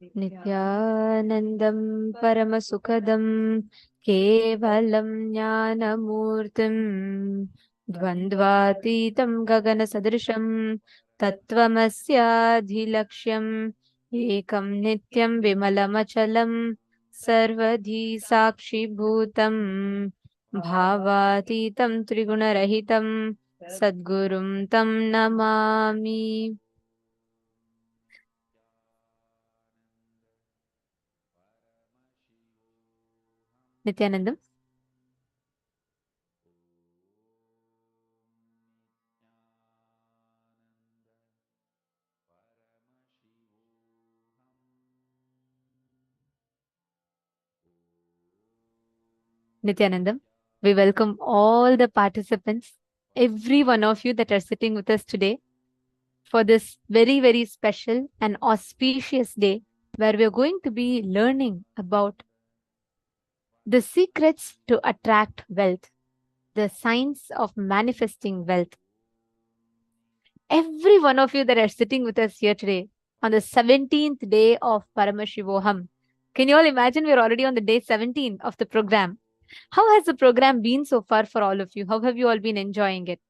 Nityanandam Paramasukadam Kevalam Jnanamurtim Dvandvatitam Gagana Sadrisham Tattvamasya Dhilaksham Ekam Nityam Vimalamachalam Sarvadhi Sakshi Bhutam Bhavatitam Trigunarahitam Sadgurum Tam Namami. Nityanandam. Nityanandam, we welcome all the participants, every one of you that are sitting with us today for this very, very special and auspicious day where we are going to be learning about the secrets to attract wealth, the science of manifesting wealth. Every one of you that are sitting with us here today on the 17th day of Paramashivoham. Can you all imagine we're already on the day 17 of the program? How has the program been so far for all of you? How have you all been enjoying it?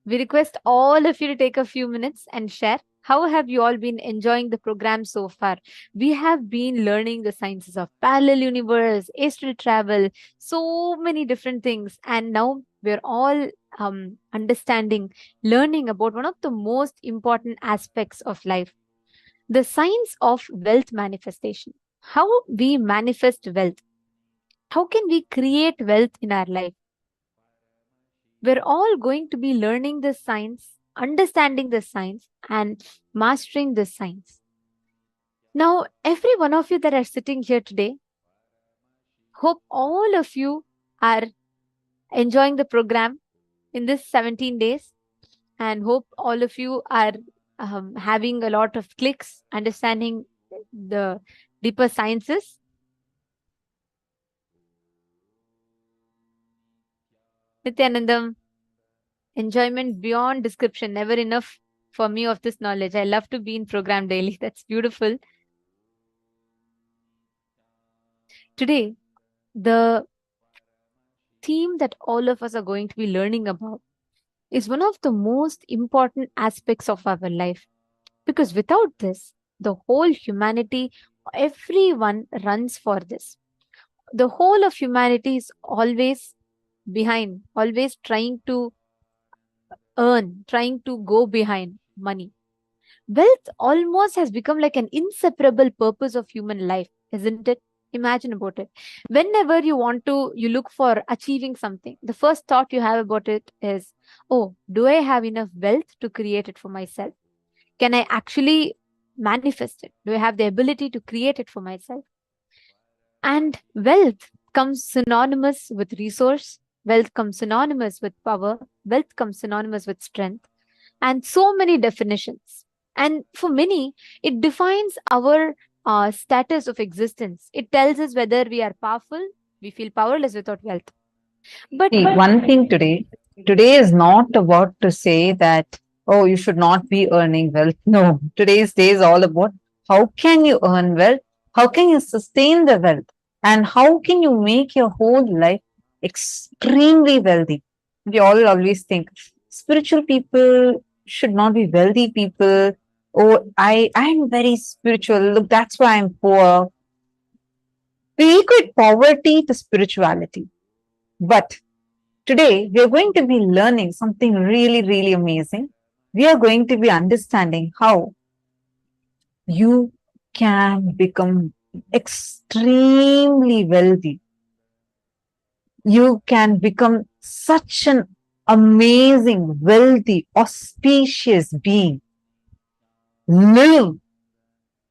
We request all of you to take a few minutes and share. How have you all been enjoying the program so far? We have been learning the sciences of parallel universe, astral travel, so many different things. And now we're all understanding, learning about one of the most important aspects of life, the science of wealth manifestation. How we manifest wealth. How can we create wealth in our life? We're all going to be learning the science, understanding the science, and mastering the science. Now, every one of you that are sitting here today, hope all of you are enjoying the program in this 17 days, and hope all of you are having a lot of clicks, understanding the deeper sciences. Nityanandam, enjoyment beyond description, never enough for me of this knowledge. I love to be in program daily. That's beautiful. Today, the theme that all of us are going to be learning about is one of the most important aspects of our life. Because without this, the whole humanity, everyone runs for this. The whole of humanity is always behind, always trying to earn, trying to go behind money. Wealth almost has become like an inseparable purpose of human life, isn't it? Imagine about it. Whenever you look for achieving something, the first thought you have about it is, oh, do I have enough wealth to create it for myself? Can I actually manifest it? Do I have the ability to create it for myself? And wealth comes synonymous with resource, wealth comes synonymous with power, wealth comes synonymous with strength, and so many definitions. And for many, it defines our status of existence. It tells us whether we are powerful, we feel powerless without wealth. But See, one thing today is not about to say that, oh, you should not be earning wealth. No, today's day is all about how can you earn wealth? How can you sustain the wealth? And how can you make your whole life extremely wealthy? We all always think spiritual people should not be wealthy people. Oh, I'm very spiritual. Look, that's why I'm poor. We equate poverty to spirituality. But today, we are going to be learning something really, really amazing. We are going to be understanding how you can become extremely wealthy. You can become such an amazing, wealthy, auspicious being, live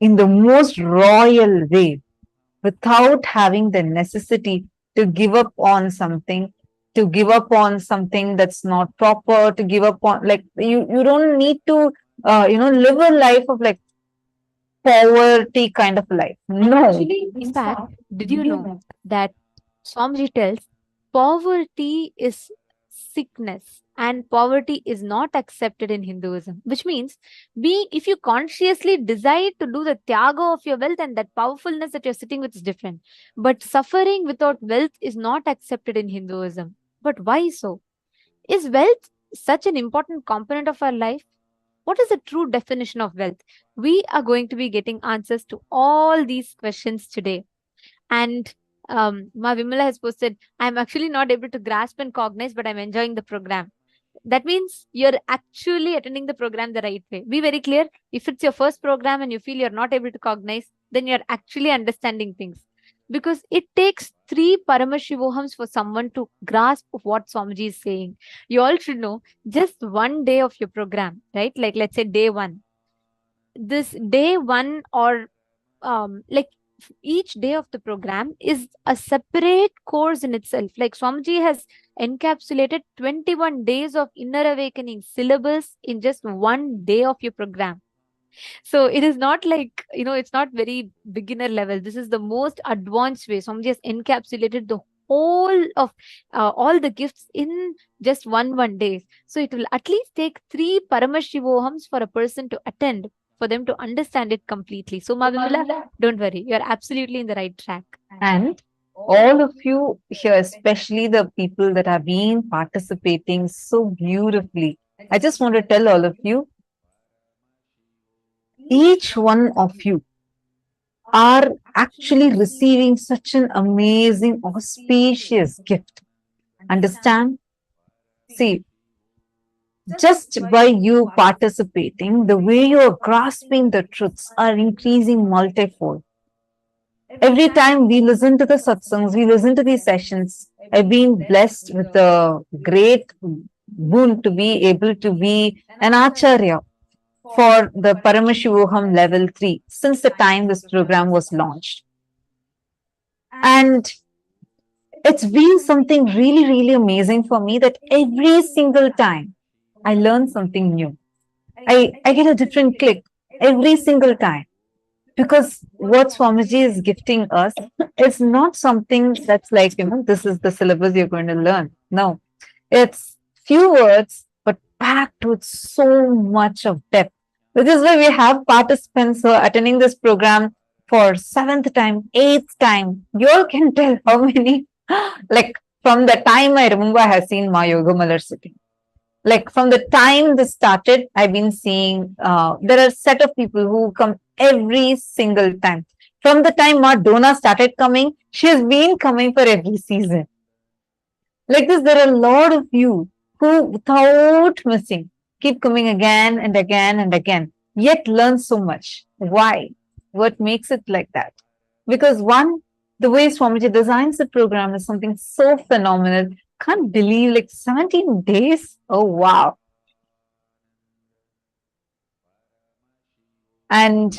in the most royal way without having the necessity to give up on something, to give up on something that's not proper, to give up on, like, you don't need to live a life of like poverty kind of life. No. In fact, did you know that Swamiji tells poverty is sickness and poverty is not accepted in Hinduism, which means being if you consciously decide to do the tyaga of your wealth and that powerfulness that you're sitting with is different. But suffering without wealth is not accepted in Hinduism. But why so? Is wealth such an important component of our life? What is the true definition of wealth? We are going to be getting answers to all these questions today. And Ma Vimala has posted, I'm actually not able to grasp and cognize, but I'm enjoying the program. That means you're actually attending the program the right way. Be very clear. If it's your first program and you feel you're not able to cognize, then you're actually understanding things. Because it takes three Paramashivohams for someone to grasp what Swamiji is saying. You all should know just one day of your program, right? Like let's say day one. This day one or like each day of the program is a separate course in itself. Like Swamiji has encapsulated 21 days of inner awakening syllabus in just one day of your program. So it is not like, it's not very beginner level. This is the most advanced way. Swamiji has encapsulated the whole of all the gifts in just one day. So it will at least take three Paramashivohams for a person to attend for them to understand it completely. So Mavimala, don't worry. You're absolutely in the right track. And all of you here, especially the people that have been participating so beautifully, I just want to tell all of you, each one of you are actually receiving such an amazing, auspicious gift. Understand? See, just by you participating, the way you are grasping the truths are increasing multifold. Every time we listen to the satsangs, we listen to these sessions, I've been blessed with a great boon to be able to be an acharya for the Paramashivoham level 3 since the time this program was launched. And it's been something really, really amazing for me that every single time I learn something new. I get a different click every single time. Because what Swamiji is gifting us is not something that's like, this is the syllabus you're going to learn. No, it's few words, but packed with so much of depth. Which is why we have participants who are attending this program for 7th time, 8th time. You all can tell how many, like from the time I remember I have seen Ma Yoga Malar sitting. Like from the time this started, I've been seeing there are a set of people who come every single time. From the time Ma Dona started coming, she has been coming for every season. Like this, there are a lot of you who, without missing, keep coming again and again and again, yet learn so much. Why? What makes it like that? Because one, the way Swamiji designs the program is something so phenomenal. Can't believe like 17 days. Oh, wow. And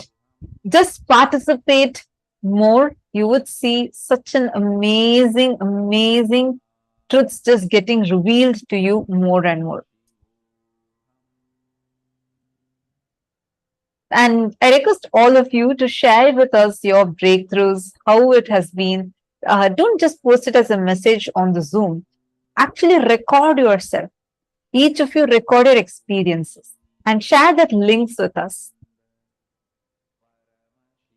just participate more. You would see such an amazing, amazing truths just getting revealed to you more and more. And I request all of you to share with us your breakthroughs, how it has been. Don't just post it as a message on the Zoom. Actually record yourself. Each of you record your experiences and share that links with us.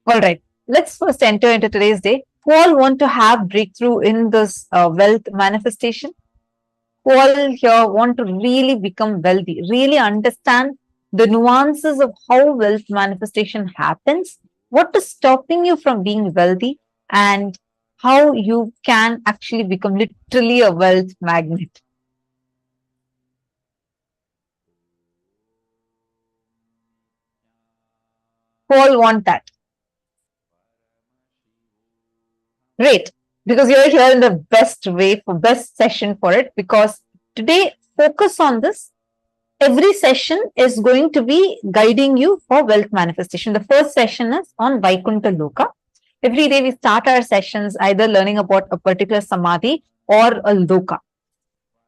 All right, let's first enter into today's day. Who all want to have breakthrough in this wealth manifestation? Who all here want to really become wealthy, really understand the nuances of how wealth manifestation happens, what is stopping you from being wealthy, and how you can actually become literally a wealth magnet? Who all want that? Great, because you're here in the best way for best session for it. Because today, focus on this. Every session is going to be guiding you for wealth manifestation. The first session is on Vaikuntha Loka. Every day we start our sessions either learning about a particular samadhi or a loka.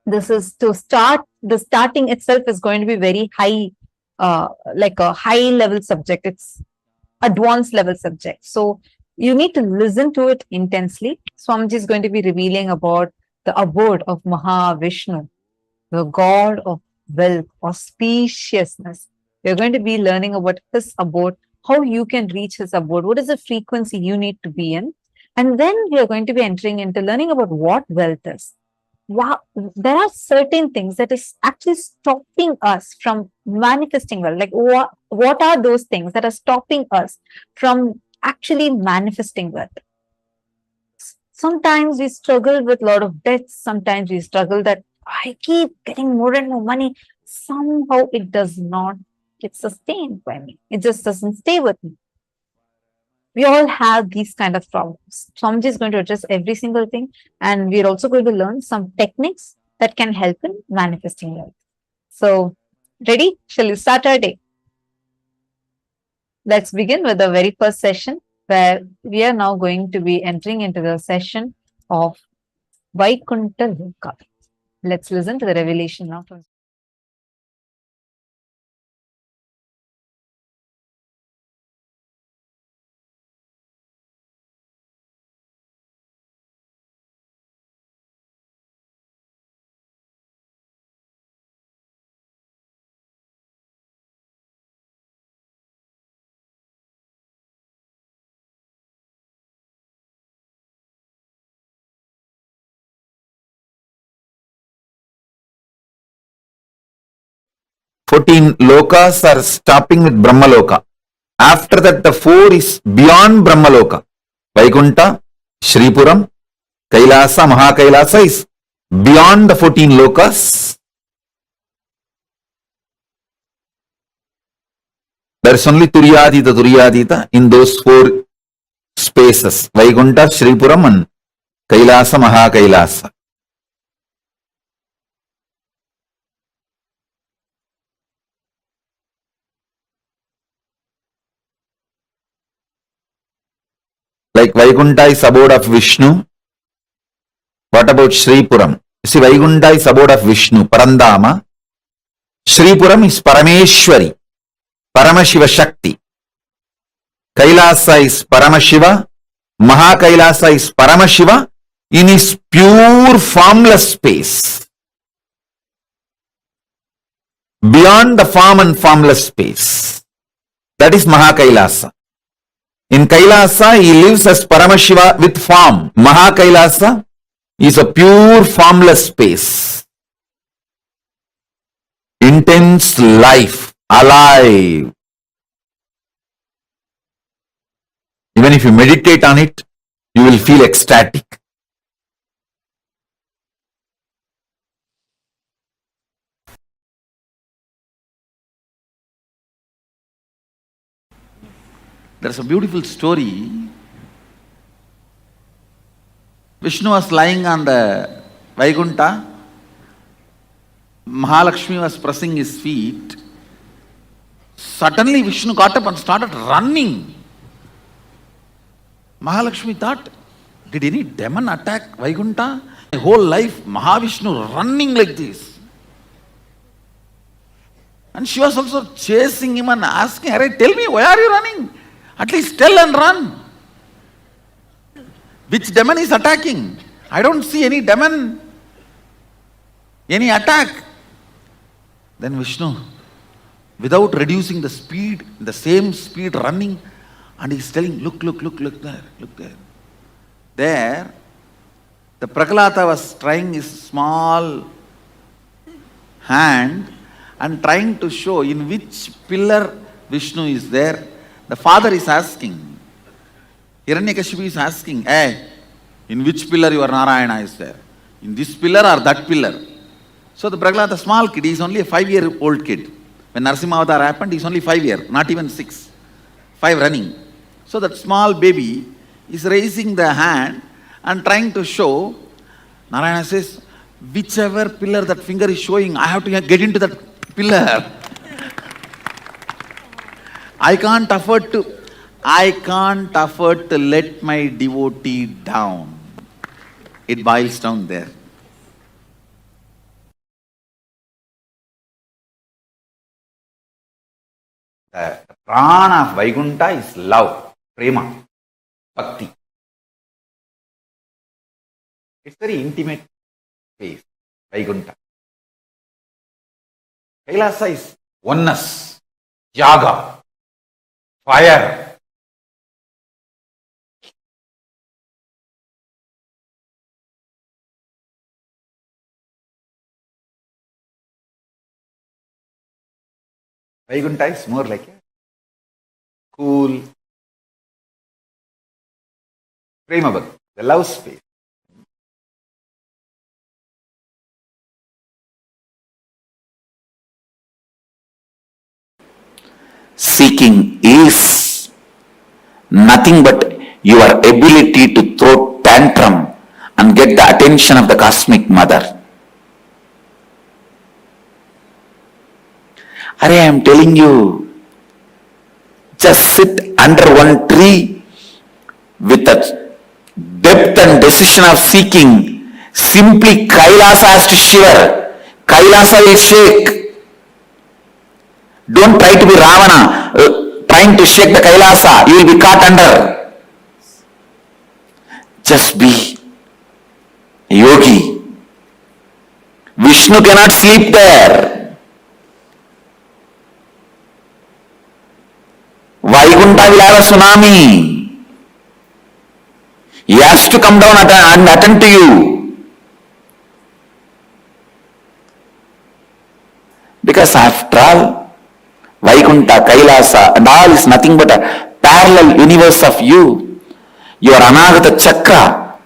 This is to start. The starting itself is going to be very high, like a high level subject. It's advanced level subject. So you need to listen to it intensely. Swamiji is going to be revealing about the abode of Mahavishnu, the god of wealth or spaciousness. We're going to be learning about his abode, how you can reach his abode, what is the frequency you need to be in. And then we are going to be entering into learning about what wealth is. Wow, there are certain things that is actually stopping us from manifesting wealth. Like what are those things that are stopping us from actually manifesting wealth? Sometimes we struggle with a lot of debts. Sometimes we struggle that I keep getting more and more money. Somehow it does not get sustained by me. It just doesn't stay with me. We all have these kind of problems. Swamiji is going to address every single thing, and we're also going to learn some techniques that can help in manifesting wealth. So, ready? Shall we start our day? Let's begin with the very first session, where we are now going to be entering into the session of Vaikuntha Loka. Let's listen to the revelation now. 14 lokas are stopping with Brahmaloka. After that, the 4 is beyond Brahmaloka. Vaikuntha, Shripuram, Kailasa, Mahakailasa is beyond the 14 lokas. There is only Turyadita in those 4 spaces. Vaikuntha, Shripuram and Kailasa, Mahakailasa. Like Vaikuntha is abode of Vishnu. What about Shripuram? See, Vaikuntha is abode of Vishnu, Parandama. Shripuram is Parameshwari, Paramashiva Shakti. Kailasa is Paramashiva. Mahakailasa is Paramashiva in his pure formless space. Beyond the form and formless space. That is Mahakailasa. In Kailasa, he lives as Paramashiva with form. Mahakailasa is a pure formless space. Intense life, alive. Even if you meditate on it, you will feel ecstatic. There's a beautiful story. Vishnu was lying on the Vaikuntha. Mahalakshmi was pressing his feet. Suddenly Vishnu got up and started running. Mahalakshmi thought, did any demon attack Vaikuntha? My whole life, Mahavishnu running like this. And she was also chasing him and asking, Arey, tell me, why are you running? At least tell and run. Which demon is attacking? I don't see any demon, any attack. Then Vishnu, without reducing the speed, the same speed running, and he's telling, look there, look there. There, the Prahlada was trying his small hand and trying to show in which pillar Vishnu is there. The father is asking, Hiranyakashipu is asking, hey, in which pillar your Narayana is there? In this pillar or that pillar? So the Prahlada, small kid, he is only a 5-year-old kid. When Narasimha Avatar happened, he is only 5 years, not even 6. 5 running. So that small baby is raising the hand and trying to show. Narayana says, whichever pillar that finger is showing, I have to get into that pillar. I can't afford to let my devotee down. It boils down there. The prana of Vaikuntha is love, prema, bhakti. It's very intimate space, Vaikuntha. Kailasa is oneness, yaga, fire. Vaikuntha is more like a cool prema bhakti, the love space. Seeking is nothing but your ability to throw tantrum and get the attention of the cosmic mother. I am telling you, just sit under one tree with a depth and decision of seeking. Simply Kailasa has to shiver. Kailasa will shake. Don't try to be Ravana, trying to shake the Kailasa. You will be caught under. Just be a yogi. Vishnu cannot sleep there. Vaikuntha will have a tsunami. He has to come down and attend to you. Because after all, Vaikuntha, Kailasa and all is nothing but a parallel universe of you. Your Anagata Chakra.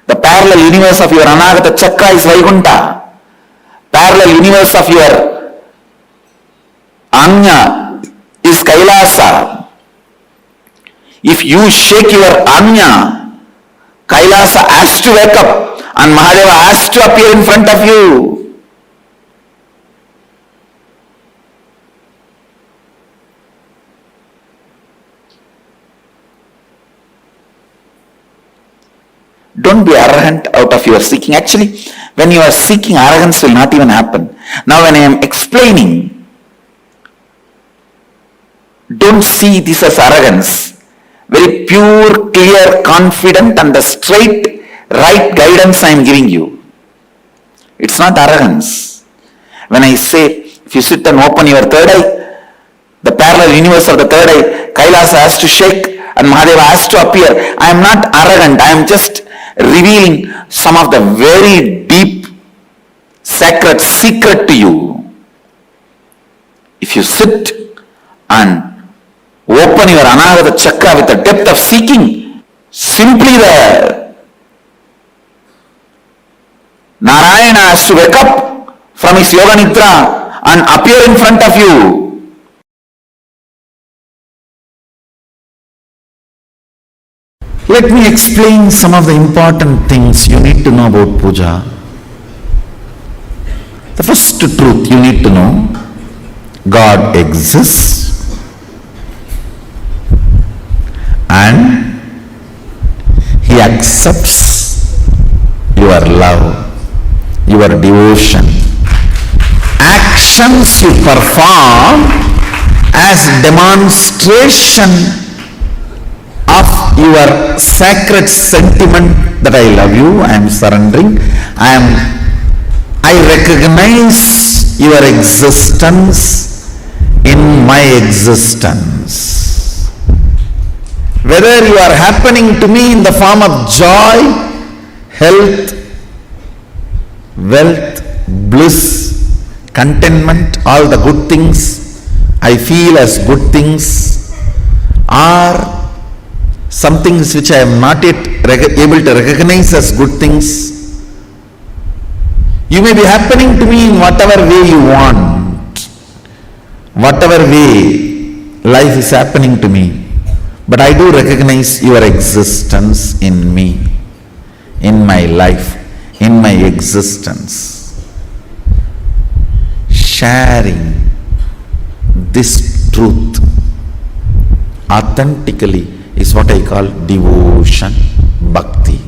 The parallel universe of your Anagata Chakra is Vaikuntha. Parallel universe of your Anya is Kailasa. If you shake your Anya, Kailasa has to wake up and Mahadeva has to appear in front of you. Don't be arrogant out of your seeking. Actually, when you are seeking, arrogance will not even happen. Now when I am explaining, don't see this as arrogance. Very pure, clear, confident and the straight, right guidance I am giving you. It's not arrogance. When I say, if you sit and open your third eye, the parallel universe of the third eye, Kailasa has to shake and Mahadeva has to appear. I am not arrogant. I am just revealing some of the very deep, sacred secret to you. If you sit and open your Anagata Chakra with the depth of seeking, simply the Narayana has to wake up from his Yoga Nidra and appear in front of you. Let me explain some of the important things you need to know about puja. The first truth you need to know, God exists and He accepts your love, your devotion. Actions you perform as demonstration of your sacred sentiment that I love you, I am surrendering, I recognize your existence in my existence. Whether you are happening to me in the form of joy, health, wealth, bliss, contentment, all the good things I feel as good things, or some things which I am not yet able to recognize as good things. You may be happening to me in whatever way you want, whatever way life is happening to me, but I do recognize your existence in me, in my life, in my existence. Sharing this truth authentically is what I call devotion, bhakti.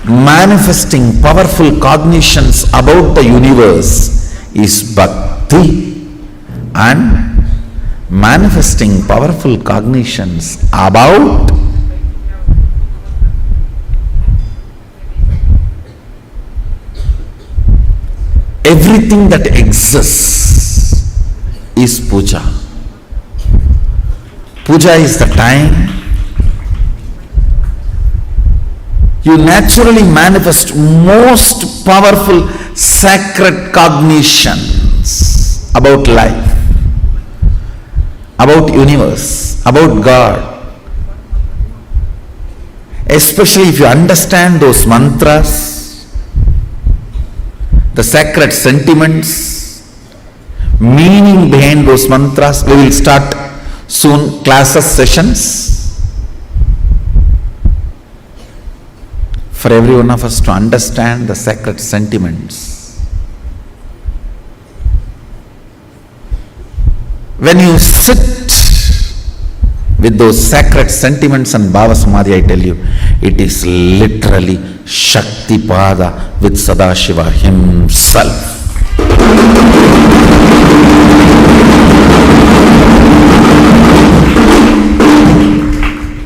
manifesting powerful cognitions about the universe is bhakti, and manifesting powerful cognitions about everything that exists is puja. Puja is the time you naturally manifest most powerful sacred cognitions about life, about universe, about God. Especially if you understand those mantras, the sacred sentiments, meaning behind those mantras. We will start soon classes, sessions, for every one of us to understand the sacred sentiments. When you sit with those sacred sentiments and Bhava Samadhi, I tell you, it is literally Shakti Pada with Sadashiva himself.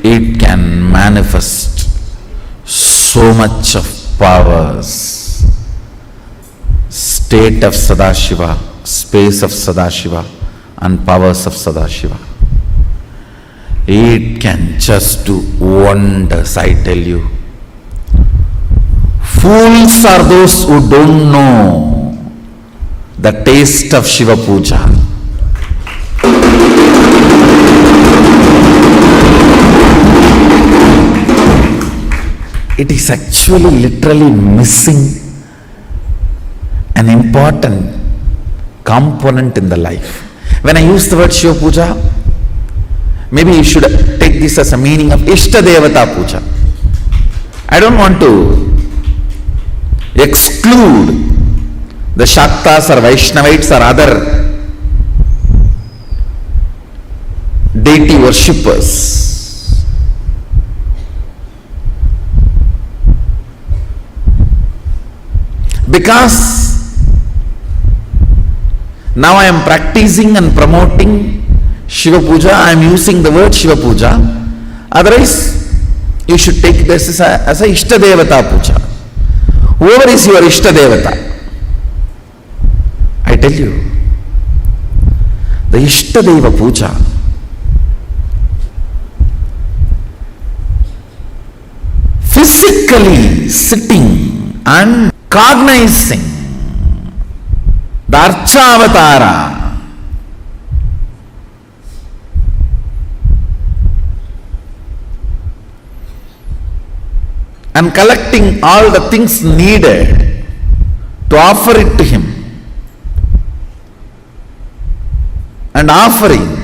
It can manifest so much of powers, state of Sadashiva, space of Sadashiva, and powers of Sadashiva. It can just do wonders, I tell you. Fools are those who don't know the taste of Shiva Puja. It is actually literally missing an important component in the life. When I use the word Shiva Puja, maybe you should take this as a meaning of Ishta Devata Puja. I don't want to exclude the Shaktas or Vaishnavites or other deity worshippers. Because now I am practicing and promoting Shiva Puja, I am using the word Shiva Puja. Otherwise, you should take this as a Ishta Devata Puja. Whoever is your Ishta Devata, I tell you, the Ishta Deva Puja physically sitting and cognizing the Archavatara and collecting all the things needed to offer it to him, and offering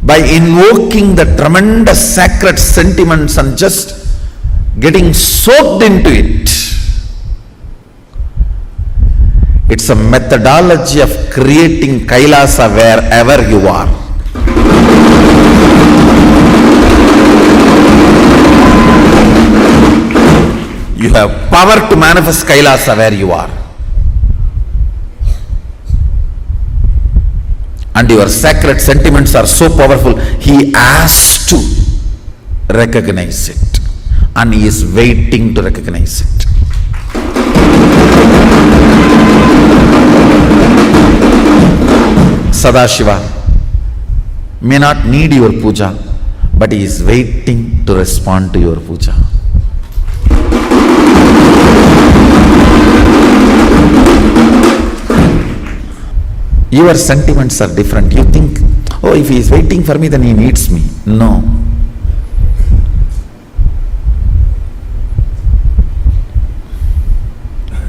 by invoking the tremendous sacred sentiments and just getting soaked into it. It's a methodology of creating Kailasa wherever you are. You have power to manifest Kailasa where you are. And your sacred sentiments are so powerful, he has to recognize it. And he is waiting to recognize it. Sadashiva may not need your puja, but he is waiting to respond to your puja. Your sentiments are different. You think, oh, if he is waiting for me, then he needs me. No.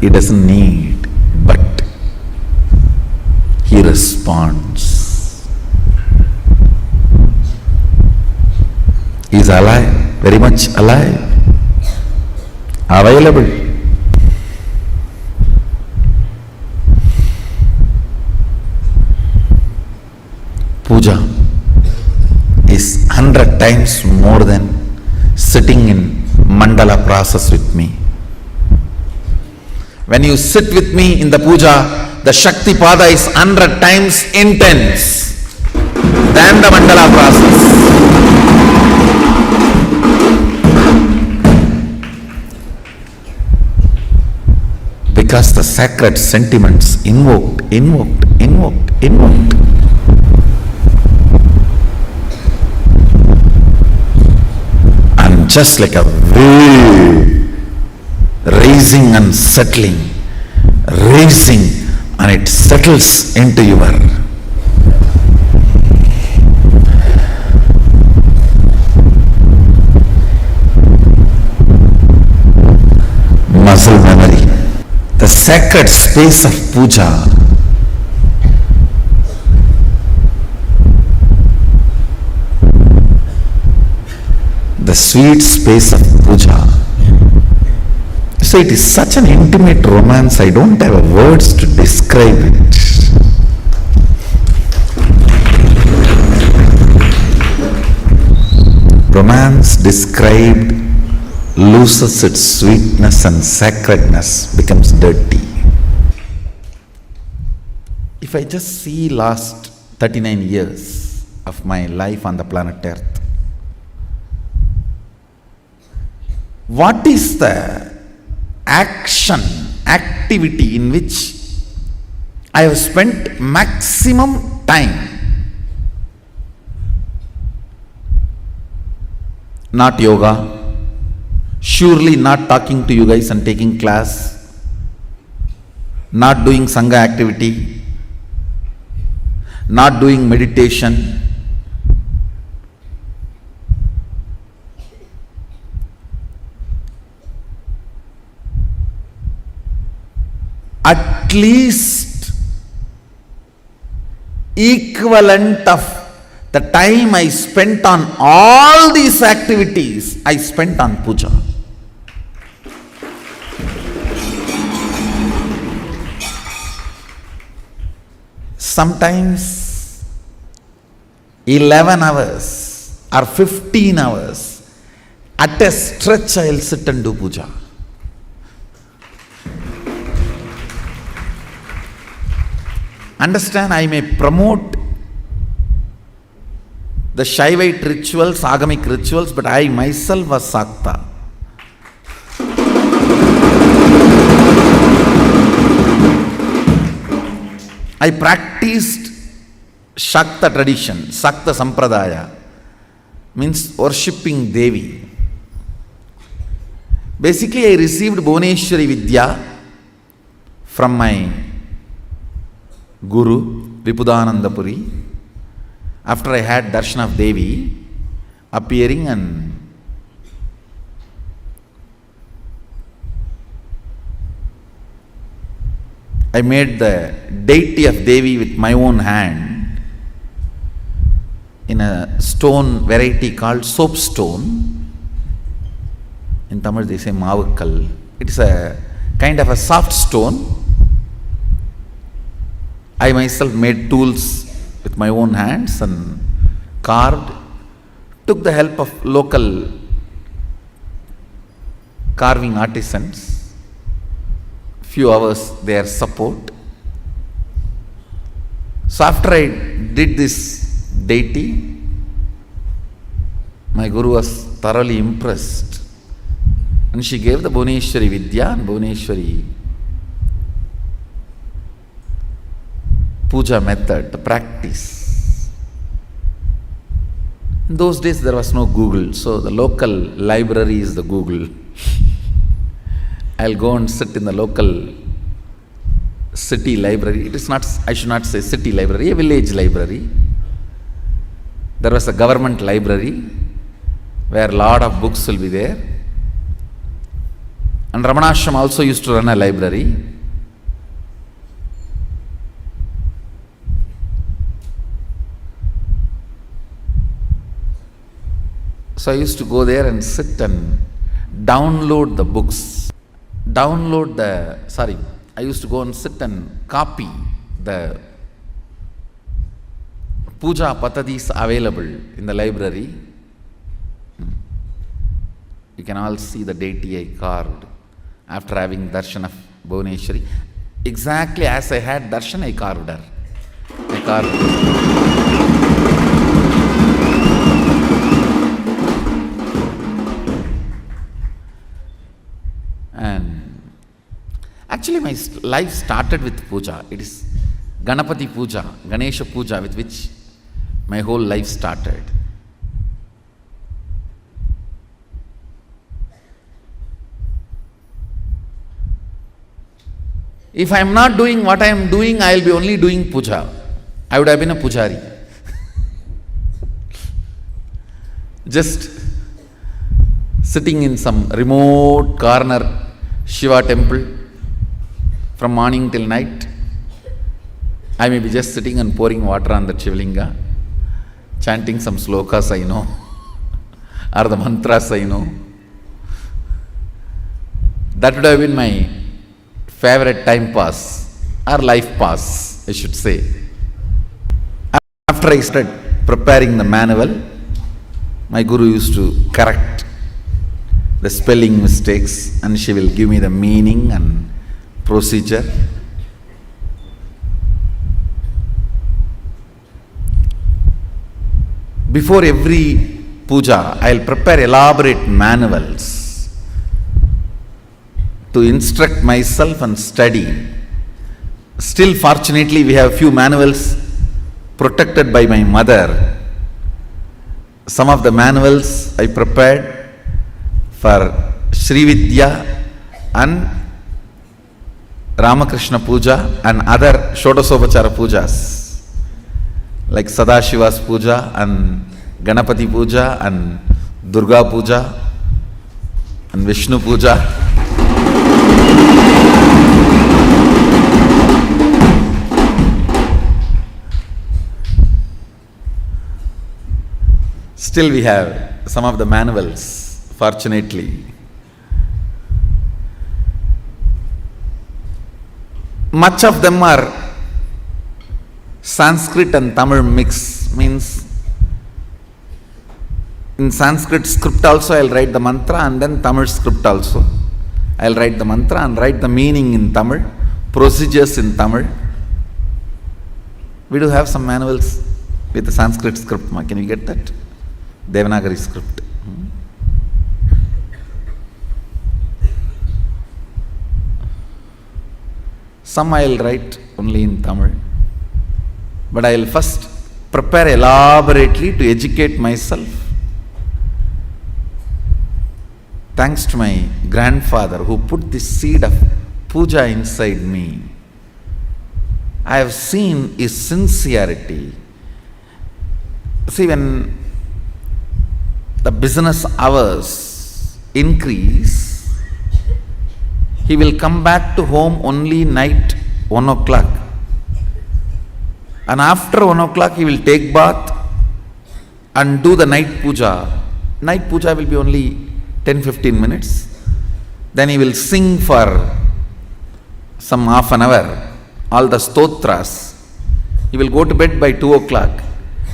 He doesn't need, but he responds. He is alive, very much alive, available. Puja is 100 times more than sitting in mandala process with me. When you sit with me in the puja, the Shakti Pada is 100 times intense than the mandala process. Because the sacred sentiments invoked. And just like a wave, rising and settling, rising, and it settles into your muscle memory. The sacred space of puja the sweet space of puja. So it is such an intimate romance, I don't have words to describe it. Romance described loses its sweetness and sacredness, becomes dirty. If I just see last 39 years of my life on the planet Earth, what is the activity in which I have spent maximum time? Not yoga, surely not talking to you guys and taking class, not doing Sangha activity, not doing meditation. At least equivalent of the time I spent on all these activities, I spent on puja. Sometimes 11 hours or 15 hours at a stretch I will sit and do puja. Understand, I may promote the Shaivite rituals, Agamic rituals, but I myself was Sakta. I practiced Shakta tradition, Sakta Sampradaya, means worshipping Devi. Basically, I received Bhuvneshwari Vidya from my Guru, Vipudanandapuri. After I had darshan of Devi appearing, and I made the deity of Devi with my own hand in a stone variety called soapstone. In Tamil they say Mavakkal. It is a kind of a soft stone. I myself made tools with my own hands and carved, took the help of local carving artisans, few hours their support. So after I did this deity, my Guru was thoroughly impressed, and she gave the Bhuvneshwari Vidya and Bhuvneshwari puja method, the practice. In those days there was no Google, so the local library is the Google. I'll go and sit in the local city library. It is not, I should not say city library, a village library. There was a government library where a lot of books will be there. And Ramanashram also used to run a library. So I used to go there and sit and download the books. I used to go and sit and copy the puja patadis available in the library. You can all see the deity I carved after having darshan of Bhuvaneshwari. Exactly as I had darshan, I carved her. I carved. And actually, my life started with puja. It is Ganapati puja, Ganesha puja, with which my whole life started. If I am not doing what I am doing, I will be only doing puja. I would have been a pujari. Just sitting in some remote corner Shiva temple from morning till night. I may be just sitting and pouring water on the Shivalinga, chanting some slokas I know, or the mantras I know. That would have been my favorite time pass, or life pass, I should say. After I started preparing the manual, my guru used to correct the spelling mistakes, and she will give me the meaning and procedure. Before every puja, I will prepare elaborate manuals to instruct myself and study. Still, fortunately, we have few manuals protected by my mother. Some of the manuals I prepared for Sri Vidya and Ramakrishna Puja and other Shodasopachara Pujas, like Sadashiva's Puja and Ganapati Puja and Durga Puja and Vishnu Puja. Still we have some of the manuals, fortunately. Much of them are Sanskrit and Tamil mix, means in Sanskrit script also I will write the mantra, and then Tamil script also. I will write the mantra and write the meaning in Tamil, procedures in Tamil. We do have some manuals with the Sanskrit script. Can you get that? Devanagari script. Some I will write only in Tamil, but I will first prepare elaborately to educate myself. Thanks to my grandfather who put the seed of puja inside me, I have seen his sincerity. See, when the business hours increase, he will come back to home only night 1 o'clock. And after 1 o'clock, he will take bath and do the night puja. Night puja will be only 10-15 minutes. Then he will sing for some half an hour, all the stotras. He will go to bed by 2 o'clock.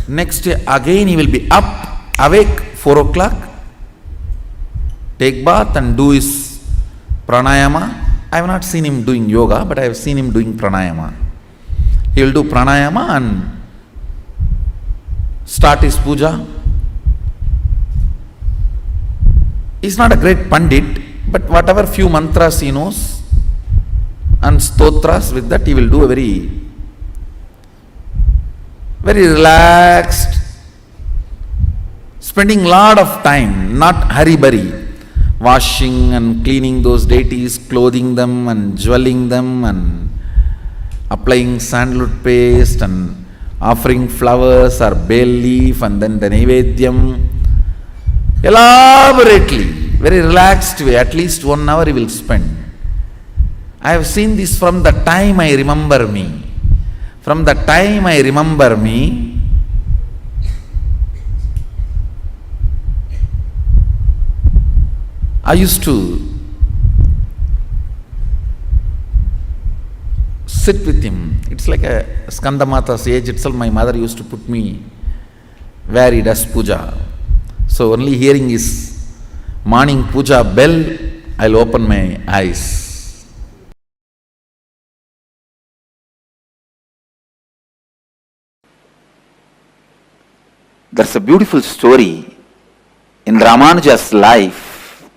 Next day again he will be up, awake 4 o'clock, take bath and do his pranayama. I have not seen him doing yoga, but I have seen him doing pranayama. He will do pranayama and start his puja. He is not a great pandit, but whatever few mantras he knows and stotras, with that he will do a very relaxed, spending lot of time, not hurry-burry, washing and cleaning those deities, clothing them and jewelling them and applying sandalwood paste and offering flowers or bay leaf and then the Naivedyam. Elaborately, very relaxed way, at least 1 hour he will spend. I have seen this from the time I remember me. From the time I remember me, I used to sit with him. It's like a Skandamata's age itself. My mother used to put me where he does puja. So only hearing his morning puja bell, I'll open my eyes. There's a beautiful story in Ramanuja's life.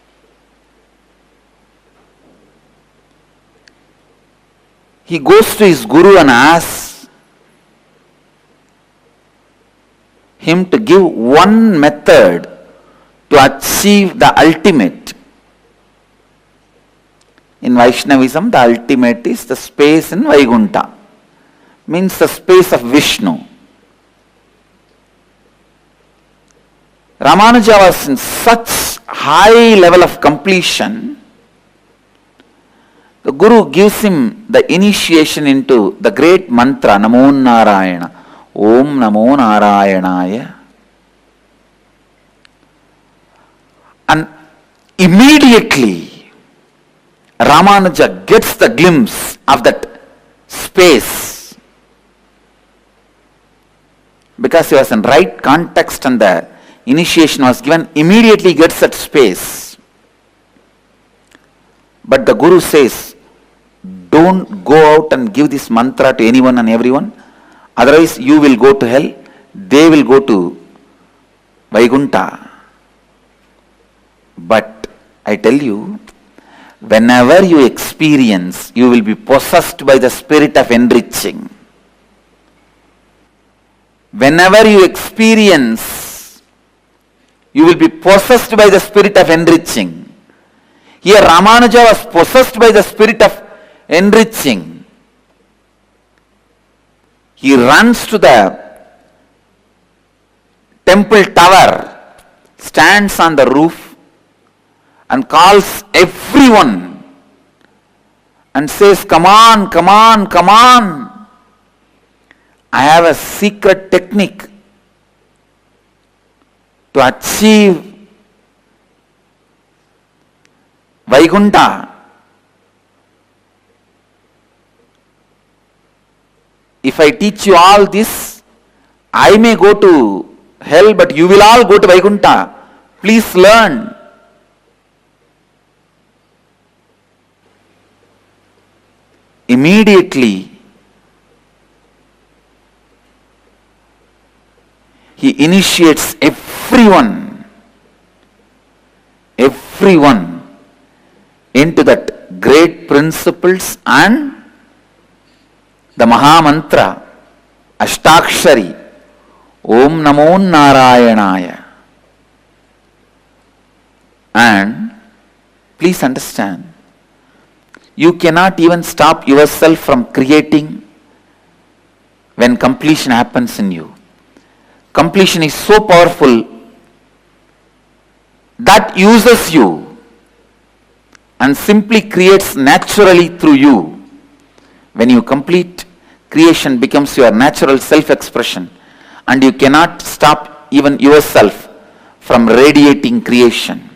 He goes to his guru and asks him to give one method to achieve the ultimate. In Vaishnavism, the ultimate is the space in Vaikuntha, means the space of Vishnu. Ramanuja was in such high level of completion. The Guru gives him the initiation into the great mantra, Namo Narayana, Om Namo Narayanaya. And immediately, Ramanuja gets the glimpse of that space. Because he was in right context and the initiation was given, immediately gets that space. But the Guru says, don't go out and give this mantra to anyone and everyone, otherwise you will go to hell, they will go to Vaikuntha. But I tell you, whenever you experience, you will be possessed by the spirit of enriching. Whenever you experience, you will be possessed by the spirit of enriching. Here Ramanuja was possessed by the spirit of enriching. He runs to the temple tower, stands on the roof and calls everyone and says, come on, come on, come on. I have a secret technique to achieve Vaikuntha. If I teach you all this, I may go to hell, but you will all go to Vaikuntha. Please learn. Immediately, he initiates everyone into that great principles and the Maha Mantra, Ashtakshari, Om Namo Narayanaya. And please understand, you cannot even stop yourself from creating when completion happens in you. Completion is so powerful that uses you and simply creates naturally through you. When you complete, creation becomes your natural self-expression, and you cannot stop even yourself from radiating creation.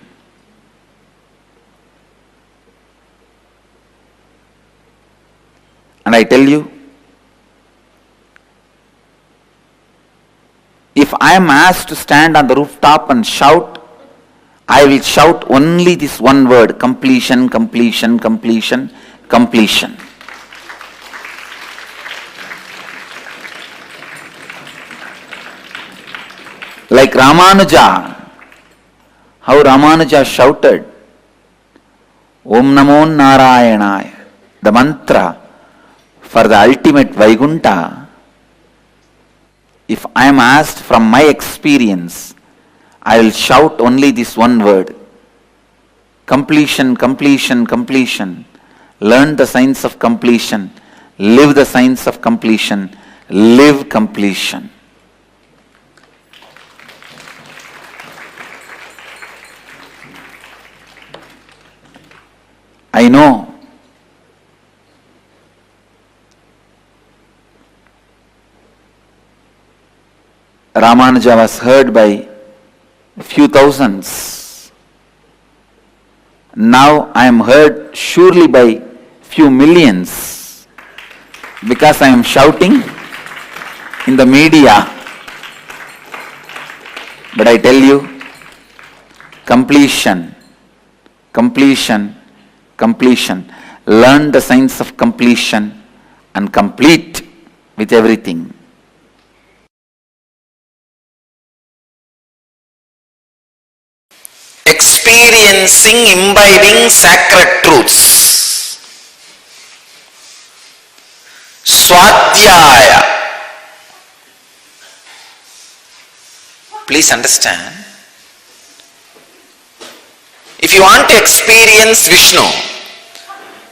And I tell you, if I am asked to stand on the rooftop and shout, I will shout only this one word: completion, completion, completion, completion. Like Ramanuja, how Ramanuja shouted, Om Namo Narayanaya, the mantra for the ultimate Vaikuntha. If I am asked from my experience, I will shout only this one word: completion, completion, completion. Learn the science of completion. Live the science of completion. Live completion. I know Ramanuja was heard by a few thousands. Now I am heard surely by few millions, because I am shouting in the media. But I tell you, completion completion, completion. Learn the science of completion and complete with everything. Experiencing, imbibing sacred truths. Swadhyaya. Please understand. If you want to experience Vishnu,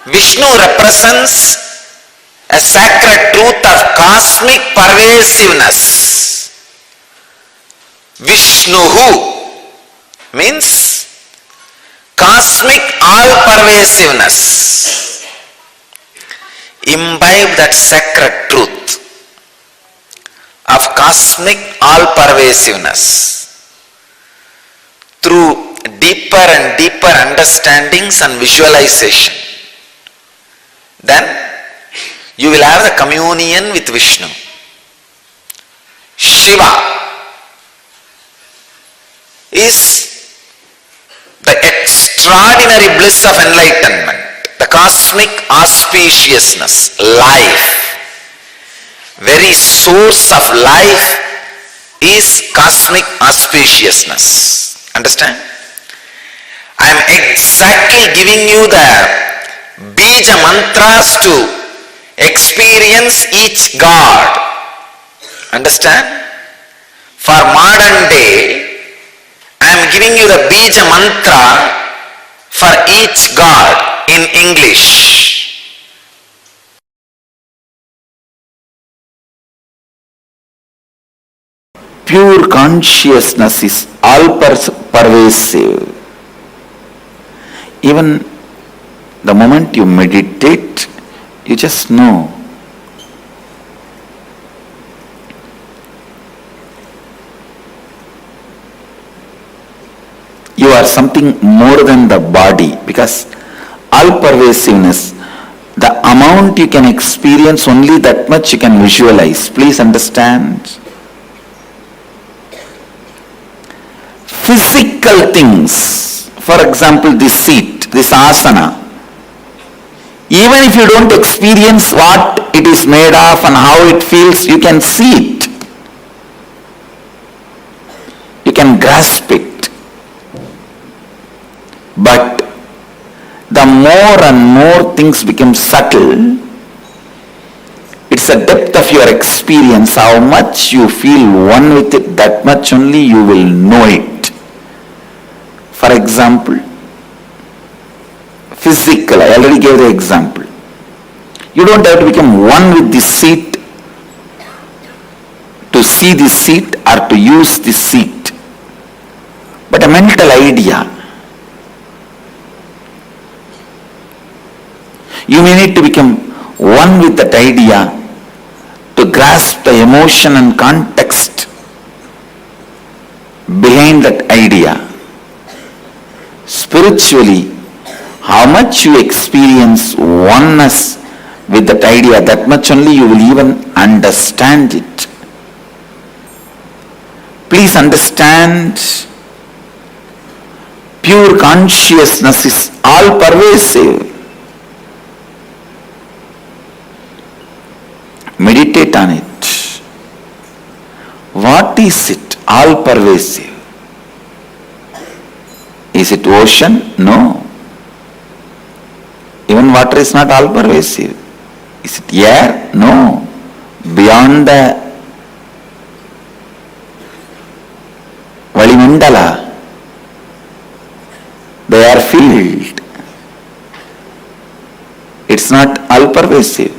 Vishnu represents a sacred truth of cosmic pervasiveness. Vishnuhu means cosmic all-pervasiveness. Imbibe that sacred truth of cosmic all-pervasiveness through deeper and deeper understandings and visualization. Then you will have the communion with Vishnu. Shiva is the extraordinary bliss of enlightenment, the cosmic auspiciousness, life. Very source of life is cosmic auspiciousness. Understand? I am exactly giving you the bija mantras to experience each God. Understand? For modern day, I am giving you the bija mantra for each God in English. Pure consciousness is all pervasive. Even the moment you meditate, you just know. You are something more than the body, because all pervasiveness, the amount you can experience, only that much you can visualize. Please understand. Physical things, for example, this seat, this asana, even if you don't experience what it is made of and how it feels, you can see it. You can grasp it. But the more and more things become subtle, it's the depth of your experience, how much you feel one with it, that much only you will know it. For example, physical, I already gave the example. You don't have to become one with this seat to see this seat or to use this seat, but a mental idea. You may need to become one with that idea to grasp the emotion and context behind that idea. Spiritually, how much you experience oneness with that idea, that much only you will even understand it. Please understand, pure consciousness is all pervasive. Meditate on it. What is it? All pervasive. Is it ocean? No. Even water is not all pervasive. Is it air? No. Beyond the Valimandala, they are filled. It's not all pervasive.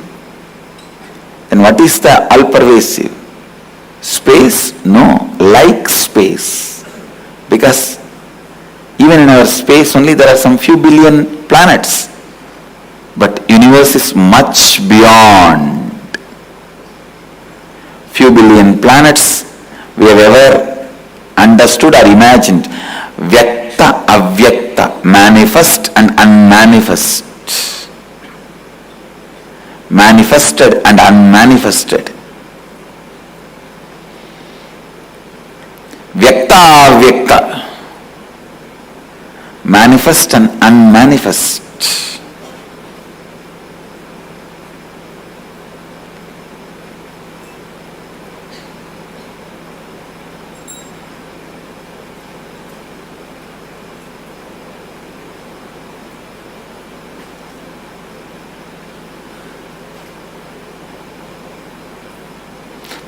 Then what is the all pervasive? Space? No. Like space. Because even in our space only there are some few billion planets. But universe is much beyond. Few billion planets we have ever understood or imagined. Vyakta, avyakta, manifest and unmanifest. Manifested and unmanifested. Vyakta, avyakta. manifest and unmanifest.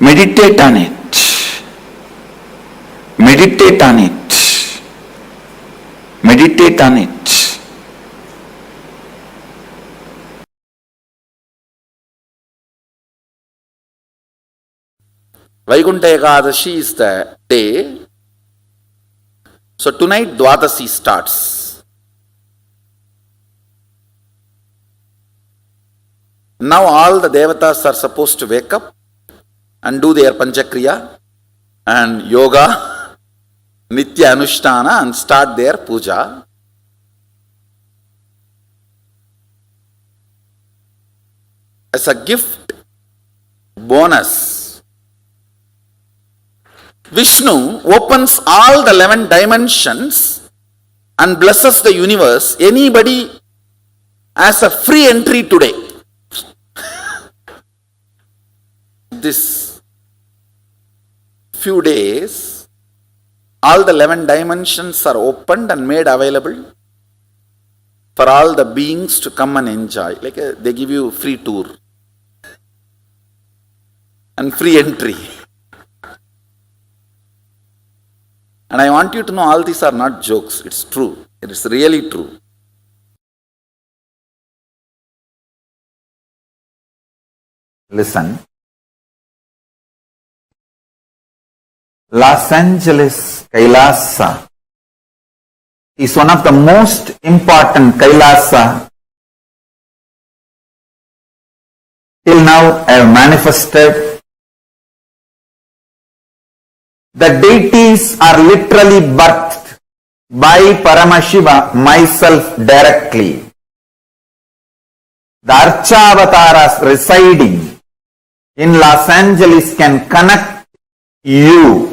Meditate on it. Meditate on it. Meditate on it. Vaikuntha Ekadashi is the day. So tonight Dwadasi starts. Now all the devatas are supposed to wake up and do their panchakriya and yoga, nitya anushtana, and start their puja. As a gift bonus, Vishnu opens all the 11 dimensions and blesses the universe. Anybody has a free entry today. This few days, all the 11 dimensions are opened and made available for all the beings to come and enjoy. Like they give you free tour and free entry. And I want you to know all these are not jokes. It's true. It is really true. Listen. Los Angeles Kailasa is one of the most important Kailasa till now I have manifested. The deities are literally birthed by Paramashiva, myself directly. The Archavataras residing in Los Angeles can connect you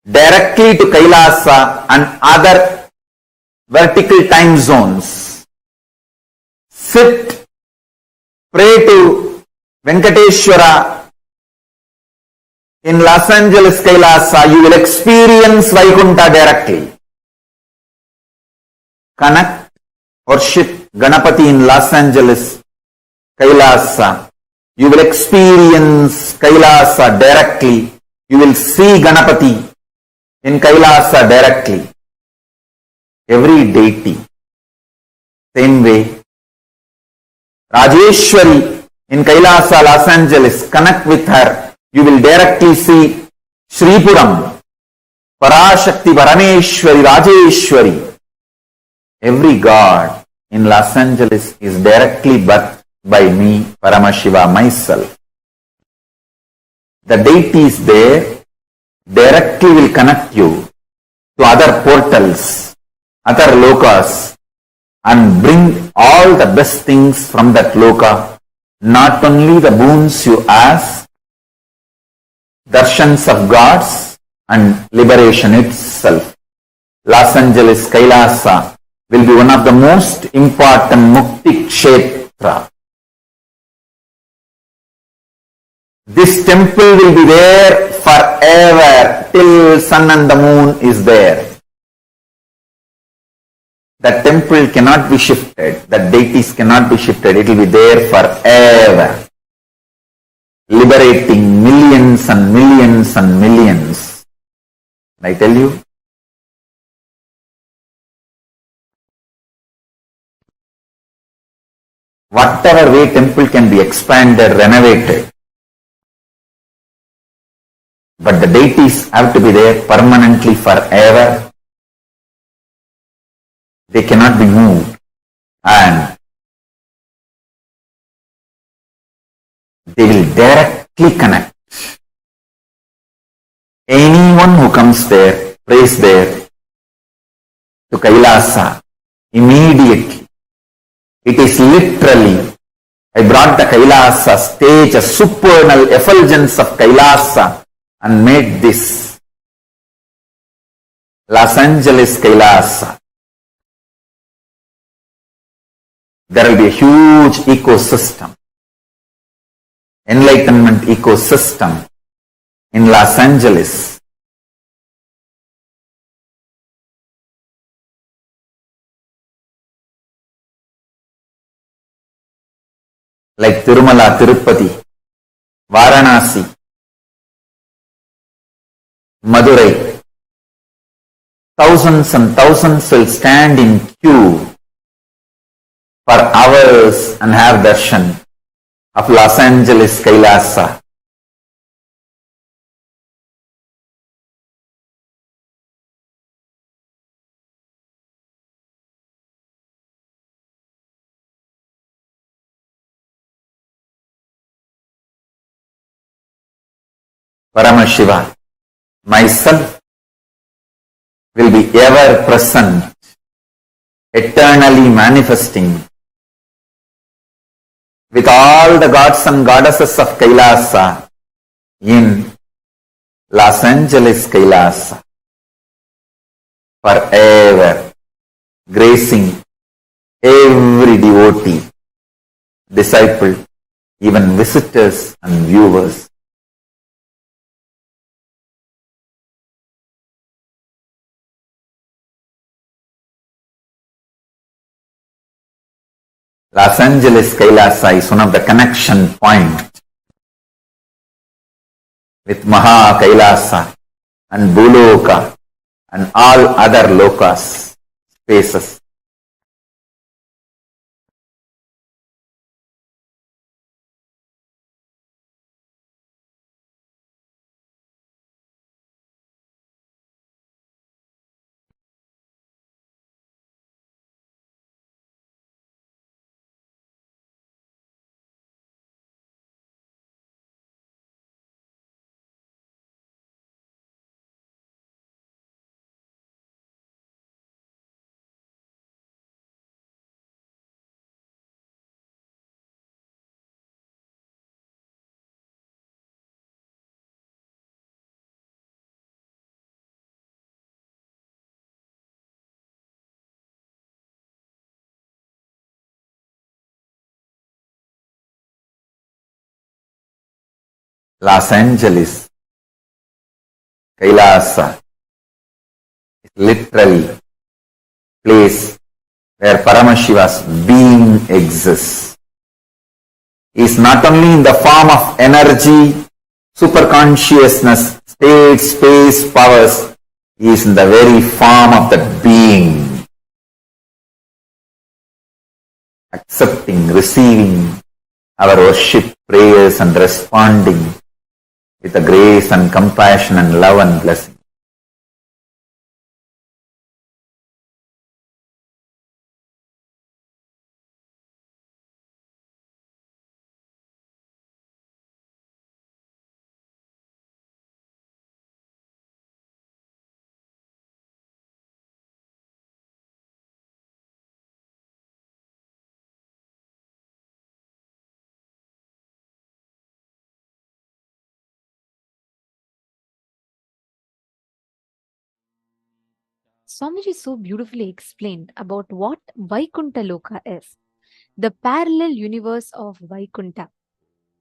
directly to Kailasa and other vertical time zones. Sit, pray to Venkateshwara in Los Angeles Kailasa, you will experience Vaikuntha directly. Connect, worship Ganapati in Los Angeles Kailasa. You will experience Kailasa directly. You will see Ganapati in Kailasa directly. Every deity. Same way. Rajeshwari in Kailasa, Los Angeles. Connect with her. You will directly see Sripuram, Parashakti, Parameshwari, Rajeshwari. Every god in Los Angeles is directly birthed by me, Paramashiva, myself. The deities there directly will connect you to other portals, other lokas, and bring all the best things from that loka, not only the boons you ask, darshans of gods, and liberation itself. Los Angeles Kailasa will be one of the most important Mukti Kshetra. This temple will be there forever till sun and the moon is there. That temple cannot be shifted. That deities cannot be shifted. It will be there forever. Liberating millions and millions and millions. I tell you. Whatever way temple can be expanded, renovated. But the deities have to be there permanently forever. They cannot be moved. And they will directly connect. Anyone who comes there, prays there, to Kailasa, immediately. It is literally, I brought the Kailasa stage, a supernal effulgence of Kailasa, and made this Los Angeles Kailasa. there will be a huge ecosystem, enlightenment ecosystem in Los Angeles. Like Tirumala, Tirupati, Varanasi, Madurai, thousands and thousands will stand in queue for hours and have darshan of Los Angeles Kailasa. Paramashiva, myself, will be ever present, eternally manifesting with all the gods and goddesses of Kailasa in Los Angeles Kailasa, forever, gracing every devotee, disciple, even visitors and viewers. Los Angeles Kailasa is one of the connection points with Maha Kailasa and Bhuloka and all other lokas, spaces. Los Angeles Kailasa is literally place where Paramashiva's being exists. He is not only in the form of energy, superconsciousness, state, space, powers, he is in the very form of the being, accepting, receiving our worship, prayers and responding with the grace and compassion and love and blessing. Swamiji so beautifully explained about what Vaikuntha Loka is, the parallel universe of Vaikuntha.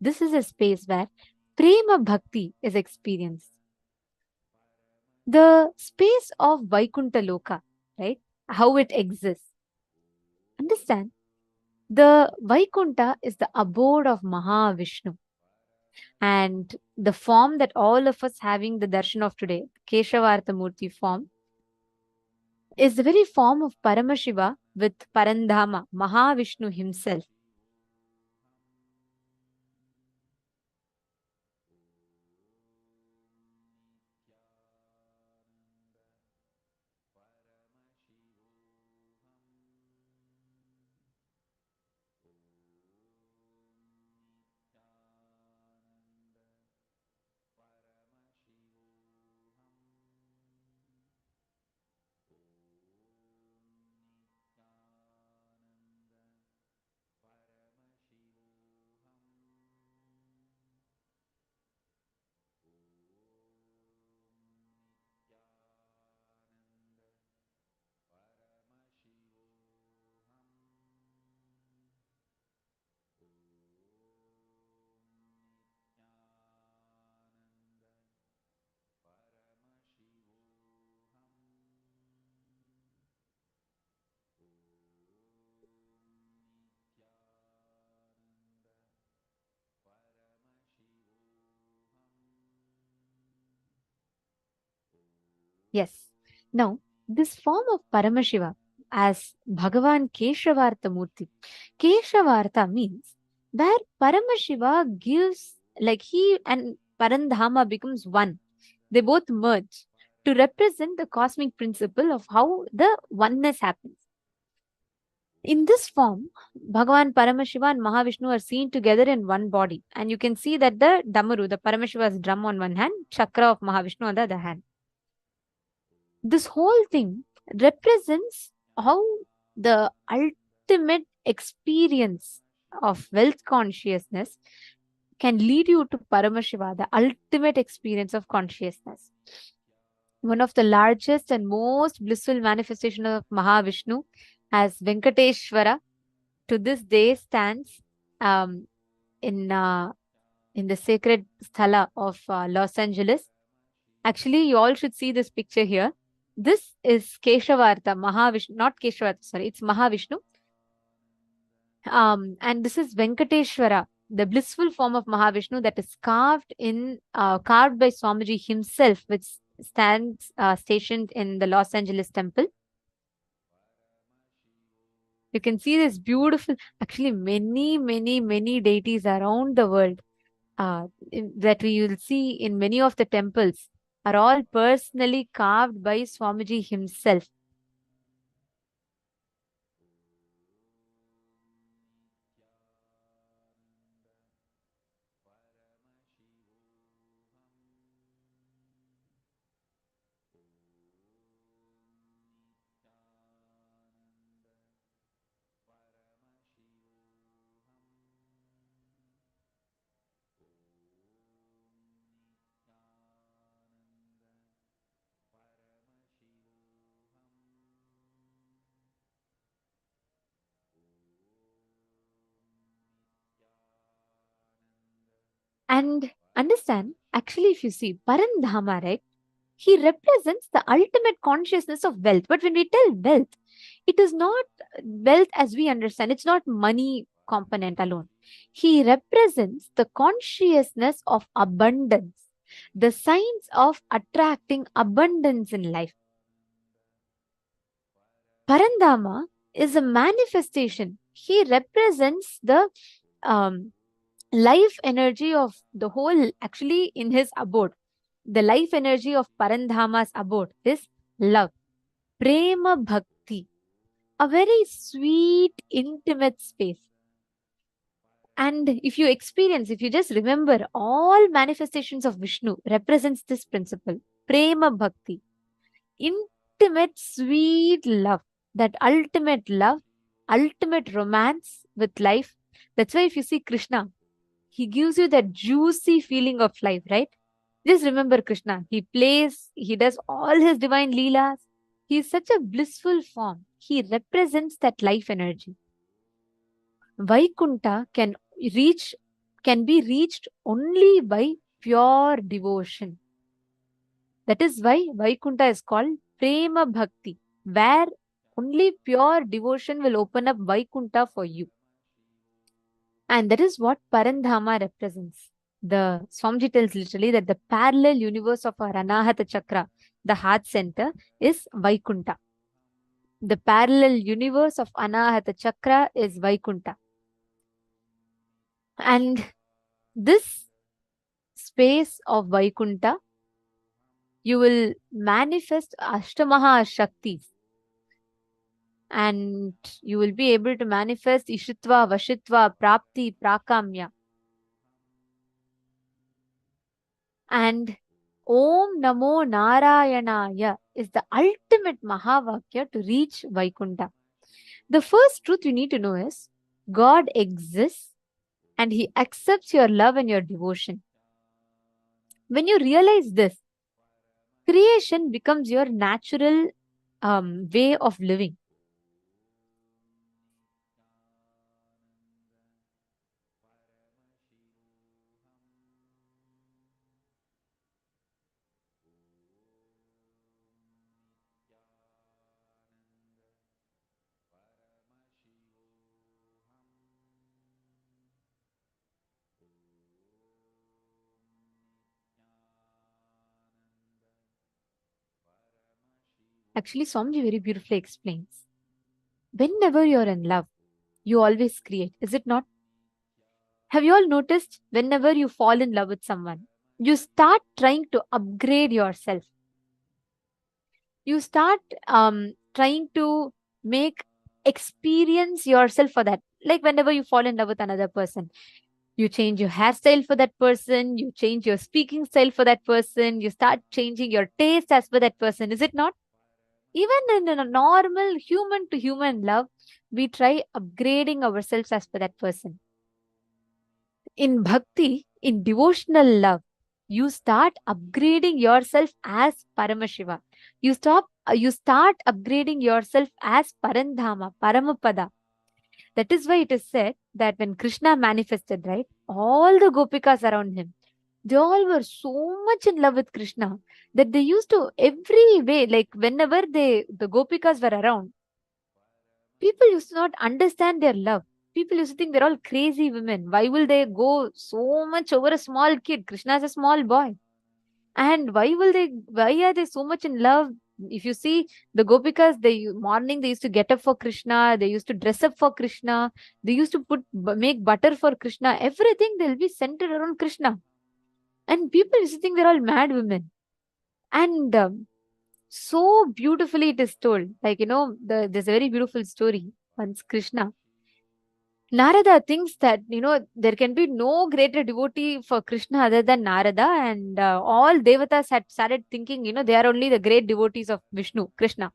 This is a space where Prema Bhakti is experienced. The space of Vaikuntha Loka, right? How it exists. Understand? The Vaikuntha is the abode of Mahavishnu. And the form that all of us having the darshan of today, Keshavartha Murti form, is the very form of Paramashiva with Parandama, Mahavishnu himself. Yes. Now, this form of Paramashiva as Bhagavan Keshavartha Murti. Keshavartha means where Paramashiva gives, like he and Parandama becomes one. They both merge to represent the cosmic principle of how the oneness happens. In this form, Bhagavan Paramashiva and Mahavishnu are seen together in one body. And you can see that the Damaru, the Paramashiva's drum on one hand, chakra of Mahavishnu on the other hand. This whole thing represents how the ultimate experience of wealth consciousness can lead you to Paramashiva, the ultimate experience of consciousness. One of the largest and most blissful manifestations of Mahavishnu as Venkateshwara to this day stands um, in the sacred sthala of Los Angeles. Actually, you all should see this picture here. This is Keshavartha, Mahavishnu, not Keshavartha, sorry, it's Mahavishnu. And this is Venkateshwara, the blissful form of Mahavishnu that is carved by Swamiji himself, which stands stationed in the Los Angeles temple. You can see this beautiful, actually, many deities around the world that we will see in many of the temples are all personally carved by Swamiji himself. And understand, actually, if you see Parandama, right, he represents the ultimate consciousness of wealth. But when we tell wealth, it is not wealth as we understand, it's not money component alone. He represents the consciousness of abundance, the signs of attracting abundance in life. Parandama is a manifestation. He represents the um, life energy of the whole, actually, in his abode. The life energy of Parandhama's abode is love, prema bhakti, a very sweet, intimate space. And if you just remember, all manifestations of Vishnu represents this principle, prema bhakti, intimate, sweet love, that ultimate love, ultimate romance with life. That's why if you see Krishna, he gives you that juicy feeling of life, right? Just remember Krishna. He plays, he does all his divine leelas. He is such a blissful form. He represents that life energy. Vaikunta can be reached only by pure devotion. That is why Vaikunta is called Prema Bhakti, where only pure devotion will open up Vaikunta for you. And that is what Parandhama represents. The Swamiji tells literally that the parallel universe of our Anahata Chakra, the heart center, is Vaikunta. The parallel universe of Anahata Chakra is Vaikunta. And this space of Vaikunta, you will manifest Ashtamaha Shaktis. And you will be able to manifest Ishitva, Vashitva, Prapti, Prakamya. And Om Namo Narayanaya is the ultimate Mahavakya to reach Vaikunta. The first truth you need to know is God exists and He accepts your love and your devotion. When you realize this, creation becomes your natural way of living. Actually, Swamiji very beautifully explains. Whenever you're in love, you always create, is it not? Have you all noticed whenever you fall in love with someone, you start trying to upgrade yourself? You start trying to make experience yourself for that. Like whenever you fall in love with another person, you change your hairstyle for that person, you change your speaking style for that person, you start changing your taste as per that person, is it not? Even in a normal human to human love, we try upgrading ourselves as per that person. In bhakti, in devotional love, you start upgrading yourself as Paramashiva. You start upgrading yourself as Parandama, Paramapada. That is why it is said that when Krishna manifested, right, all the gopikas around him, they all were so much in love with Krishna that they used to every way, like whenever the gopikas were around, people used to not understand their love. People used to think they're all crazy women. Why will they go so much over a small kid? Krishna is a small boy. And why are they so much in love? If you see the Gopikas, morning they used to get up for Krishna, they used to dress up for Krishna, they used to make butter for Krishna, everything they'll be centered around Krishna. And people used to think they're all mad women. And so beautifully it is told. Like, there's a very beautiful story. Once Krishna, Narada thinks that, there can be no greater devotee for Krishna other than Narada, and all devatas had started thinking, they are only the great devotees of Vishnu, Krishna.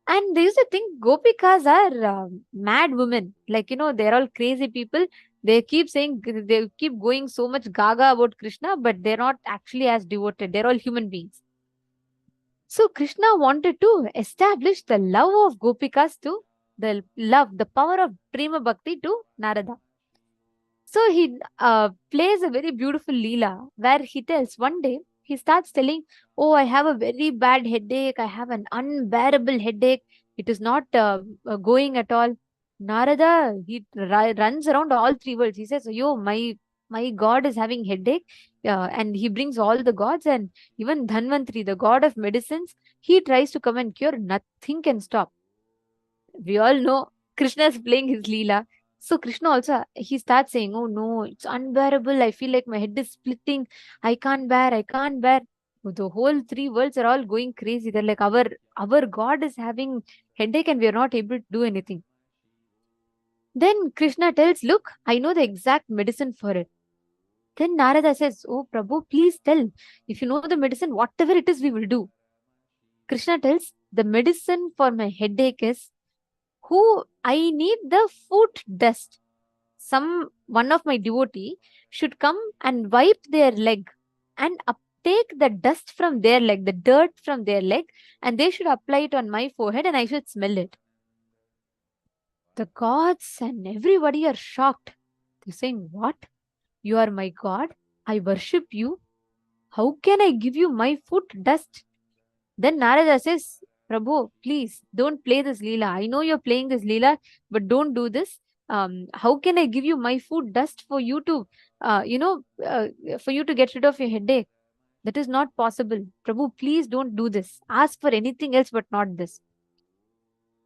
And they used to think Gopikas are mad women. Like, they're all crazy people. They keep saying, they keep going so much gaga about Krishna, but they're not actually as devoted. They're all human beings. So Krishna wanted to establish the love of Gopikas to the power of Prema Bhakti to Narada. So he plays a very beautiful Leela where he tells one day, he starts telling, oh, I have a very bad headache. I have an unbearable headache. It is not going at all. Narada, he runs around all three worlds. He says, yo, my God is having headache. And he brings all the gods, and even Dhanvantri, the god of medicines, he tries to come and cure. Nothing can stop. We all know Krishna is playing his Leela. So Krishna also, he starts saying, oh no, it's unbearable. I feel like my head is splitting. I can't bear, I can't bear. The whole three worlds are all going crazy. They're like, our God is having headache and we are not able to do anything. Then Krishna tells, look, I know the exact medicine for it. Then Narada says, oh Prabhu, please tell. If you know the medicine, whatever it is, we will do. Krishna tells, the medicine for my headache is I need the foot dust. One of my devotee should come and wipe their leg and take the dust from their leg, the dirt from their leg, and they should apply it on my forehead and I should smell it. The gods and everybody are shocked. They're saying, what? You are my God? I worship you. How can I give you my foot dust? Then Narada says, Prabhu, please don't play this Leela. I know you're playing this Leela, but don't do this. How can I give you my food dust for you to, for you to get rid of your headache? That is not possible. Prabhu, please don't do this. Ask for anything else, but not this.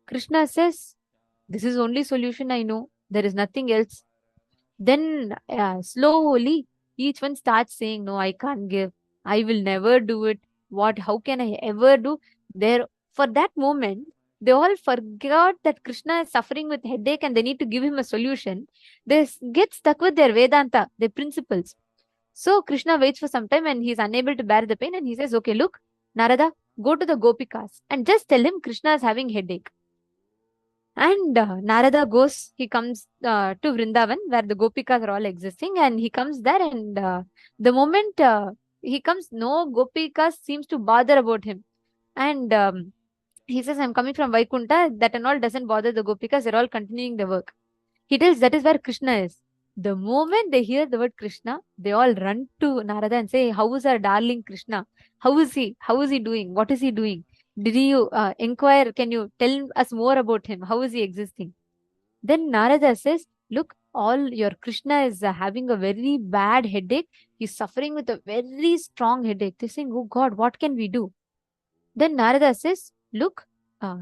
Krishna says, this is only solution I know. There is nothing else. Then slowly, each one starts saying, no, I can't give. I will never do it. How can I ever do? For that moment, they all forgot that Krishna is suffering with headache and they need to give him a solution. They get stuck with their Vedanta, their principles. So Krishna waits for some time and he's unable to bear the pain and he says, okay, look, Narada, go to the Gopikas and just tell him Krishna is having headache. And Narada goes, he comes to Vrindavan where the Gopikas are all existing, and he comes there, and the moment he comes, no Gopikas seems to bother about him. And he says, I'm coming from Vaikunta. That and all doesn't bother the Gopikas. They're all continuing the work. He tells that is where Krishna is. The moment they hear the word Krishna, they all run to Narada and say, how is our darling Krishna? How is he? How is he doing? What is he doing? Did you inquire? Can you tell us more about him? How is he existing? Then Narada says, look, all your Krishna is having a very bad headache. He's suffering with a very strong headache. They're saying, oh God, what can we do? Then Narada says, look,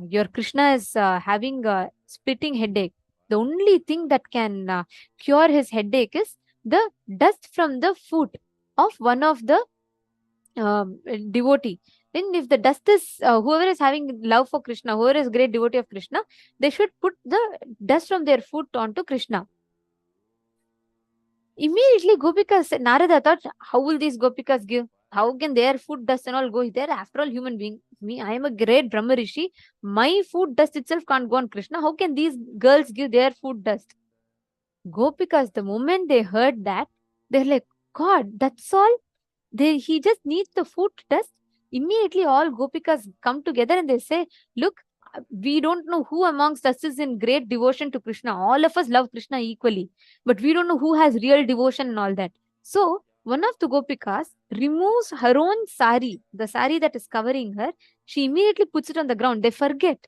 your Krishna is having a splitting headache. The only thing that can cure his headache is the dust from the foot of one of the devotee. Then if the dust is, whoever is having love for Krishna, whoever is great devotee of Krishna, they should put the dust from their foot onto Krishna. Immediately Gopikas, Narada thought, how will these Gopikas give? How can their food dust and all go there? After all, human being. Me, I am a great Brahma Rishi. My food dust itself can't go on Krishna. How can these girls give their food dust? Gopikas, the moment they heard that, they're like, God, that's all? He just needs the food dust. Immediately all Gopikas come together and they say, look, we don't know who amongst us is in great devotion to Krishna. All of us love Krishna equally, but we don't know who has real devotion and all that. So one of the Gopikas removes her own sari, the sari that is covering her. She immediately puts it on the ground. They forget.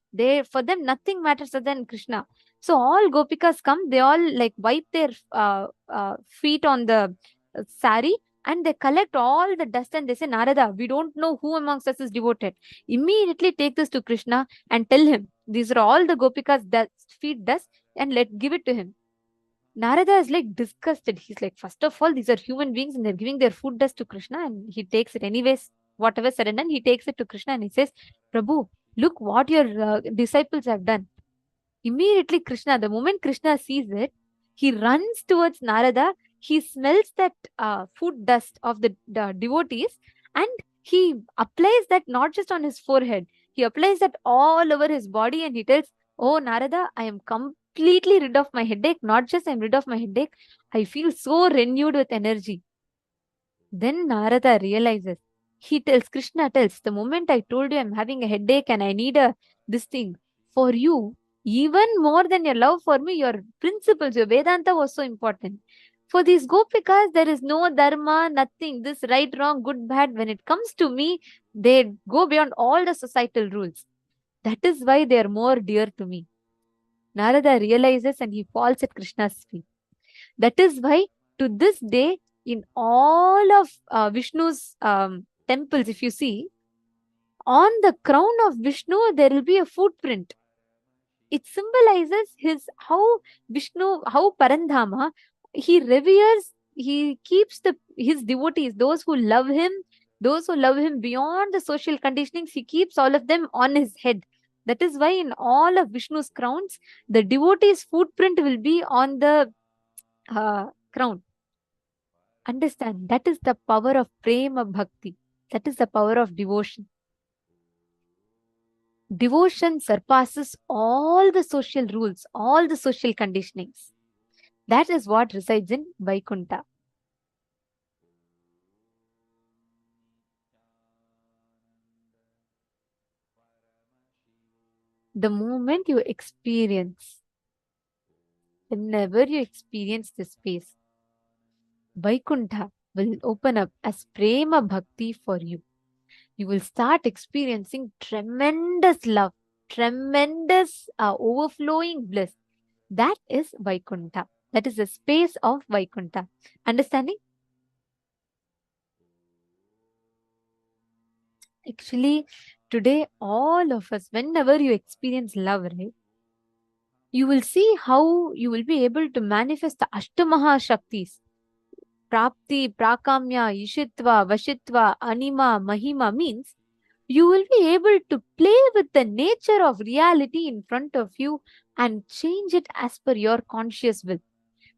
For them nothing matters other than Krishna. So all Gopikas come. They all like wipe their feet on the sari, and they collect all the dust and they say, Narada, we don't know who amongst us is devoted. Immediately take this to Krishna and tell him, these are all the Gopikas that feed dust, and give it to him. Narada is like disgusted. He's like, first of all, these are human beings and they're giving their food dust to Krishna, and he takes it anyways. Whatever said and done, he takes it to Krishna and he says, Prabhu, look what your disciples have done. Immediately Krishna, the moment Krishna sees it, he runs towards Narada. He smells that food dust of the devotees, and he applies that not just on his forehead, he applies that all over his body, and he tells, oh Narada, I am completely rid of my headache. Not just I'm rid of my headache, I feel so renewed with energy. Then Narada realizes, Krishna tells, the moment I told you I'm having a headache and I need this thing, for you, even more than your love for me, your principles, your Vedanta was so important. For these Gopikas, there is no dharma, nothing, this right, wrong, good, bad. When it comes to me, they go beyond all the societal rules. That is why they are more dear to me. Narada realizes and he falls at Krishna's feet. That is why to this day, in all of Vishnu's temples, if you see, on the crown of Vishnu, there will be a footprint. It symbolizes how Parandama, he reveres, he keeps his devotees, those who love him beyond the social conditionings, he keeps all of them on his head. That is why in all of Vishnu's crowns, the devotee's footprint will be on the crown. Understand, that is the power of prema bhakti. That is the power of devotion. Devotion surpasses all the social rules, all the social conditionings. That is what resides in Vaikuntha. The moment you experience, whenever you experience this space, Vaikuntha will open up as prema bhakti for you. You will start experiencing tremendous love, tremendous overflowing bliss. That is Vaikuntha. That is the space of Vaikuntha. Understanding? Actually, today, all of us, whenever you experience love, right, you will see how you will be able to manifest the Ashtamaha Shaktis. Prapti, Prakamya, Ishitva, Vashitva, Anima, Mahima means you will be able to play with the nature of reality in front of you and change it as per your conscious will.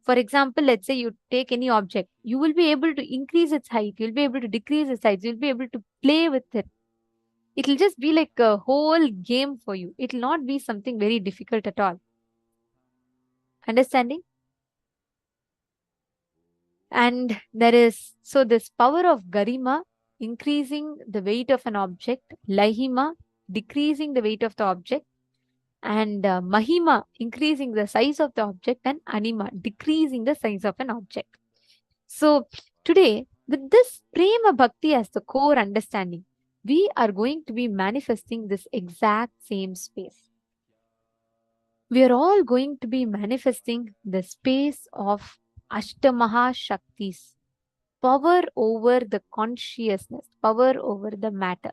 For example, let's say you take any object, you will be able to increase its height, you'll be able to decrease its height, you'll be able to play with it. It'll just be like a whole game for you. It'll not be something very difficult at all. Understanding? And there is, so this power of Garima, increasing the weight of an object, Lahima, decreasing the weight of the object, and Mahima, increasing the size of the object, and Anima, decreasing the size of an object. So today, with this Prema Bhakti as the core understanding, we are going to be manifesting this exact same space. We are all going to be manifesting the space of Ashtamaha Shaktis, power over the consciousness, power over the matter.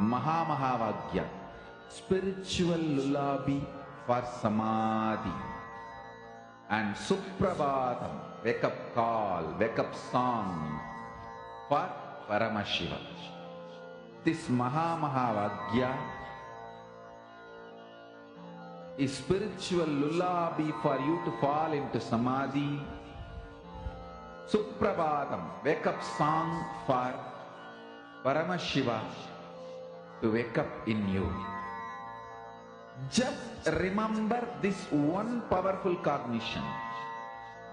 Mahamahavagya, spiritual lullaby for Samadhi. And Suprabhatam, wake up call, wake up song for Paramashiva. This Mahamahavagya is spiritual lullaby for you to fall into Samadhi. Suprabhatam, wake up song for Paramashiva to wake up in you. Just remember this one powerful cognition.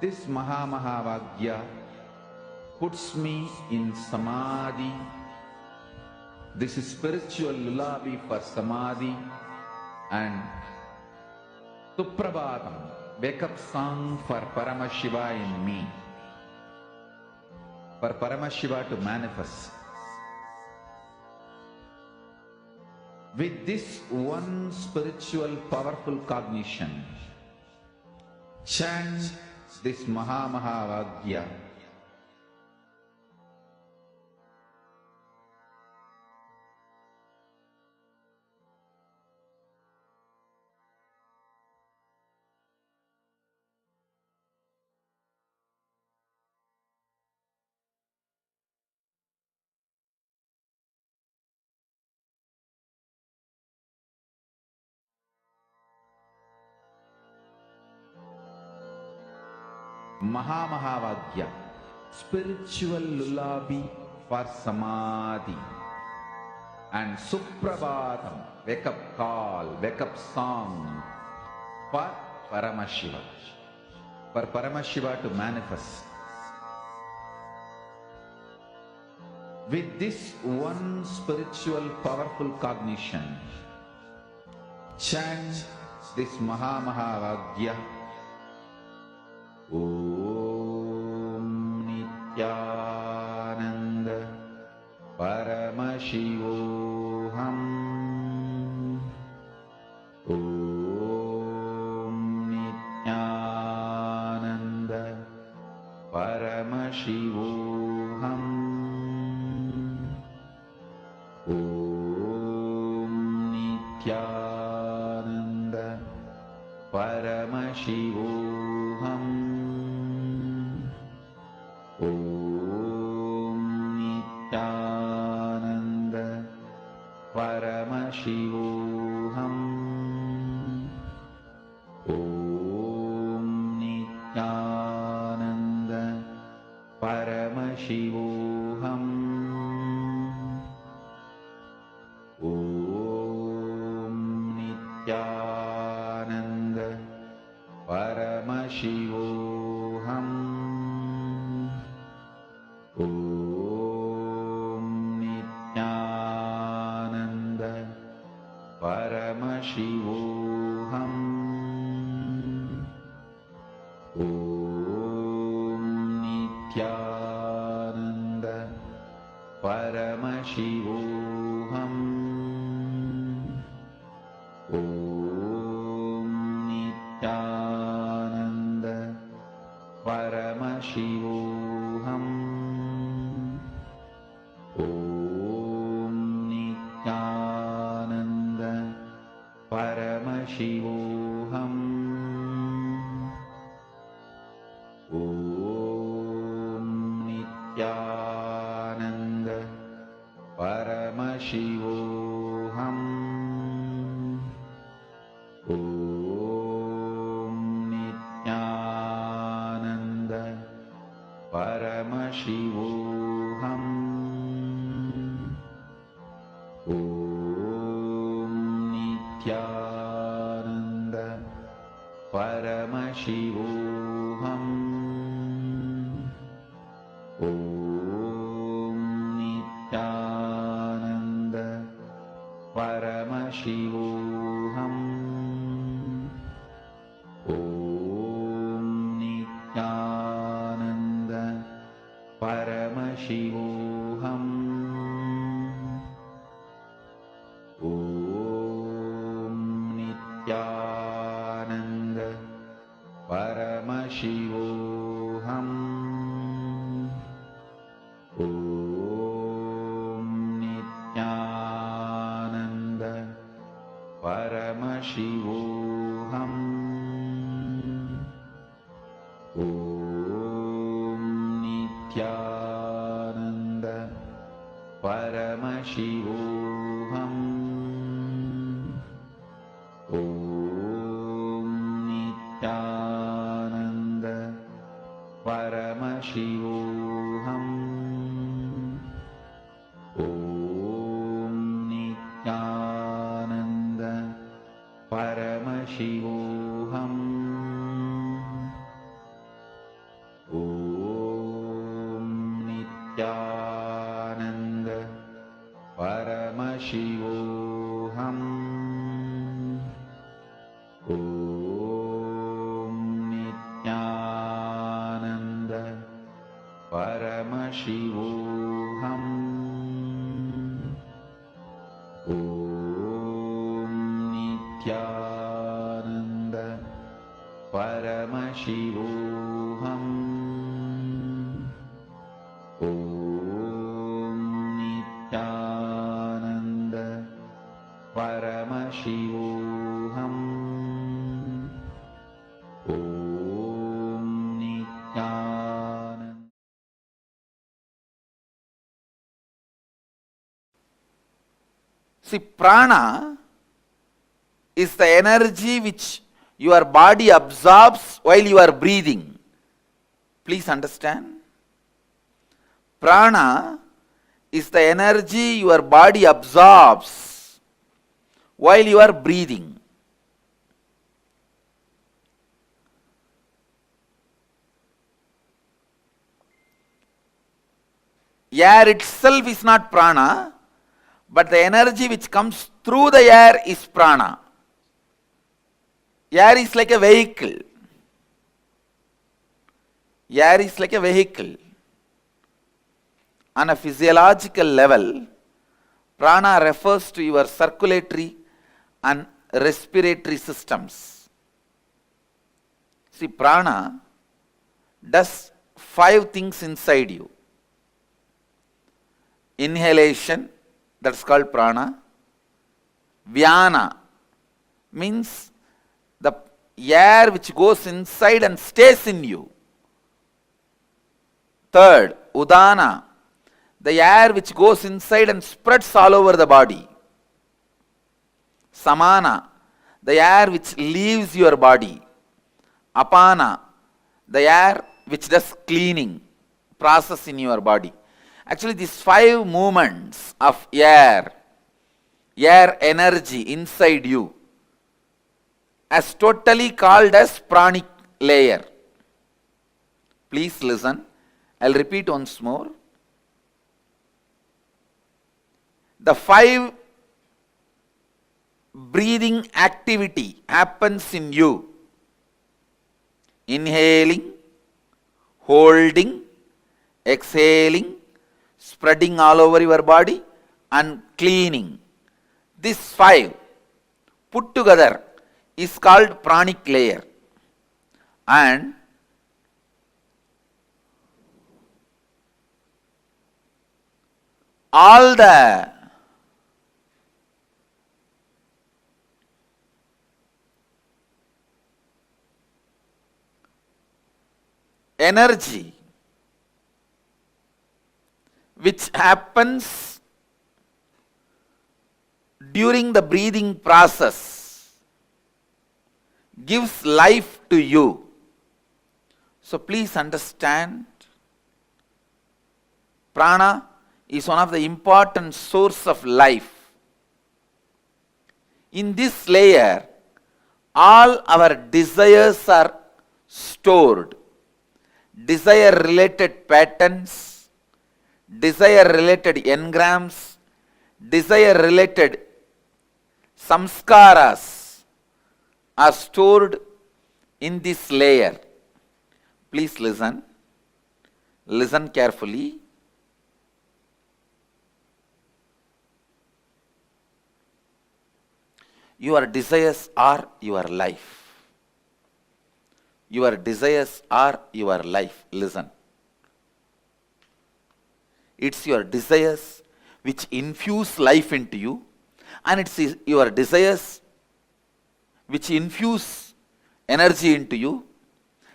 This Mahamahavagya puts me in Samadhi. This is spiritual lullaby for Samadhi. And Suprabhatam, wake up song for Paramashiva in me. For Paramashiva to manifest. With this one spiritual powerful cognition, chant this Mahamahavagya. Mahamahavagya, spiritual lullaby for Samadhi. And Suprabhatam, wake up call, wake up song for Paramashiva. For Paramashiva to manifest. With this one spiritual powerful cognition, chant this Mahamahavagya. Om Nityananda Paramashivoham. Om Nityananda Paramashivoham. Om Nityananda Paramashivoham. Om Nityananda Paramashivoham. Om Nityananda Paramashivoham. Om Nityananda Paramashivoham. Om Nityananda Paramashivoham. Om Nityananda Paramashivoham. Om Nityananda Paramashivoham. Om Nityananda Paramashivoham. Om Nityananda Paramashivoham. Om Nityananda Paramashivoham. Om Nityananda Paramashivoham. Om Nityananda Paramashivoham. Om Nityananda Paramashivoham. Om Nityananda Paramashivoham. Om Nityananda Paramashivoham. Om Nityananda Paramashivoham. Om Nityananda Paramashivoham. Om Nityananda Paramashivoham. Om Nityananda Paramashivoham. Om Nityananda Paramashivoham. Om Nityananda Paramashivoham. Om Nityananda Paramashivoham. Om Nityananda. See, prana is the energy which your body absorbs while you are breathing. Please understand. Prana is the energy your body absorbs while you are breathing. Air itself is not prana, but the energy which comes through the air is prana. Air is like a vehicle. Air is like a vehicle. On a physiological level, prana refers to your circulatory and respiratory systems. See, prana does 5 things inside you. Inhalation, that's called prana. Vyana means the air which goes inside and stays in you. Third, udana, the air which goes inside and spreads all over the body. Samana, the air which leaves your body. Apana, the air which does cleaning process in your body. Actually, these 5 movements of air energy inside you, as totally called as pranic layer. Please listen. I'll repeat once more. The 5 breathing activity happens in you. Inhaling, holding, exhaling, spreading all over your body, and cleaning. These 5 put together is called pranic layer. And all the energy which happens during the breathing process gives life to you. So please understand, prana is one of the important source of life. In this layer, all our desires are stored. Desire related patterns, desire related engrams, desire related samskaras are stored in this layer. Please listen. Listen carefully. Your desires are your life. Your desires are your life. Listen. It's your desires which infuse life into you, and it's your desires which infuse energy into you.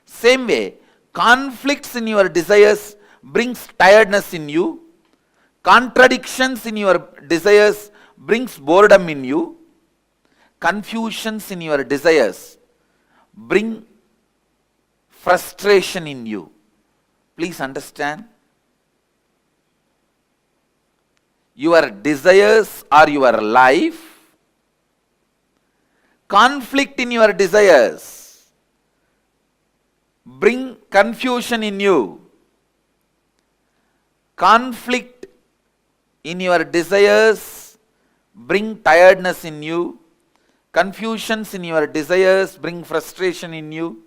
Same way, conflicts in your desires brings tiredness in you. Contradictions in your desires brings boredom in you. Confusions in your desires bring frustration in you. Please understand. Your desires are your life. Conflict in your desires bring confusion in you. Conflict in your desires bring tiredness in you. Confusions in your desires bring frustration in you.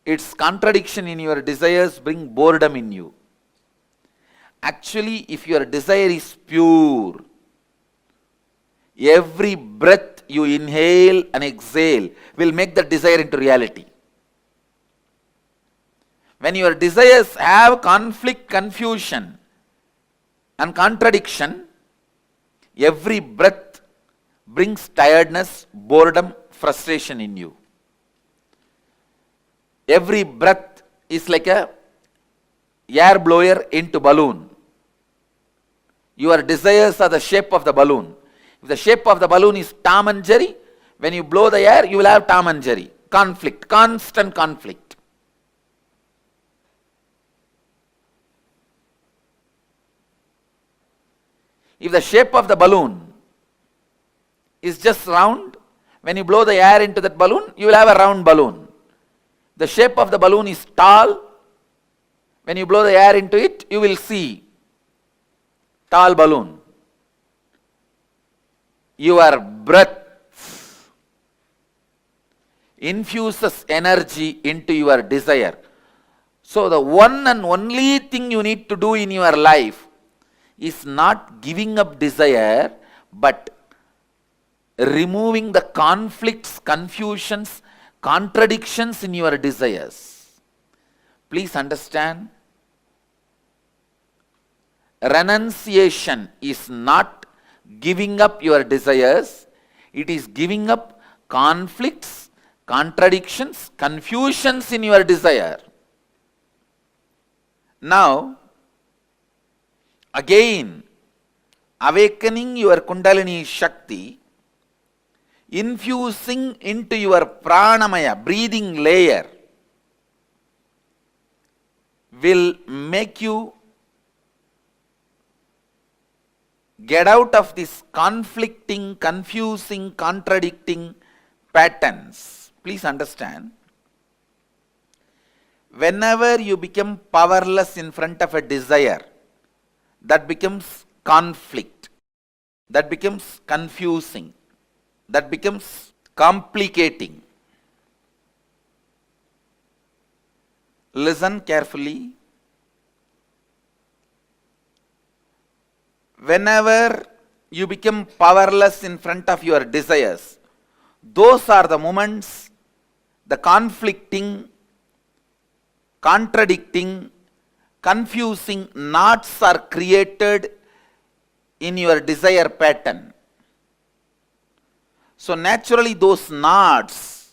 Its contradiction in your desires bring boredom in you. Actually, if your desire is pure, every breath you inhale and exhale will make the desire into reality. When your desires have conflict, confusion and contradiction, every breath brings tiredness, boredom, frustration in you. Every breath is like a air blower into balloon. Your desires are the shape of the balloon. If the shape of the balloon is Tom and Jerry, when you blow the air, you will have Tom and Jerry. Conflict, constant conflict. If the shape of the balloon is just round, when you blow the air into that balloon, you will have a round balloon. The shape of the balloon is tall. When you blow the air into it, you will see tall balloon. Your breath infuses energy into your desire. So the one and only thing you need to do in your life is not giving up desire, but removing the conflicts, confusions, contradictions in your desires. Please understand, renunciation is not giving up your desires, it is giving up conflicts, contradictions, confusions in your desire. Now, again, awakening your Kundalini Shakti, infusing into your pranamaya, breathing layer, will make you get out of this conflicting, confusing, contradicting patterns. Please understand, whenever you become powerless in front of a desire, that becomes conflict, that becomes confusing, that becomes complicating. Listen carefully. Whenever you become powerless in front of your desires, those are the moments the conflicting, contradicting, confusing knots are created in your desire pattern. So naturally those knots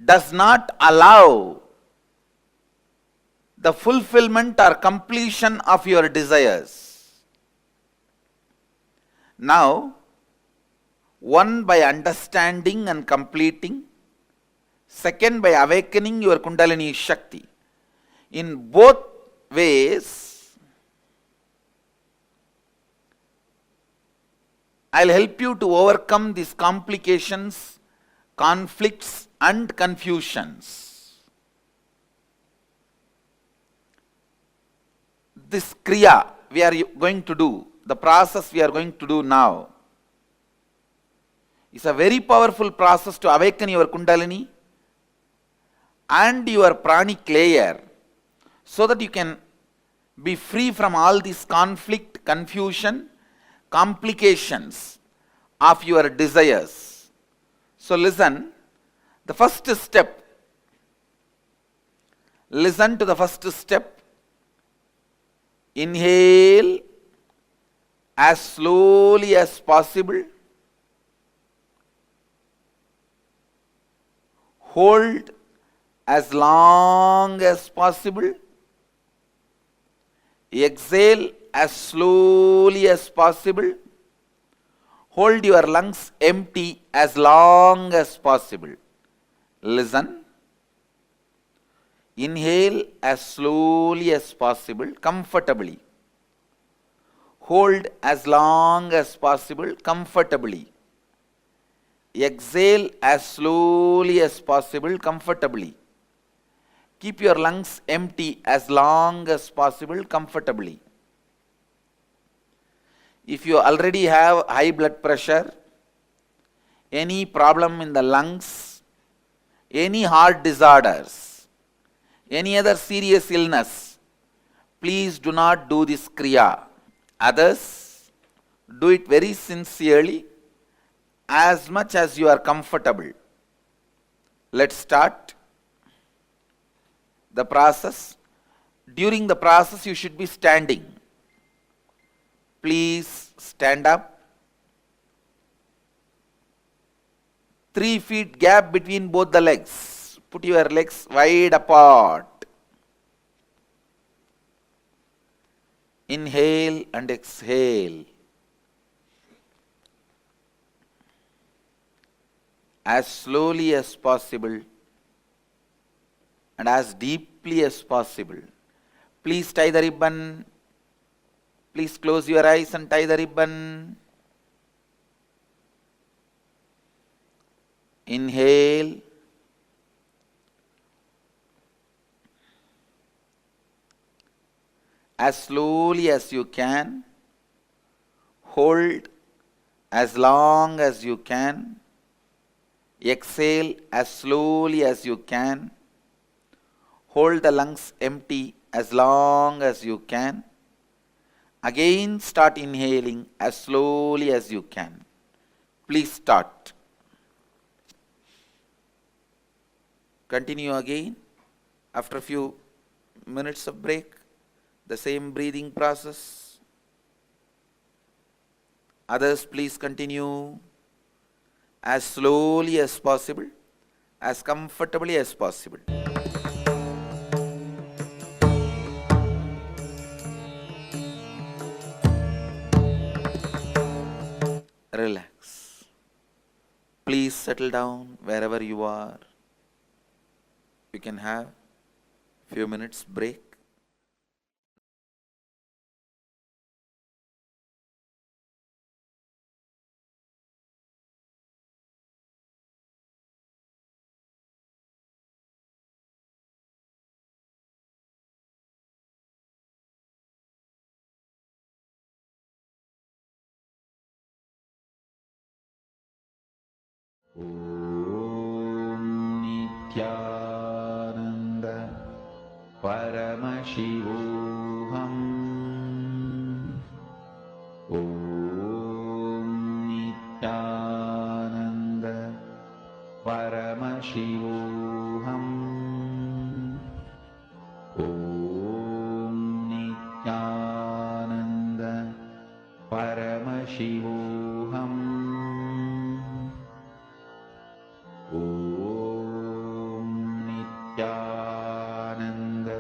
does not allow the fulfillment or completion of your desires. Now, one by understanding and completing, second by awakening your Kundalini Shakti. In both ways, I'll help you to overcome these complications, conflicts and confusions. This kriya we are going to do, the process we are going to do now, is a very powerful process to awaken your Kundalini and your pranic layer, so that you can be free from all this conflict, confusion, complications of your desires. So listen, the first step, listen to the first step. Inhale as slowly as possible. Hold as long as possible. Exhale as slowly as possible. Hold your lungs empty as long as possible. Listen. Inhale as slowly as possible, comfortably. Hold as long as possible, comfortably. Exhale as slowly as possible, comfortably. Keep your lungs empty as long as possible, comfortably. If you already have high blood pressure, any problem in the lungs, any heart disorders, any other serious illness, please do not do this kriya. Others, do it very sincerely, as much as you are comfortable. Let's start the process. During the process, you should be standing. Please stand up. 3 feet gap between both the legs. Put your legs wide apart. Inhale and exhale. As slowly as possible and as deeply as possible. Please tie the ribbon. Please close your eyes and tie the ribbon. Inhale. As slowly as you can. Hold as long as you can. Exhale as slowly as you can. Hold the lungs empty as long as you can. Again start inhaling as slowly as you can. Please start. Continue again. After a few minutes of break, the same breathing process. Others, please continue as slowly as possible, as comfortably as possible. Relax. Please settle down wherever you are. You can have a few minutes break. Om Nityananda Paramashivoham. Om Nityananda Paramashivoham. Om Nityananda Paramashivoham. Om Nityananda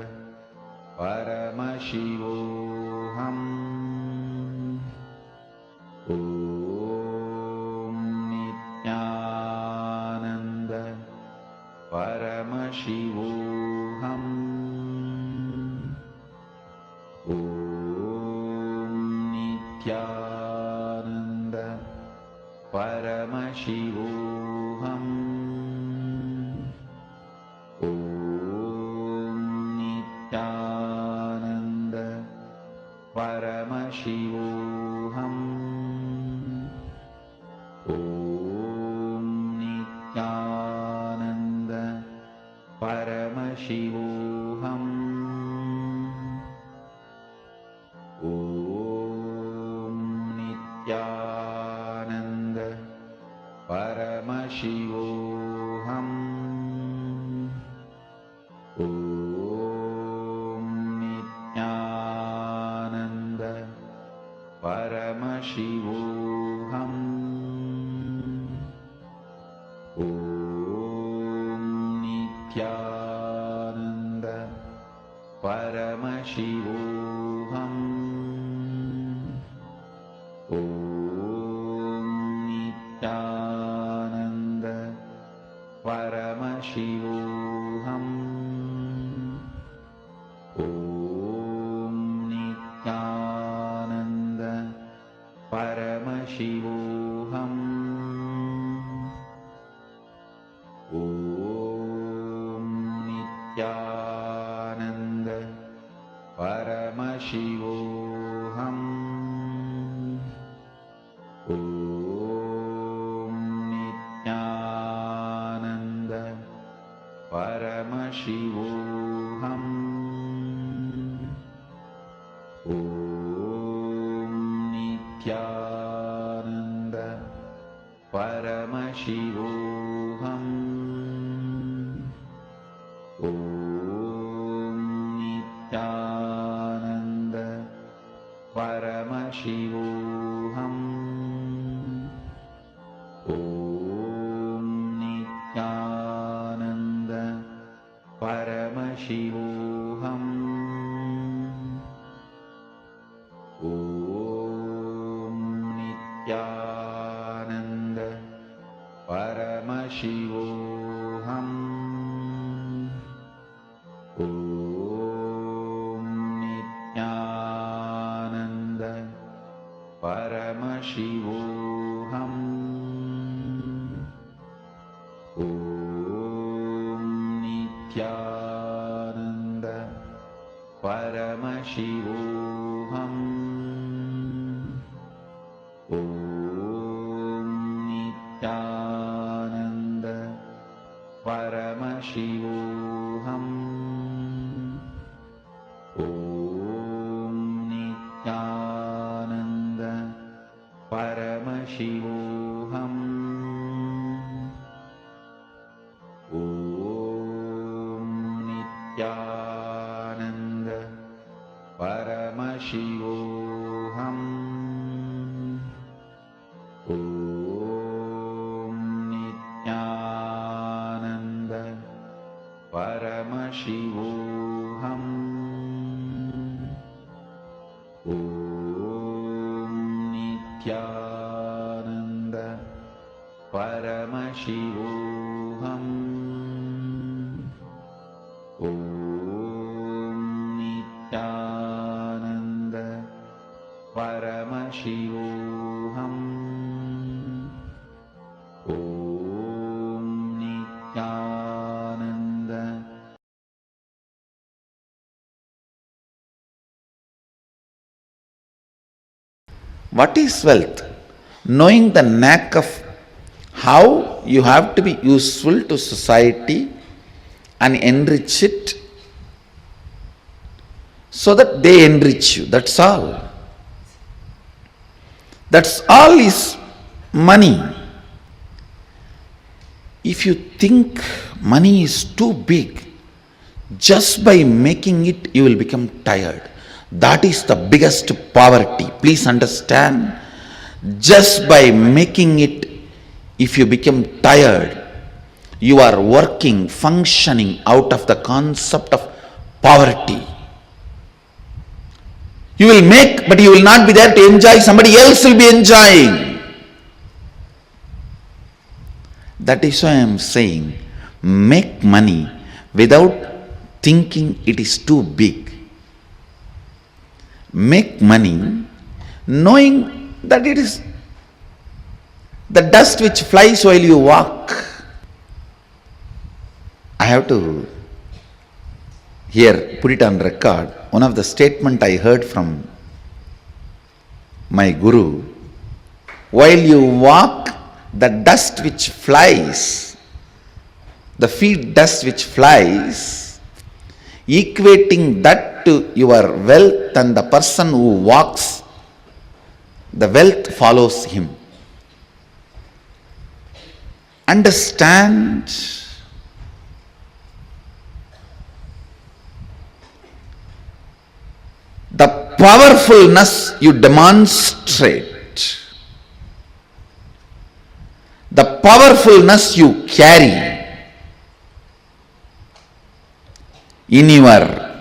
Paramashivoham. Om Nityananda Paramashivoham. Om Nityananda Paramashivoham. Om Nityananda Paramashivoham. Om Nityananda Paramashivoham. Om Nityananda Paramashivoham. Om Nityananda Paramashivoham. Om Om Nityananda Paramashivoham. Om Nityananda Paramashivoham. Om Nityananda Paramashivoham. Om Nityananda Paramashivoham. Om Nityananda Paramashivoham. Om Nityananda Paramashivoham. Om Nityananda Paramashivoham. Om Nityananda Paramashivoham. Om Nityananda Paramashivoham. Om Nityananda Paramashivoham. Om Nityananda Paramashivoham. Om Nityananda Paramashivoham. Om Nityananda Paramashivoham. Om Nityananda Paramashivoham. Om Nityananda. What is wealth? Knowing the knack of how you have to be useful to society and enrich it so that they enrich you. That's all. That's all is money. If you think money is too big, just by making it, you will become tired. That is the biggest poverty. Please understand. Just by making it, if you become tired, you are working, functioning out of the concept of poverty. You will make, but you will not be there to enjoy. Somebody else will be enjoying. That is why I am saying, make money without thinking it is too big. Make money knowing that it is the dust which flies while you walk. I have to here put it on record. One of the statement I heard from my guru, while you walk, the dust which flies, the feet dust which flies, equating that to your wealth, and the person who walks, the wealth follows him. Understand? The powerfulness you demonstrate, the powerfulness you carry in your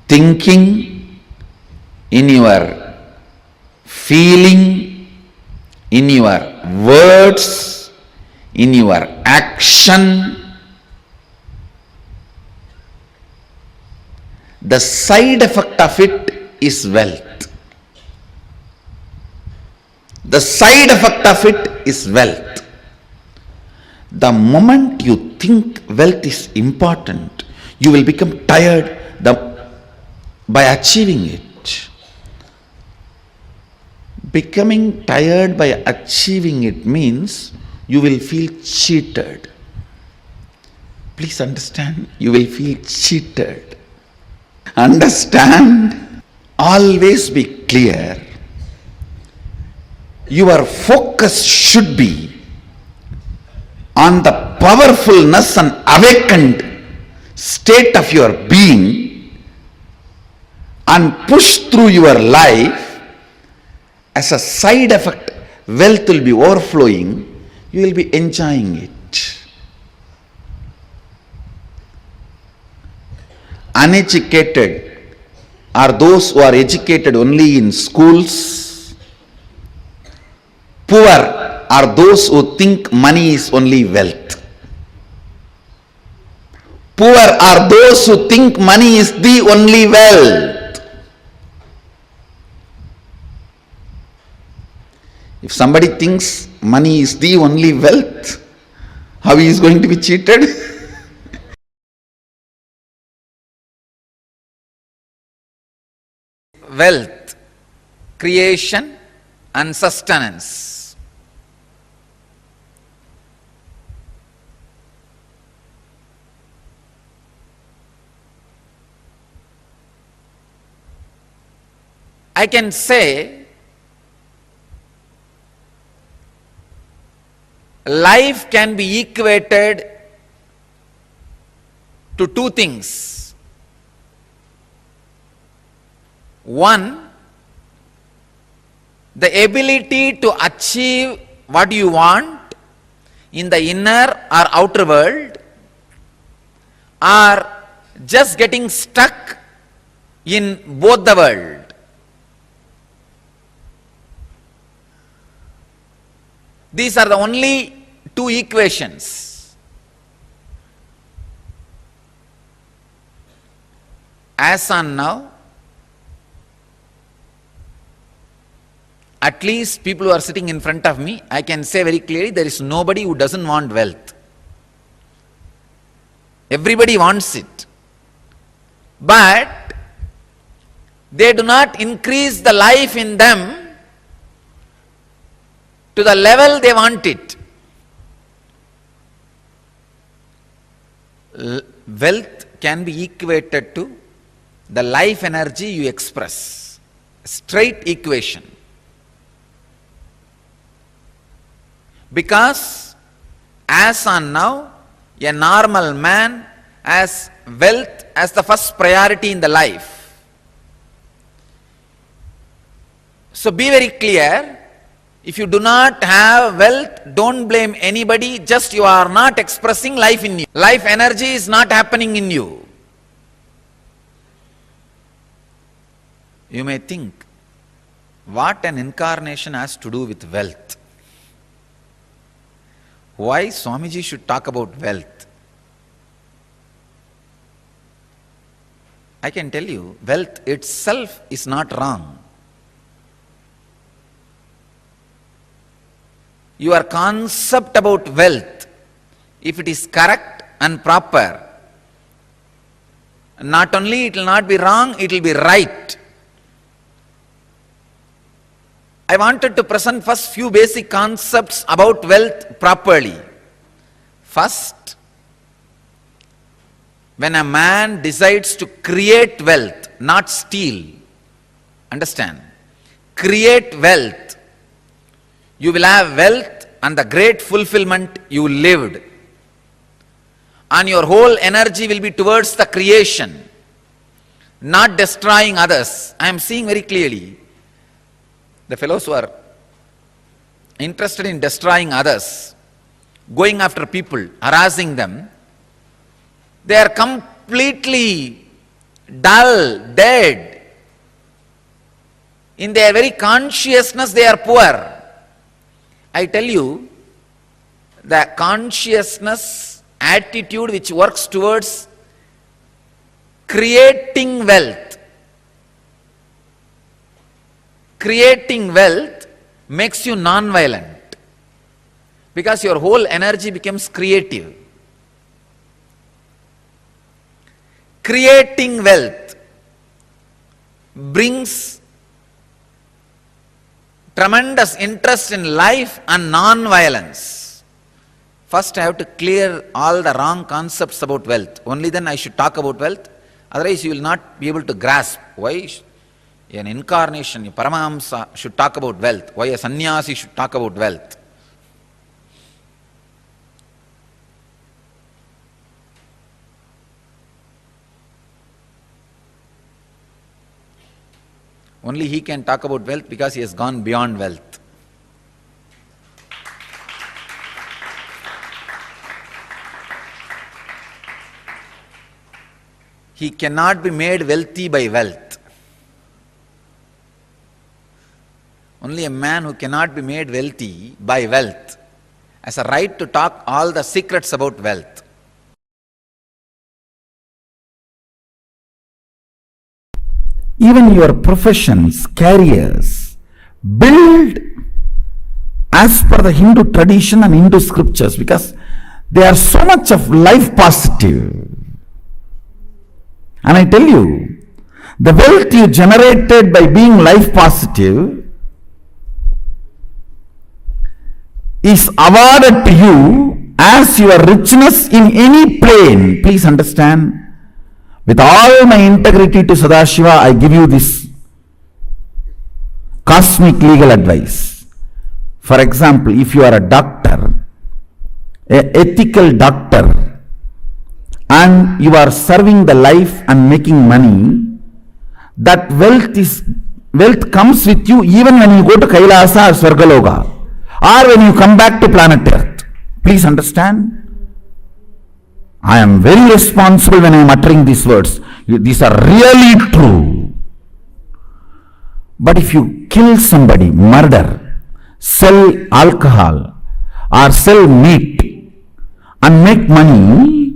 thinking, in your feeling, in your words, in your action, the side effect of it is wealth. The side effect of it is wealth. The moment you think wealth is important, you will become tired by achieving it. Becoming tired by achieving it means you will feel cheated. Please understand, you will feel cheated. Understand, always be clear. Your focus should be on the powerfulness and awakened state of your being and push through your life. As a side effect, wealth will be overflowing, you will be enjoying it. Uneducated are those who are educated only in schools. Poor are those who think money is only wealth. Poor are those who think money is the only wealth. If somebody thinks money is the only wealth, how he is going to be cheated? Wealth, creation and sustenance. I can say life can be equated to two things. One, the ability to achieve what you want in the inner or outer world, or just getting stuck in both the world. These are the only two equations. As on now, at least people who are sitting in front of me, I can say very clearly, there is nobody who doesn't want wealth. Everybody wants it. But they do not increase the life in them to the level they want it. Wealth can be equated to the life energy you express. Straight equation. Because as on now, a normal man has wealth as the first priority in the life. So be very clear. If you do not have wealth, don't blame anybody, just you are not expressing life in you. Life energy is not happening in you. You may think, what an incarnation has to do with wealth? Why Swamiji should talk about wealth? I can tell you, wealth itself is not wrong. Your concept about wealth, if it is correct and proper, not only it will not be wrong, it will be right. I wanted to present first few basic concepts about wealth properly. First, when a man decides to create wealth, not steal, understand, create wealth, you will have wealth and the great fulfillment you lived. And your whole energy will be towards the creation, not destroying others. I am seeing very clearly, the fellows who are interested in destroying others, going after people, harassing them, they are completely dull, dead. In their very consciousness they are poor. I tell you, the consciousness attitude which works towards creating wealth makes you non-violent, because your whole energy becomes creative. Creating wealth brings tremendous interest in life and non-violence. First I have to clear all the wrong concepts about wealth. Only then I should talk about wealth. Otherwise you will not be able to grasp why an incarnation, a Paramahamsa should talk about wealth, why a sannyasi should talk about wealth. Only he can talk about wealth because he has gone beyond wealth. He cannot be made wealthy by wealth. Only a man who cannot be made wealthy by wealth has a right to talk all the secrets about wealth. Even your professions, careers, build as per the Hindu tradition and Hindu scriptures, because they are so much of life positive. And I tell you, the wealth you generated by being life positive is awarded to you as your richness in any plane. Please understand, with all my integrity to Sadashiva, I give you this cosmic legal advice. For example, if you are a doctor, an ethical doctor, and you are serving the life and making money, that wealth comes with you even when you go to Kailasa or Swargaloka, or when you come back to planet Earth. Please understand, I am very responsible when I am uttering these words. These are really true. But if you kill somebody, murder, sell alcohol, or sell meat and make money,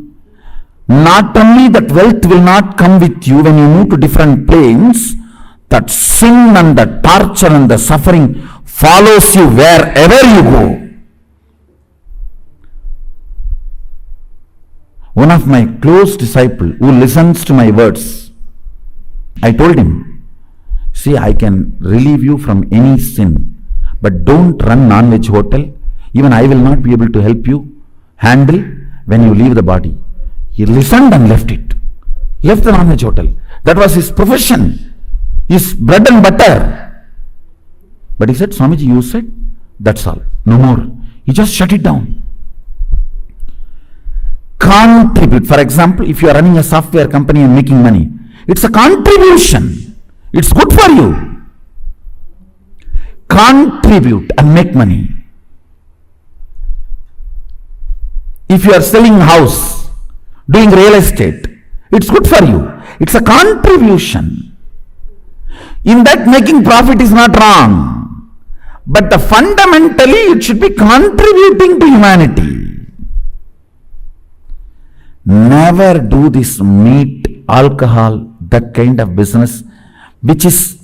not only that wealth will not come with you when you move to different planes, that sin and the torture and the suffering follows you wherever you go. One of my close disciples who listens to my words, I told him, see, I can relieve you from any sin, but don't run non-veg hotel. Even I will not be able to help you handle when you leave the body. He listened and left it. Left the non-veg hotel. That was his profession, his bread and butter. But he said, Swamiji, you said, that's all. No more. He just shut it down. Contribute. For example, if you are running a software company and making money, it's a contribution. It's good for you. Contribute and make money. If you are selling a house, doing real estate, it's good for you. It's a contribution. In that, making profit is not wrong. But fundamentally, it should be contributing to humanity. Never do this meat, alcohol, that kind of business which is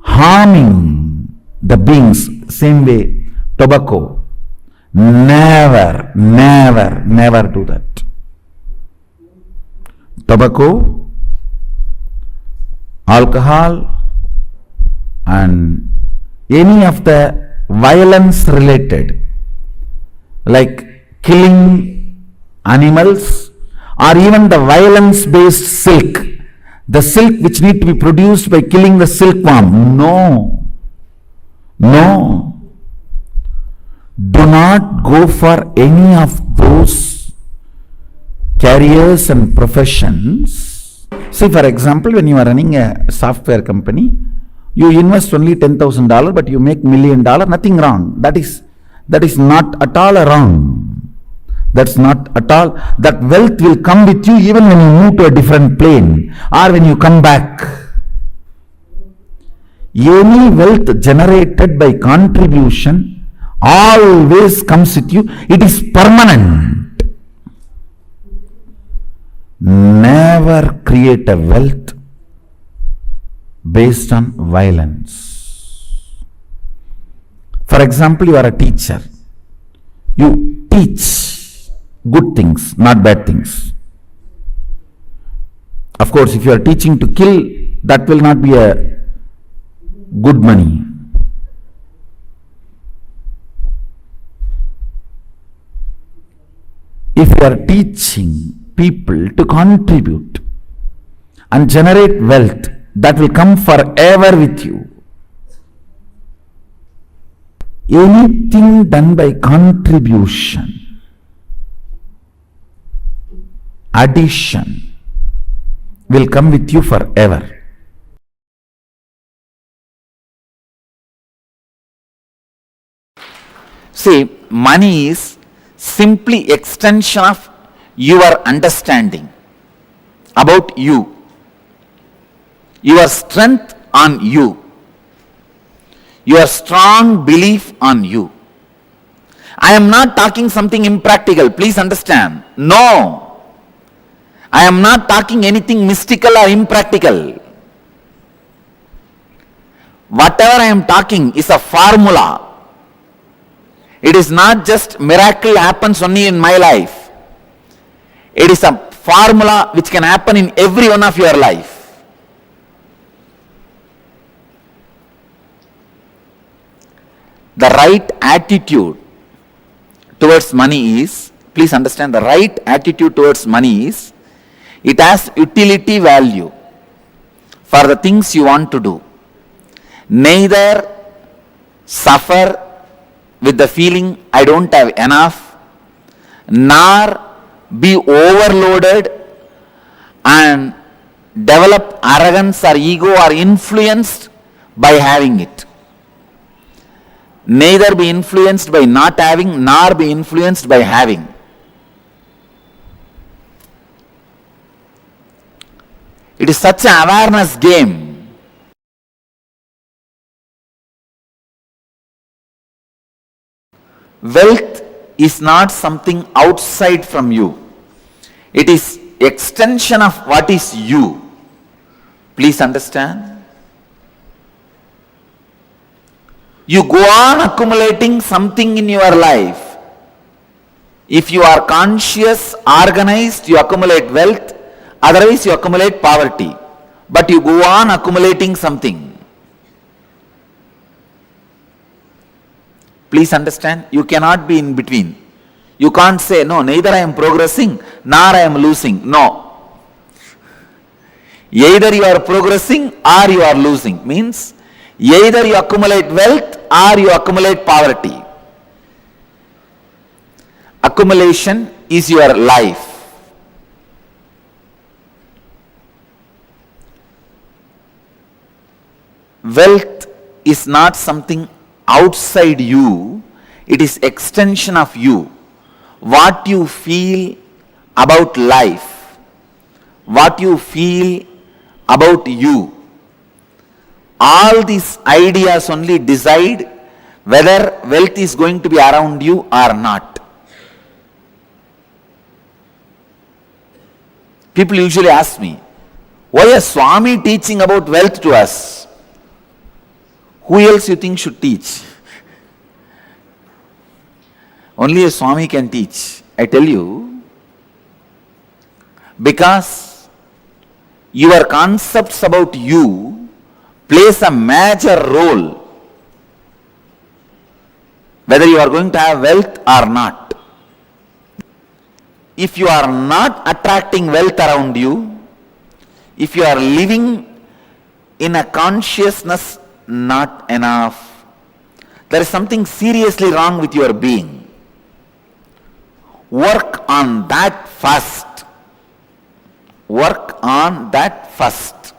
harming the beings. Same way, tobacco. Never, never, never do that. Tobacco, alcohol, and any of the violence related, like killing animals, or even the violence based silk, the silk which need to be produced by killing the silkworm. No, do not go for any of those careers and professions. See, for example, when you are running a software company, you invest only $10,000, but you make $1 million, nothing wrong. That is not at all wrong. That's not at all. That wealth will come with you even when you move to a different plane or when you come back. Any wealth generated by contribution always comes with you. It is permanent. Never create a wealth based on violence. For example, you are a teacher. You teach good things, not bad things. Of course, if you are teaching to kill, that will not be a good money. If you are teaching people to contribute and generate wealth, that will come forever with you. Anything done by contribution, addition, will come with you forever. See, money is simply extension of your understanding about you, your strength on you, your strong belief on you. I am not talking something impractical, please understand. No, I am not talking anything mystical or impractical. Whatever I am talking is a formula. It is not just miracle happens only in my life. It is a formula which can happen in every one of your life. The right attitude towards money is, please understand, the right attitude towards money is, it has utility value for the things you want to do. Neither suffer with the feeling I don't have enough, nor be overloaded and develop arrogance or ego or influenced by having it. Neither be influenced by not having, nor be influenced by having. It is such an awareness game. Wealth is not something outside from you. It is extension of what is you. Please understand. You go on accumulating something in your life. If you are conscious, organized, you accumulate wealth. Otherwise, you accumulate poverty. But you go on accumulating something. Please understand, you cannot be in between. You can't say, no, neither I am progressing, nor I am losing. No. Either you are progressing or you are losing. Means, either you accumulate wealth or you accumulate poverty. Accumulation is your life. Wealth is not something outside you, it is extension of you. What you feel about life, what you feel about you, all these ideas only decide whether wealth is going to be around you or not. People usually ask me, why is Swami teaching about wealth to us? Who else you think should teach? Only a Swami can teach. I tell you, because your concepts about you plays a major role whether you are going to have wealth or not. If you are not attracting wealth around you, if you are living in a consciousness not enough, there is something seriously wrong with your being. Work on that first. Work on that first.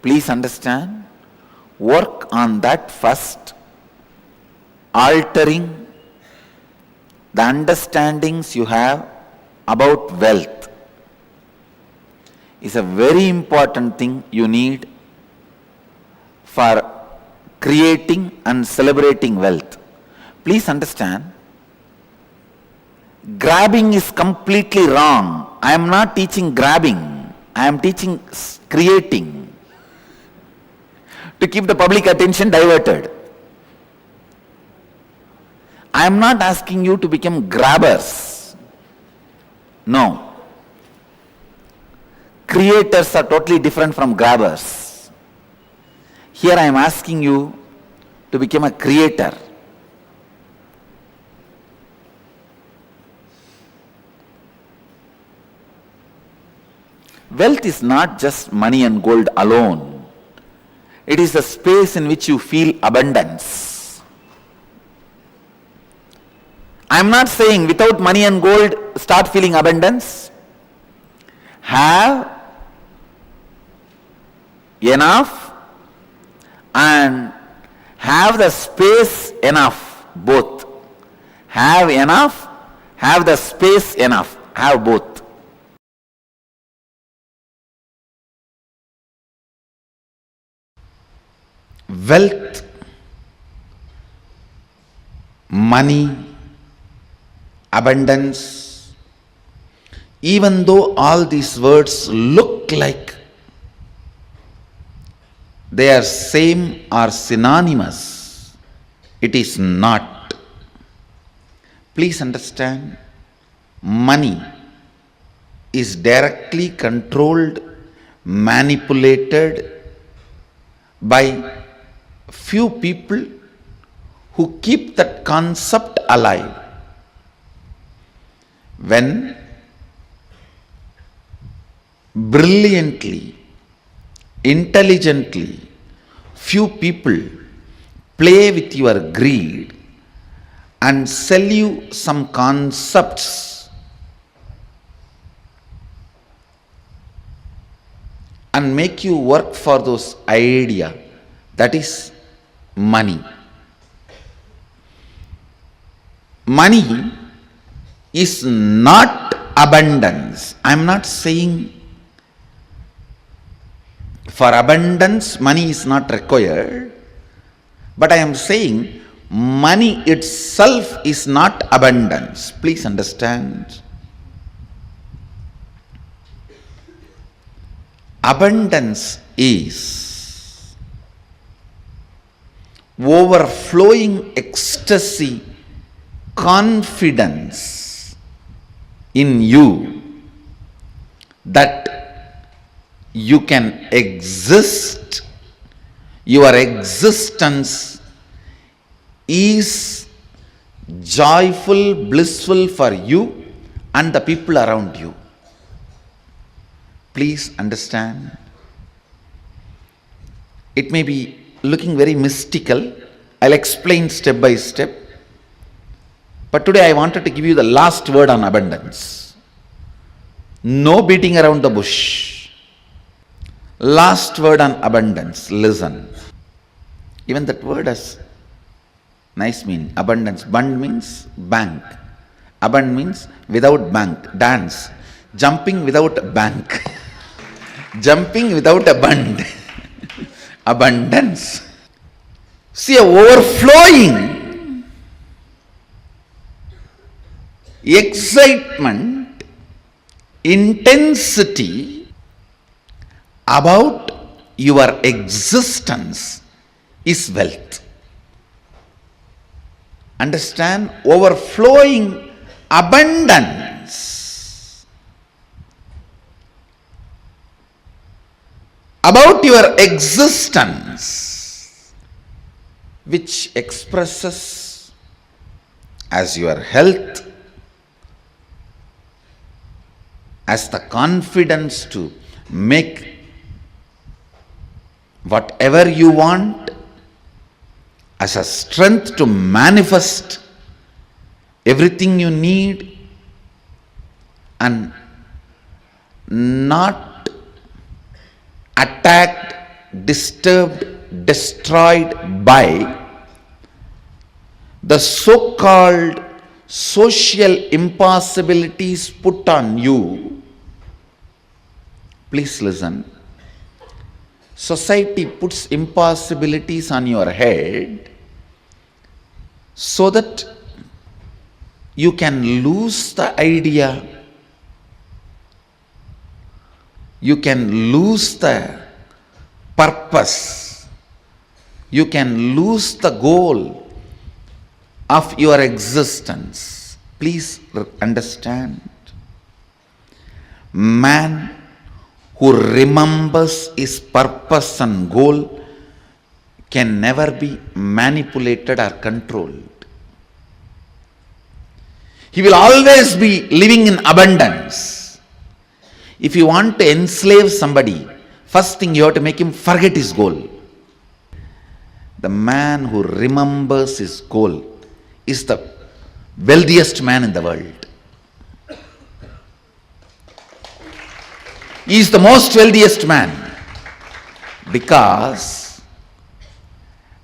Please understand, work on that first. Altering the understandings you have about wealth is a very important thing you need for creating and celebrating wealth. Please understand, grabbing is completely wrong. I am not teaching grabbing, I am teaching creating. to keep the public attention diverted. I am not asking you to become grabbers. No. Creators are totally different from grabbers. Here I am asking you to become a creator. Wealth is not just money and gold alone. It is a space in which you feel abundance. I am not saying without money and gold start feeling abundance. Have enough and have the space enough, both. Have enough, have the space enough, have both. Wealth, money, abundance, even though all these words look like they are same or synonymous, it is not. Please understand, money is directly controlled, manipulated by few people who keep that concept alive. When brilliantly, intelligently, few people play with your greed and sell you some concepts and make you work for those ideas, that is money. Money is not abundance. I am not saying for abundance money is not required, but I am saying money itself is not abundance. Please understand. Abundance is overflowing ecstasy, confidence in you that you can exist, your existence is joyful, blissful for you and the people around you. Please understand. It may be looking very mystical. I'll explain step by step. But today I wanted to give you the last word on abundance. No beating around the bush. Last word on abundance. Listen. Even that word has nice meaning. Abundance. Bund means bank. Abund means without bank. Dance. Jumping without a bank. Jumping without a bund. Abundance. See, a overflowing excitement, intensity about your existence is wealth. Understand? Overflowing abundance about your existence, which expresses as your health, as the confidence to make whatever you want, as a strength to manifest everything you need, and not attacked, disturbed, destroyed by the so-called social impossibilities put on you. Please listen. Society puts impossibilities on your head so that you can lose the idea, you can lose the purpose you can lose the goal of your existence. Please understand. Man who remembers his purpose and goal can never be manipulated or controlled. He will always be living in abundance. If you want to enslave somebody, first thing you have to make him forget his goal. The man who remembers his goal is the wealthiest man in the world. He is the most wealthiest man because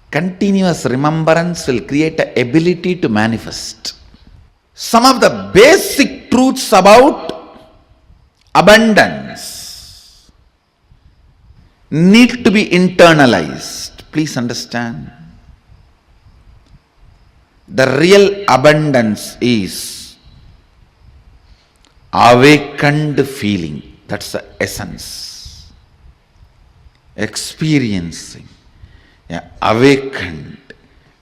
continuous remembrance will create an ability to manifest. Some of the basic truths about abundance need to be internalized. Please understand. The real abundance is awakened feeling. That's the essence. Experiencing awakened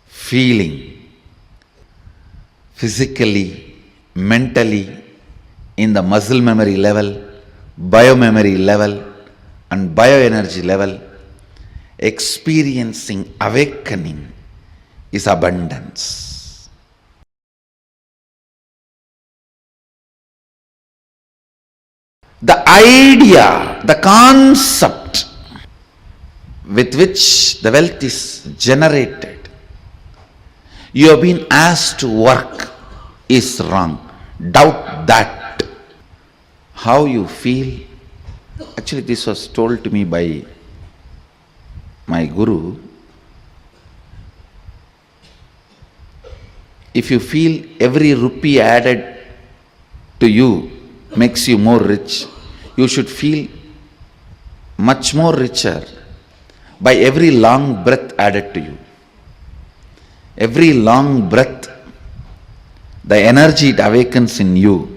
feeling. Physically, mentally, in the muscle memory level, biomemory level, and bioenergy level, experiencing awakening is abundance. The idea, the concept with which the wealth is generated, you have been asked to work, is wrong. Doubt that. How you feel? Actually, this was told to me by my guru. If you feel every rupee added to you makes you more rich, you should feel much more richer by every long breath added to you. Every long breath, the energy it awakens in you,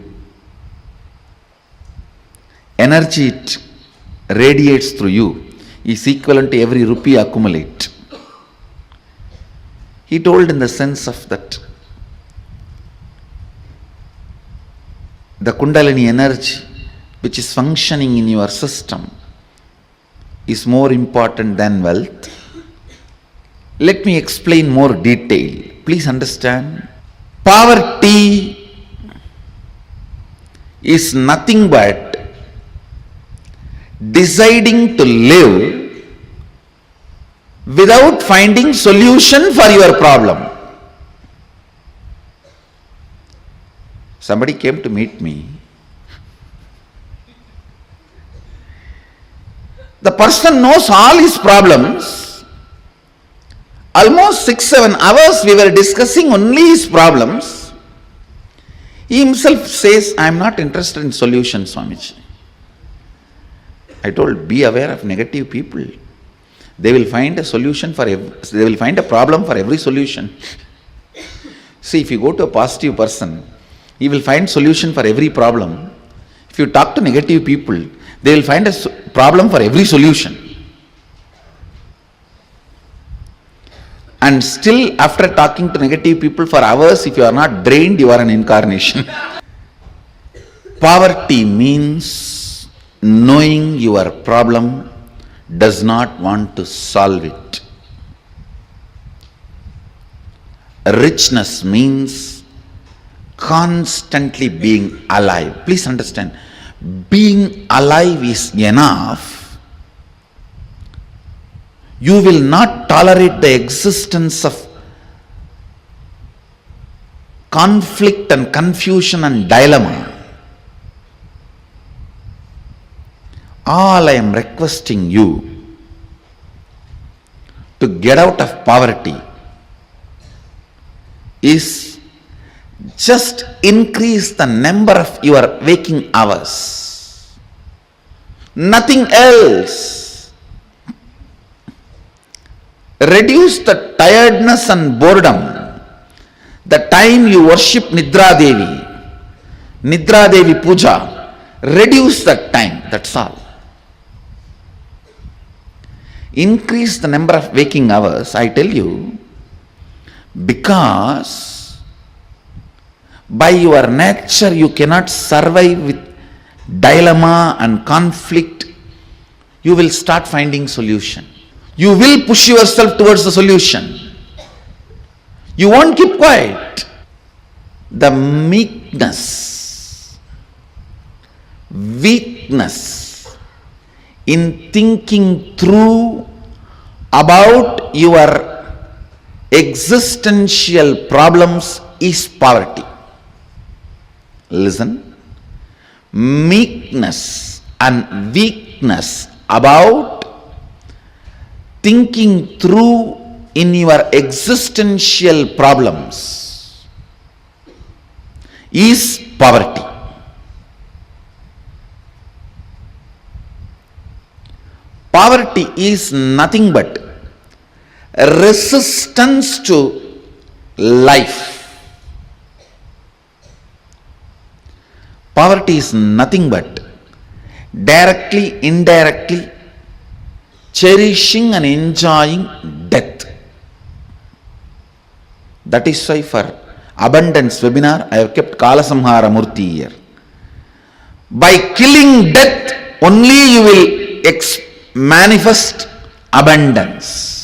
energy it radiates through you, is equivalent to every rupee accumulate. He told in the sense of that the Kundalini energy which is functioning in your system is more important than wealth. Let me explain more detail. Please understand. Poverty is nothing but deciding to live without finding solution for your problem. Somebody came to meet me. The person knows all his problems. Almost 6-7 hours we were discussing only his problems. He himself says, I am not interested in solutions, Swamiji. I told, be aware of negative people. They will find a solution for they will find a problem for every solution. See, if you go to a positive person, he will find solution for every problem. If you talk to negative people, they will find a problem for every solution. And still, after talking to negative people for hours, if you are not drained, you are an incarnation. Poverty means knowing your problem, does not want to solve it. Richness means constantly being alive. Please understand, being alive is enough. You will not tolerate the existence of conflict and confusion and dilemma. All I am requesting you to get out of poverty is just increase the number of your waking hours. Nothing else. Reduce the tiredness and boredom. The time you worship Nidra Devi Puja, reduce that time, that's all. increase the number of waking hours, I tell you, because by your nature you cannot survive with dilemma and conflict. You will start finding solution. You will push yourself towards the solution. You won't keep quiet. The meekness, weakness in thinking through about your existential problems is poverty. Listen, meekness and weakness about thinking through in your existential problems is poverty. Poverty is nothing but resistance to life. Poverty is nothing but directly, indirectly cherishing and enjoying death. That is why for abundance webinar I have kept Keshavartha Murti here. By killing death only you will manifest abundance.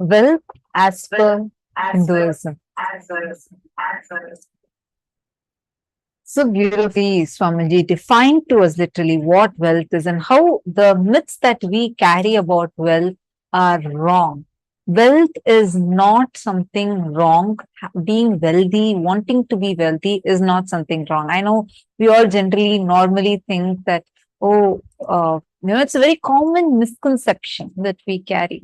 wealth as per Hinduism. So beautifully, Swamiji defined to us literally what wealth is and how the myths that we carry about wealth are wrong. Wealth is not something wrong. Being wealthy, wanting to be wealthy is not something wrong. I know we all generally normally think that, oh, it's a very common misconception that we carry.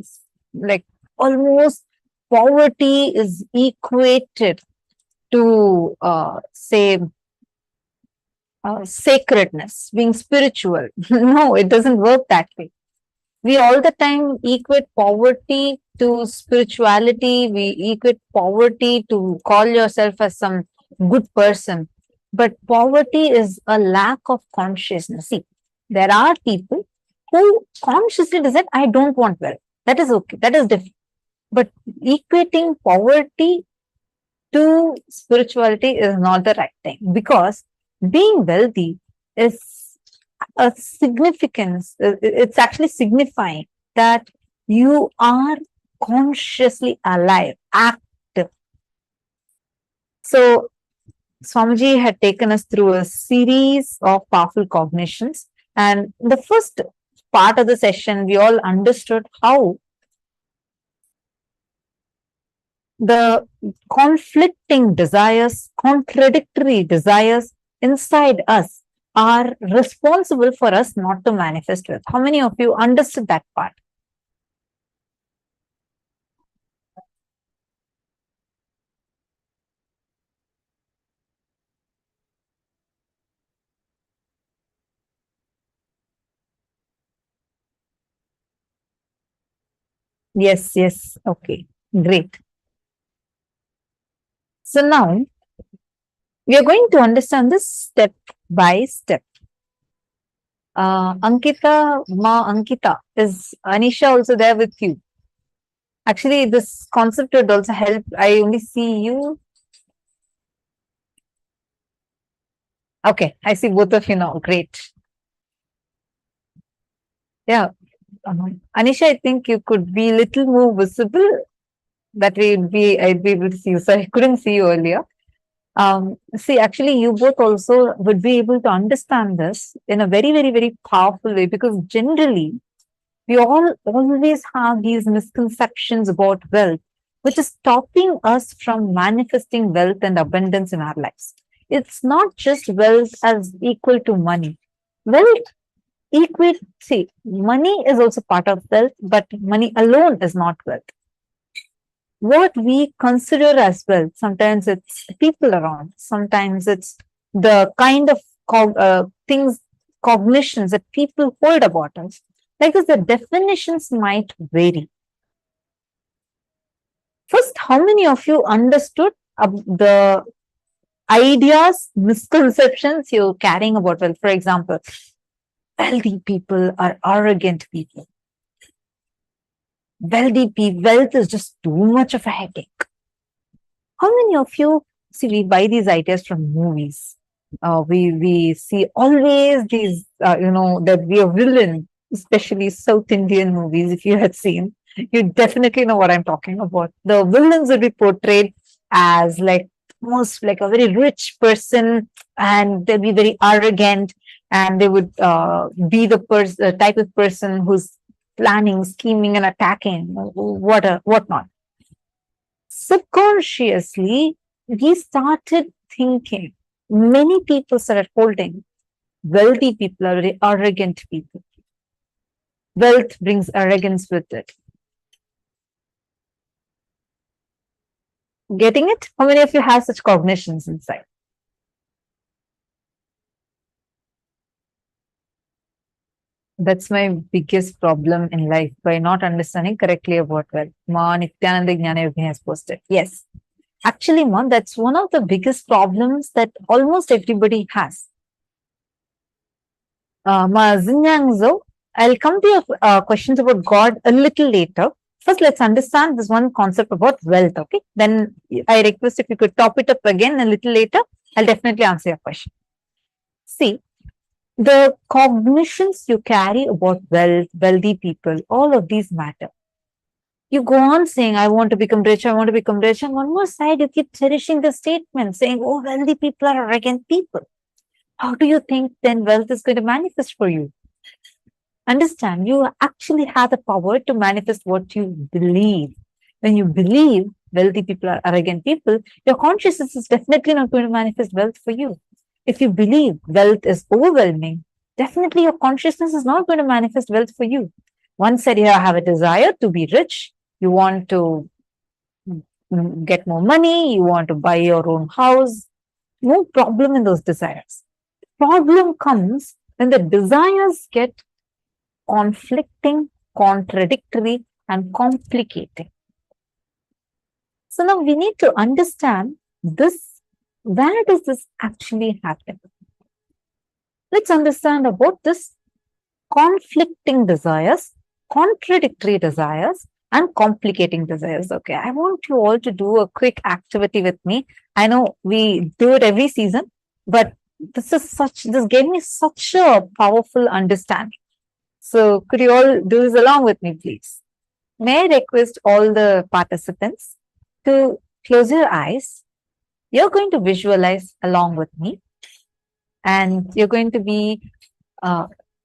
Like almost poverty is equated to, say, sacredness, being spiritual. No, it doesn't work that way. We all the time equate poverty to spirituality. We equate poverty to call yourself as some good person. But poverty is a lack of consciousness. See, there are people who consciously decide, I don't want wealth. That is okay. That is different. But equating poverty to spirituality is not the right thing, because being wealthy is a significance, it's actually signifying that you are consciously alive, active. So Swamiji had taken us through a series of powerful cognitions, and the first part of the session we all understood how the conflicting desires, contradictory desires inside us are responsible for us not to manifest wealth. How many of you understood that part? Yes, yes. Okay, great. So now we are going to understand this step by step. Ankita, is Anisha also there with you? Actually, this concept would also help. I only see you. Okay, I see both of you now. Great. Yeah. Anisha, I think you could be a little more visible. That way I'd be able to see you. So I couldn't see you earlier. See, actually, you both also would be able to understand this in a very, very, very powerful way, because generally we all always have these misconceptions about wealth, which is stopping us from manifesting wealth and abundance in our lives. It's not just wealth as equal to money. Wealth equate, see, money is also part of wealth, but money alone is not wealth. What we consider as wealth, sometimes it's people around, sometimes it's the kind of things, cognitions that people hold about us. Like this, the definitions might vary. First, how many of you understood the ideas, misconceptions you're carrying about wealth? For example, wealthy people are arrogant people. Wealth is just too much of a headache. How many of you see, we buy these ideas from movies? We see always these, that we are villain, especially South Indian movies. If you had seen, you definitely know what I'm talking about. The villains would be portrayed as like most like a very rich person, and they'll be very arrogant, and they would be the type of person who's planning, scheming, and attacking, whatnot. Subconsciously, we started thinking, many people started holding wealthy people are very arrogant people. Wealth brings arrogance with it. Getting it? How many of you have such cognitions inside? That's my biggest problem in life, by not understanding correctly about wealth. Ma Nityananda Jnana Yogi has posted. Yes. Actually, Ma, that's one of the biggest problems that almost everybody has. Ma Zinjangzo, I'll come to your questions about God a little later. First, let's understand this one concept about wealth, okay? Then I request if you could top it up again a little later. I'll definitely answer your question. See, the cognitions you carry about wealth, wealthy people, all of these matter. You go on saying, I want to become rich, I want to become rich. And one more side, you keep cherishing the statement saying, oh, wealthy people are arrogant people. How do you think then wealth is going to manifest for you? Understand, you actually have the power to manifest what you believe. When you believe wealthy people are arrogant people, your consciousness is definitely not going to manifest wealth for you. If you believe wealth is overwhelming, definitely your consciousness is not going to manifest wealth for you. One said you have a desire to be rich, you want to get more money, you want to buy your own house. No problem in those desires. Problem comes when the desires get conflicting, contradictory, and complicating. So now we need to understand this. Where does this actually happen? Let's understand about this conflicting desires, contradictory desires, and complicating desires. Okay, I want you all to do a quick activity with me. I know we do it every season, but this gave me such a powerful understanding. So could you all do this along with me, please? May I request all the participants to close your eyes. You're going to visualize along with me, and you're going to be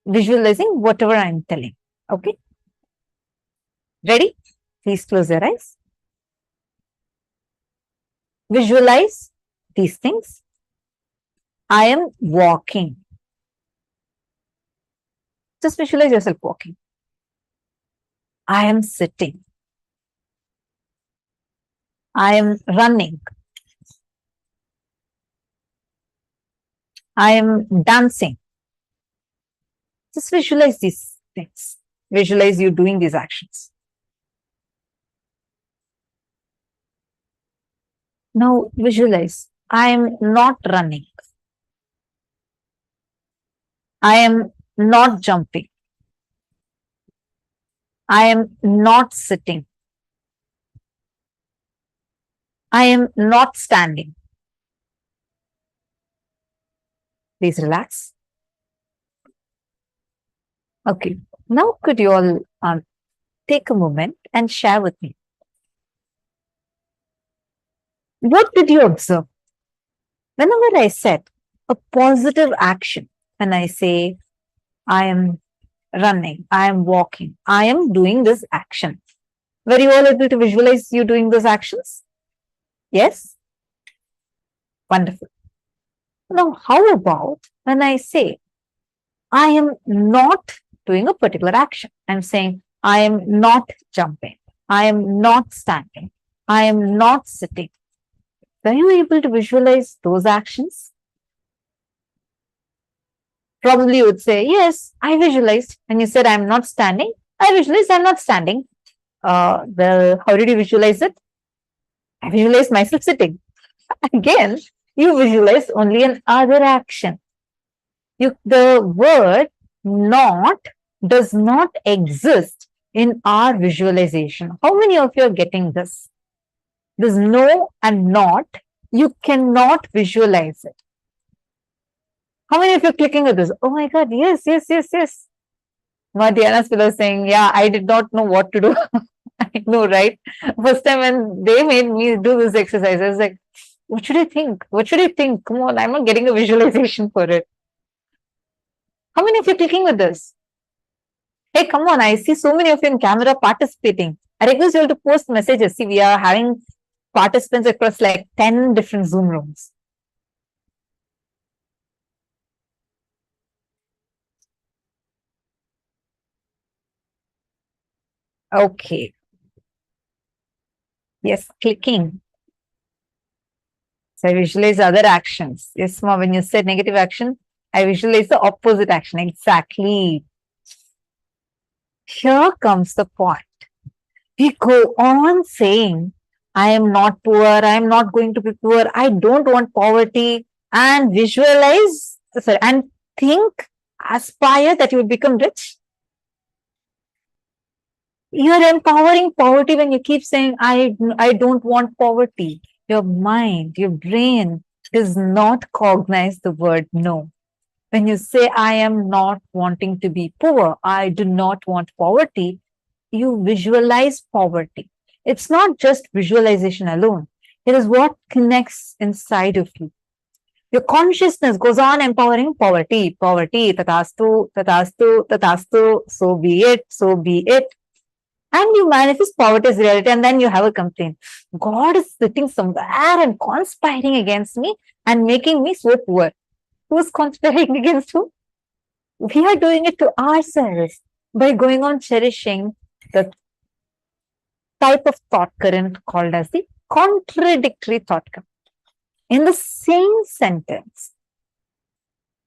visualizing whatever I'm telling. Okay? Ready? Please close your eyes. Visualize these things. I am walking. Just visualize yourself walking. I am sitting. I am running. I am dancing. Just visualize these things. Visualize you doing these actions. Now visualize, I am not running. I am not jumping. I am not sitting. I am not standing. Please relax. Okay. Now could you all take a moment and share with me? What did you observe? Whenever I said a positive action, when I say I am running, I am walking, I am doing this action, were you all able to visualize you doing those actions? Yes? Wonderful. Now, how about when I say I am not doing a particular action? I'm saying I am not jumping, I am not standing, I am not sitting. Were you able to visualize those actions? Probably you would say, yes, I visualized. When you said I'm not standing, I visualized I'm not standing. Well, how did you visualize it? I visualized myself sitting. Again, you visualize only an other action. The word not does not exist in our visualization. How many of you are getting this? This no and not, you cannot visualize it. How many of you are clicking with this? Oh my God, yes, yes, yes, yes. Diana's fellow saying, yeah, I did not know what to do. I know, right? First time when they made me do this exercise, I was like, what should I think? What should I think? Come on, I'm not getting a visualization for it. How many of you are clicking with this? Hey, come on, I see so many of you in camera participating. I request you all to post messages. See, we are having participants across like 10 different Zoom rooms. Okay. Yes, clicking. So I visualize other actions. Yes, Ma, when you said negative action, I visualize the opposite action. Exactly. Here comes the point. We go on saying, I am not poor, I am not going to be poor, I don't want poverty, and visualize, and think, aspire that you will become rich. You are empowering poverty when you keep saying, I don't want poverty. Your mind, your brain does not cognize the word no. When you say, I am not wanting to be poor, I do not want poverty, you visualize poverty. It's not just visualization alone. It is what connects inside of you. Your consciousness goes on empowering poverty, poverty, tatastu, tatastu, tatastu, so be it, so be it. And you manifest poverty as reality, and then you have a complaint. God is sitting somewhere and conspiring against me and making me so poor. Who's conspiring against who? We are doing it to ourselves by going on cherishing the type of thought current called as the contradictory thought current. In the same sentence,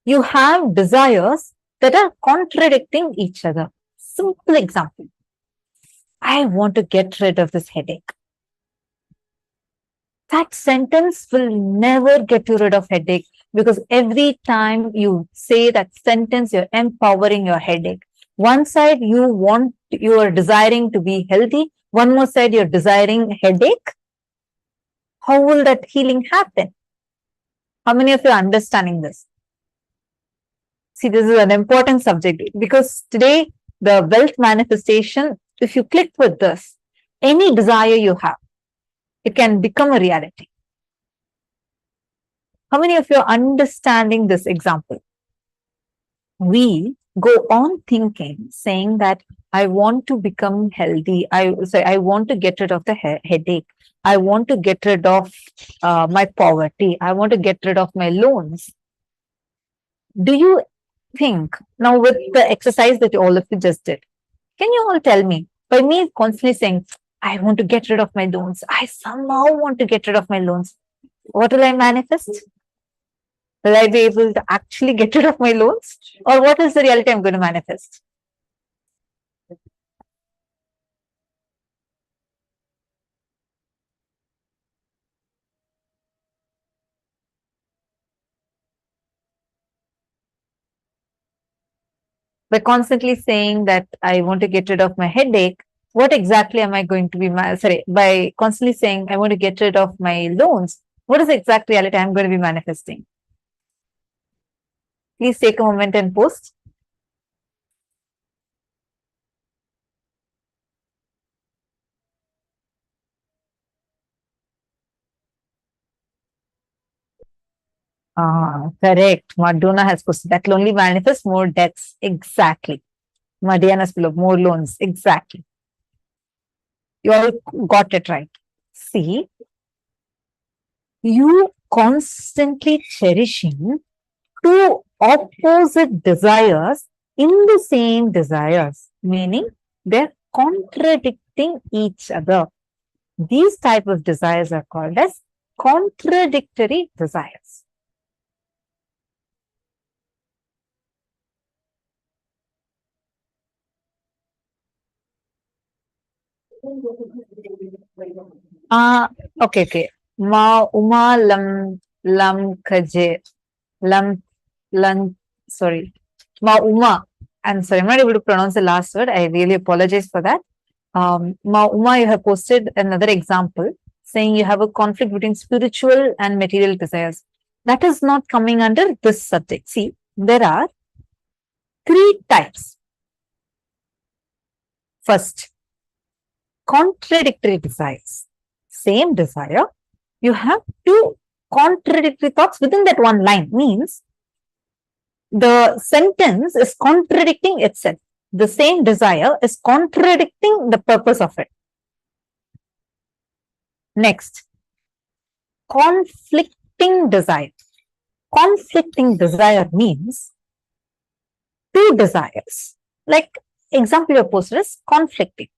you have desires that are contradicting each other. Simple example. I want to get rid of this headache. That sentence will never get you rid of headache, because every time you say that sentence, you're empowering your headache. One side you are desiring to be healthy. One more side you're desiring headache. How will that healing happen? How many of you are understanding this? See, this is an important subject, because today the wealth manifestation, if you click with this, any desire you have, it can become a reality. How many of you are understanding this example? We go on thinking, saying that I want to become healthy. I want to get rid of the headache. I want to get rid of my poverty. I want to get rid of my loans. Do you think now, with the exercise that all of you just did, can you all tell me, by me constantly saying, I want to get rid of my loans, I somehow want to get rid of my loans, what will I manifest? Will I be able to actually get rid of my loans? Or what is the reality I'm going to manifest? By constantly saying that I want to get rid of my headache, what exactly am I going to be, by constantly saying I want to get rid of my loans, what is the exact reality I'm going to be manifesting? Please take a moment and post. Correct. Madonna has posted that will only manifest more debts. Exactly. Madiana's below, more loans. Exactly. You all got it right. See, you constantly cherishing two opposite desires in the same desires, meaning they're contradicting each other. These type of desires are called as contradictory desires. Okay. Ma uma lam kaje lam lan sorry. Ma uma. I'm sorry, I'm not able to pronounce the last word. I really apologize for that. Ma uma, you have posted another example saying you have a conflict between spiritual and material desires. That is not coming under this subject. See, there are three types. First, contradictory desires. Same desire, you have two contradictory thoughts within that one line. Means the sentence is contradicting itself. The same desire is contradicting the purpose of it. Next, conflicting desire. Conflicting desire means two desires. Like example you posted is conflicting.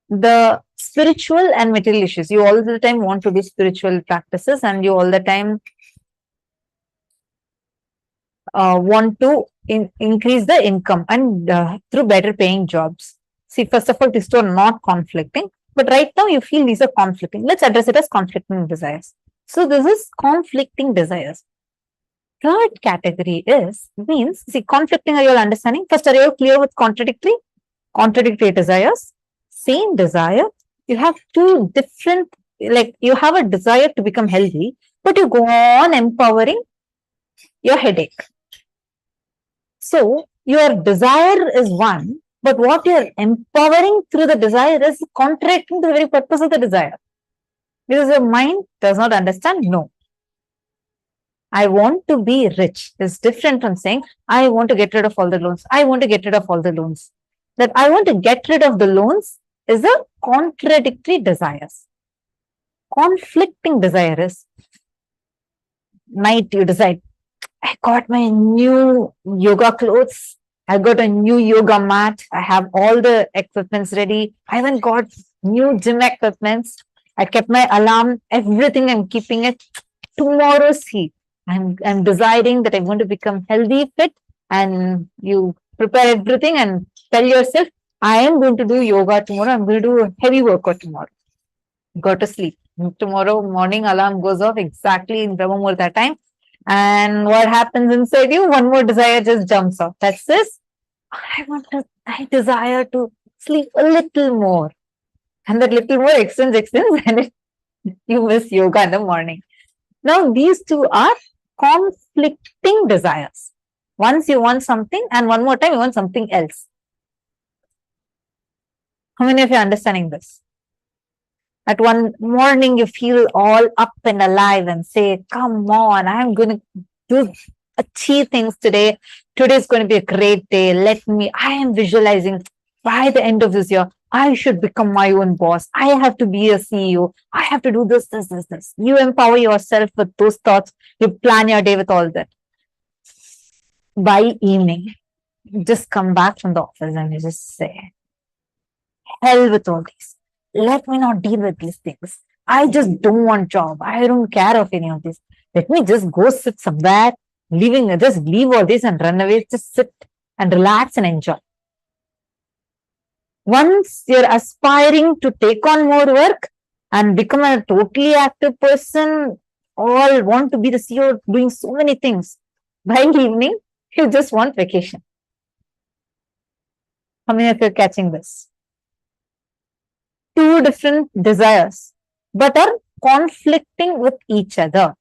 The spiritual and material issues. You all the time want to do spiritual practices, and you all the time want to increase the income and through better paying jobs. See, first of all, these two are not conflicting, but right now you feel these are conflicting. Let's address it as conflicting desires. So this is conflicting desires. Third category means, see, conflicting, are you all understanding? First, are you all clear with contradictory? Contradictory desires. Same desire, you have two different, like you have a desire to become healthy, but you go on empowering your headache. So your desire is one, but what you're empowering through the desire is contradicting the very purpose of the desire. Because your mind does not understand, no. I want to be rich is different from saying, I want to get rid of all the loans. I want to get rid of all the loans. That I want to get rid of the loans is a contradictory desires. Conflicting desire is night you decide, I got my new yoga clothes. I got a new yoga mat. I have all the equipments ready. I even got new gym equipments. I kept my alarm, everything I'm keeping it. Tomorrow's heat. I'm deciding that I want to become healthy, fit, and you prepare everything and tell yourself, I am going to do yoga tomorrow. I'm going to do a heavy workout tomorrow. Go to sleep. Tomorrow morning alarm goes off exactly in Brahma Muhurta time. And what happens inside you? One more desire just jumps off. That's this. I desire to sleep a little more. And that little more extends, and you miss yoga in the morning. Now, these two are conflicting desires. Once you want something, and one more time you want something else. How many of you are understanding this? At one morning, you feel all up and alive and say, come on, I'm going to achieve things today. Today is going to be a great day. I am visualizing by the end of this year, I should become my own boss. I have to be a CEO. I have to do this. You empower yourself with those thoughts. You plan your day with all that. By evening, you just come back from the office and you just say, hell with all these. Let me not deal with these things. I just don't want job. I don't care of any of this. Let me just go sit somewhere, just leave all this and run away. Just sit and relax and enjoy. Once you're aspiring to take on more work and become a totally active person, all want to be the CEO doing so many things. By evening, you just want vacation. How many of you are catching this? Two different desires, but are conflicting with each other.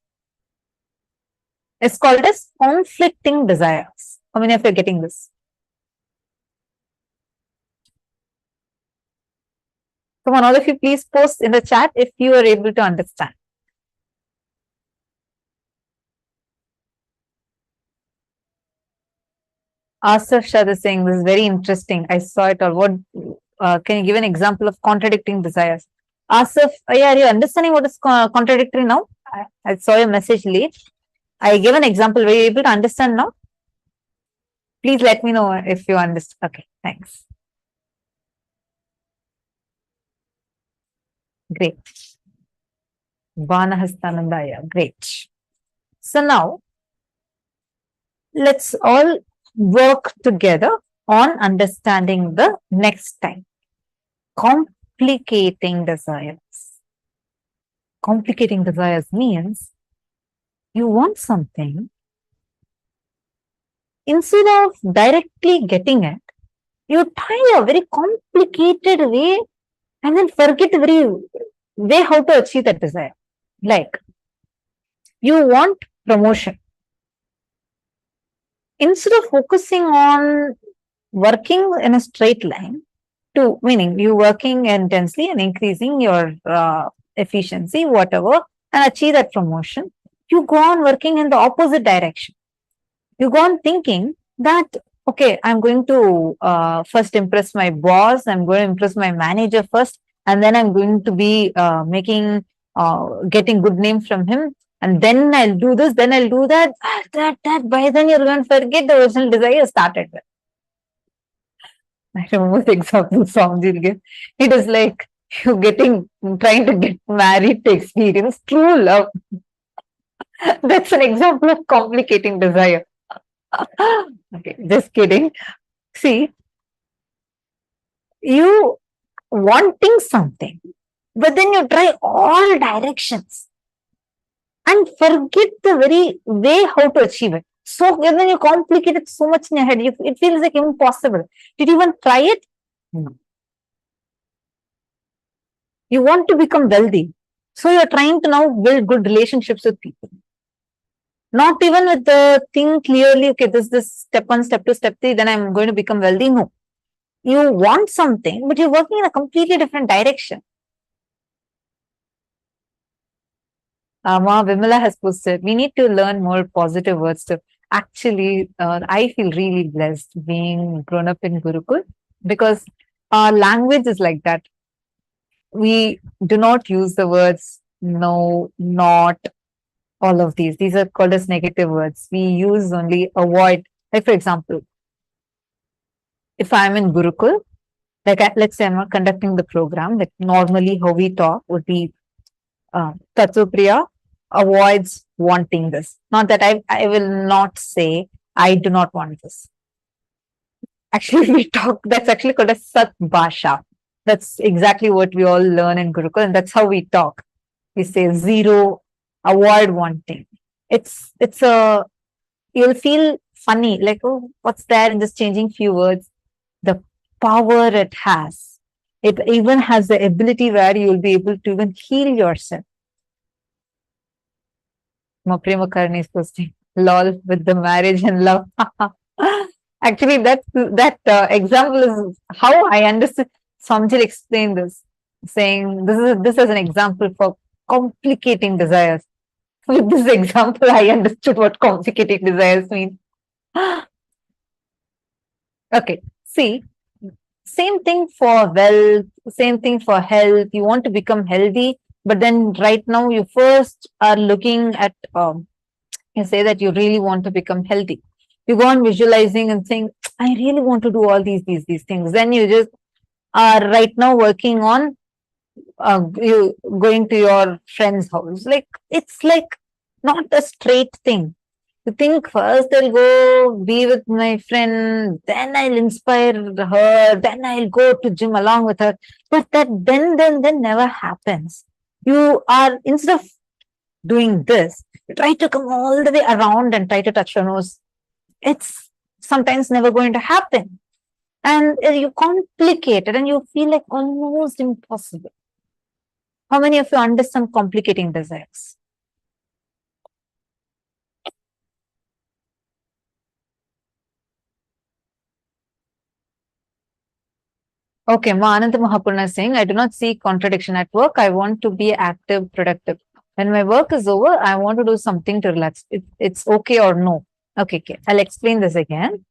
It's called as conflicting desires. How many of you are getting this? Come on, all of you, please post in the chat if you are able to understand. Asaf Shah is saying this is very interesting. I saw it all. What can you give an example of contradicting desires? Asaf, are you understanding what is contradictory now? I saw your message late. I gave an example. Were you able to understand now? Please let me know if you understand. Okay, thanks. Great. Vanahastanandaya. Great. So now, let's all work together on understanding the next time. Complicating desires. Complicating desires means you want something, instead of directly getting it, you try a very complicated way and then forget the very way how to achieve that desire. Like, you want promotion. Instead of focusing on working in a straight line, meaning you working intensely and increasing your efficiency, whatever, and achieve that promotion, you go on working in the opposite direction. You go on thinking that, okay, I'm going to first impress my boss, I'm going to impress my manager first, and then I'm going to be getting good name from him, and then I'll do this, then I'll do that. By then you're going to forget the original desire you started with. I remember the example Swamiji gave. It is like you trying to get married to experience true love. That's an example of complicating desire. Okay, just kidding. See, you wanting something, but then you try all directions and forget the very way how to achieve it. So then you complicate it so much in your head. It feels like impossible. Did you even try it? No. You want to become wealthy. So you're trying to now build good relationships with people. Not even with the thing clearly, okay, this step 1, step 2, step 3, then I'm going to become wealthy. No. You want something, but you're working in a completely different direction. Ma Vimala has posted, we need to learn more positive words to actually, I feel really blessed being grown up in Gurukul because our language is like that. We do not use the words no, not, all of these. These are called as negative words. We use only avoid. Like, for example, if I'm in Gurukul, like let's say I'm conducting the program, like normally how we talk would be Tatsupriya avoids wanting this. Not that I will not say I do not want this. Actually, we talk, that's actually called a Sat Bhasha. That's exactly what we all learn in Gurukul, and that's how we talk. We say zero, avoid wanting. It's a, you'll feel funny, like, oh, what's there in just changing few words? The power it has. It even has the ability where you'll be able to even heal yourself. Prema Karni is posting lol with the marriage and love. Actually, that example is how I understood. Samjil explained this, saying this is an example for complicating desires. With this example, I understood what complicating desires mean. Okay, see, same thing for wealth, same thing for health. You want to become healthy, but then right now you first are looking at you say that you really want to become healthy. You go on visualizing and saying, I really want to do all these things. Then you just are right now working on you going to your friend's house. Like it's like not a straight thing. You think first I'll go be with my friend, then I'll inspire her, then I'll go to gym along with her. But that then never happens. You are, instead of doing this, you try to come all the way around and try to touch your nose. It's sometimes never going to happen. And you complicate it and you feel like almost impossible. How many of you understand complicating desires? Okay, Ma Ananta Mahapurna is saying, I do not see contradiction at work. I want to be active, productive. When my work is over, I want to do something to relax. It's okay or no. Okay, I'll explain this again.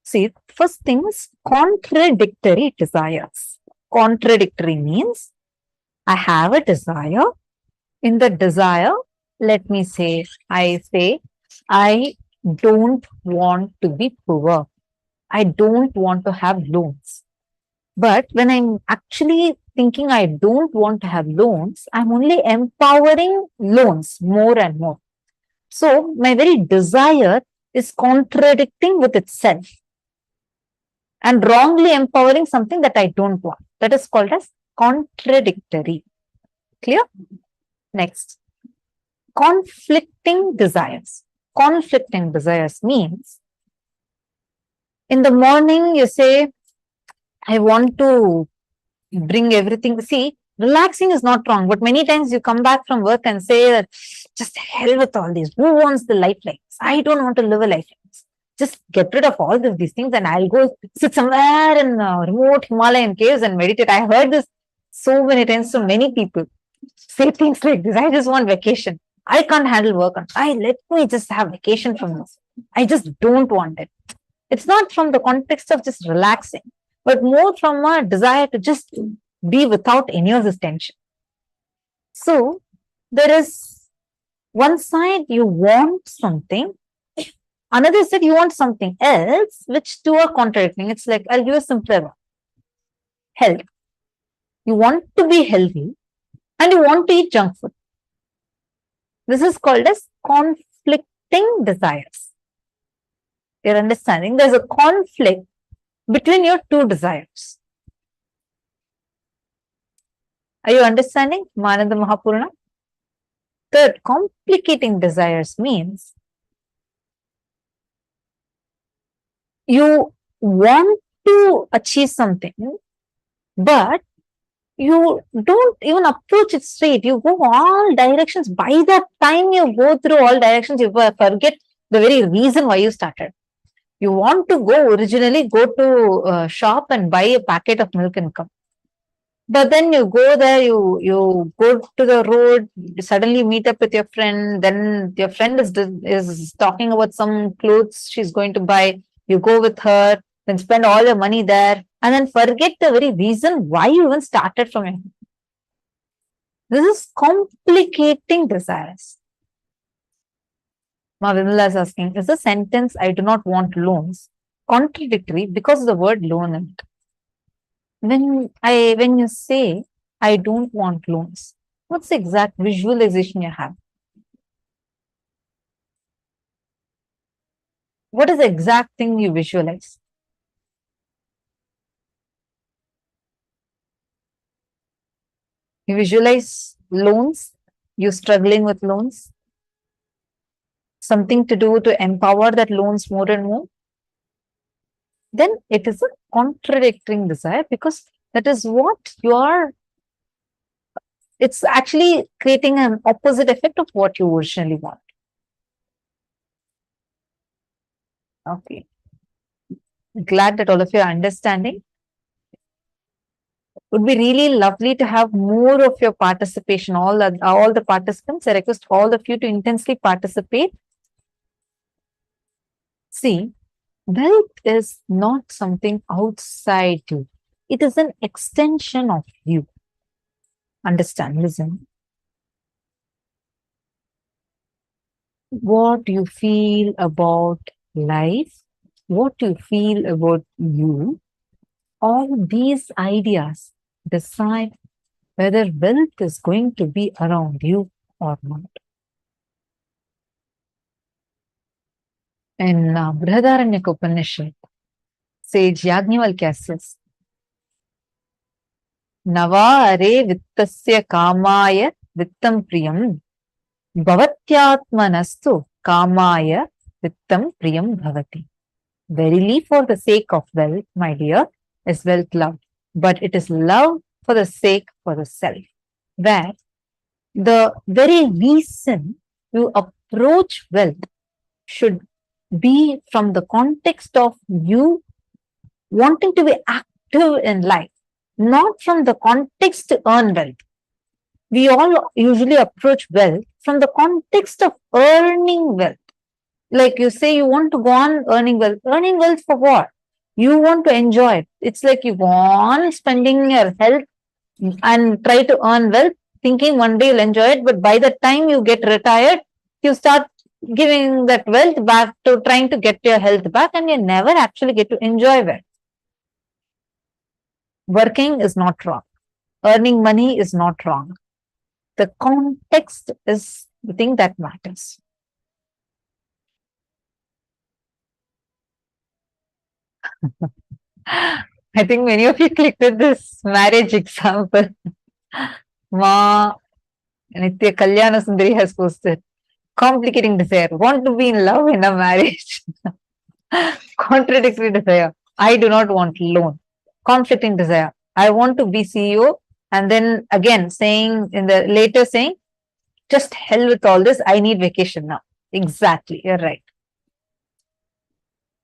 See, first thing is contradictory desires. Contradictory means I have a desire. In the desire, let me say, I don't want to be poor. I don't want to have loans. But when I'm actually thinking I don't want to have loans, I'm only empowering loans more and more. So my very desire is contradicting with itself and wrongly empowering something that I don't want. That is called as contradictory. Clear? Next, conflicting desires. Conflicting desires means in the morning you say, I want to bring everything. See, relaxing is not wrong, but many times you come back from work and say that just hell with all these. Who wants the life like this? I don't want to live a life like this. Just get rid of all these things and I'll go sit somewhere in remote Himalayan caves and meditate. I heard this so many times from many people say things like this. I just want vacation. I can't handle work. Let me just have vacation from this. I just don't want it. It's not from the context of just relaxing, but more from a desire to just be without any of this tension. So there is one side you want something, another side you want something else, which two are contradicting. It's like, I'll give a simpler one. Health. You want to be healthy and you want to eat junk food. This is called as conflicting desires. You're understanding? There's a conflict between your two desires. Are you understanding, Mananda Mahapurna? Third, complicating desires means you want to achieve something, but you don't even approach it straight. You go all directions. By the time you go through all directions, you forget the very reason why you started. You want to go originally, go to a shop and buy a packet of milk and come. But then you go there, you go to the road, you suddenly meet up with your friend. Then your friend is talking about some clothes she's going to buy. You go with her, then spend all your money there, and then forget the very reason why you even started from it. This is complicating desires. Ma Vimala is asking, is the sentence "I do not want loans" contradictory because of the word loan in it? When you say I don't want loans, what's the exact visualization you have? What is the exact thing you visualize? You visualize loans, you struggling with loans, something to do to empower that loans more and more. Then it is a contradicting desire because that is what you are. It's actually creating an opposite effect of what you originally want. Okay. Glad that all of you are understanding. Would be really lovely to have more of your participation. All the participants, I request all of you to intensely participate. See, wealth is not something outside you. It is an extension of you. Understand, listen. What you feel about life, what you feel about you, all these ideas decide whether wealth is going to be around you or not. In Brihadaranyaka Upanishad, sage Yajnavalkya says, Nava are vittasya kamaya vittam priyam bhavatyatmanastu kamaya vittam priyam bhavati. Verily, for the sake of wealth, my dear, is wealth love, but it is love for the sake for the self, where the very reason you approach wealth should be from the context of you wanting to be active in life, not from the context to earn wealth. We all usually approach wealth from the context of earning wealth. Like you say, you want to go on earning wealth. Earning wealth for what? You want to enjoy it. It's like you go on spending your health and try to earn wealth, thinking one day you'll enjoy it. But by the time you get retired, you start giving that wealth back to trying to get your health back, and you never actually get to enjoy wealth. Working is not wrong. Earning money is not wrong. The context is the thing that matters. I think many of you clicked with this marriage example. Ma Nitya Kalyana Sundari has posted. Complicating desire. Want to be in love in a marriage. Contradictory desire. I do not want loan. Conflicting desire. I want to be CEO. And then again saying in the later saying, just hell with all this. I need vacation now. Exactly. You're right.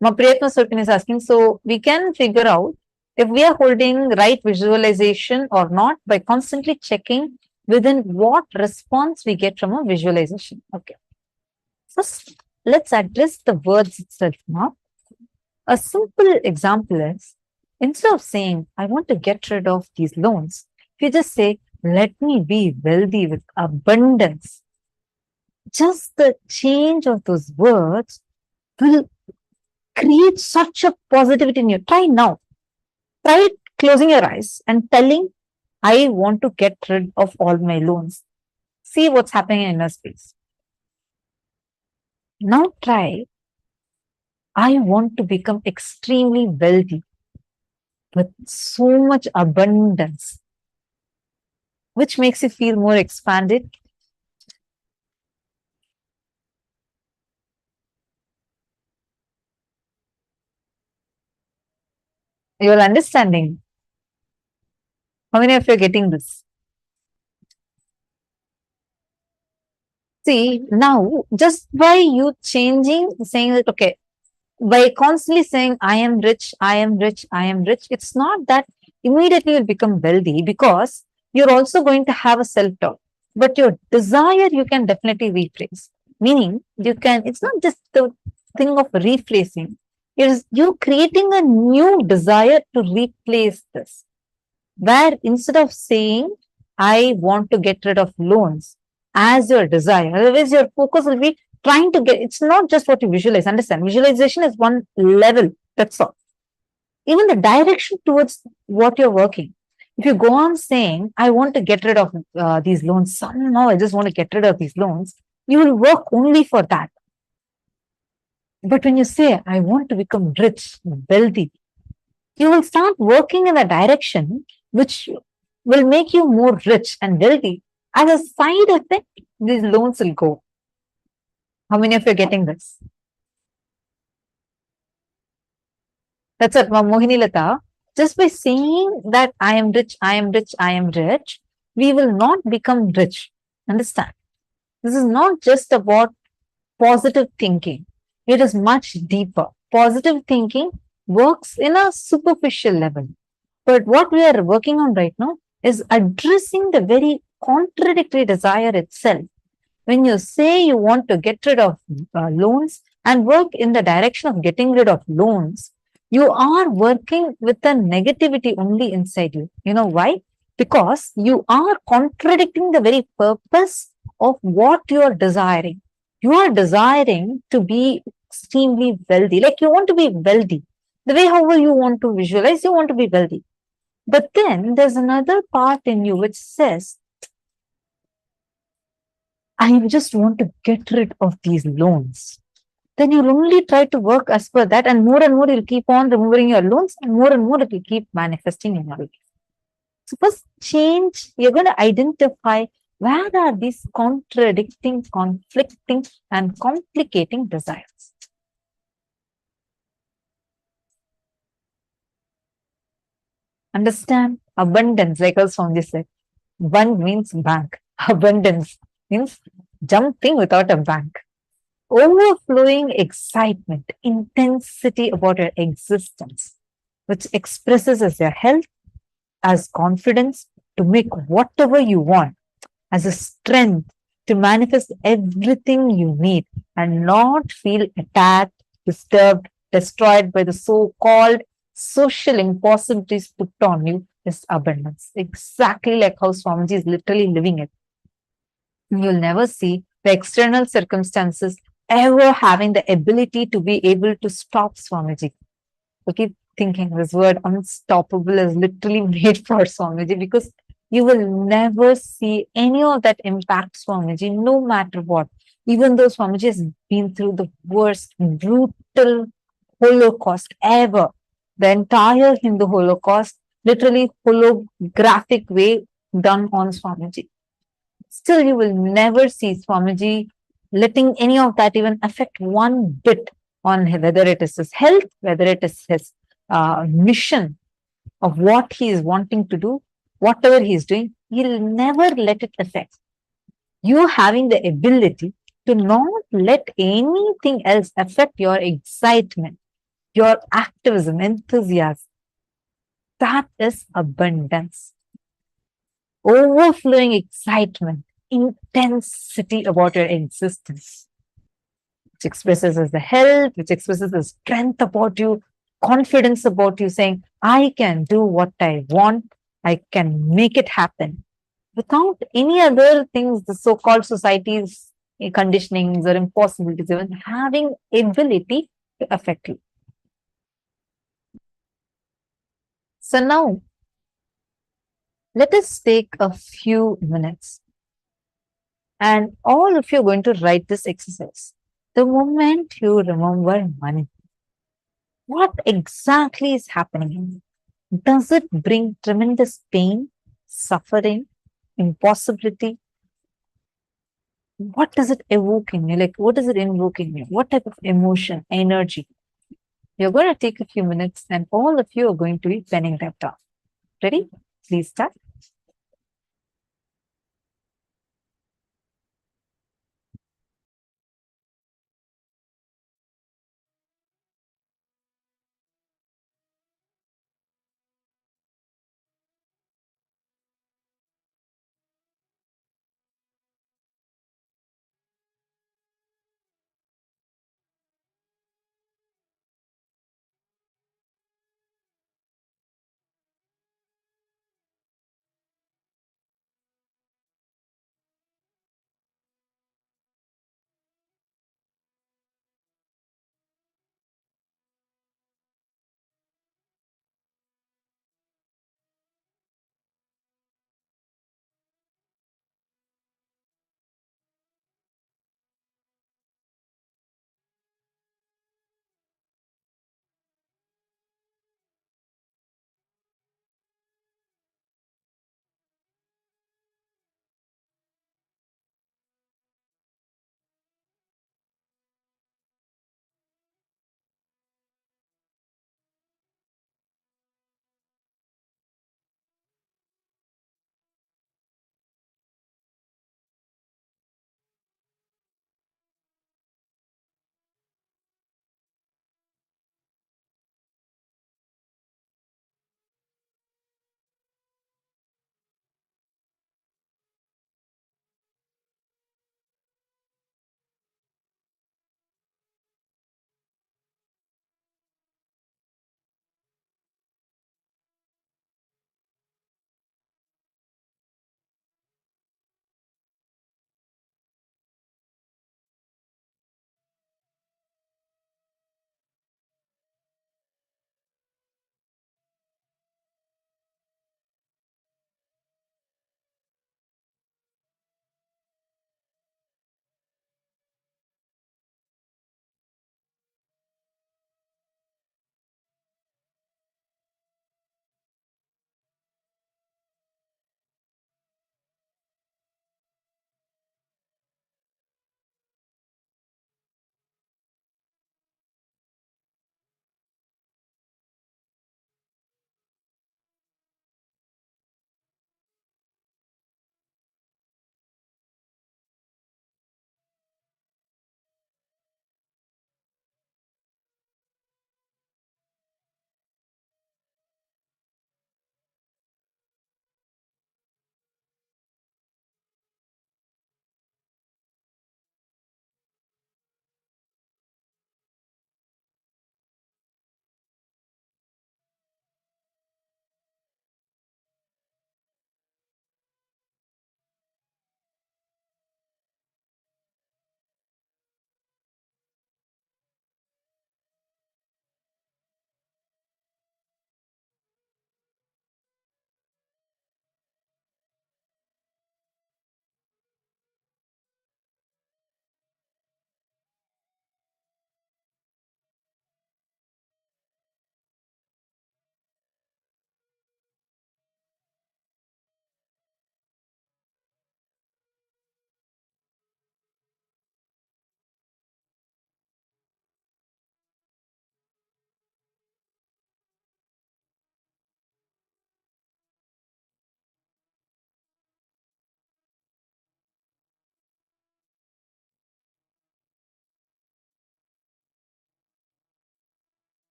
Priyatna Surkin is asking, so we can figure out if we are holding right visualization or not by constantly checking within what response we get from a visualization. Okay. First, let's address the words itself now. A simple example is, instead of saying, I want to get rid of these loans, if you just say, let me be wealthy with abundance, just the change of those words will create such a positivity in you. Try now. Try closing your eyes and telling, I want to get rid of all my loans. See what's happening in your space. Now try, I want to become extremely wealthy with so much abundance, which makes you feel more expanded. You're understanding. How many of you are getting this? See, now just by you changing, saying that, okay, by constantly saying, I am rich, I am rich, I am rich, it's not that immediately you'll become wealthy, because you're also going to have a self doubt. But your desire, you can definitely replace. Meaning, you can, it's not just the thing of replacing, it is you creating a new desire to replace this. Where instead of saying, I want to get rid of loans as your desire, otherwise your focus will be trying to get, it's not just what you visualize. Understand, visualization is one level, that's all. Even the direction towards what you're working. If you go on saying, I want to get rid of these loans, somehow I just want to get rid of these loans, you will work only for that. But when you say, I want to become rich, wealthy, you will start working in a direction which will make you more rich and wealthy. As a side effect, these loans will go. How many of you are getting this? That's it, Mohini Lata. Just by saying that I am rich, I am rich, I am rich, we will not become rich. Understand? This is not just about positive thinking. It is much deeper. Positive thinking works in a superficial level. But what we are working on right now is addressing the very contradictory desire itself. When you say you want to get rid of loans and work in the direction of getting rid of loans, you are working with the negativity only inside you. You know why? Because you are contradicting the very purpose of what you are desiring. You are desiring to be extremely wealthy, like you want to be wealthy. The way, however, you want to visualize, you want to be wealthy. But then there's another part in you which says, I just want to get rid of these loans. Then you'll only try to work as per that, and more you'll keep on removing your loans, and more it will keep manifesting in your life. So first change, you're going to identify where are these contradicting, conflicting, and complicating desires. Understand abundance, like our Swami said. One means bank. Abundance means jumping without a bank. Overflowing excitement, intensity about your existence, which expresses as your health, as confidence to make whatever you want, as a strength to manifest everything you need and not feel attacked, disturbed, destroyed by the so called social impossibilities put on you, is abundance. Exactly like how Swamiji is literally living it. You'll never see the external circumstances ever having the ability to be able to stop Swamiji. So keep thinking this word unstoppable is literally made for Swamiji, because you will never see any of that impact Swamiji, no matter what. Even though Swamiji has been through the worst, brutal Holocaust ever, the entire Hindu Holocaust, literally holographic way done on Swamiji. Still, you will never see Swamiji letting any of that even affect one bit on him, whether it is his health, whether it is his mission of what he is wanting to do, whatever he is doing, he'll never let it affect. You having the ability to not let anything else affect your excitement, your activism, enthusiasm. That is abundance. Overflowing excitement, intensity about your existence, which expresses as the health, which expresses the strength about you, confidence about you, saying, I can do what I want, I can make it happen. Without any other things, the so-called society's conditionings or impossibilities, even having ability to affect you. So now, let us take a few minutes and all of you are going to write this exercise. The moment you remember money, what exactly is happening? Does it bring tremendous pain, suffering, impossibility? What does it evoke in you? Like, what does it invoke in you? What type of emotion, energy? You're going to take a few minutes and all of you are going to be penning that down. Ready? Please start.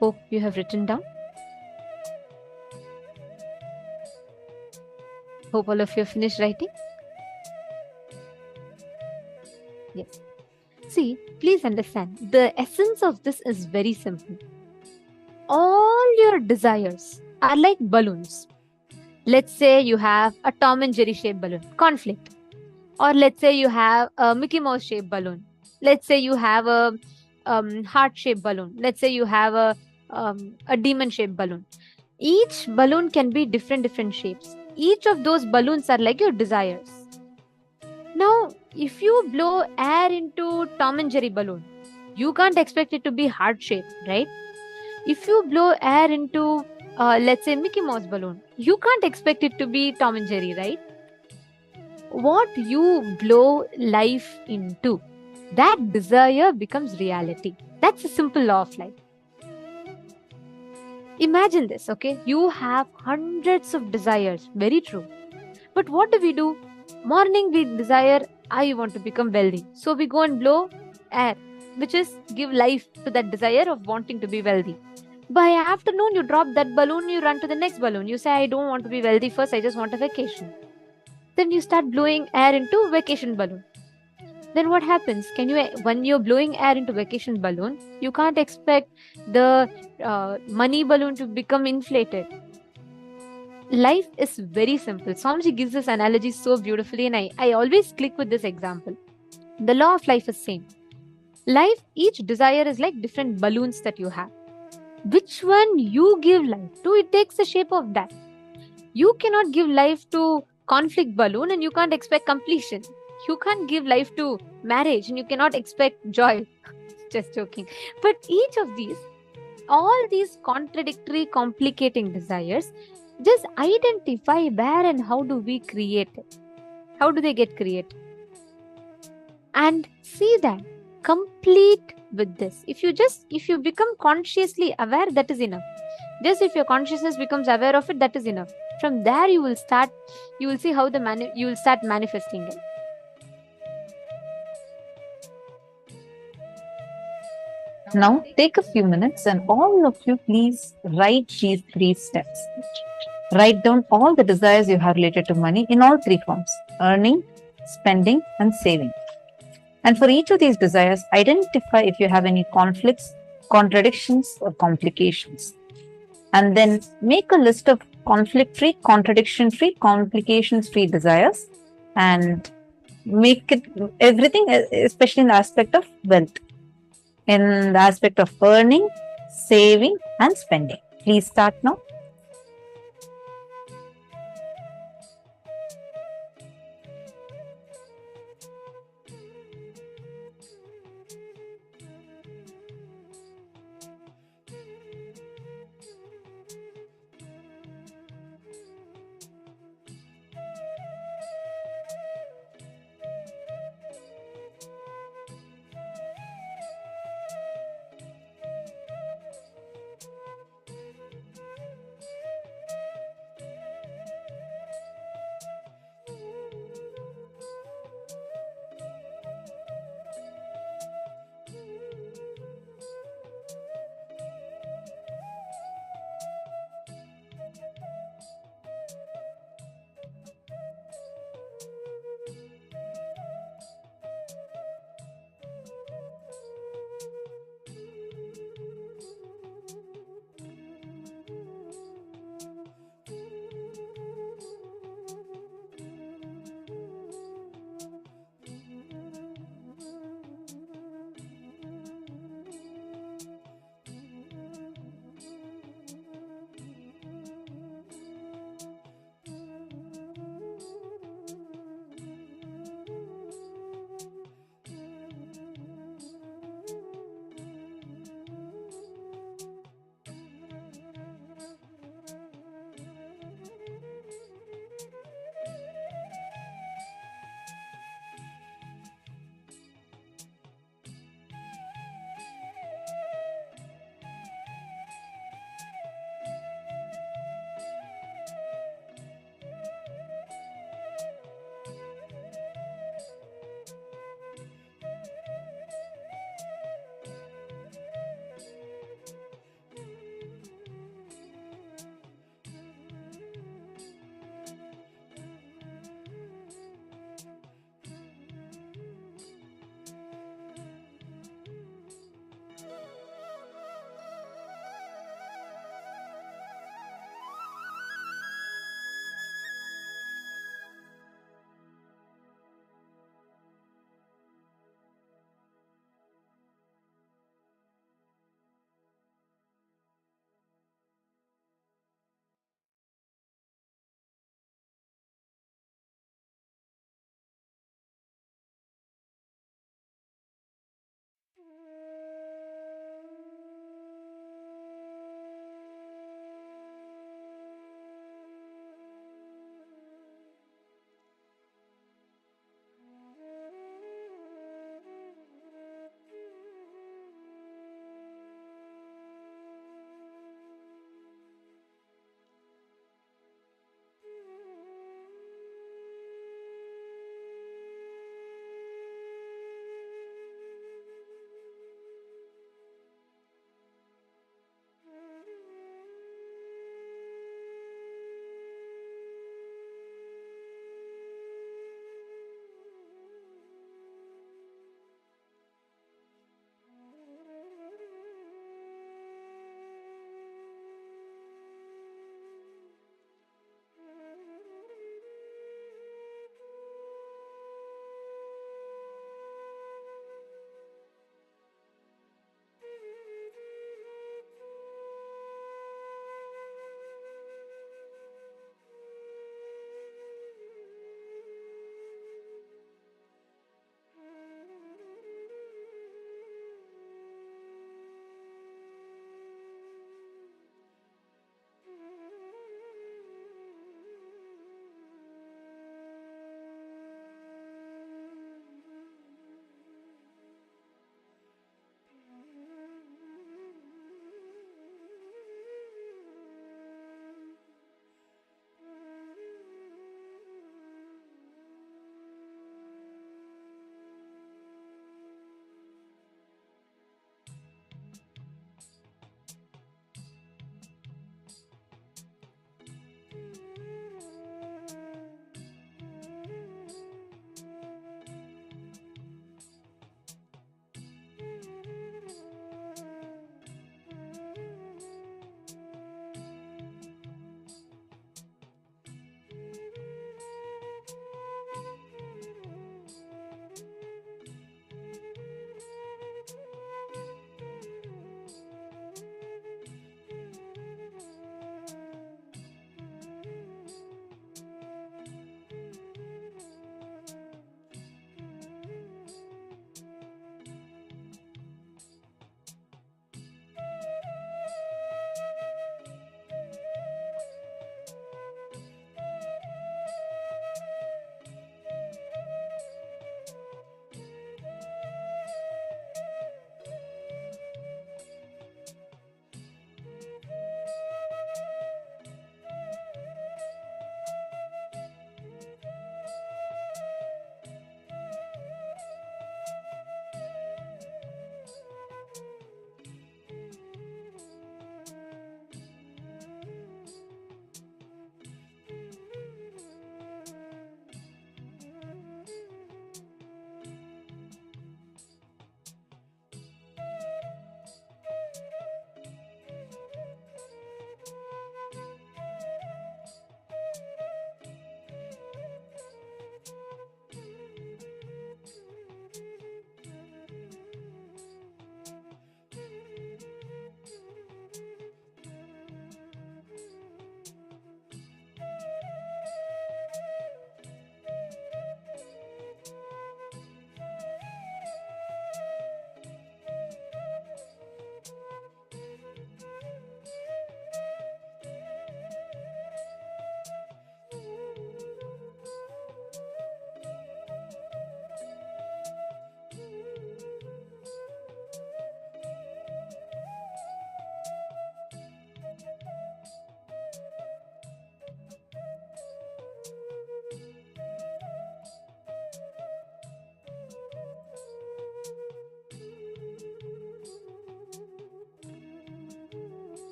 Hope you have written down. Hope all of you have finished writing. Yes. See, please understand, the essence of this is very simple. All your desires are like balloons. Let's say you have a Tom and Jerry shaped balloon, conflict. Or let's say you have a Mickey Mouse shaped balloon. Let's say you have a heart shaped balloon. Let's say you have a demon shaped balloon. Each balloon can be different shapes. Each of those balloons are like your desires. Now, if you blow air into Tom and Jerry balloon, you can't expect it to be heart shaped, right? If you blow air into, let's say, Mickey Mouse balloon, you can't expect it to be Tom and Jerry, right? What you blow life into, that desire becomes reality. That's a simple law of life. Imagine this, okay? You have hundreds of desires, very true. But what do? Morning we desire, I want to become wealthy. So we go and blow air, which is give life to that desire of wanting to be wealthy. By afternoon, you drop that balloon, you run to the next balloon. You say, I don't want to be wealthy first, I just want a vacation. Then you start blowing air into vacation balloon. Then what happens? When you're blowing air into vacation balloon, you can't expect the money balloon to become inflated. Life is very simple. Swamiji gives this analogy so beautifully, and I always click with this example. The law of life is same. Life, each desire is like different balloons that you have. Which one you give life to, it takes the shape of that. You cannot give life to conflict balloon and you can't expect completion. You can't give life to marriage and you cannot expect joy. Just joking. But each of these, all these contradictory, complicating desires, just identify where and how do we create it. How do they get created? And see that complete with this. If you become consciously aware, that is enough. Just if your consciousness becomes aware of it, that is enough. From there you will see how you will start manifesting it. Now, take a few minutes and all of you please write these 3 steps. Write down all the desires you have related to money in all 3 forms: earning, spending, and saving. And for each of these desires, identify if you have any conflicts, contradictions, or complications. And then make a list of conflict-free, contradiction-free, complications-free desires and make it everything, especially in the aspect of wealth, in the aspect of earning, saving, and spending. Please start now.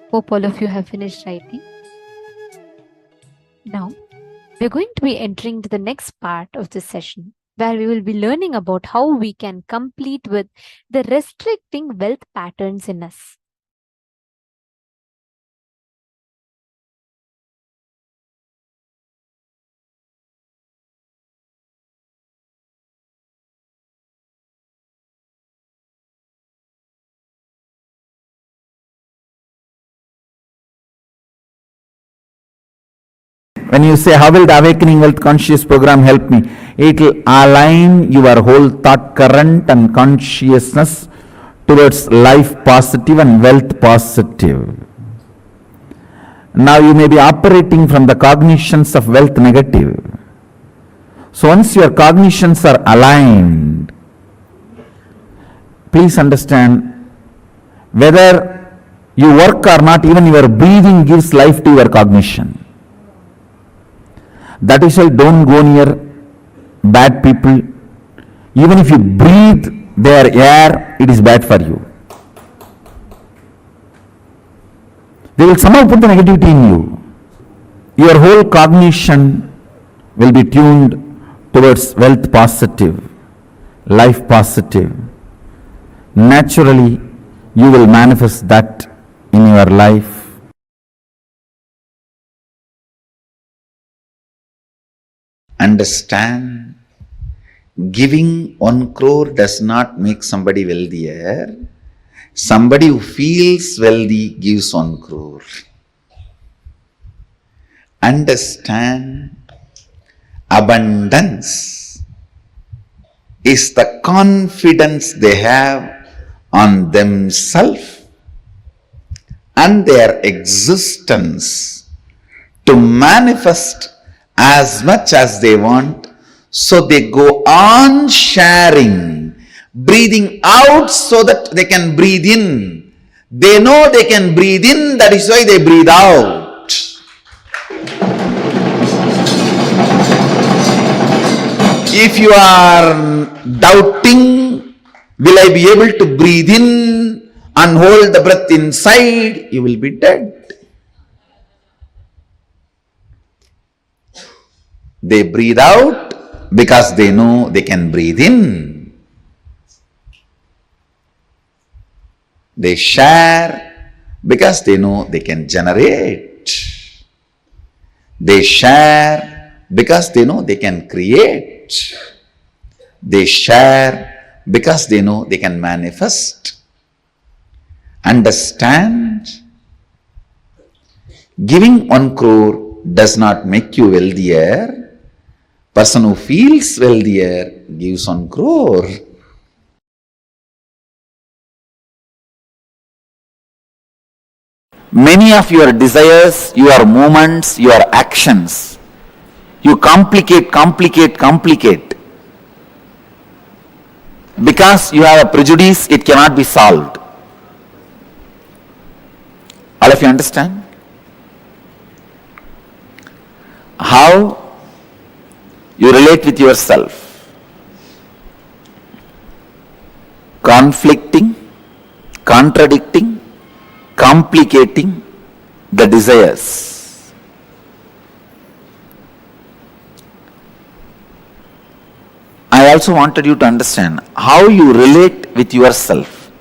Hope all of you have finished writing. Now, we're going to be entering to the next part of this session, where we will be learning about how we can complete with the restricting wealth patterns in us. When you say, how will the Awakening Wealth Conscious program help me? It will align your whole thought current and consciousness towards life positive and wealth positive. Now you may be operating from the cognitions of wealth negative. So once your cognitions are aligned, please understand, whether you work or not, even your breathing gives life to your cognition. That is why don't go near bad people. Even if you breathe their air, it is bad for you. They will somehow put the negativity in you. Your whole cognition will be tuned towards wealth positive, life positive. Naturally, you will manifest that in your life. Understand, giving 1 crore does not make somebody wealthier. Somebody who feels wealthy gives 1 crore. Understand, abundance is the confidence they have on themselves and their existence to manifest as much as they want, so they go on sharing, breathing out so that they can breathe in. They know they can breathe in, that is why they breathe out. If you are doubting, will I be able to breathe in and hold the breath inside, you will be dead. They breathe out because they know they can breathe in. They share because they know they can generate. They share because they know they can create. They share because they know they can manifest. Understand? Giving 1 crore does not make you wealthier. Person who feels wealthier gives 1 crore. Many of your desires, your movements, your actions, you complicate. Because you have a prejudice, it cannot be solved. All of you understand? How you relate with yourself. Conflicting, contradicting, complicating the desires. I also wanted you to understand how you relate with yourself.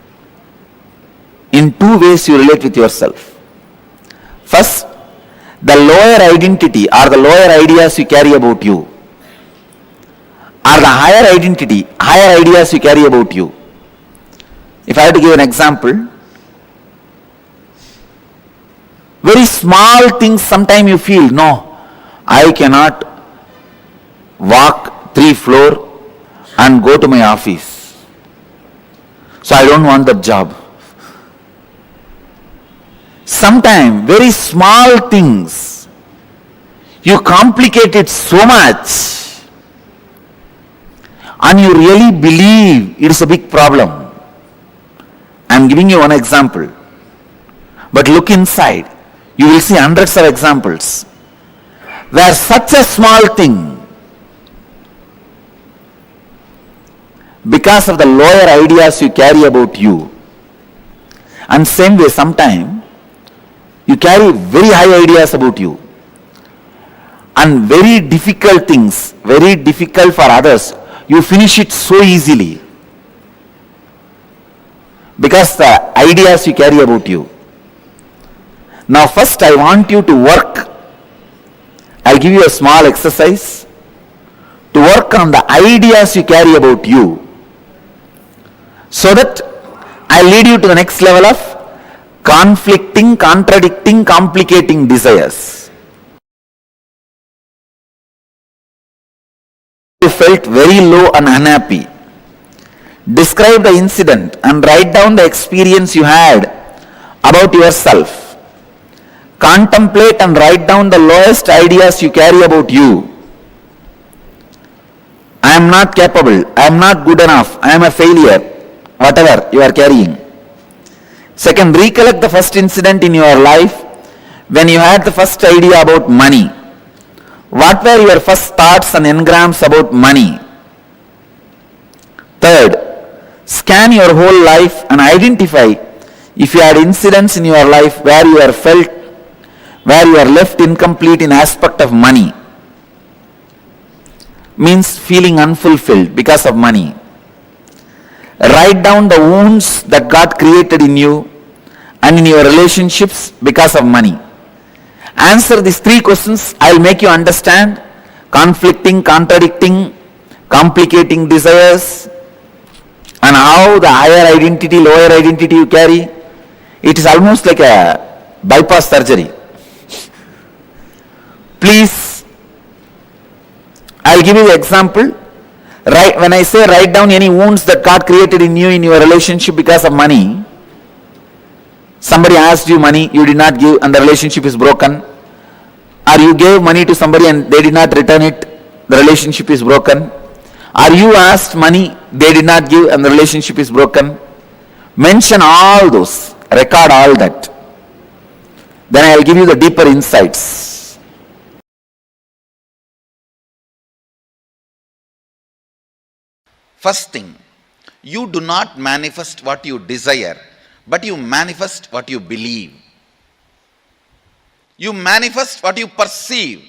In 2 ways you relate with yourself. First, the lower identity or the lower ideas you carry about you, or the higher identity, higher ideas you carry about you. If I have to give an example, very small things sometimes you feel, no, I cannot walk 3 floors and go to my office. So I don't want that job. Sometimes very small things, you complicate it so much and you really believe it is a big problem. I am giving you one example. But look inside, you will see hundreds of examples where such a small thing, because of the lower ideas you carry about you, and same way sometime You carry very high ideas about you. And very difficult things, very difficult for others, you finish it so easily. Because the ideas you carry about you. Now first I want you to work. I'll give you a small exercise to work on the ideas you carry about you, so that I'll lead you to the next level of conflicting, contradicting, complicating desires. You felt very low and unhappy. Describe the incident and write down the experience you had about yourself. Contemplate and write down the lowest ideas you carry about you. I am not capable, I am not good enough, I am a failure, whatever you are carrying. Second, recollect the first incident in your life when you had the first idea about money. What were your first thoughts and engrams about money? Third, scan your whole life and identify if you had incidents in your life where you are left incomplete in aspect of money. Means feeling unfulfilled because of money. Write down the wounds that got created in you and in your relationships because of money. Answer these three questions. I'll make you understand conflicting, contradicting, complicating desires, and how the higher identity, lower identity you carry. It is almost like a bypass surgery. Please, I'll give you the example. When I say write down any wounds that got created in you in your relationship because of money, somebody asked you money, you did not give and the relationship is broken. Or you gave money to somebody and they did not return it, the relationship is broken. Or you asked money, they did not give and the relationship is broken. Mention all those, record all that. Then I will give you the deeper insights. First thing, you do not manifest what you desire, but you manifest what you believe. You manifest what you perceive.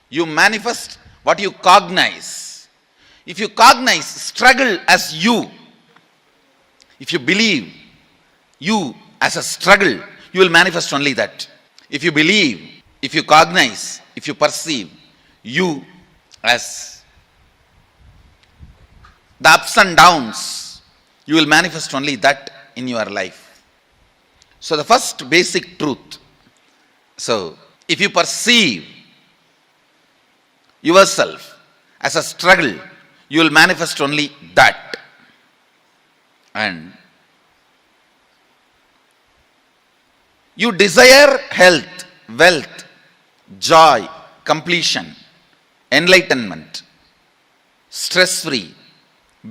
You manifest what you cognize. If you cognize struggle as you, if you believe you as a struggle, you will manifest only that. If you believe, if you cognize, if you perceive you as the ups and downs, you will manifest only that in your life. So the first basic truth. So if you perceive yourself as a struggle, you will manifest only that. And you desire health, wealth, joy, completion, enlightenment, stress-free,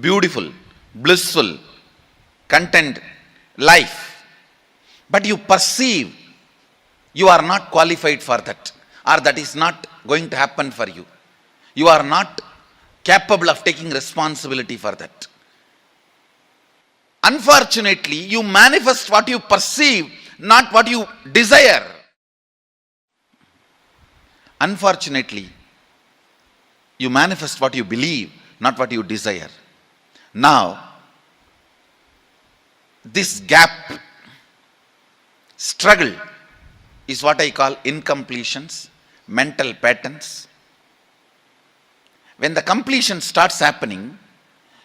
beautiful, blissful, content life. But you perceive you are not qualified for that, or that is not going to happen for you. You are not capable of taking responsibility for that. Unfortunately, you manifest what you perceive, not what you desire. Unfortunately, you manifest what you believe, not what you desire. Now, this gap, struggle, is what I call incompletions, mental patterns. When the completion starts happening,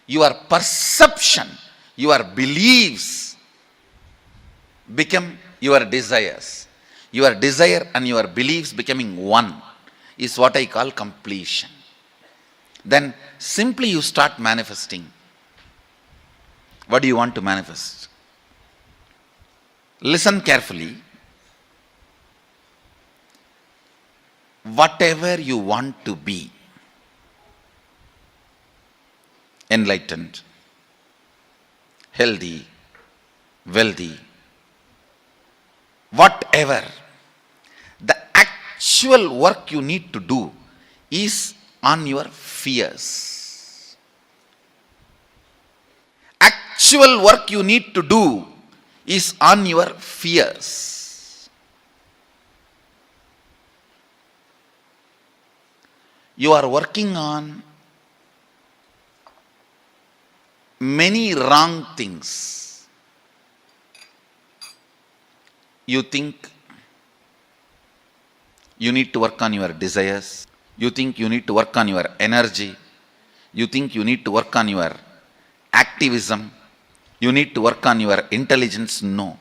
your perception, your beliefs become your desires. Your desire and your beliefs becoming one is what I call completion. Then simply you start manifesting. What do you want to manifest? Listen carefully. Whatever you want to be, enlightened, healthy, wealthy, whatever, the actual work you need to do is on your fears. Actual work you need to do is on your fears. you are working on many wrong things. You think you need to work on your desires. You think you need to work on your energy. You think you need to work on your activism. You need to work on your intelligence. No,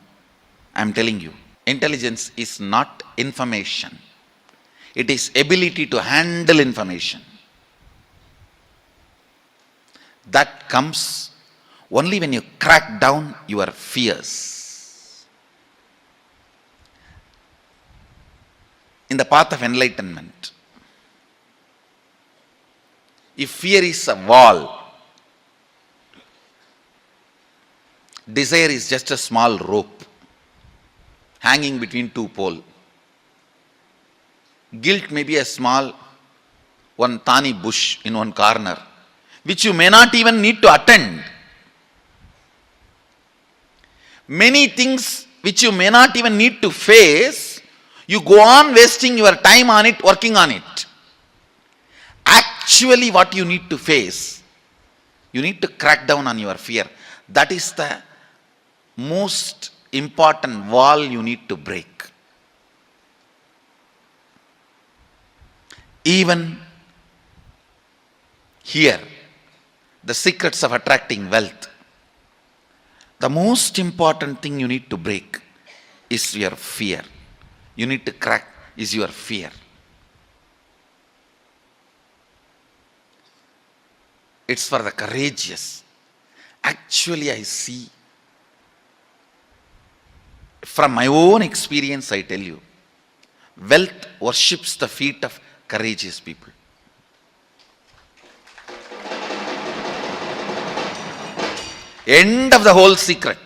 I am telling you, intelligence is not information. It is ability to handle information. That comes only when you crack down your fears. In the path of enlightenment, if fear is a wall, desire is just a small rope hanging between two poles. Guilt may be a small one thani bush in one corner, which you may not even need to attend. Many things which you may not even need to face, you go on wasting your time on it, working on it. Actually, what you need to face, you need to crack down on your fear. That is the most important wall you need to break. Even here, the secrets of attracting wealth, the most important thing you need to break is your fear. You need to crack is your fear. It's for the courageous. Actually, I see, from my own experience, I tell you, wealth worships the feet of courageous people. End of the whole secret.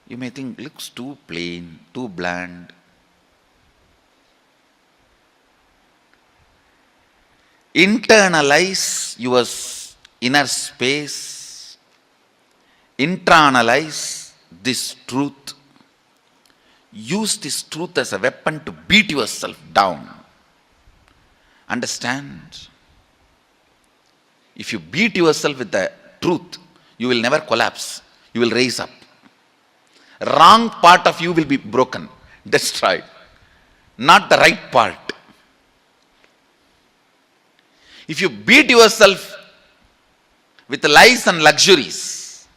You may think, looks too plain, too bland. Internalize your inner space. Internalize this truth. Use this truth as a weapon to beat yourself down. Understand? If you beat yourself with the truth, you will never collapse. You will rise up. Wrong part of you will be broken, destroyed. Not the right part. If you beat yourself with lies and luxuries,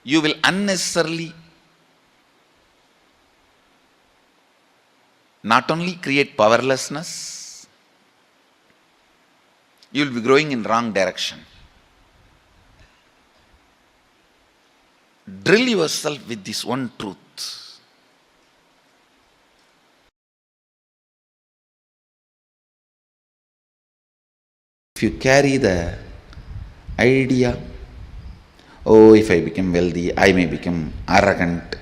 you will unnecessarily not only create powerlessness, you will be growing in wrong direction. Drill yourself with this one truth. If you carry the idea, oh, if I become wealthy, I may become arrogant.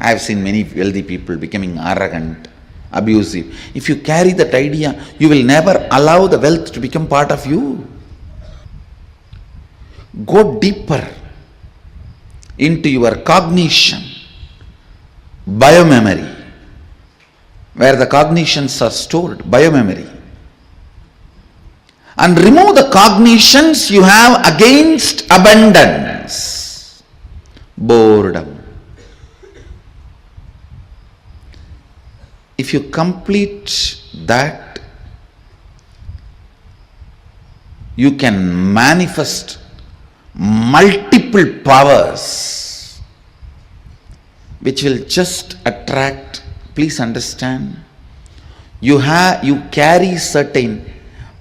I have seen many wealthy people becoming arrogant, abusive. If you carry that idea, you will never allow the wealth to become part of you. Go deeper into your cognition, biomemory, where the cognitions are stored, biomemory. And remove the cognitions you have against abundance, boredom. If you complete that, you can manifest multiple powers which will just attract. Please understand, you carry certain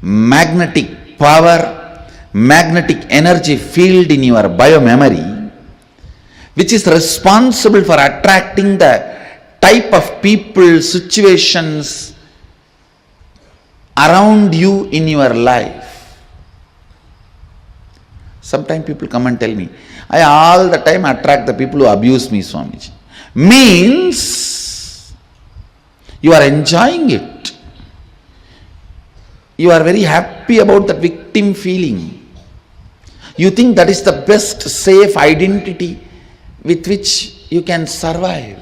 magnetic power, magnetic energy field in your biomemory, which is responsible for attracting the type of people, situations around you in your life. Sometimes people come and tell me, I all the time attract the people who abuse me, Swamiji. Means you are enjoying it. You are very happy about that victim feeling. You think that is the best safe identity with which you can survive.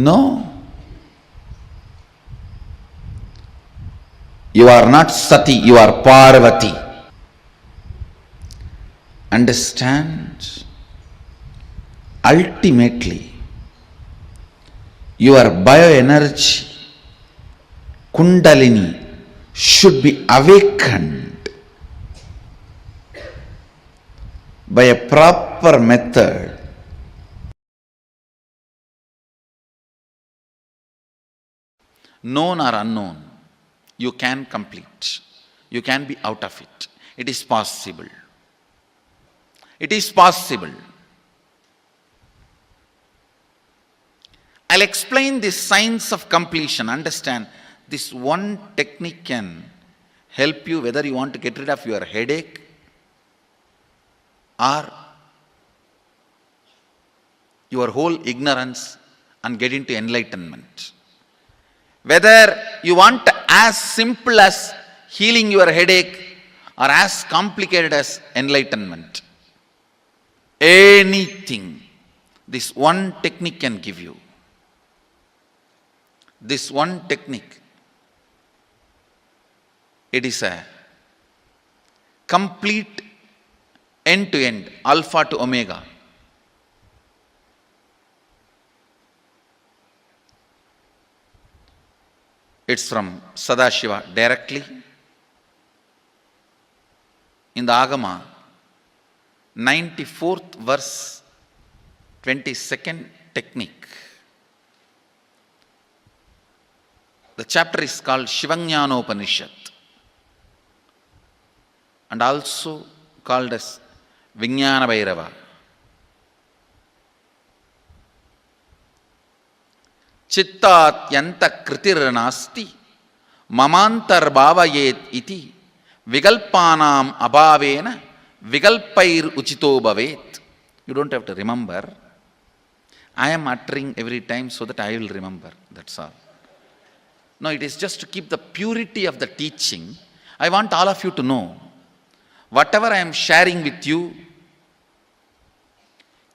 No. You are not Sati, you are Parvati. Understand? Ultimately, your bioenergy, Kundalini, should be awakened by a proper method. Known or unknown, you can complete. You can be out of it. It is possible. It is possible. I'll explain the science of completion. Understand, this one technique can help you whether you want to get rid of your headache or your whole ignorance and get into enlightenment. Whether you want as simple as healing your headache or as complicated as enlightenment. Anything, this one technique can give you. This one technique, it is a complete end-to-end, alpha to omega. It's from Sadashiva directly. In the Agama, 94th verse, 22nd technique. The chapter is called Shivajnanopanishad and also called as Vijnana Bhairava. Chittat yanta kritir nasti mamantar bhavayet iti vigalpanam abhavena vigalpair uchito bhavet. You don't have to remember. I am uttering every time so that I will remember. That's all. No, it is just to keep the purity of the teaching. I want all of you to know, whatever I am sharing with you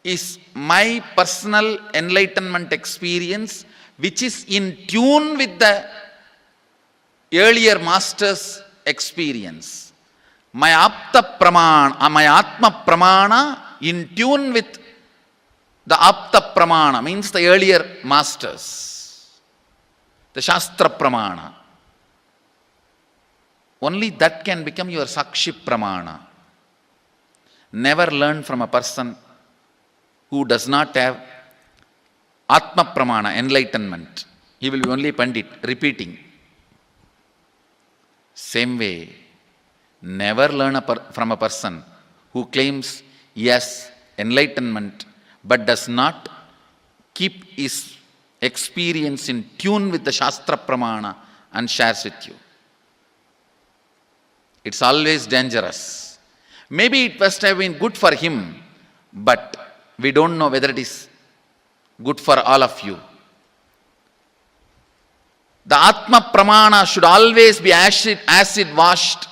is my personal enlightenment experience, which is in tune with the earlier master's experience. My Apta Pramana, my Atma Pramana in tune with the Apta Pramana, means the earlier masters. The Shastra Pramana. Only that can become your Sakshi Pramana. Never learn from a person who does not have Atma Pramana, enlightenment. He will be only Pandit, repeating. Same way, never learn from a person who claims yes, enlightenment, but does not keep his experience in tune with the Shastra Pramana and shares with you. It's always dangerous. Maybe it must have been good for him, but we don't know whether it is good for all of you. The Atma Pramana should always be acid washed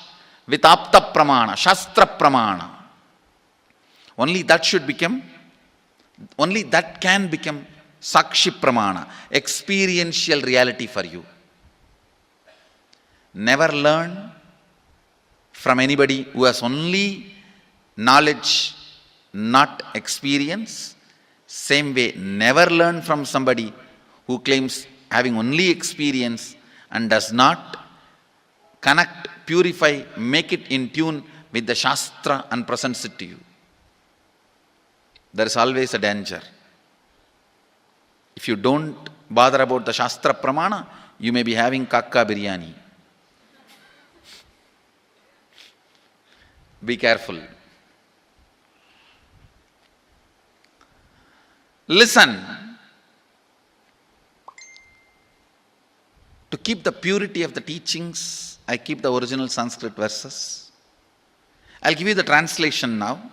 with Apta Pramana, Shastra Pramana. Only that can become Sakshi Pramana, experiential reality for you. Never learn from anybody who has only knowledge, not experience. Same way, never learn from somebody who claims having only experience and does not connect, purify, make it in tune with the Shastra and presents it to you. There is always a danger. If you don't bother about the Shastra Pramana, you may be having kakka biryani. Be careful. Listen. To keep the purity of the teachings, I keep the original Sanskrit verses. I'll give you the translation now.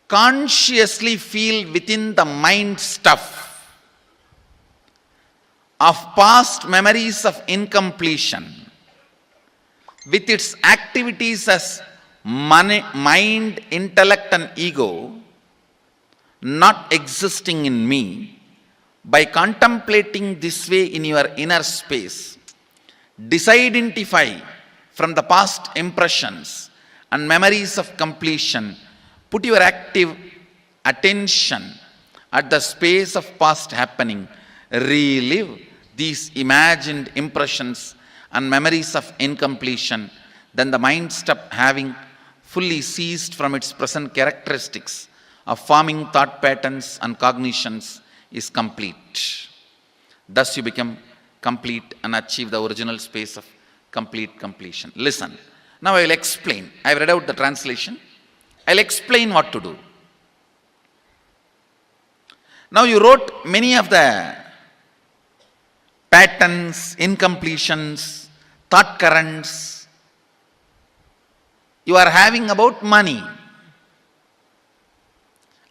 Consciously feel within the mind stuff of past memories of incompletion with its activities as mind, intellect and ego not existing in me, By contemplating this way in your inner space, disidentify from the past impressions and memories of completion. Put your active attention at the space of past happening. Relive these imagined impressions and memories of incompletion. Then the mind stop having fully ceased from its present characteristics of forming thought patterns and cognitions is complete. Thus you become complete and achieve the original space of complete completion. Listen. Now I will explain. I have read out the translation. I will explain what to do. Now you wrote many of the patterns, incompletions, thought currents you are having about money,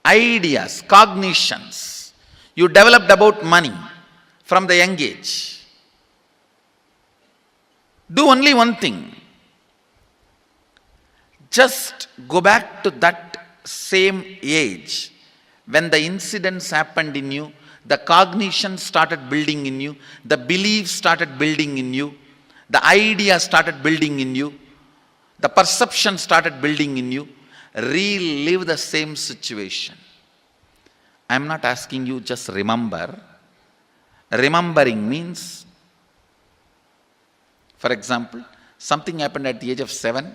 ideas, cognitions you developed about money from the young age. Do only one thing. Just go back to that same age when the incidents happened in you, the cognition started building in you, the beliefs started building in you, the ideas started building in you, the perception started building in you. Relive the same situation. I am not asking you just remember. Remembering means, for example, something happened at the age of 7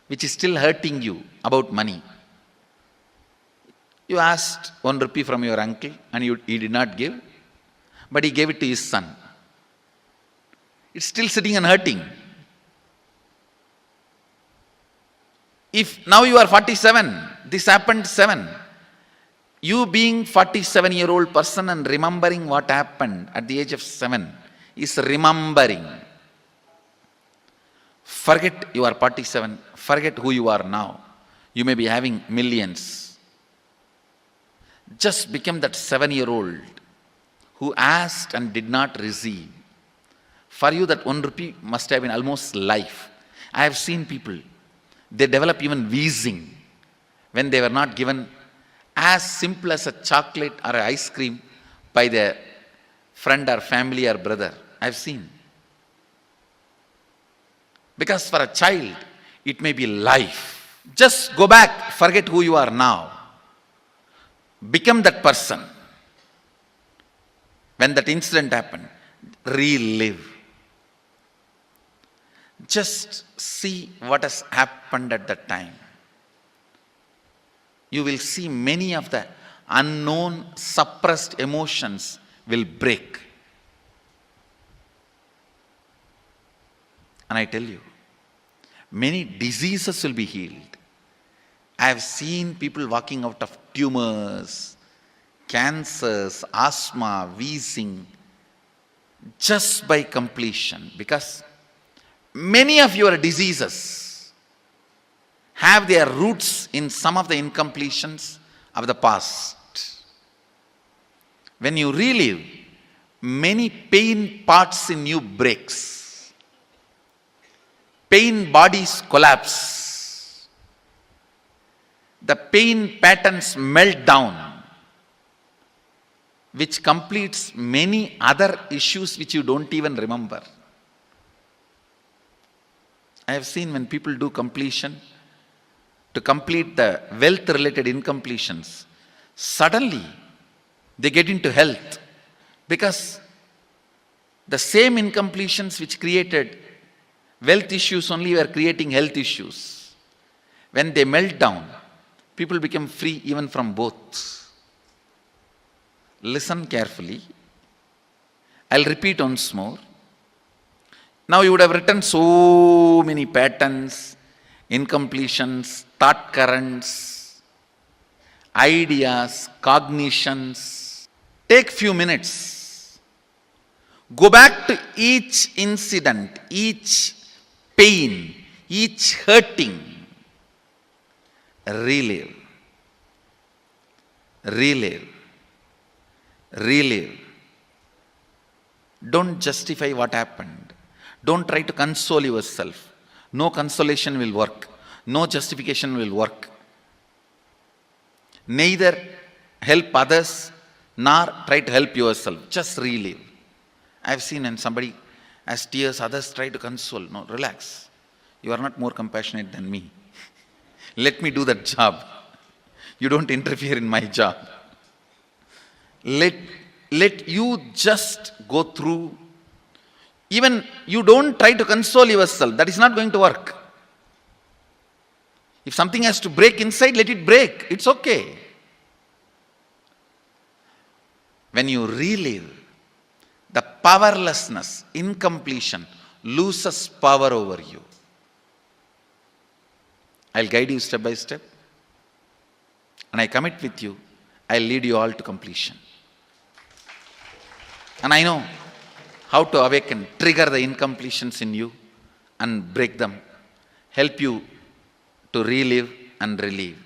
which is still hurting you about money. You asked 1 rupee from your uncle and he did not give, but he gave it to his son. It's still sitting and hurting. If now you are 47, this happened 7. You being 47-year-old person and remembering what happened at the age of 7 is remembering. Forget you are 47. Forget who you are now. You may be having millions. Just become that 7-year-old who asked and did not receive. For you that 1 rupee must have been almost life. I have seen people, they develop even wheezing when they were not given as simple as a chocolate or an ice cream by their friend or family or brother. I have seen. Because for a child, it may be life. Just go back, forget who you are now. Become that person. When that incident happened, relive. Just see what has happened at that time. You will see many of the unknown, suppressed emotions will break. And I tell you, many diseases will be healed. I have seen people walking out of tumors, cancers, asthma, wheezing, just by completion. Because many of your diseases have their roots in some of the incompletions of the past. When you relive, many pain parts in you breaks. Pain bodies collapse. The pain patterns melt down, which completes many other issues which you don't even remember. I have seen when people do completion, to complete the wealth-related incompletions, suddenly they get into health, because the same incompletions which created wealth issues only were creating health issues. When they melt down, people become free even from both. Listen carefully. I'll repeat once more. Now you would have written so many patterns, incompletions, thought currents, ideas, cognitions. Take few minutes. Go back to each incident, each pain, each hurting. Relive. Relive. Relive. Don't justify what happened. Don't try to console yourself. No consolation will work. No justification will work. Neither help others nor try to help yourself. Just relive. I've seen when somebody has tears, others try to console. No, relax. You are not more compassionate than me. Let me do that job. You don't interfere in my job. Let you just go through. Even you don't try to console yourself. That is not going to work. If something has to break inside, let it break. It's okay. When you relive, the powerlessness, incompletion, loses power over you. I'll guide you step by step. And I commit with you, I'll lead you all to completion. And I know how to awaken, trigger the incompletions in you and break them, help you to relive and relive.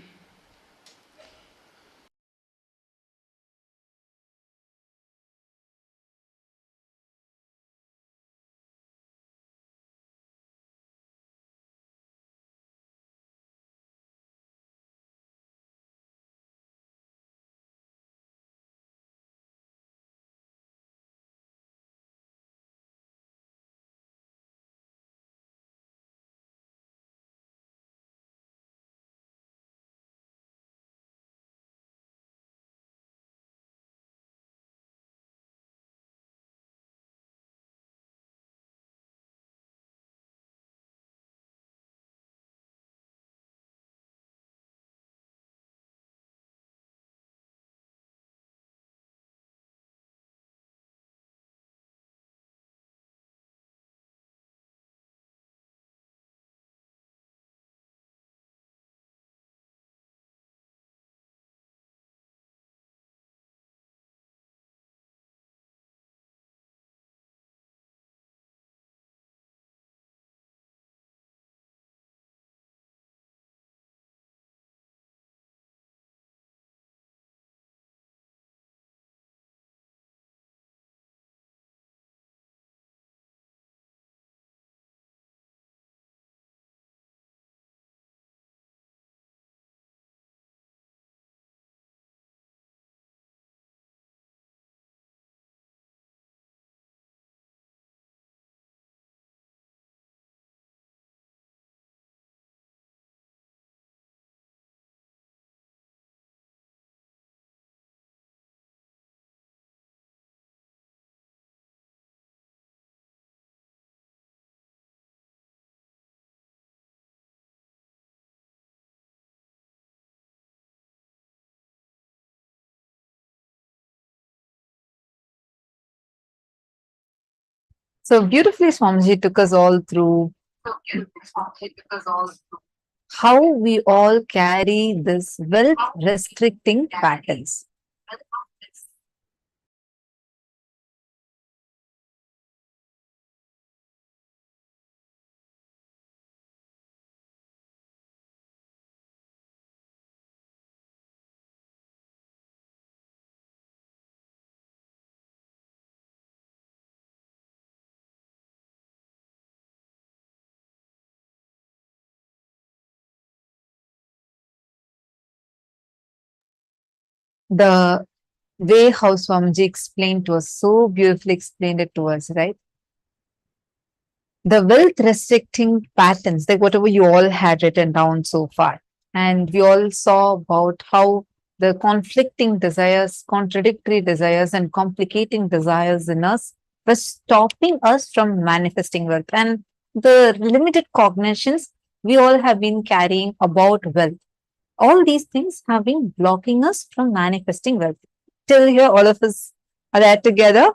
So beautifully, Swamiji took us all through how we all carry this wealth restricting patterns. The way how Swamiji explained to us, so beautifully explained it to us, right? The wealth restricting patterns, like whatever you all had written down so far. And we all saw about how the conflicting desires, contradictory desires, and complicating desires in us were stopping us from manifesting wealth. And the limited cognitions we all have been carrying about wealth. All these things have been blocking us from manifesting wealth. Till here, all of us are there together.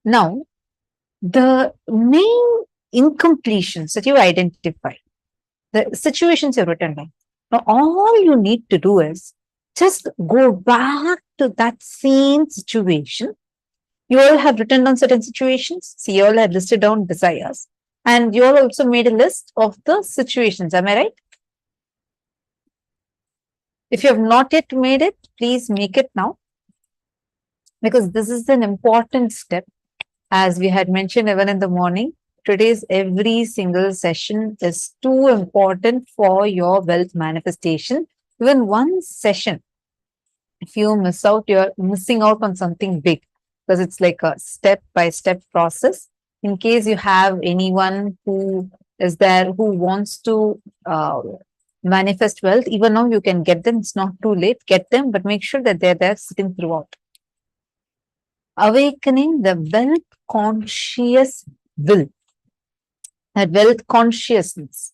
Now, the main incompletions that you identify, the situations you've written down. Now, all you need to do is just go back to that same situation. You all have written down certain situations. See, you all have listed down desires. And you all also made a list of the situations. Am I right? If you have not yet made it, please make it now. Because this is an important step, as we had mentioned even in the morning. Today's every single session is too important for your wealth manifestation. Even one session, if you miss out, you're missing out on something big because it's like a step by step process. In case you have anyone who is there who wants to manifest wealth, even now you can get them. It's not too late. Get them, but make sure that they're there sitting throughout. Awakening the wealth conscious will, that wealth consciousness,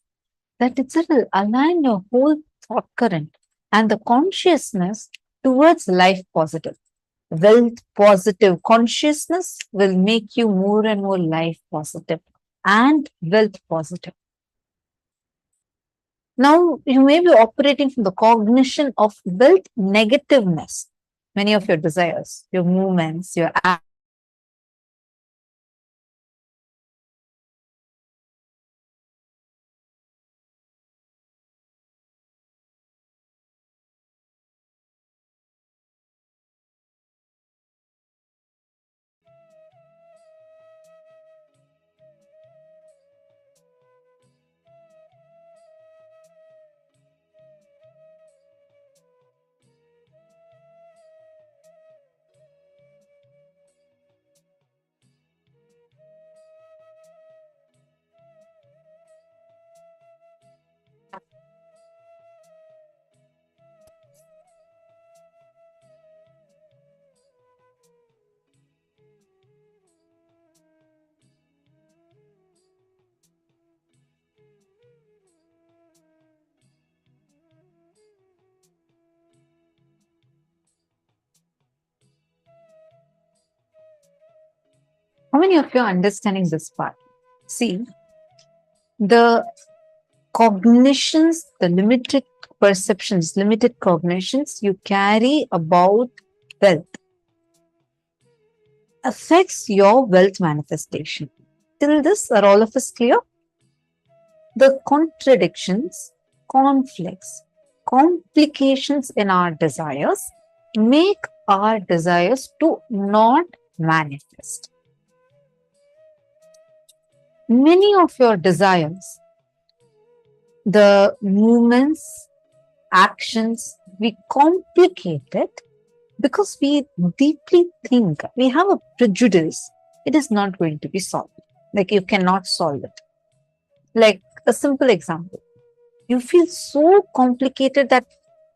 that itself will align your whole thought current and the consciousness towards life positive. Wealth positive consciousness will make you more and more life positive and wealth positive. Now, you may be operating from the cognition of wealth negativeness. Many of your desires, your movements, your how many of you are understanding this part? See, the cognitions, the limited perceptions, limited cognitions you carry about wealth affects your wealth manifestation. Till this, are all of us clear? The contradictions, conflicts, complications in our desires make our desires to not manifest. Many of your desires, the movements, actions, we complicate it because we deeply think, we have a prejudice, it is not going to be solved. Like you cannot solve it. Like a simple example, you feel so complicated that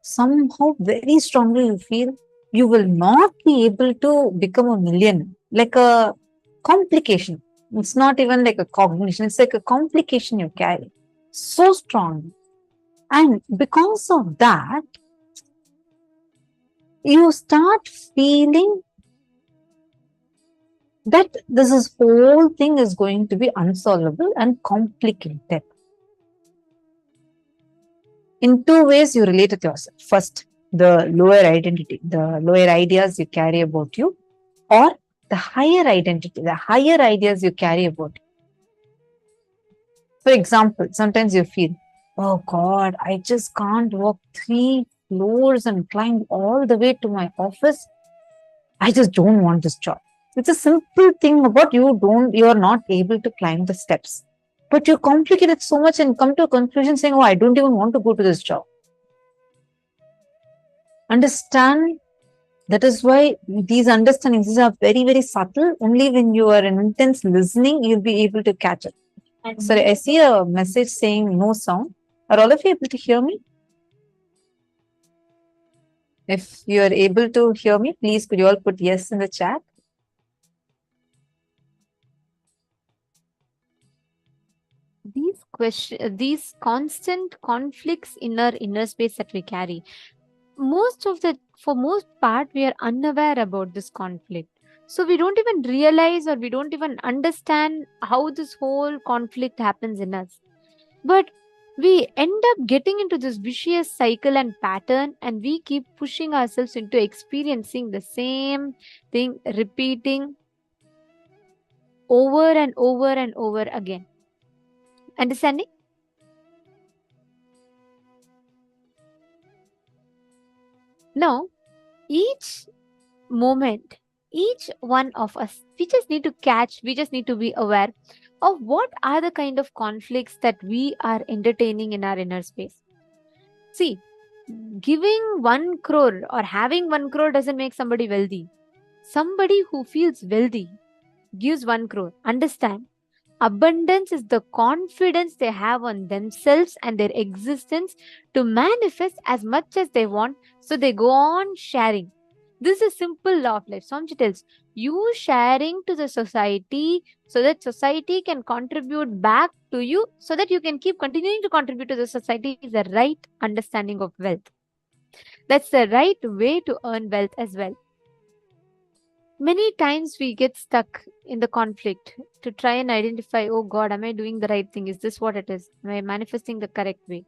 somehow very strongly you feel you will not be able to become a millionaire. Like a complication. It's not even like a cognition, it's like a complication you carry so strong. And because of that, you start feeling that this whole thing is going to be unsolvable and complicated. In two ways, you relate with yourself. First, the lower identity, the lower ideas you carry about you, or the higher identity, the higher ideas you carry about you. For example, sometimes you feel, oh God, I just can't walk 3 floors and climb all the way to my office. I just don't want this job. It's a simple thing about you are not able to climb the steps. But you complicate it so much and come to a conclusion saying, oh, I don't even want to go to this job. Understand, that is why these understandings are very, very subtle. Only when you are in intense listening, you'll be able to catch it. Sorry, I see a message saying no sound. Are all of you able to hear me? If you are able to hear me, please could you all put yes in the chat? These constant conflicts in our inner space that we carry, for most part, we are unaware about this conflict. So we don't even realize or we don't even understand how this whole conflict happens in us. But we end up getting into this vicious cycle and pattern, and we keep pushing ourselves into experiencing the same thing, repeating over and over and over again. Understanding? Now, each moment, each one of us, we just need to catch, we just need to be aware of what are the kind of conflicts that we are entertaining in our inner space. See, giving 1 crore or having 1 crore doesn't make somebody wealthy. Somebody who feels wealthy gives 1 crore. Understand? Abundance is the confidence they have on themselves and their existence to manifest as much as they want. So they go on sharing. This is simple law of life. Swamiji tells you sharing to the society so that society can contribute back to you, so that you can keep continuing to contribute to the society, is the right understanding of wealth. That's the right way to earn wealth as well. Many times we get stuck in the conflict to try and identify, oh God, am I doing the right thing? Is this what it is? Am I manifesting the correct way?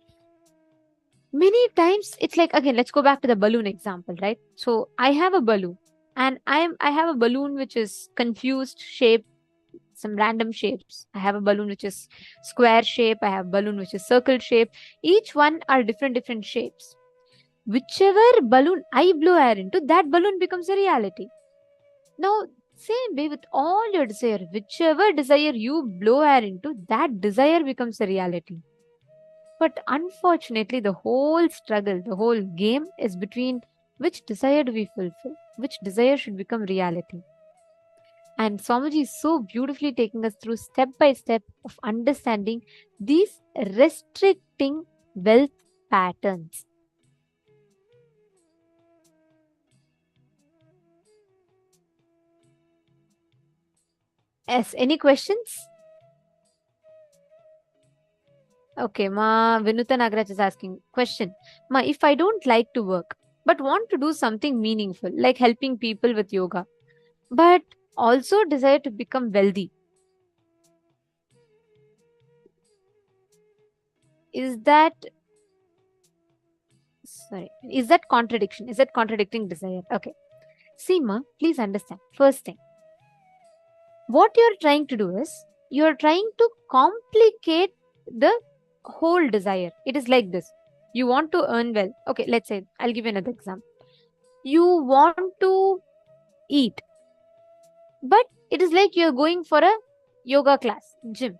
Many times it's like, again, let's go back to the balloon example, right? So I have a balloon and I have a balloon which is confused shape, some random shapes. I have a balloon which is square shape. I have a balloon which is circle shape. Each one are different shapes. Whichever balloon I blow air into, that balloon becomes a reality. Now, same way with all your desire, whichever desire you blow air into, that desire becomes a reality. But unfortunately, the whole struggle, the whole game is between which desire do we fulfill, which desire should become reality. And Swamiji is so beautifully taking us through step by step of understanding these restricting wealth patterns. Yes, any questions? Okay, Ma Vinuta Nagaraj is asking question. Ma, if I don't like to work but want to do something meaningful like helping people with yoga, but also desire to become wealthy, is that is that contradiction? Is that contradicting desire? Okay. See, Ma, please understand. First thing, what you're trying to do is you're trying to complicate the whole desire. It is like this. You want to earn well. Okay, let's say, I'll give you another example. You want to eat, but it is like you're going for a yoga class, gym.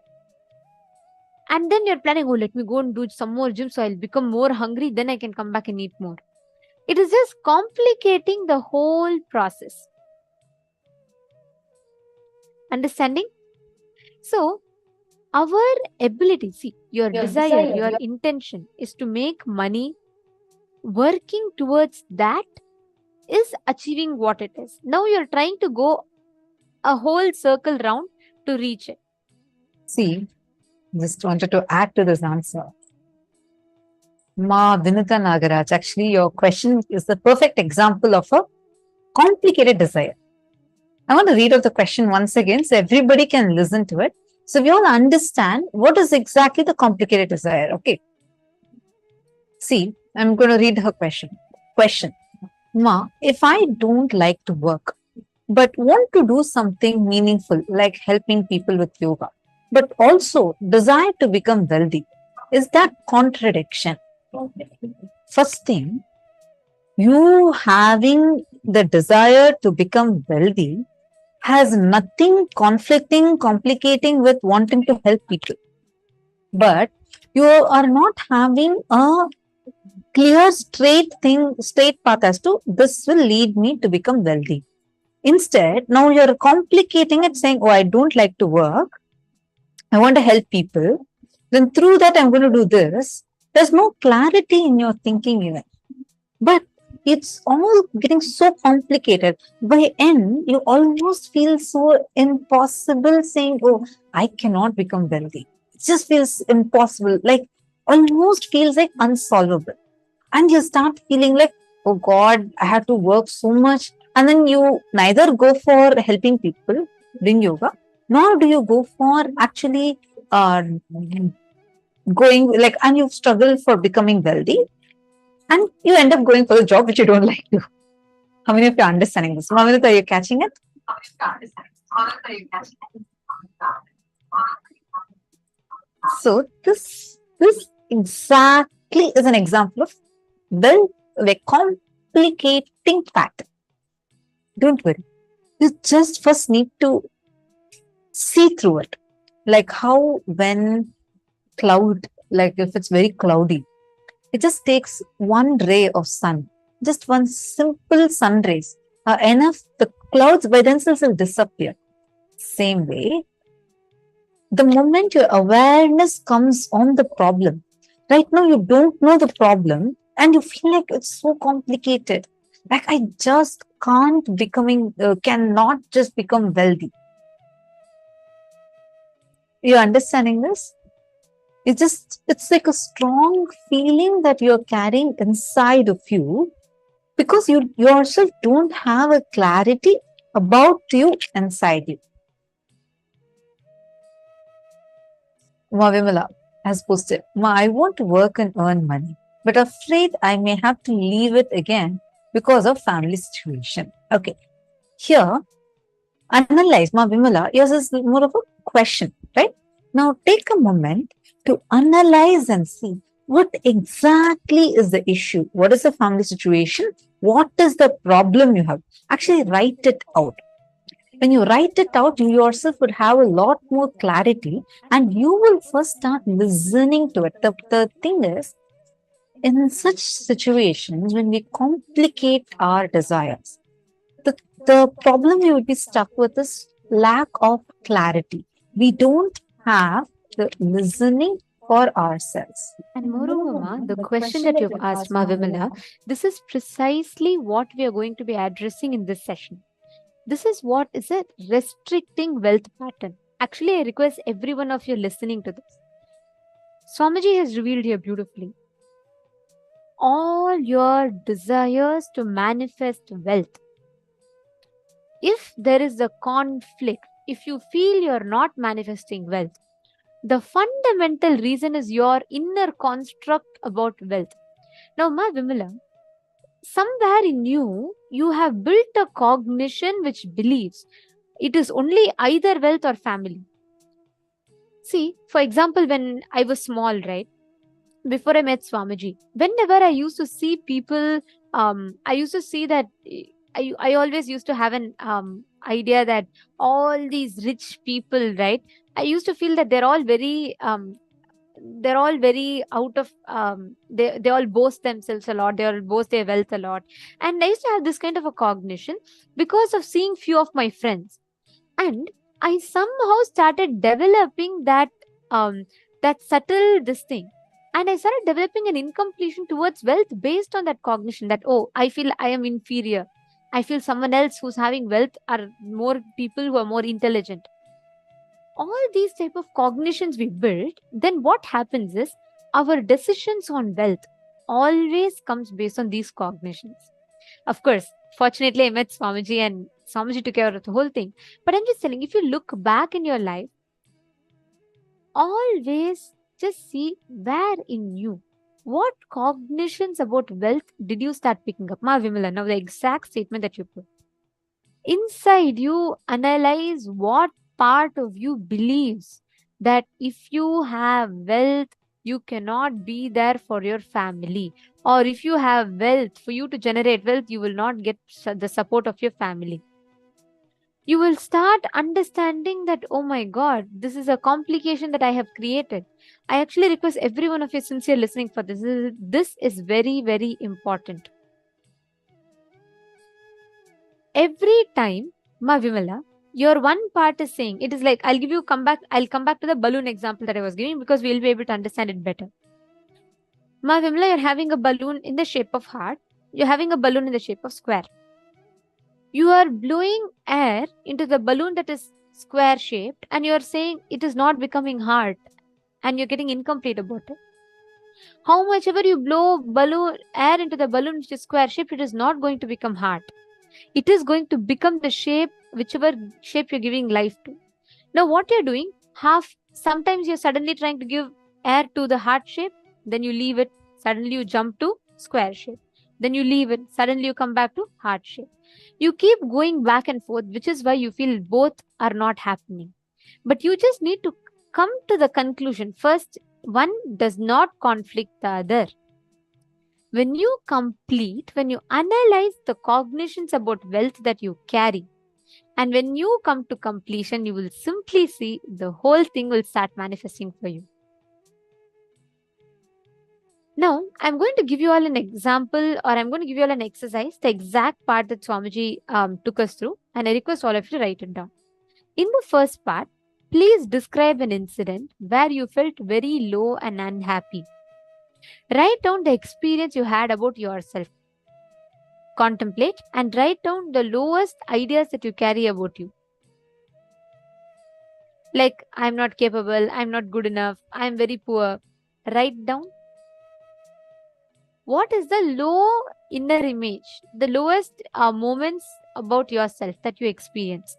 And then you're planning, oh, let me go and do some more gym so I'll become more hungry, then I can come back and eat more. It is just complicating the whole process. Understanding? So, our ability, see, your desire, your intention is to make money. Working towards that is achieving what it is. Now you're trying to go a whole circle round to reach it. See, just wanted to add to this answer. Ma Vinita Nagaraj, actually, your question is the perfect example of a complicated desire. I want to read out the question once again so everybody can listen to it. So we all understand what is exactly the complicated desire. Okay. See, I'm going to read her question. Question. Ma, if I don't like to work, but want to do something meaningful like helping people with yoga, but also desire to become wealthy, is that contradiction? First thing, you having the desire to become wealthy has nothing conflicting, complicating with wanting to help people. But you are not having a clear, straight path as to this will lead me to become wealthy. Instead, now you're complicating it, saying, oh, I don't like to work. I want to help people. Then through that, I'm going to do this. There's no clarity in your thinking even. But it's all getting so complicated. By end, you almost feel so impossible saying, oh, I cannot become wealthy. It just feels impossible, like almost feels like unsolvable. And you start feeling like, oh God, I have to work so much. And then you neither go for helping people doing yoga, nor do you go for actually going like, and you struggle for becoming wealthy. And you end up going for a job which you don't like to. How many of you are understanding this? Mamita, are you catching it? So this exactly is an example of the complicating pattern. Don't worry. You just first need to see through it. Like how when cloud, like if it's very cloudy, it just takes one ray of sun, just one simple sun rays are enough. The clouds by themselves will disappear. Same way, the moment your awareness comes on the problem, right now you don't know the problem and you feel like it's so complicated. Like I just cannot just become wealthy. You're understanding this? It's like a strong feeling that you're carrying inside of you because you yourself don't have a clarity about you inside you. Ma Vimala has posted, Ma, I want to work and earn money, but afraid I may have to leave it again because of family situation. Okay, here, analyze, Ma Vimala, yours is more of a question, right? Now take a moment to analyze and see what exactly is the issue. What is the family situation? What is the problem you have? Actually, write it out. When you write it out, you yourself would have a lot more clarity and you will first start listening to it. The thing is, in such situations, when we complicate our desires, the problem we would be stuck with is lack of clarity. We don't have the listening for ourselves. And moreover, Ma, the question that you've asked, Ma Vimala, this is precisely what we are going to be addressing in this session. This is what is a restricting wealth pattern. Actually, I request every one of you listening to this. Swamiji has revealed here beautifully. All your desires to manifest wealth. If there is a conflict, if you feel you're not manifesting wealth, the fundamental reason is your inner construct about wealth. Now, Ma Vimala, somewhere in you, you have built a cognition which believes it is only either wealth or family. See, for example, when I was small, right? Before I met Swamiji, whenever I used to see people, I used to see that I always used to have an idea that all these rich people, right? I used to feel that they're all very out of they all boast themselves a lot, they all boast their wealth a lot, and I used to have this kind of a cognition because of seeing few of my friends, and I somehow started developing um that subtle this thing, and I started developing an incompletion towards wealth based on that cognition that, oh, I feel I am inferior, I feel someone else who's having wealth are more people who are more intelligent. All these type of cognitions we build, then what happens is our decisions on wealth always comes based on these cognitions. Of course, fortunately I met Swamiji and Swamiji took care of the whole thing, but I'm just telling, if you look back in your life, always just see where in you, what cognitions about wealth did you start picking up. Ma Vimala, now the exact statement that you put inside you, analyze what part of you believes that if you have wealth, you cannot be there for your family, or if you have wealth, for you to generate wealth, you will not get the support of your family. You will start understanding that, oh my god, this is a complication that I have created. I actually request every one of you sincere listening for this. This is very, very important. Every time, Ma Vimala, your one part is saying, it is like, I'll come back to the balloon example that I was giving because we'll be able to understand it better. Ma Vimala, you're having a balloon in the shape of heart, you're having a balloon in the shape of square. You are blowing air into the balloon that is square shaped, and you are saying it is not becoming heart, and you're getting incomplete about it. How much ever you blow balloon air into the balloon which is square shaped, it is not going to become heart. It is going to become the shape, whichever shape you're giving life to. Now, what you're doing, sometimes you're suddenly trying to give air to the heart shape, then you leave it, suddenly you jump to square shape, then you leave it, suddenly you come back to heart shape. You keep going back and forth, which is why you feel both are not happening. But you just need to come to the conclusion. First, one does not conflict the other. When you analyze the cognitions about wealth that you carry, And when you come to completion, you will simply see the whole thing will start manifesting for you. Now, I'm going to give you all an example, or I'm going to give you all an exercise, the exact part that Swamiji took us through, and I request all of you to write it down. In the first part, please describe an incident where you felt very low and unhappy. Write down the experience you had about yourself. Contemplate and write down the lowest ideas that you carry about you. Like, I'm not capable, I'm not good enough, I'm very poor. Write down what is the low inner image, the lowest moments about yourself that you experienced.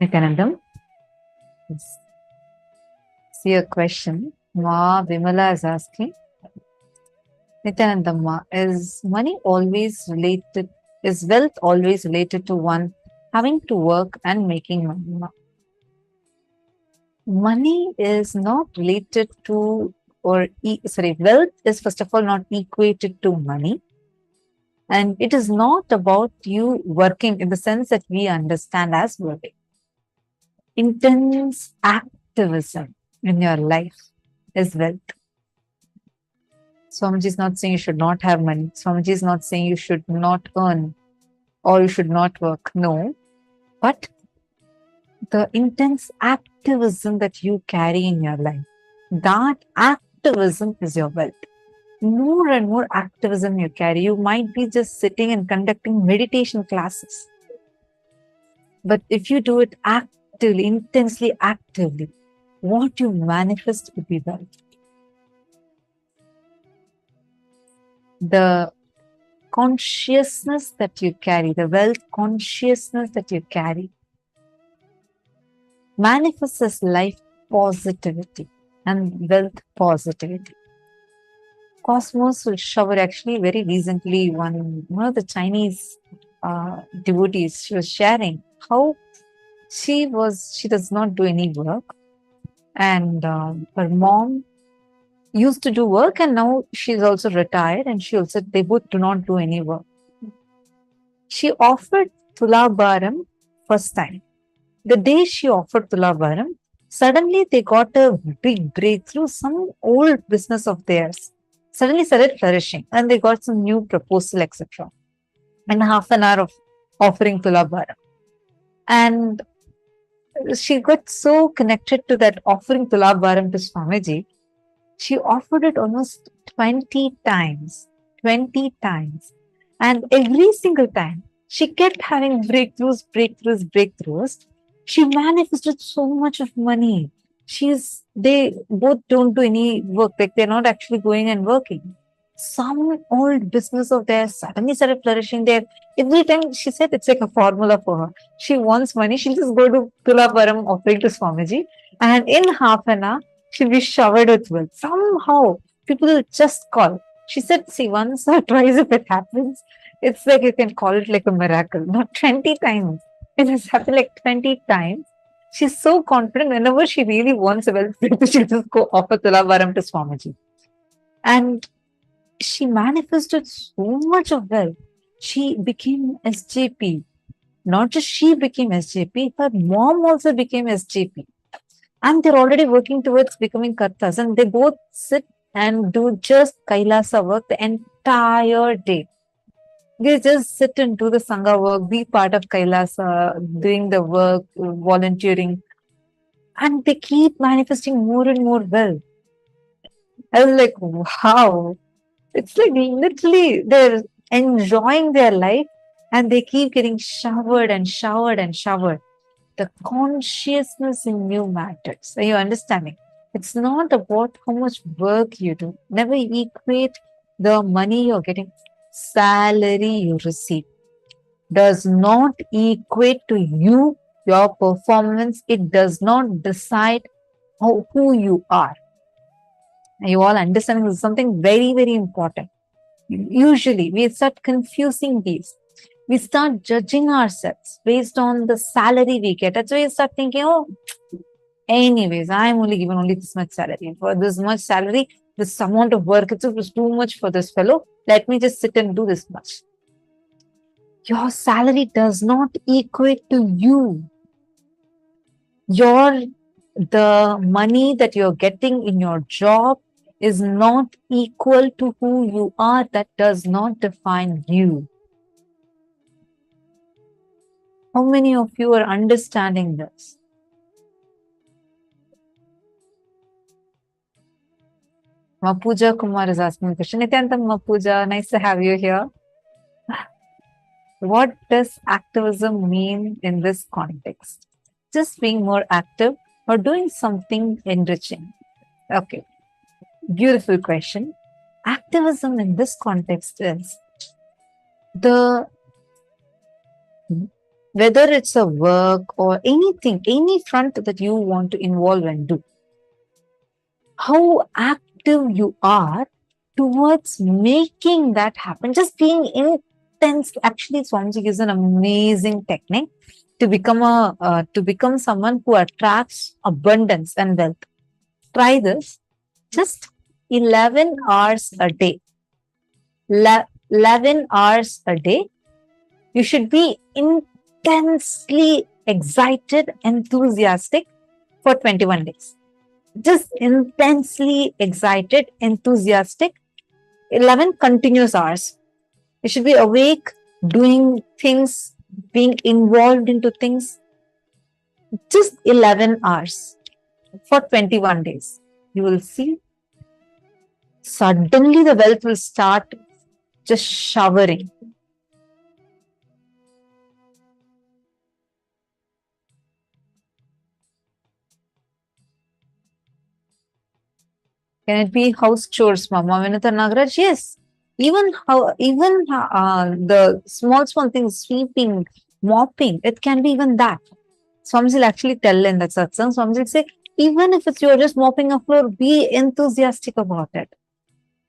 Nityanandam, yes. See a question. Ma Vimala is asking, Nityanandam, Ma, is money always related, is wealth always related to one having to work and making money? Ma? Money is not related to, wealth is first of all not equated to money. And it is not about you working in the sense that we understand as working. Intense activism in your life is wealth. Swamiji is not saying you should not have money. Swamiji is not saying you should not earn or you should not work. No. But the intense activism that you carry in your life, that activism is your wealth. More and more activism you carry. You might be just sitting and conducting meditation classes. But if you do it actively, intensely actively, what you manifest will be wealth. The consciousness that you carry, the wealth consciousness that you carry, manifests as life positivity and wealth positivity. Cosmos will shower actually very recently, one of the Chinese devotees, she was sharing how she does not do any work, and her mom used to do work, and now she's also retired, and they both do not do any work. She offered Tulabharam first time. The day she offered Tulabharam, suddenly they got a big breakthrough. Some old business of theirs suddenly started flourishing, and they got some new proposal, etc. And half an hour of offering Tulabharam. And she got so connected to that offering Tulabharam to Swamiji, she offered it almost 20 times. 20 times. And every single time, she kept having breakthroughs. She manifested so much of money. They both don't do any work, like they're not actually going and working. Some old business of theirs suddenly started flourishing there. Every time she said it's like a formula for her. She wants money, she'll just go to Tulabharam offering to Swamiji, and in half an hour, she'll be showered with wealth. Somehow, people will just call. She said, see, once or twice if it happens, it's like you can call it like a miracle, not 20 times. It has happened like 20 times. She's so confident whenever she really wants a wealth, she'll just go offer Tulabharam to Swamiji. And she manifested so much of wealth. She became SJP. Not just she became SJP, her mom also became SJP. And they're already working towards becoming Kartas. And they both sit and do just Kailasa work the entire day. They just sit and do the Sangha work, be part of Kailasa, doing the work, volunteering. And they keep manifesting more and more wealth. I was like, wow. It's like literally they're enjoying their life and they keep getting showered and showered and showered. The consciousness in you matters. Are you understanding? It's not about how much work you do. Never equate the money you're getting. Salary you receive does not equate to you, your performance. It does not decide who you are. You all understand this is something very, very important. Usually, we start confusing these. We start judging ourselves based on the salary we get. That's why you start thinking, oh, anyways, I'm only given only this much salary. For this much salary, this amount of work, it was too much for this fellow. Let me just sit and do this much. Your salary does not equate to you. The money that you're getting in your job is not equal to who you are. That does not define you. How many of you are understanding this? Mapuja Kumar is asking a question. Nityantam Mapuja, nice to have you here. What does activism mean in this context? Just being more active or doing something enriching? Okay, beautiful question. Activism in this context is whether it's a work or anything, any front that you want to involve and do. How active you are towards making that happen, just being intense. Actually, Swamiji is an amazing technique to become to become someone who attracts abundance and wealth. Try this. Just 11 hours a day. 11 hours a day. You should be intensely excited, enthusiastic for 21 days. Just intensely excited, enthusiastic, 11 continuous hours. You should be awake, doing things, being involved into things. Just 11 hours for 21 days. You will see suddenly the wealth will start just showering. Can it be house chores, Mama Vinita Nagaraj? Yes. Even the small things, sweeping, mopping, it can be even that. Swamiji will actually tell in that satsang. Swamiji will say, even if it's you're just mopping a floor, be enthusiastic about it.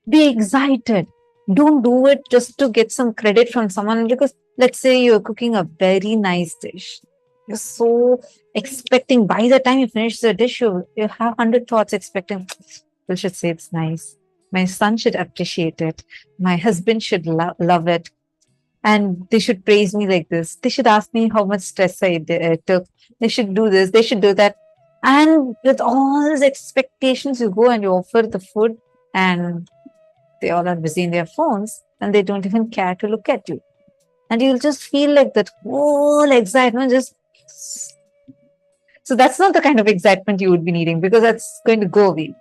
Be excited. Don't do it just to get some credit from someone, because let's say you're cooking a very nice dish. You're so expecting, by the time you finish the dish, you have 100 thoughts expecting, people should say it's nice. My son should appreciate it. My husband should love it. And they should praise me like this. They should ask me how much stress I took. They should do this. They should do that. And with all these expectations, you go and you offer the food, and they all are busy in their phones and they don't even care to look at you. And you'll just feel like that whole excitement just. So that's not the kind of excitement you would be needing, because that's going to go away.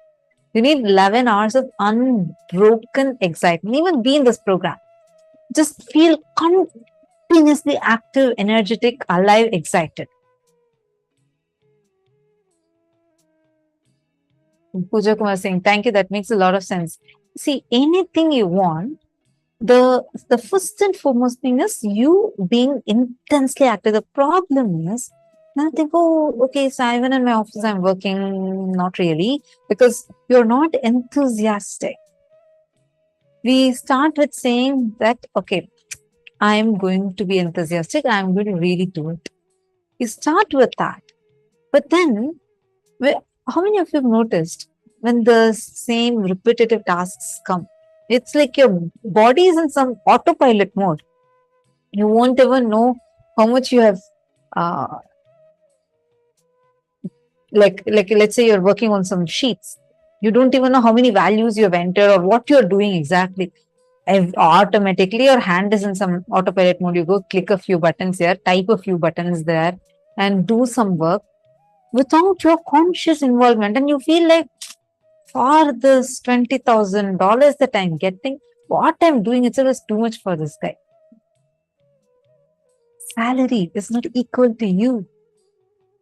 You need 11 hours of unbroken excitement. Even be in this program, just feel continuously active, energetic, alive, excited. Pooja Kumar saying, thank you, that makes a lot of sense. See, anything you want, the first and foremost thing is you being intensely active. The problem is, now think, oh, okay, so even in my office I'm working, not really, because you're not enthusiastic. We start with saying that, okay, I'm going to be enthusiastic, I'm going to really do it. You start with that. But then, how many of you have noticed when the same repetitive tasks come, it's like your body is in some autopilot mode. You won't even know how much you have, like let's say you're working on some sheets. You don't even know how many values you have entered or what you're doing exactly. Automatically, your hand is in some autopilot mode. You go click a few buttons here, type a few buttons there, and do some work without your conscious involvement. And you feel like, for this $20,000 that I'm getting, what I'm doing itself is too much for this guy. Salary is not equal to you.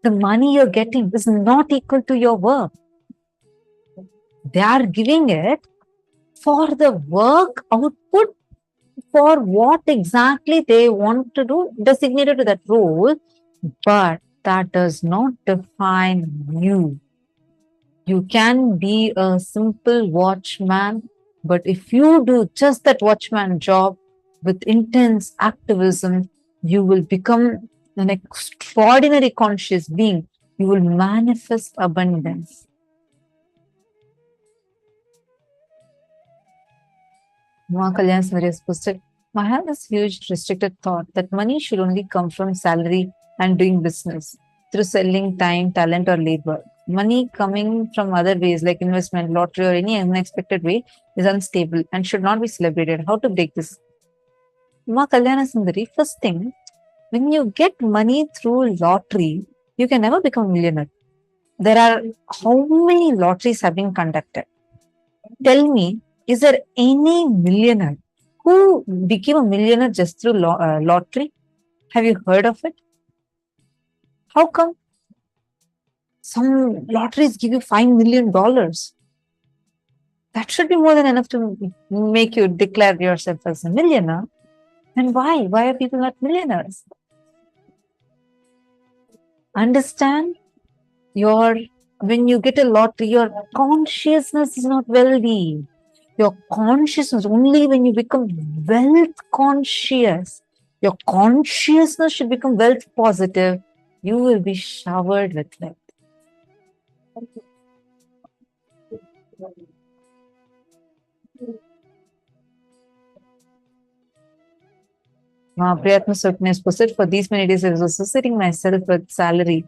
The money you're getting is not equal to your work. They are giving it for the work output, for what exactly they want to do, designated to that role, but that does not define you. You can be a simple watchman, but if you do just that watchman job with intense activism, you will become an extraordinary conscious being. You will manifest abundance. Kalyan Smarya's posted, I have this huge restricted thought that money should only come from salary and doing business through selling time, talent, or labor. Money coming from other ways like investment, lottery, or any unexpected way is unstable and should not be celebrated. How to break this? Ma Kalyana Sundari, first thing, when you get money through lottery, you can never become a millionaire. There are how many lotteries have been conducted? Tell me, is there any millionaire who became a millionaire just through lottery? Have you heard of it? How come? Some lotteries give you $5 million. That should be more than enough to make you declare yourself as a millionaire. And why? Why are people not millionaires? Understand your, when you get a lottery, your consciousness is not wealthy. Your consciousness, only when you become wealth conscious, your consciousness should become wealth positive, you will be showered with wealth. Priyatma Suknes posted, for these many days I was associating myself with salary,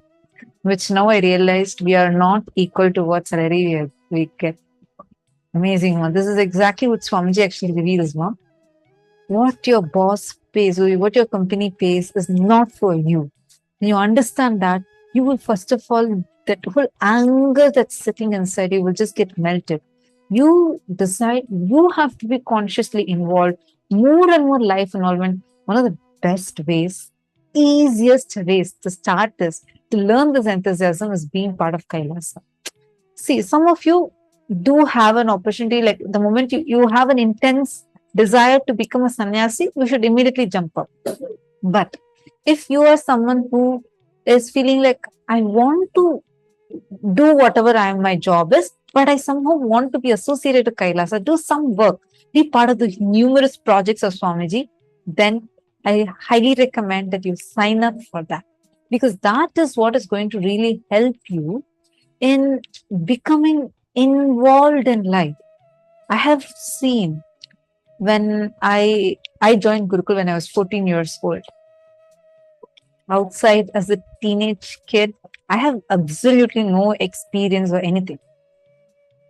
which now I realized we are not equal to what salary we get. Amazing one. This is exactly what Swamiji actually reveals, ma. What your boss pays, or what your company pays is not for you. When you understand that, you will first of all, that whole anger that's sitting inside you will just get melted. You decide you have to be consciously involved, more and more life involvement. One of the best ways, easiest ways to start this, to learn this enthusiasm is being part of Kailasa. See, some of you do have an opportunity, like the moment you have an intense desire to become a sannyasi, you should immediately jump up. But if you are someone who is feeling like, I want to do whatever my job is, but I somehow want to be associated to Kailasa, do some work, be part of the numerous projects of Swamiji, then I highly recommend that you sign up for that. Because that is what is going to really help you in becoming involved in life. I have seen when I joined Gurukul when I was 14 years old. Outside as a teenage kid, I have absolutely no experience or anything.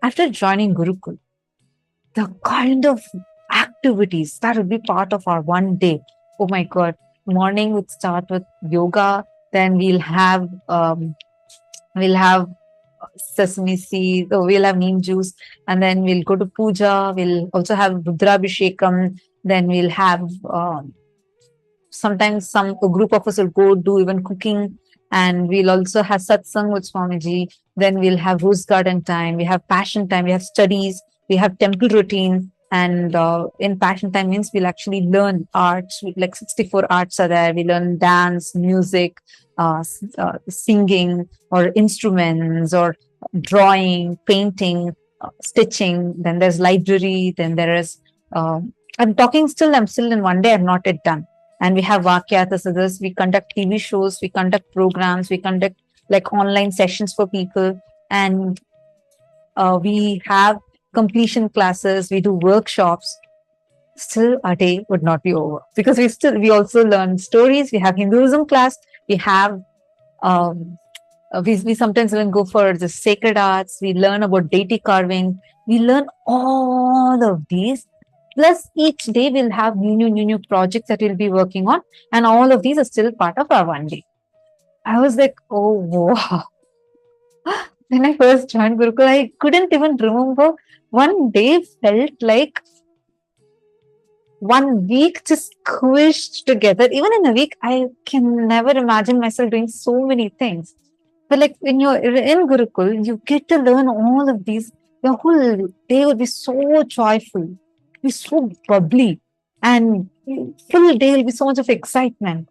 After joining Gurukul, the kind of activities that would be part of our one day. Oh my God. Morning would start with yoga, then we'll have sesame seeds, we'll have neem juice, and then we'll go to puja. We'll also have Rudrabhishekam. Then we'll have sometimes a group of us will go do even cooking, and we'll also have satsang with Swamiji. Then we'll have rose garden time. We have passion time. We have studies. We have temple routine. And in passion time means we'll actually learn arts. Like 64 arts are there. We learn dance, music, singing, or instruments, or drawing, painting, stitching. Then there's library. Then there is. I'm still in one day. I'm not yet done. And we have Vakyatas others. We conduct TV shows. We conduct programs. We conduct like online sessions for people, and we have completion classes. We do workshops. Still, our day would not be over because we also learn stories. We have Hinduism class. We have we sometimes even go for the sacred arts. We learn about deity carving. We learn all of these. Plus, each day we'll have new projects that we'll be working on, and all of these are still part of our one day. I was like, oh wow. When I first joined Gurukul, I couldn't even remember. One day felt like 1 week just squished together. Even in a week, I can never imagine myself doing so many things. But like when you're in Gurukul, you get to learn all of these. Your whole day will be so joyful, be so bubbly, and full day will be so much of excitement.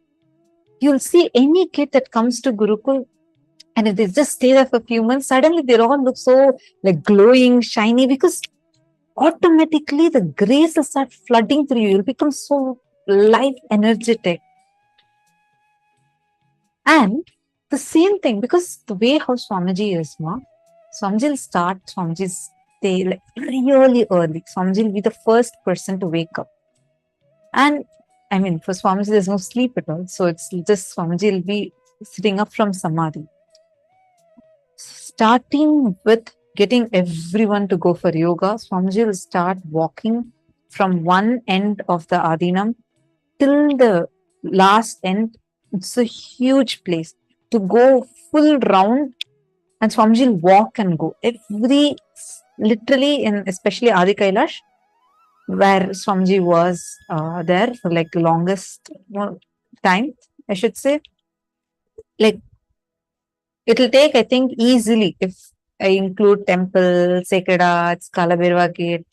You'll see any kid that comes to Gurukul, and if they just stay there for a few months, suddenly they all look so like glowing, shiny, because automatically the grace will start flooding through you. You'll become so life energetic. And the same thing, because the way how Swamiji is, Swamiji will start Swamiji's day like really early. Swamiji will be the first person to wake up. And I mean, for Swamiji, there's no sleep at all. So it's just Swamiji will be sitting up from Samadhi. Starting with getting everyone to go for yoga, Swamiji will start walking from one end of the Adinam till the last end. It's a huge place to go full round, and Swamiji will walk and go literally in especially Adi Kailash, where Swamiji was there for like the longest time, I should say. Like it'll take, I think, easily, if I include temple, sacred arts, Kalabirva Gate,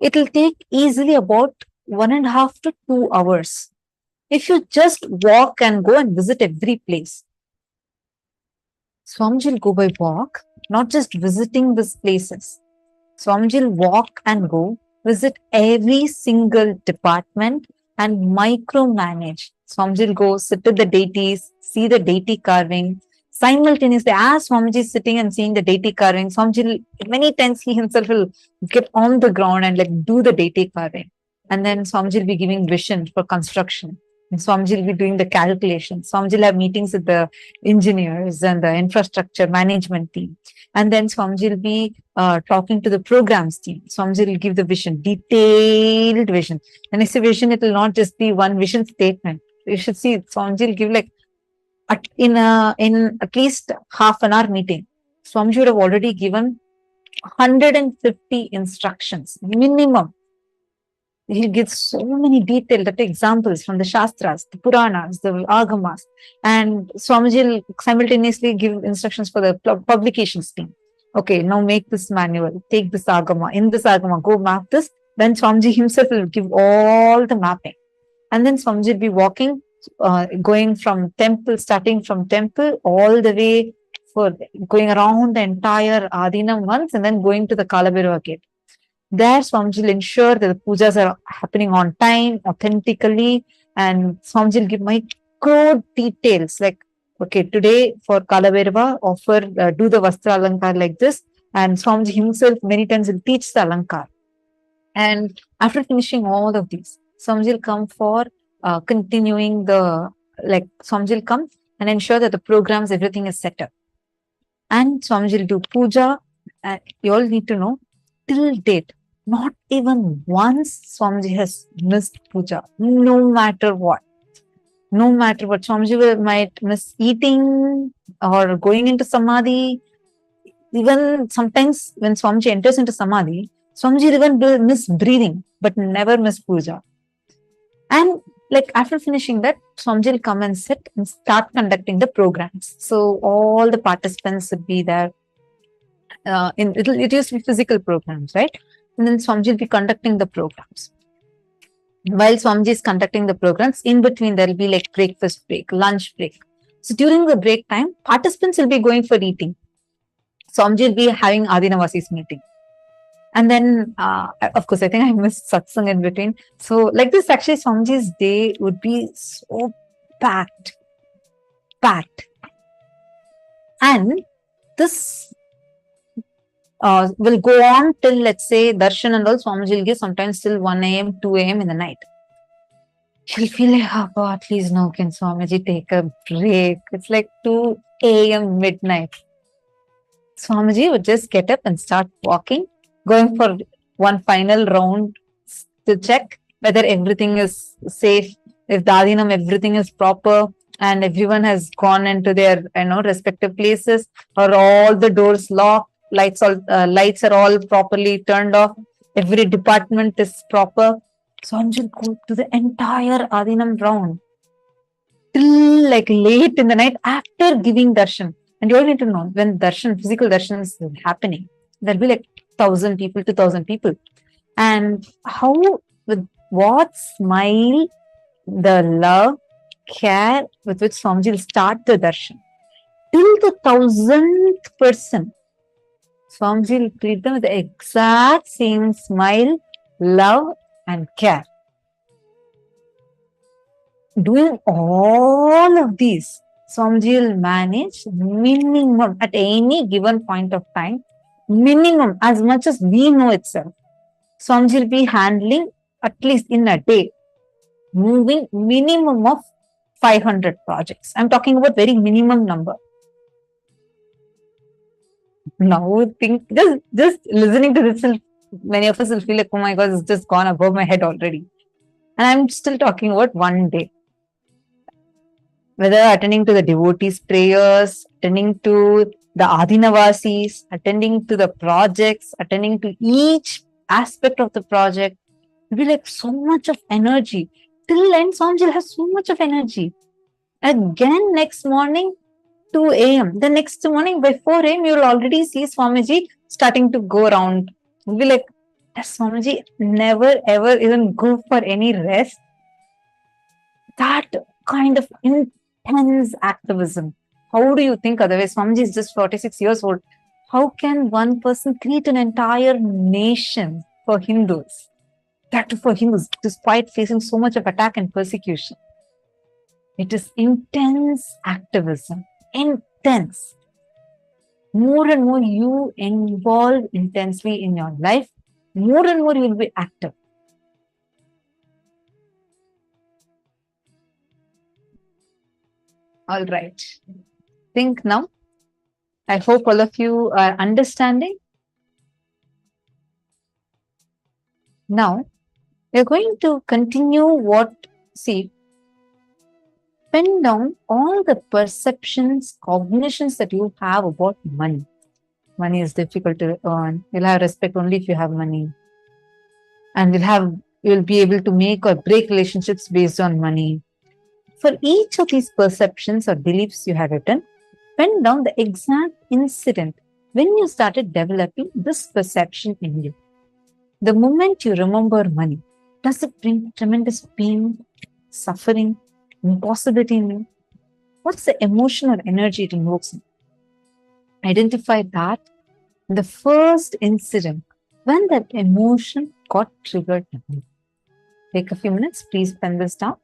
it'll take easily about 1.5 to 2 hours. If you just walk and go and visit every place. Swamiji will go by walk, not just visiting these places. Swamiji will walk and go, visit every single department and micromanage. Swamiji will go sit with the deities, see the deity carving. Simultaneously, as Swamiji is sitting and seeing the deity carving, Swamiji will, many times he himself will get on the ground and like do the deity carving. And then Swamiji will be giving vision for construction. And Swamiji will be doing the calculations. Swamiji will have meetings with the engineers and the infrastructure management team. And then Swamiji will be talking to the programs team. Swamiji will give the vision, detailed vision. When I say vision, it will not just be one vision statement. You should see Swamiji will give like in at least half an hour meeting. Swamiji would have already given 150 instructions minimum. He gives so many detailed examples from the Shastras, the Puranas, the Agamas, and Swamiji will simultaneously give instructions for the publications team. Okay, now make this manual, take this Agama, in this Agama, go map this. Then Swamiji himself will give all the mapping. And then Swamiji will be walking, going from temple, starting from temple all the way for going around the entire Adinam once and then going to the Kalabhairava gate. There, Swamiji will ensure that the pujas are happening on time, authentically, and Swamiji will give micro details like, okay, today for Kalabhairava, offer, do the Vastra Alankar like this, and Swamiji himself many times will teach the Alankar. And after finishing all of these, Swamiji will come for continuing the, like, Swamiji will come and ensure that the programs, everything is set up. And Swamiji will do puja. You all need to know, till date, not even once Swamiji has missed puja, no matter what. No matter what, Swamiji might miss eating or going into samadhi. Even sometimes when Swamiji enters into samadhi, Swamiji even will miss breathing, but never miss puja. And like after finishing that, Swamiji will come and sit and start conducting the programs. So all the participants would be there. It used to be physical programs, right? And then Swamiji will be conducting the programs. While Swamiji is conducting the programs, in between there will be like breakfast break, lunch break. So during the break time, participants will be going for eating. Swamiji will be having Adinavasis meeting. And then, of course, I think I missed satsang in between. So like this, actually, Swamiji's day would be so packed. And this will go on till, let's say, darshan and all. Swamiji will give sometimes till 1 a.m., 2 a.m. in the night. She'll feel like, oh God, please no, can Swamiji take a break? It's like 2 a.m. midnight. Swamiji would just get up and start walking, going for one final round to check whether everything is safe, if the Adinam, everything is proper, and everyone has gone into their respective places, or all the doors locked, lights are all properly turned off, every department is proper. Swamiji will go to the entire Adinam round till like late in the night after giving darshan. And you all need to know, when darshan, physical darshan is happening, there'll be like 1,000 people, 2,000 people. And how, with what smile, the love, care with which Swamiji will start the darshan. Till the 1,000th person, Swamiji will treat them with the exact same smile, love, and care. Doing all of these, Swamiji will manage minimum at any given point of time, minimum as much as we know itself. Swamiji will be handling at least in a day, moving minimum of 500 projects. I'm talking about very minimum number. Now think, just listening to this, many of us will feel like, oh my God, it's just gone above my head already. And I'm still talking about one day. Whether attending to the devotees' prayers, attending to the Adinavasis, attending to the projects, attending to each aspect of the project, it will be like so much of energy. Till end, Swamiji has so much of energy. Again, next morning, 2 a.m. The next morning by 4 a.m., you will already see Swamiji starting to go around. You'll be like, does Swamiji never ever even go for any rest? That kind of intense activism. How do you think otherwise? Swamiji is just 46 years old. How can one person create an entire nation for Hindus? That too for Hindus, despite facing so much of attack and persecution. It is intense activism. Intense. More and more you involve intensely in your life, more and more you will be active. All right. Think now. I hope all of you are understanding. Now, we're going to continue pen down all the perceptions, cognitions that you have about money. Money is difficult to earn. You'll have respect only if you have money. And you'll be able to make or break relationships based on money. For each of these perceptions or beliefs you have written, pen down the exact incident when you started developing this perception in you. The moment you remember money, does it bring tremendous pain, suffering, impossibility in you? What's the emotional energy it invokes? Identify that in the first incident when that emotion got triggered. Take a few minutes, please pen this down.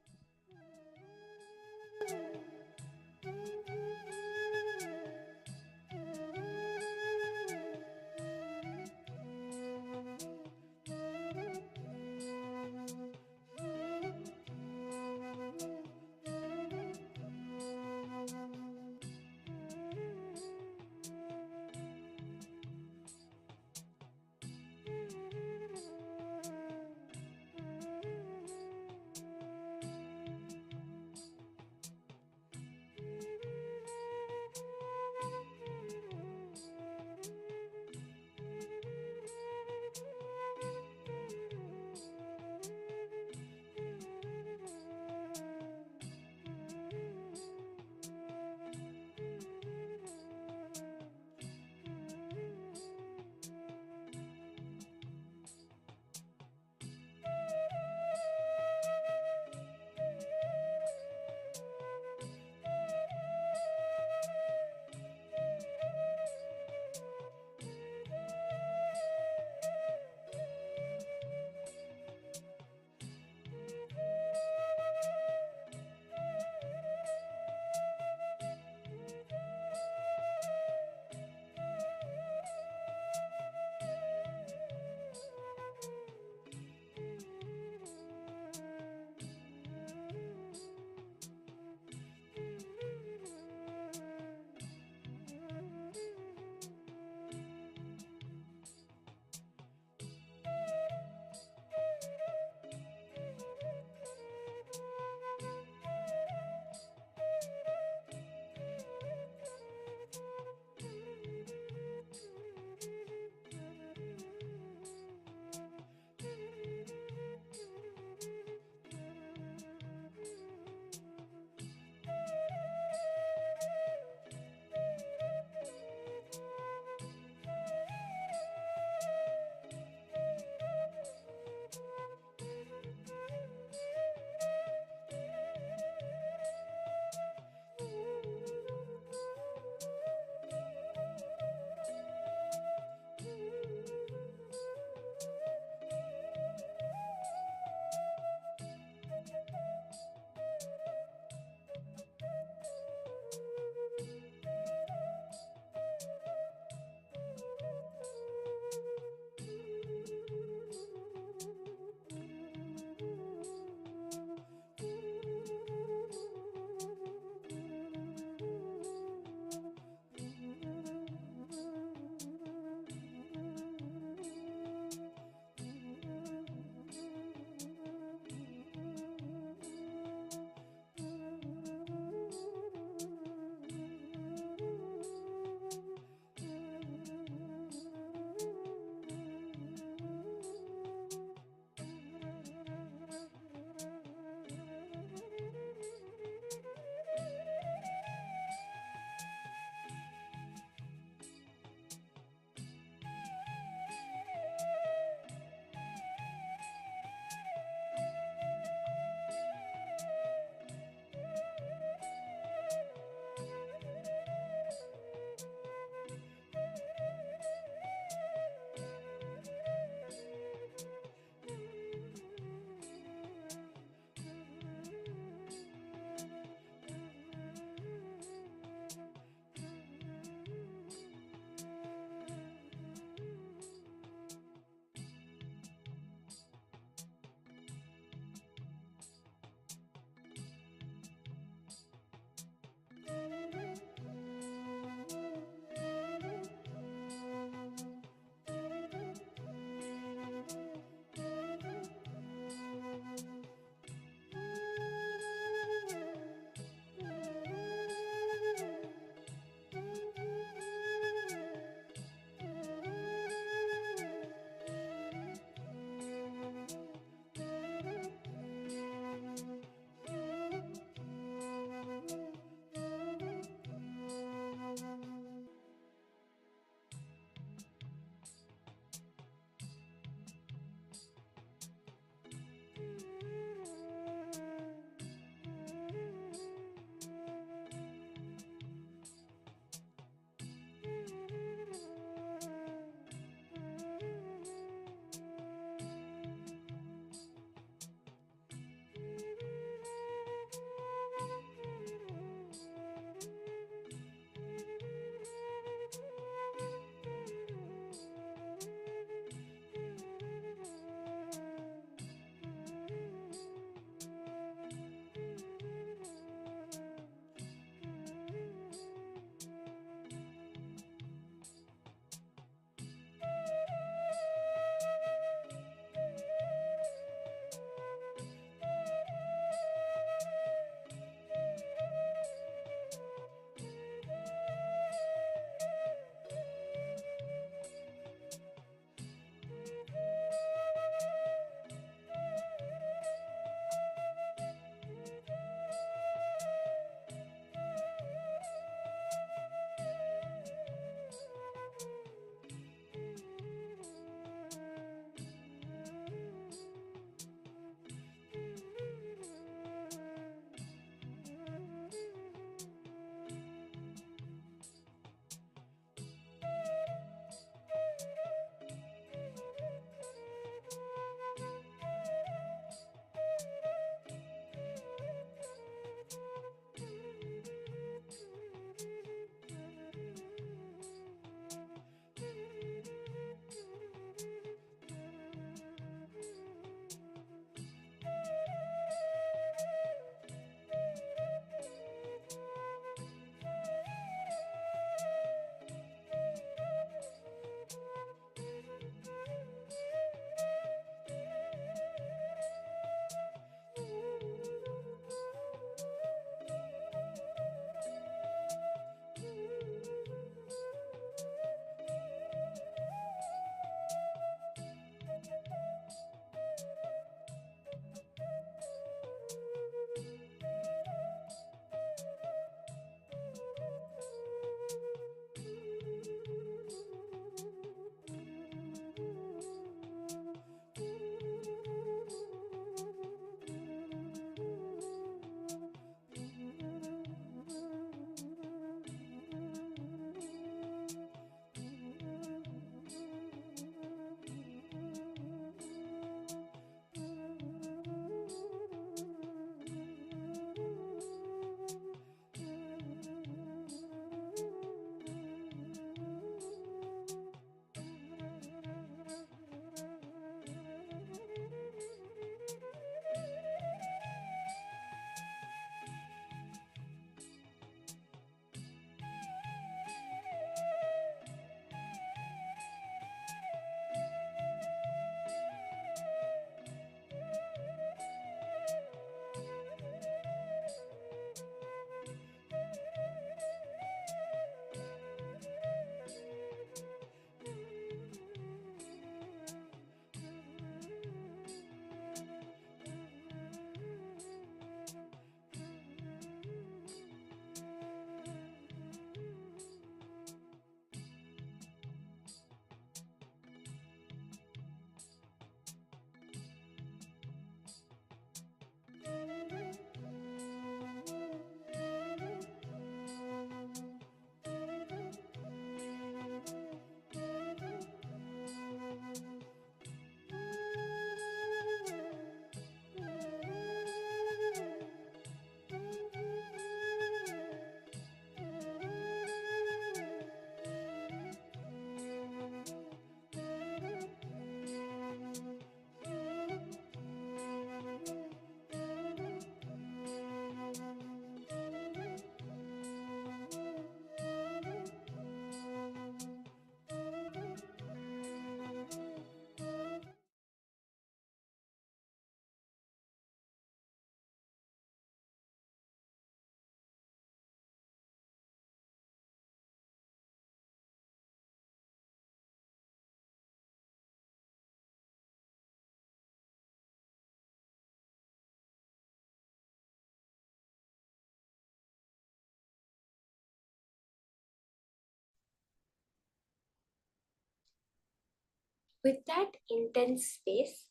With that intense space,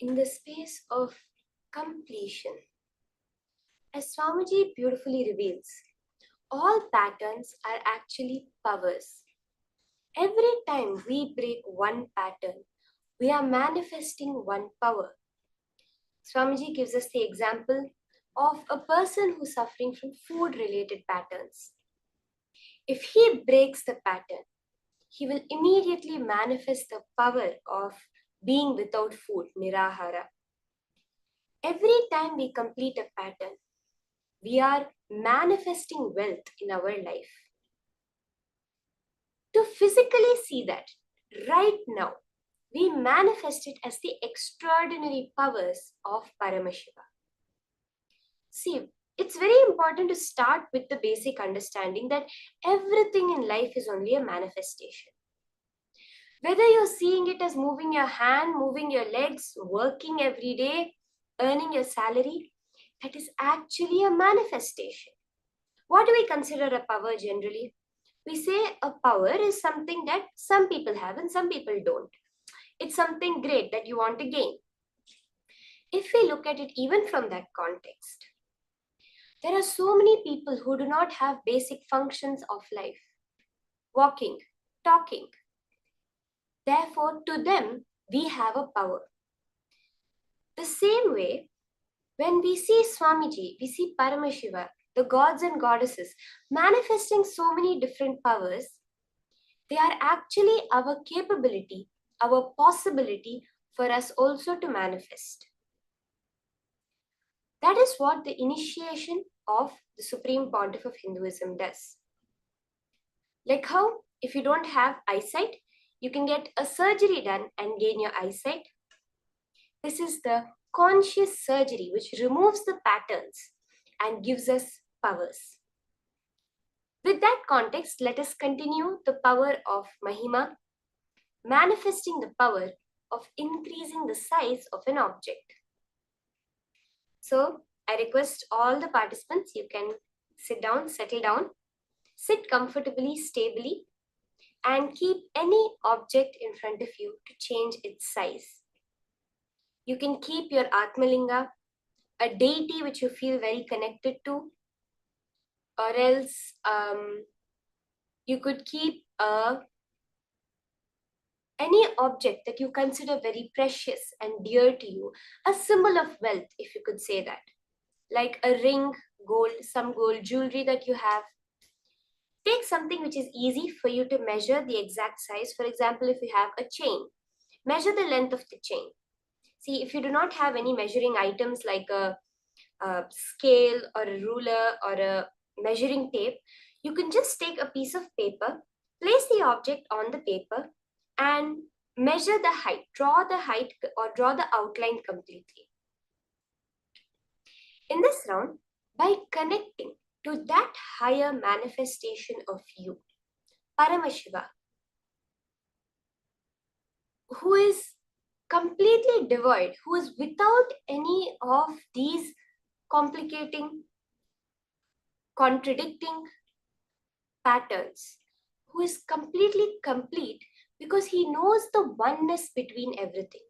in the space of completion, as Swamiji beautifully reveals, all patterns are actually powers. Every time we break one pattern, we are manifesting one power. Swamiji gives us the example of a person who's suffering from food-related patterns. If he breaks the pattern, he will immediately manifest the power of being without food, nirahara. Every time we complete a pattern, we are manifesting wealth in our life. To physically see that right now, we manifest it as the extraordinary powers of Paramashiva. See, it's very important to start with the basic understanding that everything in life is only a manifestation. Whether you're seeing it as moving your hand, moving your legs, working every day, earning your salary, that is actually a manifestation. What do we consider a power generally? We say a power is something that some people have and some people don't. It's something great that you want to gain. If we look at it even from that context, there are so many people who do not have basic functions of life. Walking, talking. Therefore, to them, we have a power. The same way, when we see Swamiji, we see Paramashiva, the gods and goddesses, manifesting so many different powers, they are actually our capability, our possibility for us also to manifest. That is what the initiation of the Supreme Pontiff of Hinduism does. Like how, if you don't have eyesight, you can get a surgery done and gain your eyesight. This is the conscious surgery which removes the patterns and gives us powers. With that context, let us continue the power of Mahima, manifesting the power of increasing the size of an object. So, I request all the participants, you can sit down, settle down, sit comfortably, stably, and keep any object in front of you to change its size. You can keep your Atmalinga, a deity which you feel very connected to, or else you could keep any object that you consider very precious and dear to you, a symbol of wealth, if you could say that, like a ring, gold, some gold jewelry that you have. Take something which is easy for you to measure the exact size. For example, if you have a chain, measure the length of the chain. See, if you do not have any measuring items like a scale or a ruler or a measuring tape, you can just take a piece of paper, place the object on the paper, and measure the height, draw the height or draw the outline completely. In this round, by connecting to that higher manifestation of you, Paramashiva, who is completely devoid, who is without any of these complicating, contradicting patterns, who is completely complete because he knows the oneness between everything.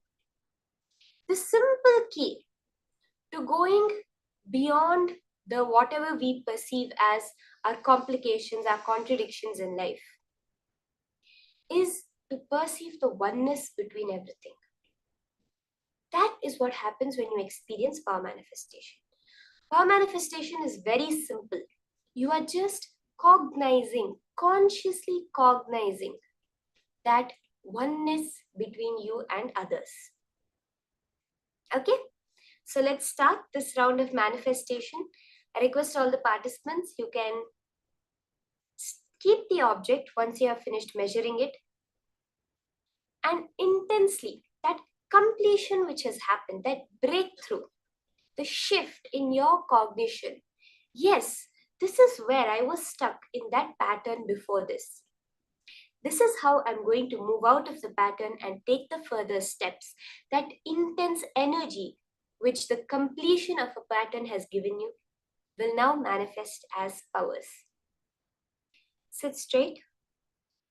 The simple key to going beyond the whatever we perceive as our complications, our contradictions in life, is to perceive the oneness between everything. That is what happens when you experience power manifestation. Power manifestation is very simple. You are just cognizing, consciously cognizing that oneness between you and others. Okay, so let's start this round of manifestation. I request all the participants, you can keep the object once you have finished measuring it, and intensely, that completion which has happened, that breakthrough, the shift in your cognition. Yes, this is where I was stuck in that pattern before this. This is how I'm going to move out of the pattern and take the further steps. That intense energy which the completion of a pattern has given you will now manifest as powers. Sit straight.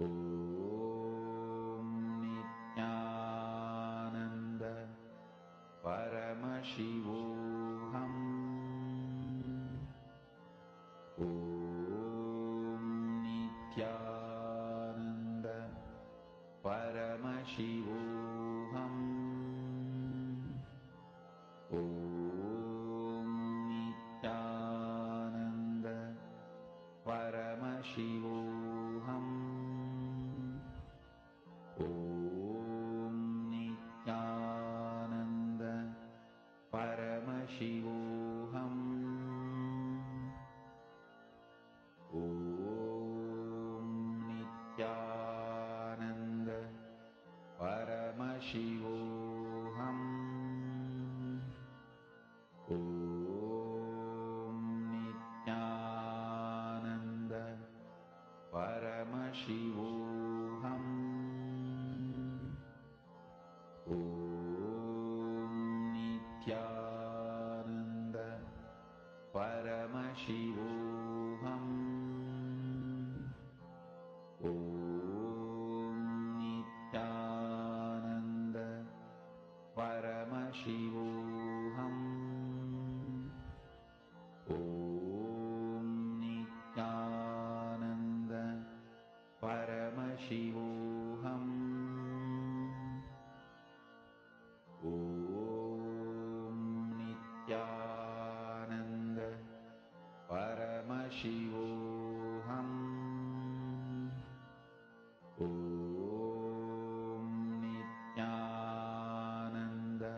Om Nityananda Paramashivoham. Om Nityananda Paramashivoham. Om Nityananda Paramashivoham. Om Nityananda Paramashivoham. Om Nityananda Paramashivoham. Om Nityananda Paramashivoham. Om Nityananda Paramashivoham. Om Nityananda Paramashivoham. Om Nityananda Paramashivoham. Om Nityananda Paramashivoham. Om Nityananda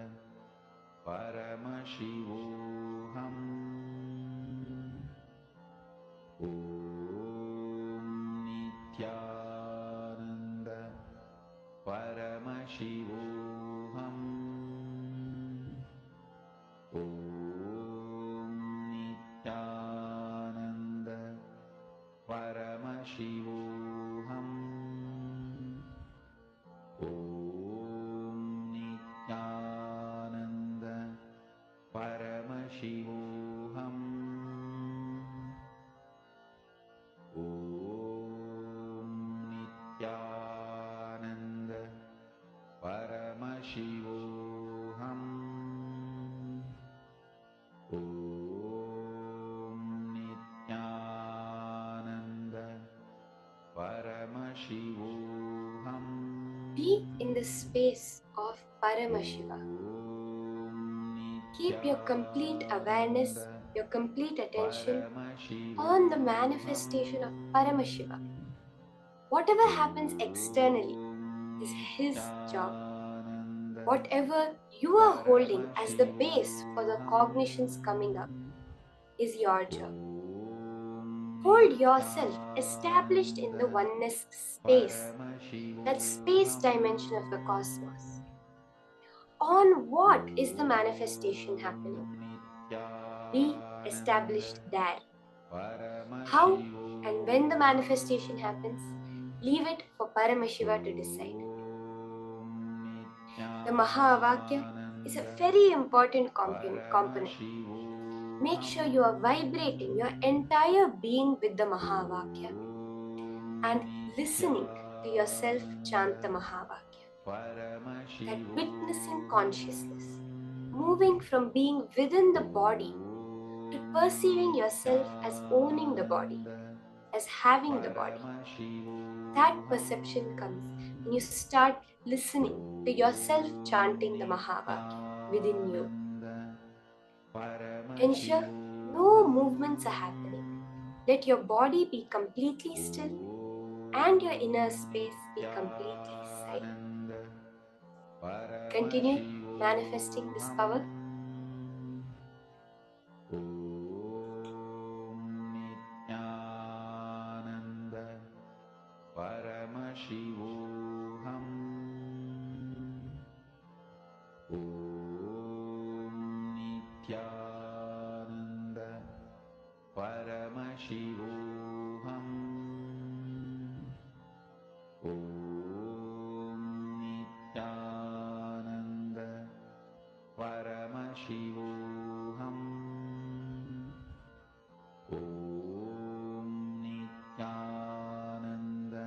Paramashivoham. Om Nityananda Paramashivoham. Om Nityananda Paramashivoham. Om Nityananda Paramashivoham. Om Nityananda Paramashivoham. Om Nityananda Paramashivoham. Be in the space of Paramashiva. Keep your complete awareness, your complete attention on the manifestation of Paramashiva. Whatever happens externally is his job. Whatever you are holding as the base for the cognitions coming up is your job. Hold yourself established in the oneness space, that space dimension of the cosmos. On what is the manifestation happening? Be established there. How and when the manifestation happens, leave it for Paramashiva to decide. The Mahavakya is a very important component. Make sure you are vibrating your entire being with the Mahavakya and listening to yourself chant the Mahavakya. That witnessing consciousness, moving from being within the body to perceiving yourself as owning the body, as having the body. That perception comes when you start listening to yourself chanting the Mahavakya within you. Ensure no movements are happening. Let your body be completely still and your inner space be completely silent. Continue manifesting this power. Paramashivoham. Om Nityananda Paramashivoham. Om Nityananda Paramashivoham. Om Nityananda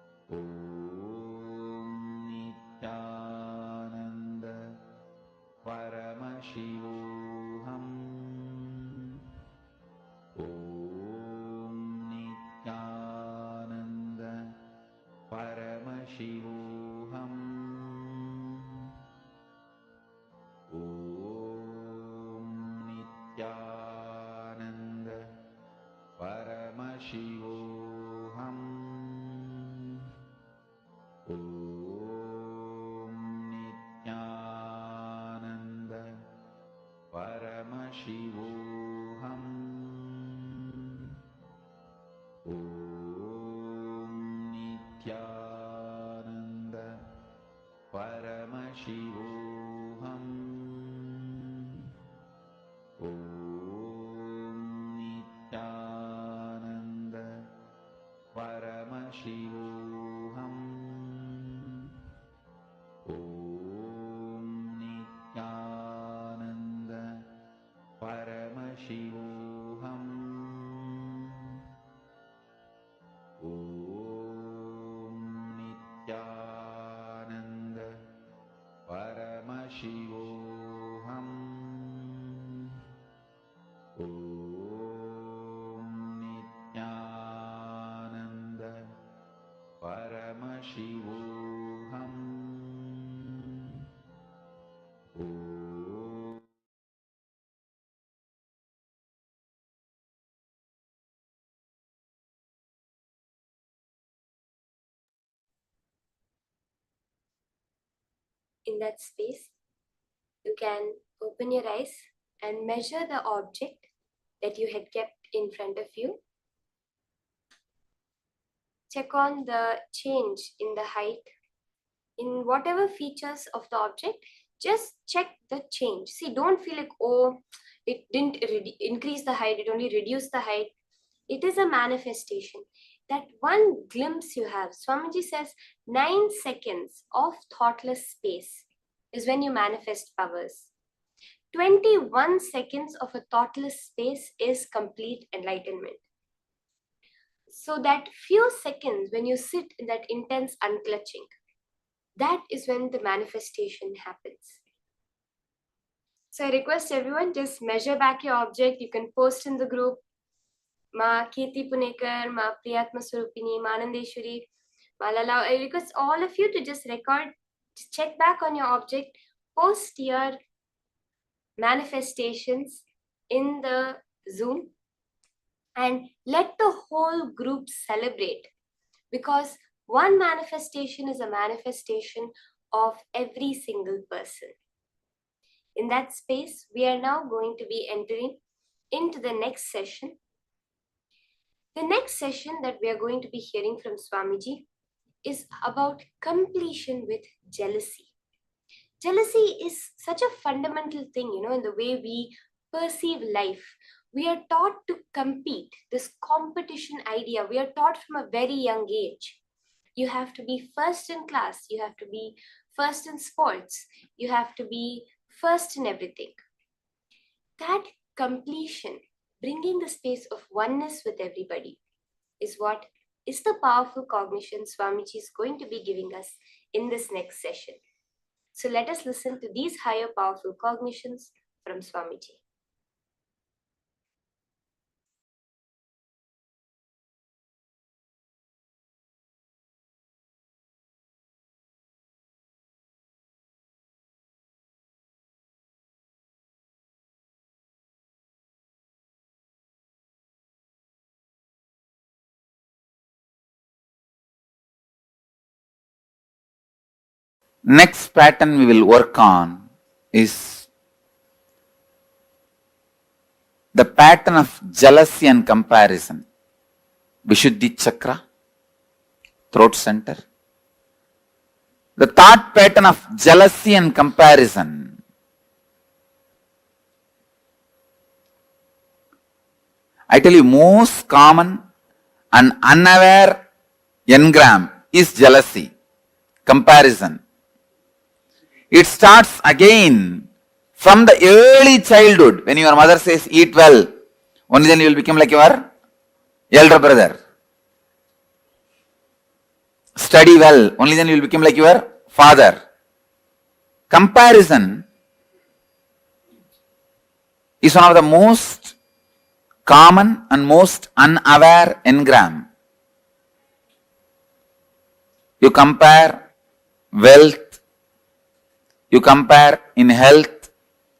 Paramashivoham. Om Nityananda Paramashivoham. Om Nityananda Paramashivoham. Om Nityananda Paramashivoham. Om Nityananda Paramashivoham. Om Nityananda Paramashivoham. Om Nityananda Paramashivoham. Om Nityananda Paramashivoham. Om Nityananda Paramashivoham. Om In that space, you can open your eyes and measure the object that you had kept in front of you. Check on the change in the height, in whatever features of the object. Just check the change. See, don't feel like, oh, it didn't increase the height, it only reduced the height. It is a manifestation. That one glimpse you have, Swamiji says, 9 seconds of thoughtless space is when you manifest powers. 21 seconds of a thoughtless space is complete enlightenment. So that few seconds when you sit in that intense unclutching, that is when the manifestation happens. So I request everyone, just measure back your object. You can post in the group. Ma Kirti Punekar, Ma Priyatma Surupini, Ma Anandeshwari, Ma Lala. I request all of you to just record, just check back on your object, post your manifestations in the Zoom, and let the whole group celebrate, because one manifestation is a manifestation of every single person. In that space, we are now going to be entering into the next session. The next session that we are going to be hearing from Swamiji is about completion with jealousy. Jealousy is such a fundamental thing, in the way we perceive life. We are taught to compete, this competition idea. We are taught from a very young age. You have to be first in class. You have to be first in sports. You have to be first in everything. That completion, bringing the space of oneness with everybody, is what is the powerful cognition Swamiji is going to be giving us in this next session. So let us listen to these higher powerful cognitions from Swamiji. Next pattern we will work on is the pattern of jealousy and comparison. Vishuddhi chakra, throat center. The thought pattern of jealousy and comparison. I tell you, most common and unaware engram is jealousy, comparison. It starts again from the early childhood. When your mother says, eat well, only then you will become like your elder brother. Study well, only then you will become like your father. Comparison is one of the most common and most unaware engram. You compare wealth, you compare in health,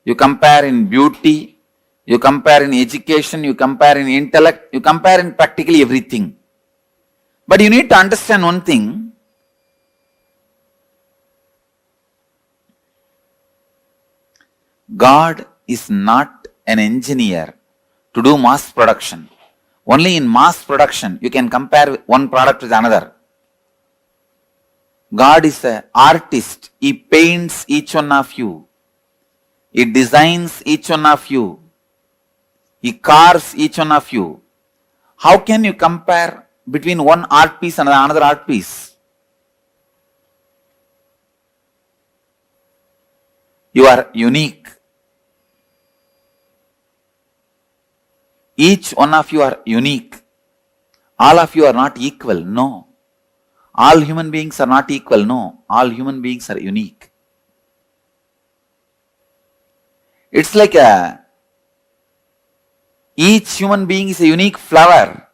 you compare in beauty, you compare in education, you compare in intellect, you compare in practically everything. But you need to understand one thing. God is not an engineer to do mass production. Only in mass production you can compare one product with another. God is an artist. He paints each one of you. He designs each one of you. He carves each one of you. How can you compare between one art piece and another art piece? You are unique. Each one of you are unique. All of you are not equal. No. All human beings are not equal. No. All human beings are unique. It's like each human being is a unique flower.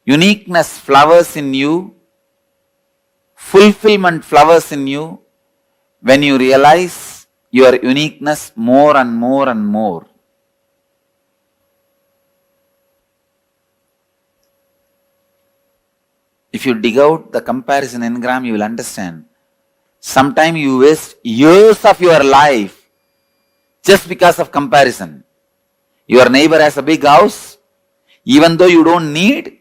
Uniqueness flowers in you. Fulfillment flowers in you when you realize your uniqueness more and more and more. If you dig out the comparison engram, you will understand. Sometimes you waste years of your life just because of comparison. Your neighbor has a big house, even though you don't need,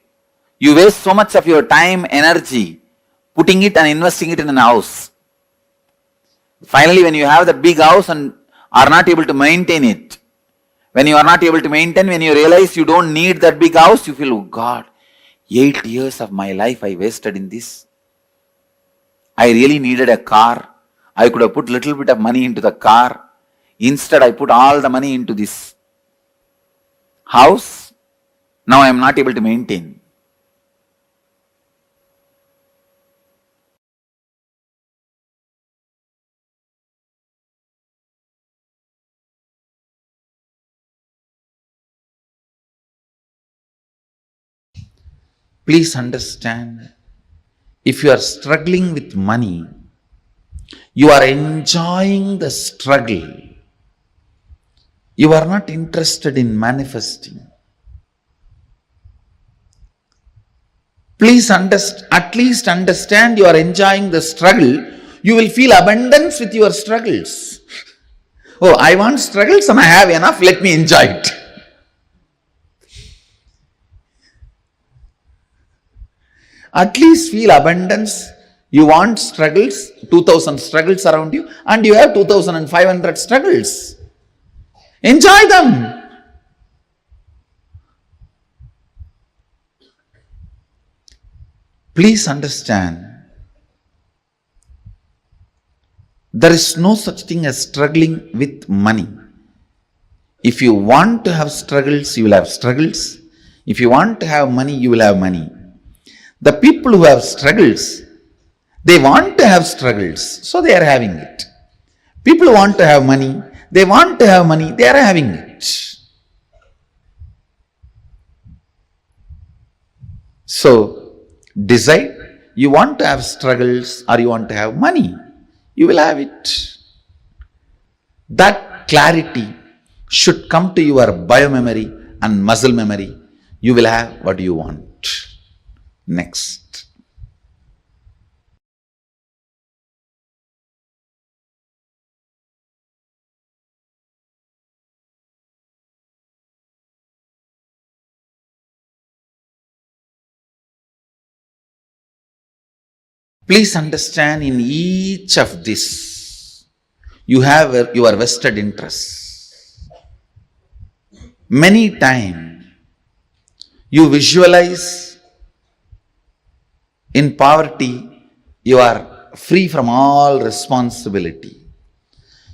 you waste so much of your time, energy, putting it and investing it in a house. Finally, when you have that big house and are not able to maintain it, when you are not able to maintain, when you realize you don't need that big house, you feel, oh God, 8 years of my life I wasted in this. I really needed a car. I could have put little bit of money into the car. Instead, I put all the money into this house. Now I am not able to maintain. Please understand, if you are struggling with money, you are enjoying the struggle. You are not interested in manifesting. Please at least understand you are enjoying the struggle. You will feel abundance with your struggles. Oh, I want struggles and I have enough, let me enjoy it. At least feel abundance. You want struggles, 2000 struggles around you, and you have 2500 struggles. Enjoy them. Please understand, there is no such thing as struggling with money. If you want to have struggles, you will have struggles. If you want to have money, you will have money. The people who have struggles, they want to have struggles, so they are having it. People want to have money, they want to have money, they are having it. So, decide, you want to have struggles or you want to have money, you will have it. That clarity should come to your biomemory and muscle memory. You will have what you want. Next. Please understand, in each of this, you have your vested interests. Many times, you visualize in poverty, you are free from all responsibility.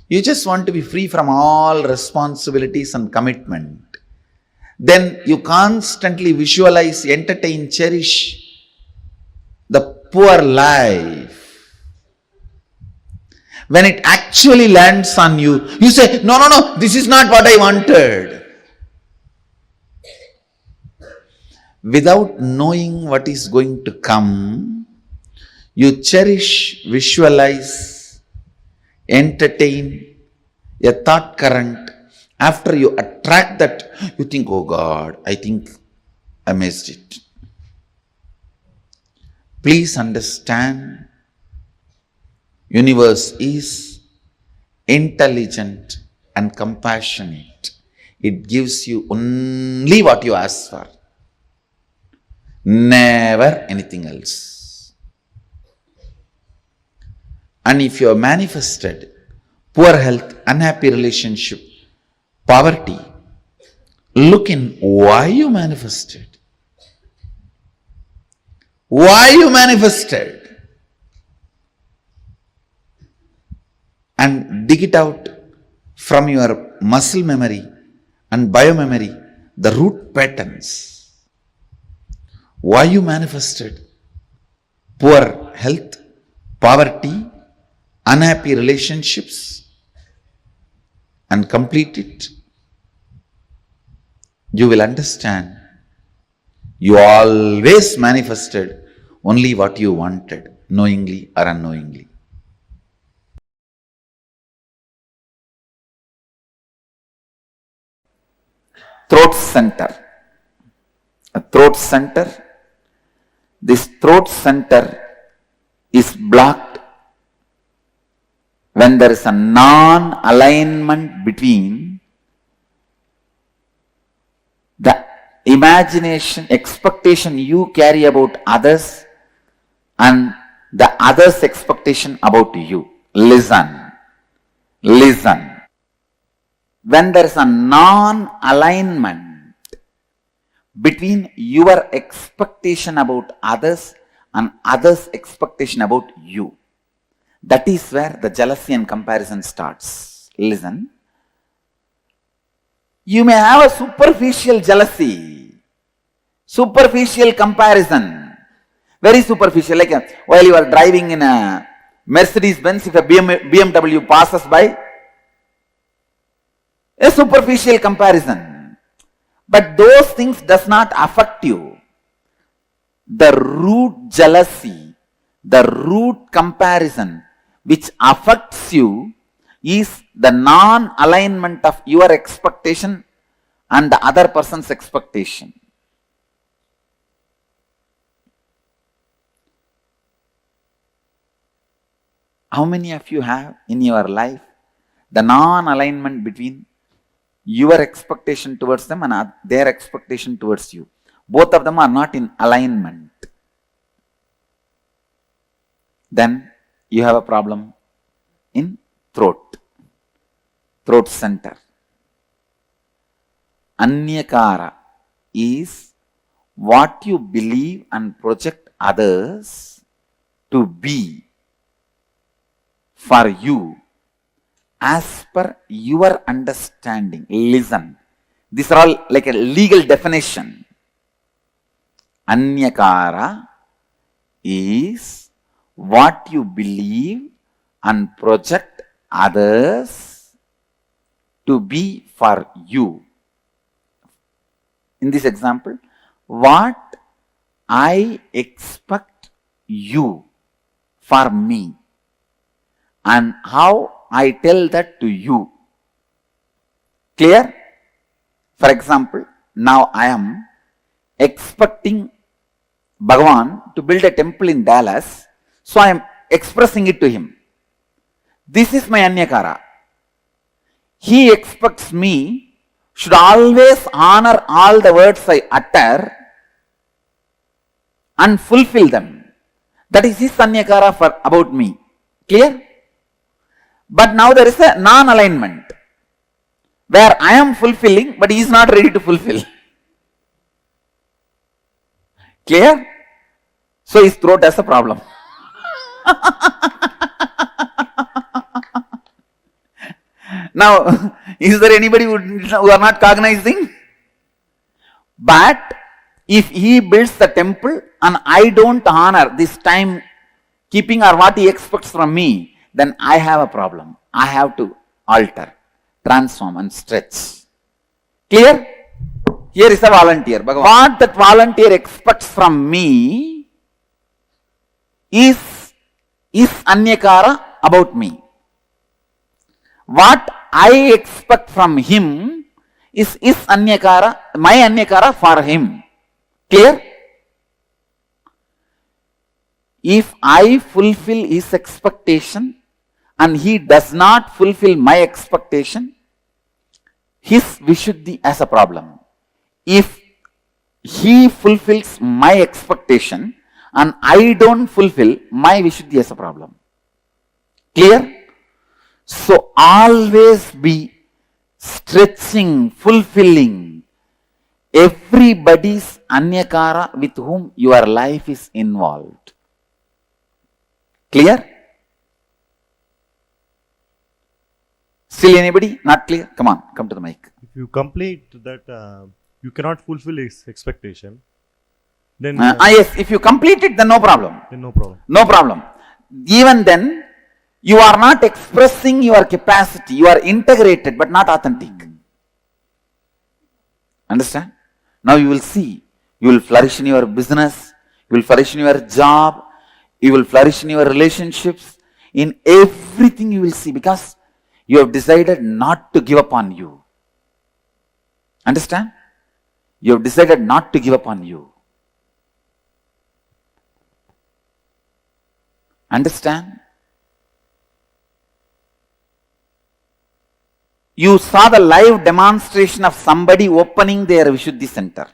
You just want to be free from all responsibilities and commitment. Then you constantly visualize, entertain, cherish the poor life. When it actually lands on you, you say, no, no, no, this is not what I wanted. Without knowing what is going to come, you cherish, visualize, entertain a thought current. After you attract that, you think, oh God, I think I missed it. Please understand, universe is intelligent and compassionate. It gives you only what you ask for, never anything else. And if you have manifested poor health, unhappy relationship, poverty, look in why you manifested. Why you manifested. And dig it out from your muscle memory and biomemory, the root patterns. Why you manifested poor health, poverty, unhappy relationships, and complete it. You will understand you always manifested only what you wanted, knowingly or unknowingly. Throat center. A throat center. This throat center is blocked when there is a non-alignment between the imagination, expectation you carry about others and the others' expectation about you. Listen. Listen. When there is a non-alignment between your expectation about others and others' expectation about you, that is where the jealousy and comparison starts. Listen. You may have a superficial jealousy, superficial comparison, very superficial. Like while you are driving in a Mercedes Benz, if a BMW passes by, a superficial comparison. But those things does not affect you. The root jealousy, the root comparison which affects you is the non-alignment of your expectation and the other person's expectation. How many of you have in your life the non-alignment between your expectation towards them and their expectation towards you? Both of them are not in alignment. Then you have a problem in throat center. Anyakara is what you believe and project others to be for you as per your understanding. Listen. These are all like a legal definition. Anyakara is what you believe and project others to be for you. In this example, what I expect you for me and how I tell that to you. Clear? For example, now I am expecting Bhagavan to build a temple in Dallas, so I am expressing it to him. This is my Anyakara. He expects me should always honor all the words I utter and fulfill them. That is his Anyakara for about me. Clear? But now there is a non-alignment where I am fulfilling but he is not ready to fulfill. Clear? So his throat has a problem. Now, is there anybody who are not cognizing? But if he builds the temple and I don't honor this time keeping or what he expects from me, then I have a problem. I have to alter, transform and stretch. Clear? Here is a volunteer. What that volunteer expects from me is Anyakara about me. What I expect from him is Anyakara, my Anyakara for him. Clear? If I fulfill his expectation and he does not fulfill my expectation, his Vishuddhi has a problem. If he fulfills my expectation and I don't fulfill, my Vishuddhi has a problem. Clear? So always be stretching, fulfilling everybody's Anyakara with whom your life is involved. Clear? Still anybody? Not clear? Come on, come to the mic. If you complete that, you cannot fulfill his expectation, then yes, if you complete it, then no problem. then no problem. No problem. Even then, you are not expressing your capacity. You are integrated but not authentic. Understand? Now you will see. You will flourish in your business. You will flourish in your job. You will flourish in your relationships. In everything you will see, because you have decided not to give up on you. Understand? You have decided not to give up on you. Understand? You saw the live demonstration of somebody opening their Vishuddhi center.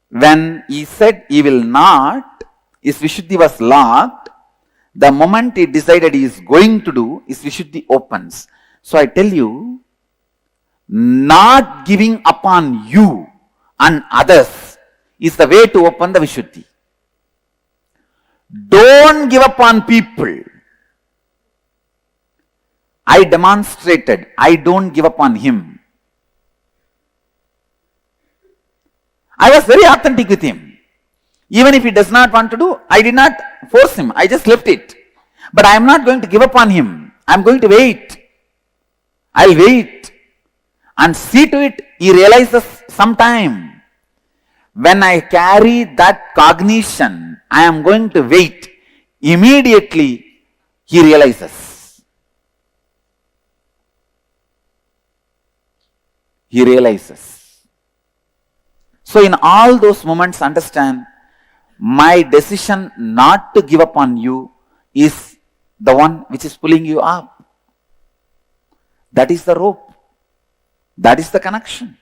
When he said he will not, his Vishuddhi was locked. The moment he decided he is going to do, his Vishuddhi opens. So I tell you, not giving up on you and others is the way to open the Vishuddhi. Don't give up on people. I demonstrated, I don't give up on him. I was very authentic with him. Even if he does not want to do, I did not force him. I just left it. But I am not going to give up on him. I am going to wait. I'll wait. And see to it, he realizes sometime. When I carry that cognition, I am going to wait. Immediately, he realizes. He realizes. So in all those moments, understand, my decision not to give up on you is the one which is pulling you up. That is the rope. That is the connection.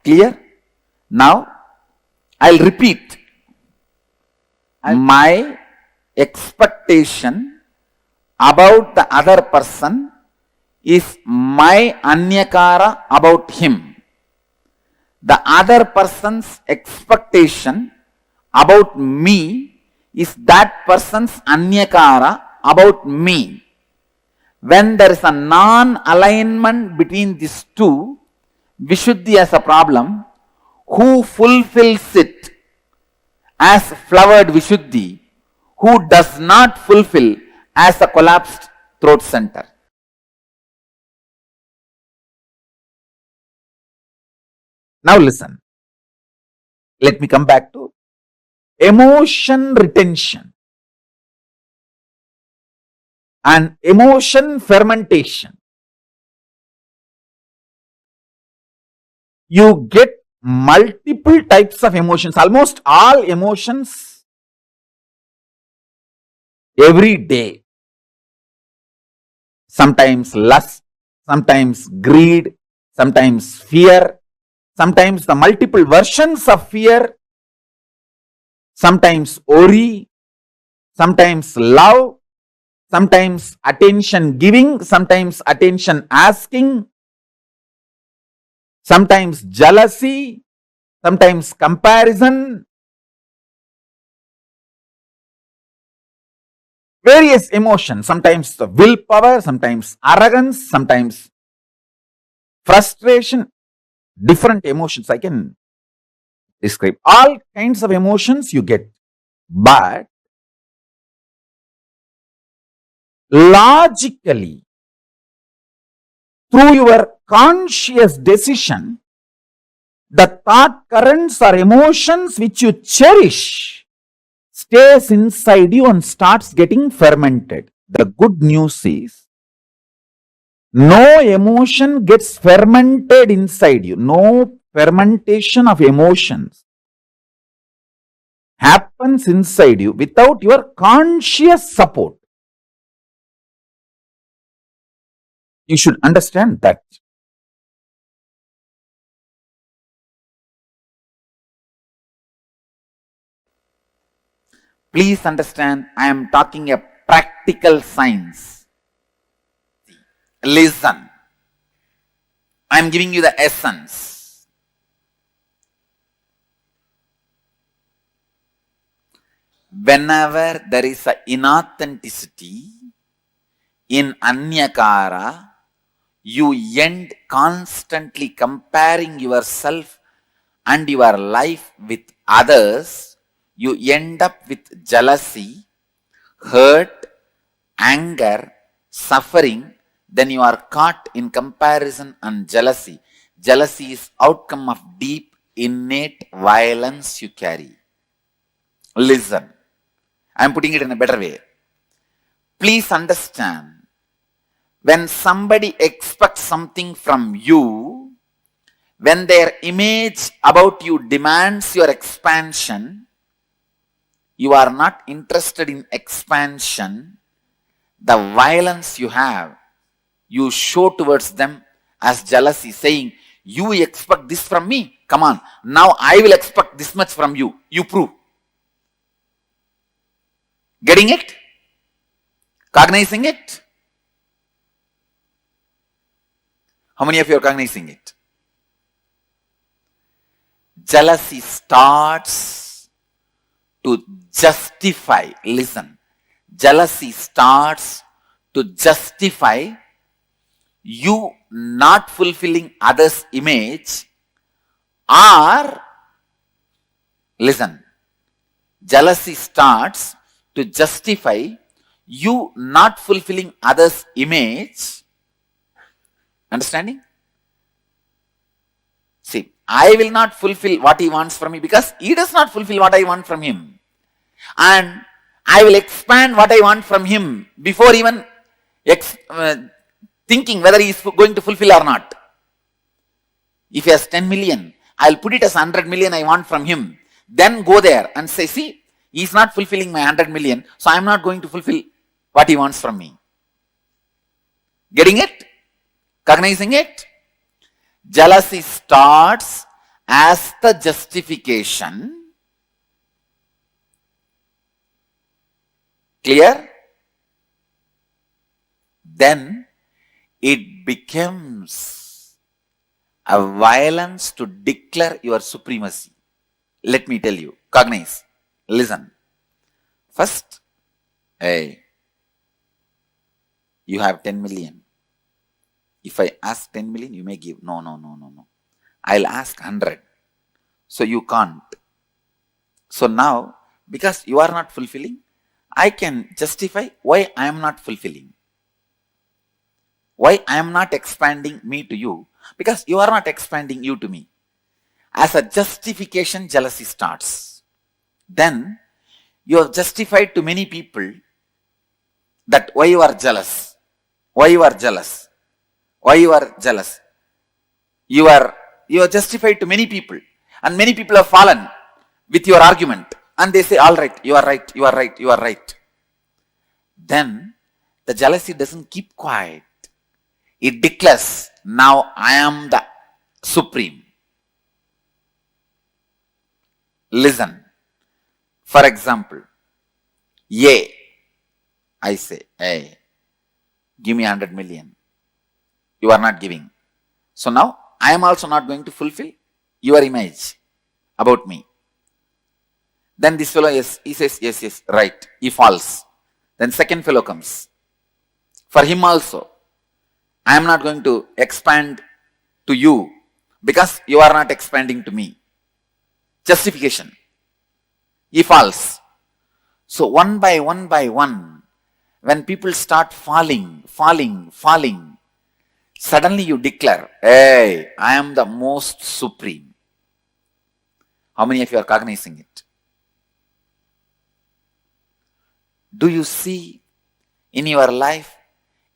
Clear? Now, I'll repeat. My expectation about the other person is my Anyakara about him. The other person's expectation about me is that person's Anyakara about me. When there is a non-alignment between these two, Vishuddhi has a problem. Who fulfills it as flowered Vishuddhi? Who does not fulfill as a collapsed throat center? Now listen. Let me come back to emotion retention and emotion fermentation. You get multiple types of emotions, almost all emotions every day. Sometimes lust, sometimes greed, sometimes fear, sometimes the multiple versions of fear, sometimes worry, sometimes love, sometimes attention giving, sometimes attention asking, sometimes jealousy, sometimes comparison, various emotions, sometimes the willpower, sometimes arrogance, sometimes frustration, different emotions. I can describe all kinds of emotions you get. But logically, through your conscious decision, the thought currents or emotions which you cherish stays inside you and starts getting fermented. The good news is no emotion gets fermented inside you. No fermentation of emotions happens inside you without your conscious support. You should understand that. Please understand, I am talking a practical science. Listen. I am giving you the essence. Whenever there is an inauthenticity in Anyakara, you end constantly comparing yourself and your life with others. You end up with jealousy, hurt, anger, suffering. Then you are caught in comparison and jealousy. Jealousy is outcome of deep innate violence you carry. Listen, I am putting it in a better way. Please understand, when somebody expects something from you, when their image about you demands your expansion, you are not interested in expansion. The violence you have, you show towards them as jealousy, saying, you expect this from me? Come on, now I will expect this much from you. You prove. Getting it? Cognizing it? How many of you are cognizing it? Jealousy starts to justify. Listen. Jealousy starts to justify you not fulfilling others' image, or, listen, jealousy starts to justify you not fulfilling others' image. Understanding? See, I will not fulfill what he wants from me because he does not fulfill what I want from him. And I will expand what I want from him before even thinking whether he is going to fulfill or not. If he has 10 million, I'll put it as 100 million I want from him. Then go there and say, see, he is not fulfilling my 100 million, so I'm not going to fulfill what he wants from me. Getting it? Cognizing it? Jealousy starts as the justification. Clear? Then it becomes a violence to declare your supremacy. Let me tell you, cognize, listen. First, hey, you have 10 million. If I ask 10 million, you may give. No. I'll ask 100. So you can't. So now, because you are not fulfilling, I can justify why I am not fulfilling. Why I am not expanding me to you? Because you are not expanding you to me. As a justification, jealousy starts. Then you have justified to many people that why you are jealous. Why you are jealous. Why you are jealous. You are justified to many people. And many people have fallen with your argument. And they say, all right, you are right, you are right, you are right. Then the jealousy doesn't keep quiet. It declares, now I am the supreme. Listen. For example, I say, hey, give me 100 million. You are not giving. So now I am also not going to fulfill your image about me. Then this fellow, yes, he says, yes, right. He falls. Then second fellow comes. For him also, I am not going to expand to you because you are not expanding to me. Justification. He falls. So one by one, when people start falling, suddenly you declare, hey, I am the most supreme. How many of you are cognizing it? Do you see in your life,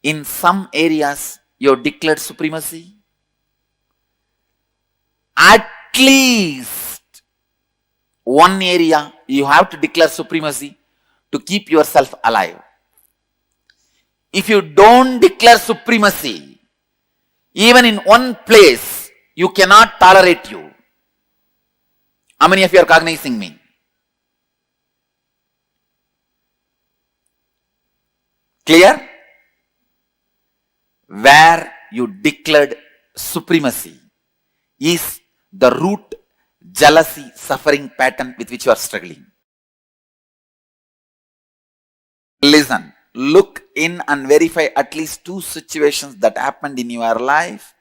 in some areas, you have declared supremacy? At least one area you have to declare supremacy to keep yourself alive. If you don't declare supremacy, even in one place, you cannot tolerate you. How many of you are cognizing me? Clear? Where you declared supremacy is the root jealousy suffering pattern with which you are struggling. Listen, look in and verify at least 2 situations that happened in your life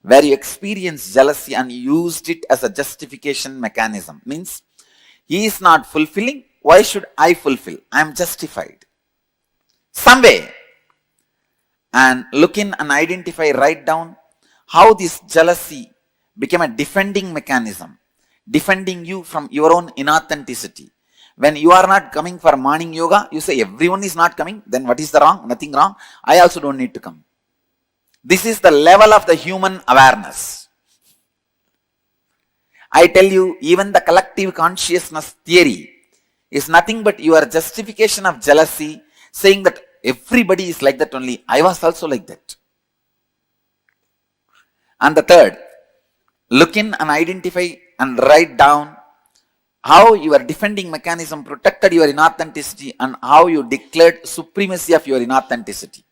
where you experienced jealousy and used it as a justification mechanism. Means, he is not fulfilling, why should I fulfill? I am justified. Some way. And look in and identify, write down how this jealousy became a defending mechanism, defending you from your own inauthenticity. When you are not coming for morning yoga, you say everyone is not coming, then what is the wrong? Nothing wrong. I also don't need to come. This is the level of the human awareness. I tell you, even the collective consciousness theory is nothing but your justification of jealousy, saying that everybody is like that only. I was also like that. And the third, look in and identify and write down how your defending mechanism protected your inauthenticity and how you declared supremacy of your inauthenticity.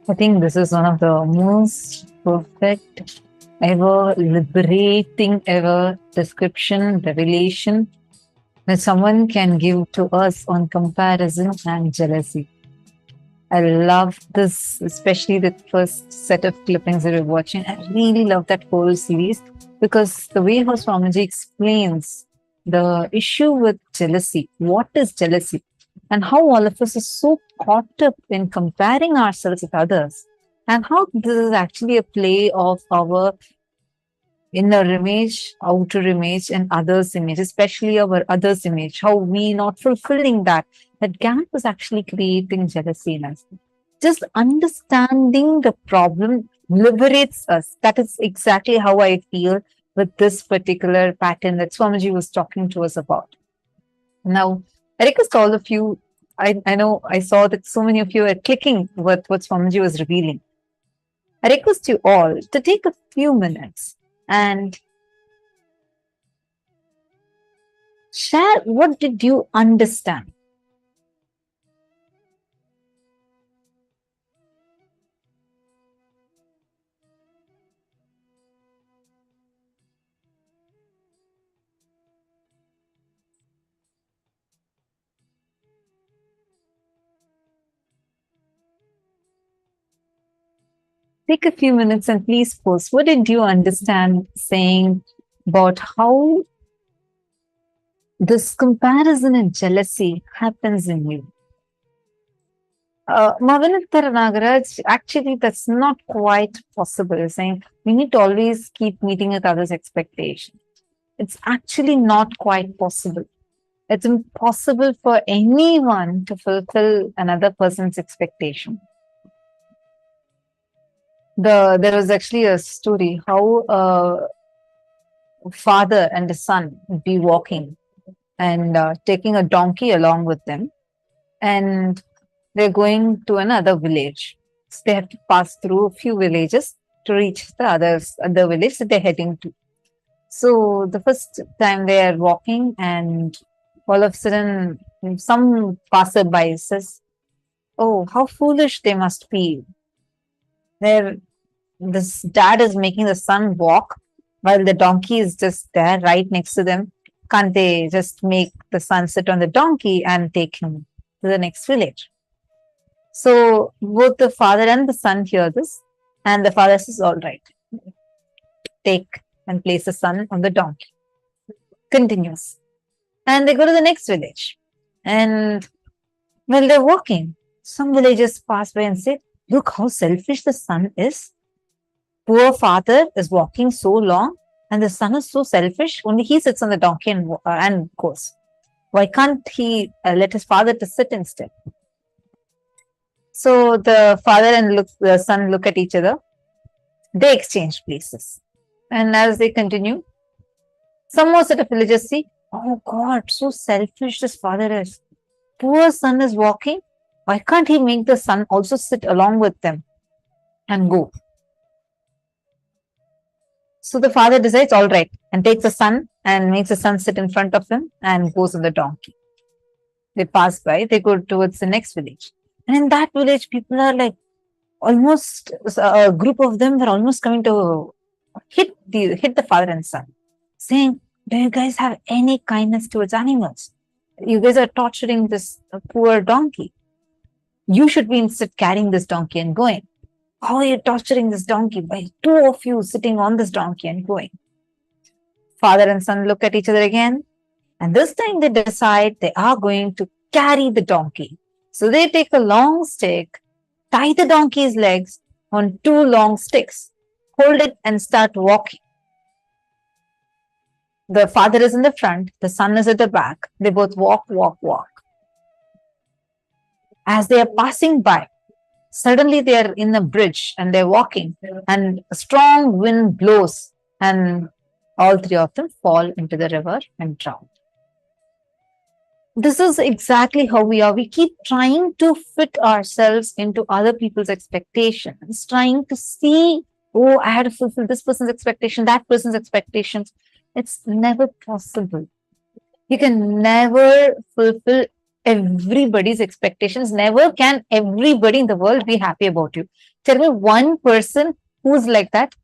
I think this is one of the most perfect ever, liberating ever description, revelation that someone can give to us on comparison and jealousy. I love this, especially the first set of clippings that we're watching. I really love that whole series because the way how Swamiji explains the issue with jealousy, what is jealousy, and how all of us are so caught up in comparing ourselves with others, and how this is actually a play of our inner image, outer image, and others' image, especially our others' image, how we not fulfilling that gap is actually creating jealousy in us. Just understanding the problem liberates us. That is exactly how I feel with this particular pattern that Swamiji was talking to us about. Now, I request all of you, I know I saw that so many of you are clicking with what Swamiji was revealing. I request you all to take a few minutes and share what did you understand. Take a few minutes and please post what did you understand saying about how this comparison and jealousy happens in you. Mavanithar Nagaraj, actually, that's not quite possible. Saying we need to always keep meeting with others' expectations. It's actually not quite possible. It's impossible for anyone to fulfill another person's expectation. There was actually a story how a father and a son would be walking and taking a donkey along with them, and they're going to another village. So they have to pass through a few villages to reach the other village that they're heading to. So the first time they are walking, and all of a sudden, some passerby says, "Oh, how foolish they must be! They're This dad is making the son walk while the donkey is just there right next to them. Can't they just make the son sit on the donkey and take him to the next village?" So both the father and the son hear this, and the father says, "All right, take and place the son on the donkey." Continues. And they go to the next village. And while they're walking, some villagers pass by and say, "Look how selfish the son is. Poor father is walking so long, and the son is so selfish. Only he sits on the donkey and goes. Why can't he let his father to sit instead?" So the father and the son look at each other. They exchange places, and as they continue, some more set of villagers see, "Oh God, so selfish this father is. Poor son is walking. Why can't he make the son also sit along with them and go?" So the father decides, all right, and takes the son and makes the son sit in front of him and goes on the donkey. They pass by, they go towards the next village. And in that village, people are like almost, a group of them were almost coming to hit the father and son, saying, "Do you guys have any kindness towards animals? You guys are torturing this poor donkey. You should be instead carrying this donkey and going. How are you torturing this donkey by two of you sitting on this donkey and going?" Father and son look at each other again, and this time they decide they are going to carry the donkey. So they take a long stick, tie the donkey's legs on two long sticks, hold it, and start walking. The father is in the front, the son is at the back. They both walk, walk, walk. As they are passing by, suddenly they are in a bridge and they're walking, and a strong wind blows, and all three of them fall into the river and drown. This is exactly how we are. We keep trying to fit ourselves into other people's expectations, trying to see, oh, I had to fulfill this person's expectation, that person's expectations. It's never possible. You can never fulfill everybody's expectations. Never can everybody in the world be happy about you. Tell me one person who's like that.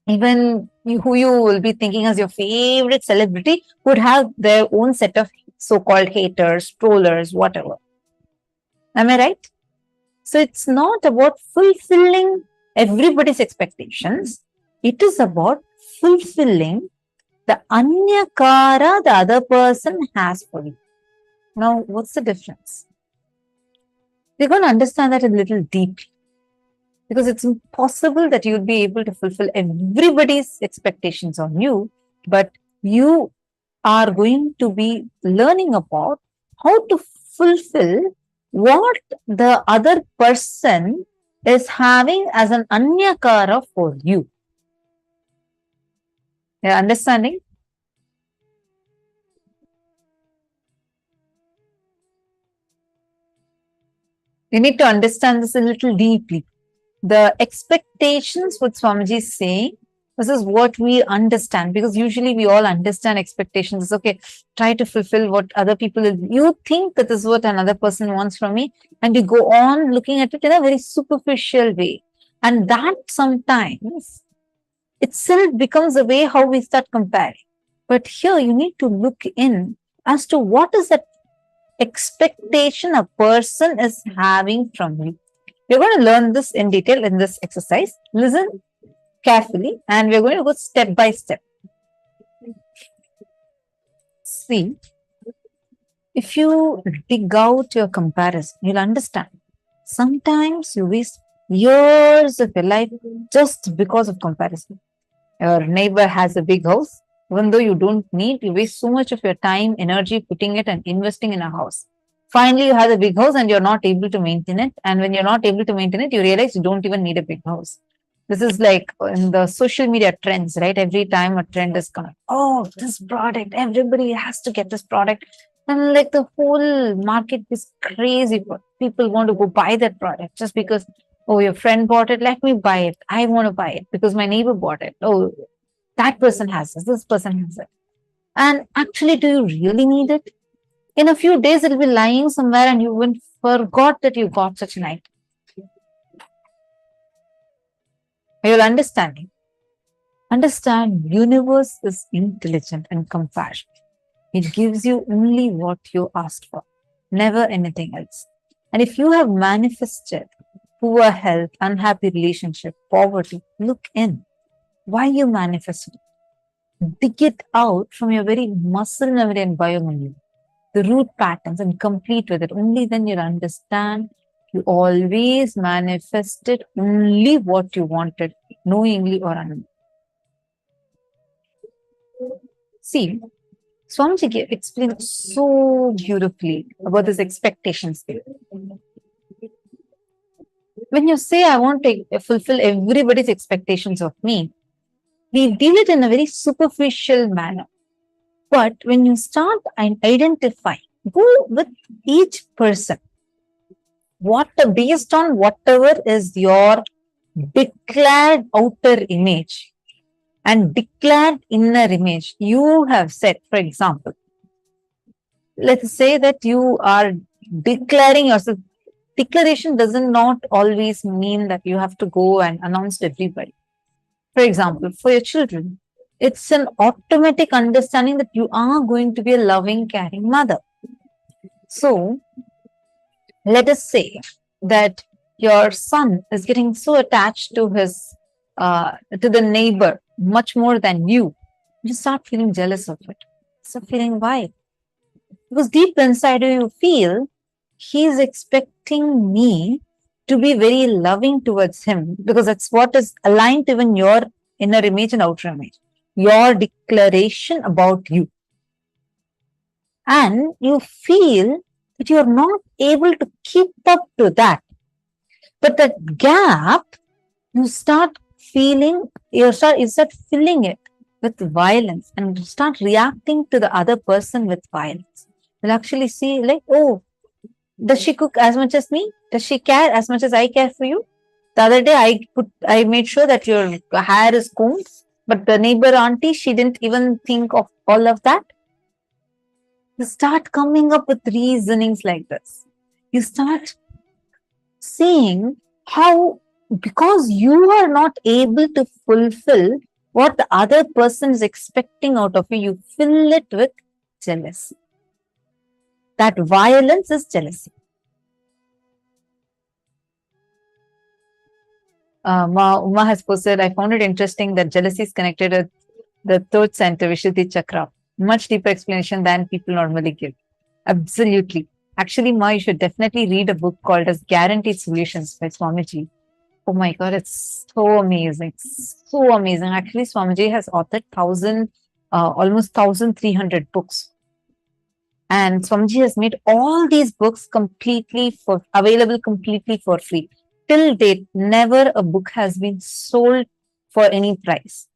Even who you will be thinking as your favorite celebrity would have their own set of so-called haters, trollers, whatever. Am I right? So it's not about fulfilling everybody's expectations. It is about fulfilling the anyakara the other person has for you. Now, what's the difference? We're going to understand that a little deeply, because it's impossible that you'll be able to fulfill everybody's expectations on you, but you are going to be learning about how to fulfill what the other person is having as an anyakara for you. You're understanding? You need to understand this a little deeply. The expectations, what Swamiji is saying, this is what we understand, because usually we all understand expectations. It's okay, try to fulfill what other people, you think that this is what another person wants from me, and you go on looking at it in a very superficial way. And that sometimes itself becomes a way how we start comparing. But here you need to look in as to what is that expectation a person is having from you. We're going to learn this in detail in this exercise. Listen carefully, and we're going to go step by step. See, if you dig out your comparison, you'll understand. Sometimes you waste years of your life just because of comparison. Your neighbor has a big house, even though you don't need, you waste so much of your time, energy putting it and investing in a house. Finally, you have a big house and you're not able to maintain it. And when you're not able to maintain it, you realize you don't even need a big house. This is like in the social media trends, right? Every time a trend is coming, oh, this product, everybody has to get this product. And like the whole market is crazy. People want to go buy that product just because, oh, your friend bought it, let me buy it. I want to buy it because my neighbor bought it. Oh, that person has this person has it. And actually, do you really need it? In a few days, it'll be lying somewhere and you even forgot that you got such an item. You're understanding. Understand, universe is intelligent and compassionate. It gives you only what you asked for, never anything else. And if you have manifested poor health, unhappy relationship, poverty, look in. Why you manifested it? Dig it out from your very muscle memory and biomemory, the root patterns, and complete with it. Only then you'll understand you always manifested only what you wanted, knowingly or unknowingly. See, Swamiji explained so beautifully about this expectations thing. When you say, I want to fulfill everybody's expectations of me, we deal it in a very superficial manner. But when you start identifying, go with each person, based on whatever is your declared outer image and declared inner image. You have said, for example, let's say that you are declaring yourself. Declaration doesn't not always mean that you have to go and announce to everybody. For example, for your children, it's an automatic understanding that you are going to be a loving, caring mother. So, let us say that your son is getting so attached to to the neighbor much more than you. You start feeling jealous of it. So, feeling why? Because deep inside you feel he's expecting me to be very loving towards him, because that's what is aligned to even your inner image and outer image, your declaration about you. And you feel that you're not able to keep up to that. But that gap, you start feeling, you start filling it with violence and start reacting to the other person with violence. You'll actually see like, oh, does she cook as much as me? Does she care as much as I care for you? The other day, I made sure that your hair is combed, but the neighbor auntie, she didn't even think of all of that. You start coming up with reasonings like this. You start seeing how because you are not able to fulfill what the other person is expecting out of you, you fill it with jealousy. That violence is jealousy. Uma has posted, I found it interesting that jealousy is connected with the third center, Vishuddhi Chakra. Much deeper explanation than people normally give. Absolutely. Actually, Ma, you should definitely read a book called as Guaranteed Solutions by Swamiji. Oh my God, it's so amazing. So amazing. Actually, Swamiji has authored almost 1,300 books. And Swamiji has made all these books available completely for free. Till date, never a book has been sold for any price.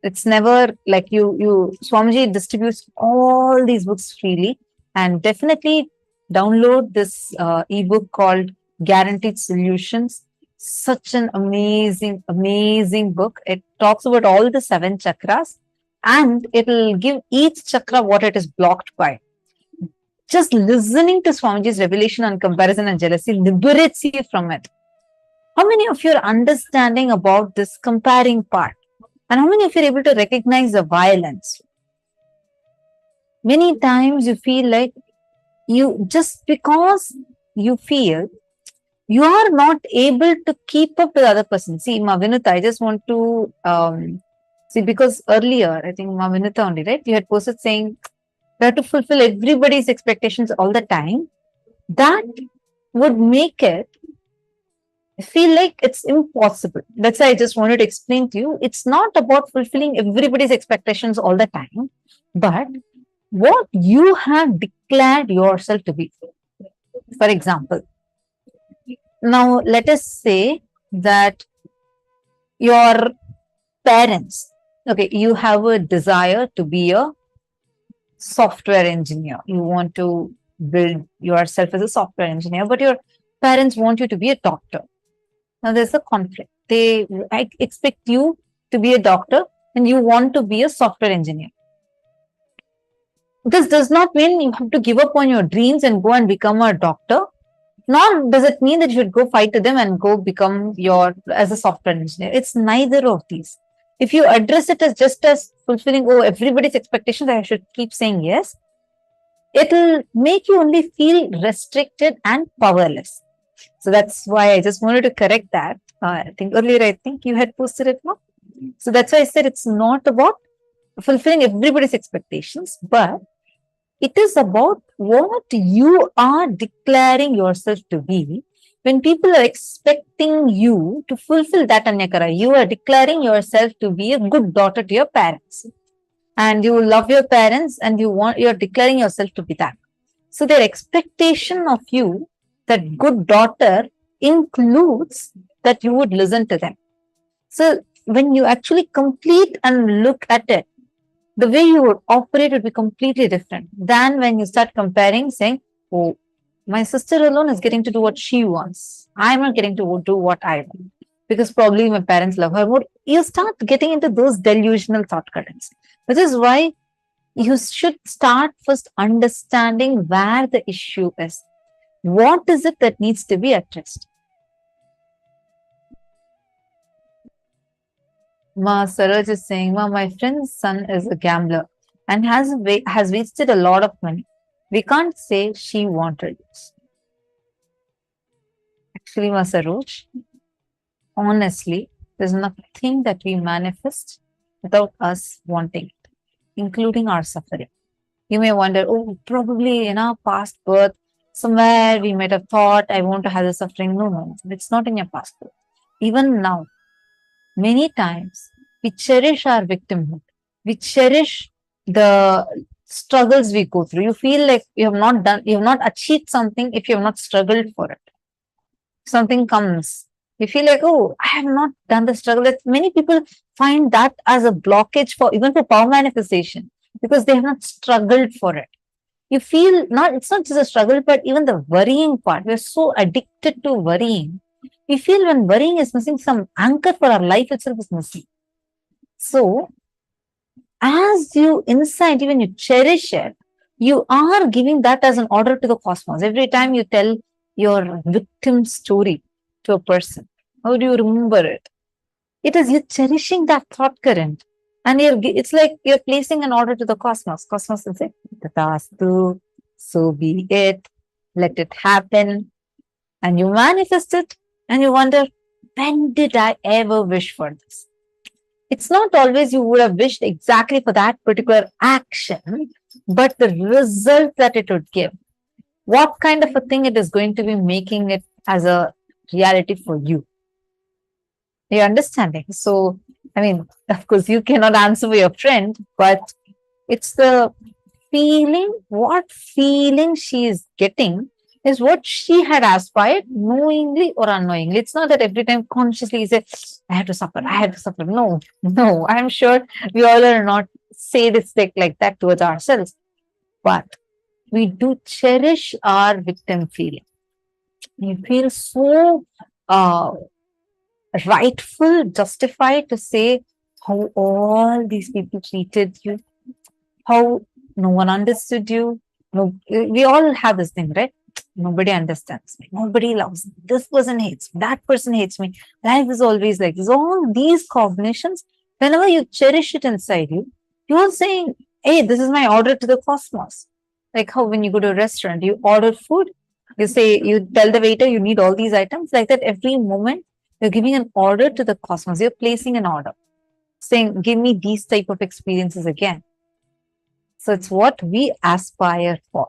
It's never like Swamiji distributes all these books freely, and definitely download this ebook called Guaranteed Solutions. Such an amazing, amazing book. It talks about all the 7 chakras, and it'll give each chakra what it is blocked by. Just listening to Swamiji's revelation on comparison and jealousy liberates you from it. How many of you are understanding about this comparing part? And how many of you are able to recognize the violence? Many times you feel like just because you feel you are not able to keep up with the other person. See, Ma Vinita, I just want to see, because earlier, I think Ma Vinita only, right? You had posted saying we have to fulfill everybody's expectations all the time. That would make it feel like it's impossible. That's why I just wanted to explain to you. It's not about fulfilling everybody's expectations all the time, but what you have declared yourself to be. For example, now let us say that your parents, okay, you have a desire to be a software engineer. You want to build yourself as a software engineer, but your parents want you to be a doctor. Now there's a conflict. They expect you to be a doctor and you want to be a software engineer. This does not mean you have to give up on your dreams and go and become a doctor. Nor does it mean that you should go fight to them and go become as a software engineer. It's neither of these. If you address it as just as fulfilling, everybody's expectations, I should keep saying yes, it'll make you only feel restricted and powerless. So that's why I just wanted to correct that. I think you had posted it now. So that's why I said it's not about fulfilling everybody's expectations, but it is about what you are declaring yourself to be. When people are expecting you to fulfill that anyakara, you are declaring yourself to be a good daughter to your parents. And you love your parents and you're declaring yourself to be that. So their expectation of you, that good daughter, includes that you would listen to them. So when you actually complete and look at it, the way you would operate would be completely different than when you start comparing, saying, oh, my sister alone is getting to do what she wants. I'm not getting to do what I want because probably my parents love her more. You start getting into those delusional thought currents, which is why you should start first understanding where the issue is. What is it that needs to be addressed? Ma Saraj is saying, my friend's son is a gambler and has wasted a lot of money. We can't say she wanted it. Actually, Ma Saroj, honestly, there's nothing that we manifest without us wanting it, including our suffering. You may wonder, probably in our past birth, somewhere we might have thought, I want to have the suffering. No, it's not in your past birth. Even now, many times, we cherish our victimhood. We cherish the struggles we go through. You feel like you have not achieved something if you have not struggled for it. Something comes. You feel like, I have not done the struggle. Many people find that as a blockage even for power manifestation because they have not struggled for it. You feel it's not just a struggle, but even the worrying part. We're so addicted to worrying. We feel when worrying is missing, some anchor for our life itself is missing. So, as you inside, when you cherish it, you are giving that as an order to the cosmos. Every time you tell your victim story to a person, How do you remember it? It is you cherishing that thought current. And it's like you're placing an order to the cosmos. Cosmos will say, Tatastu, so be it, let it happen. And you manifest it and you wonder, when did I ever wish for this? It's not always you would have wished exactly for that particular action, but the result that it would give. What kind of a thing it is going to be making it as a reality for you. You're understanding? So, I mean, of course, you cannot answer for your friend, but it's the feeling, what feeling she is getting is what she had aspired, knowingly or unknowingly. It's not that every time consciously you say, I have to suffer, I have to suffer. No, no, I'm sure we all are not sadistic like that towards ourselves, but we do cherish our victim feeling. We feel so uh, rightful, justified to say how all these people treated you, how no one understood you. No, we all have this thing, right? Nobody understands me. Nobody loves me. This person hates me. That person hates me. Life is always like this. All these cognitions, whenever you cherish it inside you, you're saying, hey, this is my order to the cosmos. Like how when you go to a restaurant, you order food, you say, you tell the waiter you need all these items. Like that, every moment you're giving an order to the cosmos. You're placing an order, saying, give me these type of experiences again. So it's what we aspire for.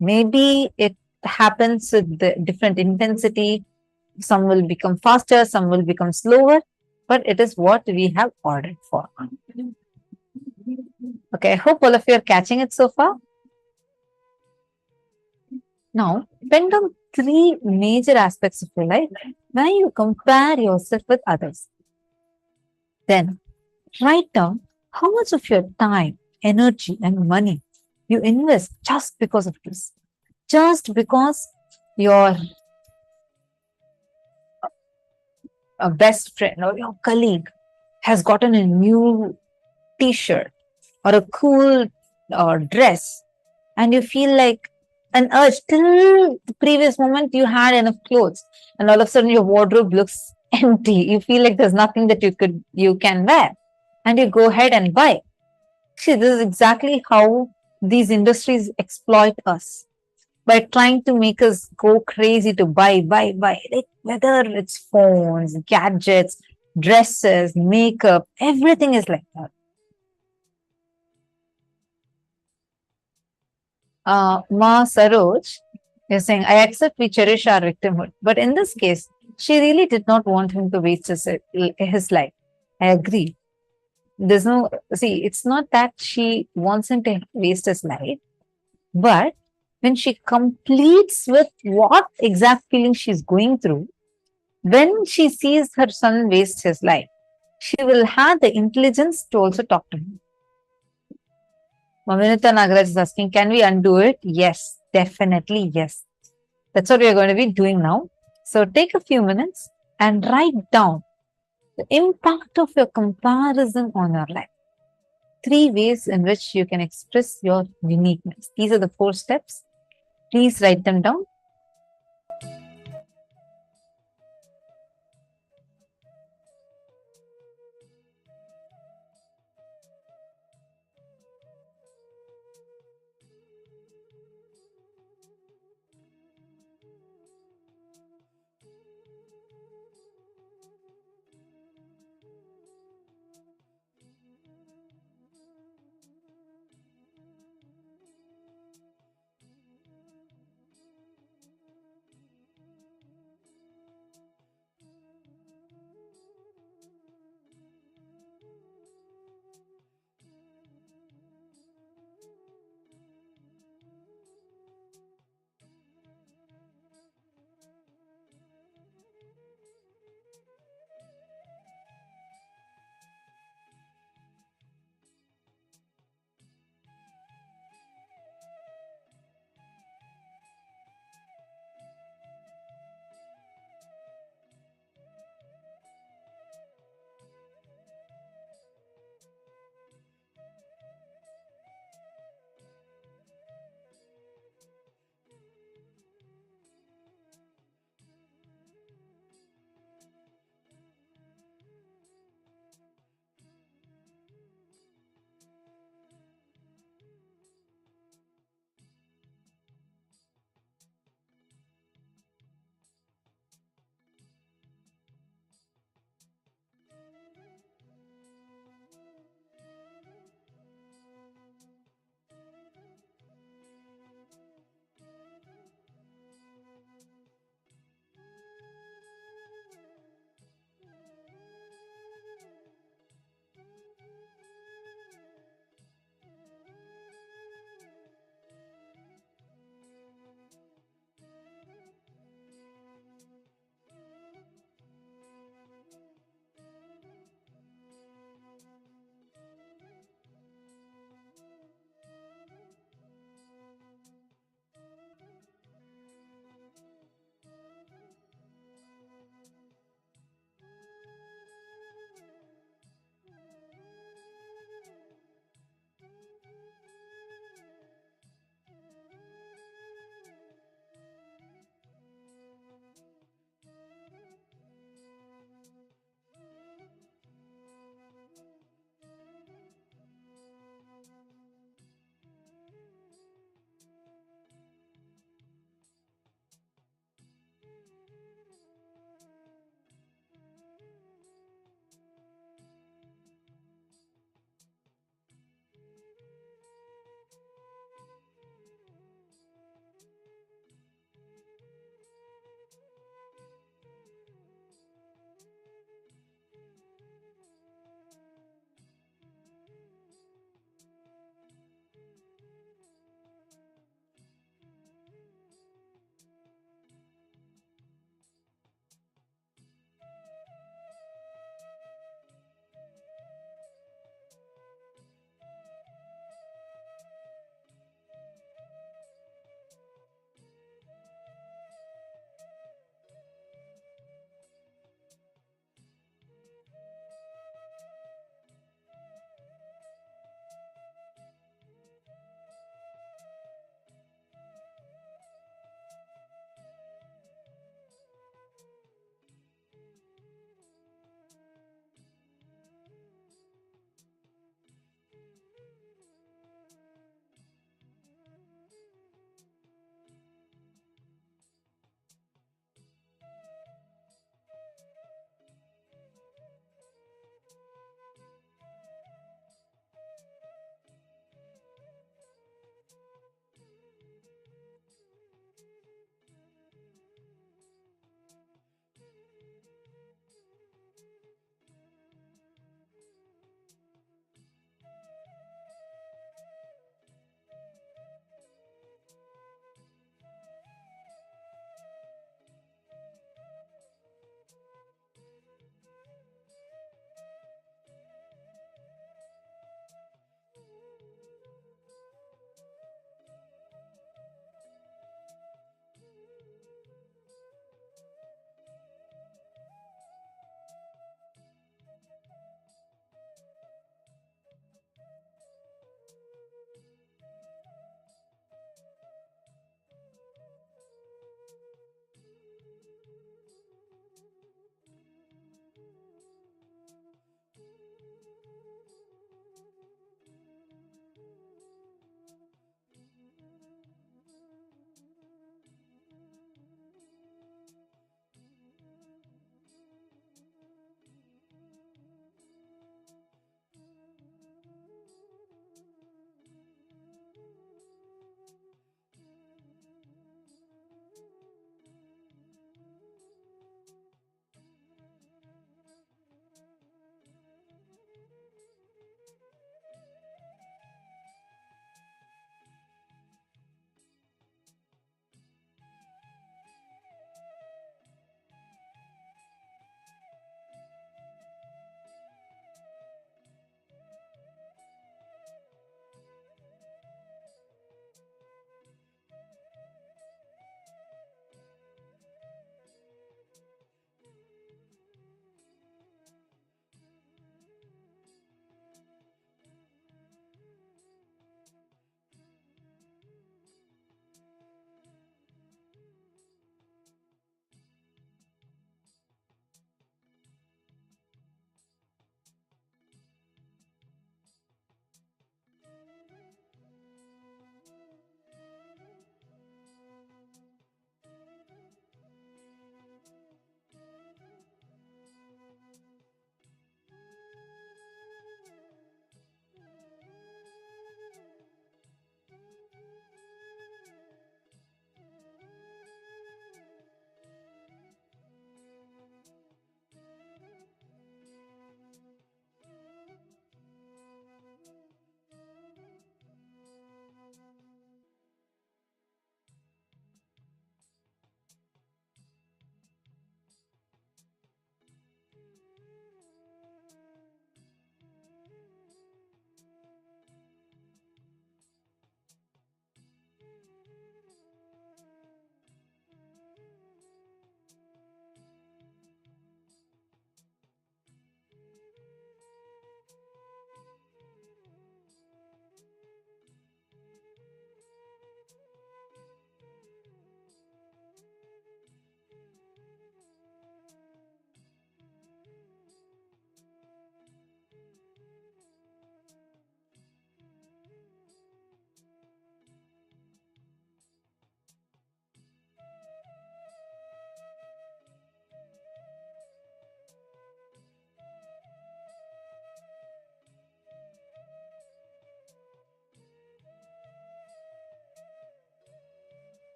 Maybe it happens with the different intensity. Some will become faster, some will become slower, but it is what we have ordered for. Okay, I hope all of you are catching it so far. Now, depend on three major aspects of your life when you compare yourself with others. Then write down how much of your time, energy, and money you invest just because of this. Just because your best friend or your colleague has gotten a new t-shirt or a cool dress, and you feel like an urge till the previous moment you had enough clothes, and all of a sudden your wardrobe looks empty. You feel like there's nothing that you can wear, and you go ahead and buy. See, this is exactly how these industries exploit us by trying to make us go crazy to buy, buy, buy. Like whether it's phones, gadgets, dresses, makeup, everything is like that. Ma Saroj is saying, I accept we cherish our victimhood. But in this case, she really did not want him to waste his life. I agree. There's no, see, it's not that she wants him to waste his life, but when she completes with what exact feeling she's going through, when she sees her son waste his life, she will have the intelligence to also talk to him. Maminita Nagaraj is asking, can we undo it? Yes, definitely yes. That's what we are going to be doing now. So take a few minutes and write down the impact of your comparison on your life. 3 ways in which you can express your uniqueness. These are the 4 steps. Please write them down.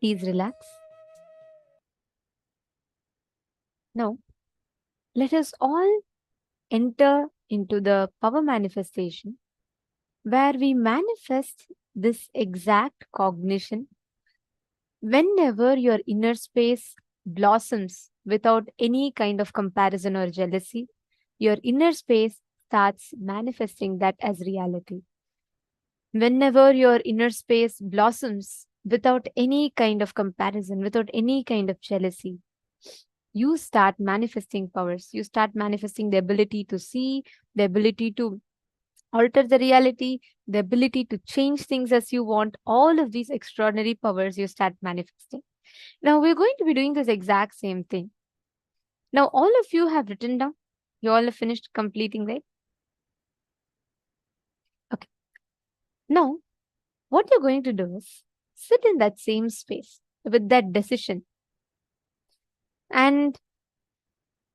Please relax. Now, let us all enter into the power manifestation where we manifest this exact cognition whenever your inner space blossoms without any kind of comparison or jealousy. Your inner space starts manifesting that as reality. Whenever your inner space blossoms without any kind of comparison, without any kind of jealousy, you start manifesting powers. You start manifesting the ability to see, the ability to alter the reality, the ability to change things as you want. All of these extraordinary powers you start manifesting. Now, we're going to be doing this exact same thing. Now, all of you have written down. You all have finished completing, right? Okay. Now, what you're going to do is sit in that same space with that decision and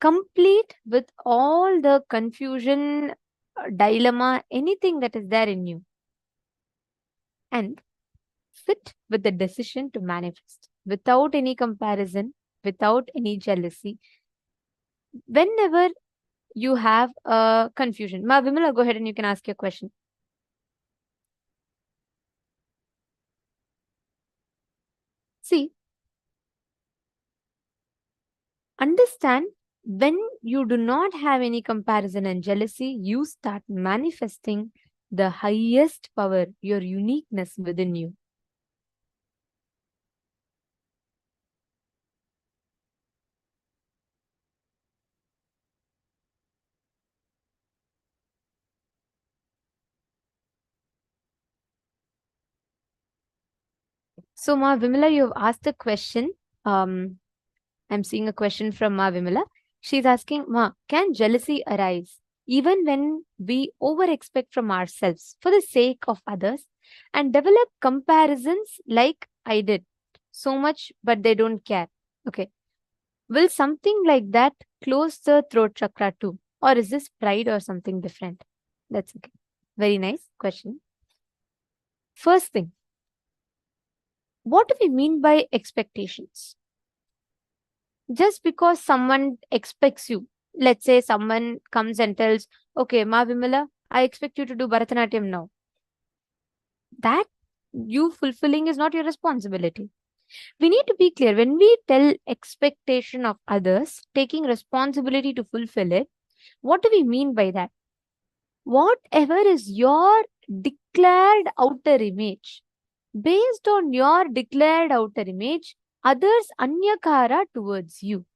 complete with all the confusion, dilemma, anything that is there in you. And sit with the decision to manifest without any comparison, without any jealousy. Whenever you have a confusion, Ma Vimala, go ahead and you can ask your question. See, understand, when you do not have any comparison and jealousy, you start manifesting the highest power, your uniqueness within you. So, Ma Vimala, you have asked a question. I'm seeing a question from Ma Vimala. She's asking, Ma, can jealousy arise even when we over expect from ourselves for the sake of others and develop comparisons like I did so much, but they don't care? Okay. Will something like that close the throat chakra too? Or is this pride or something different? That's okay. Very nice question. First thing, what do we mean by expectations? Just because someone expects you, let's say someone comes and tells, okay, Ma Vimala, I expect you to do Bharatanatyam now. That you fulfilling is not your responsibility. We need to be clear. When we tell expectation of others, taking responsibility to fulfill it, what do we mean by that? Whatever is your declared outer image, based on your declared outer image, others anyakara towards you.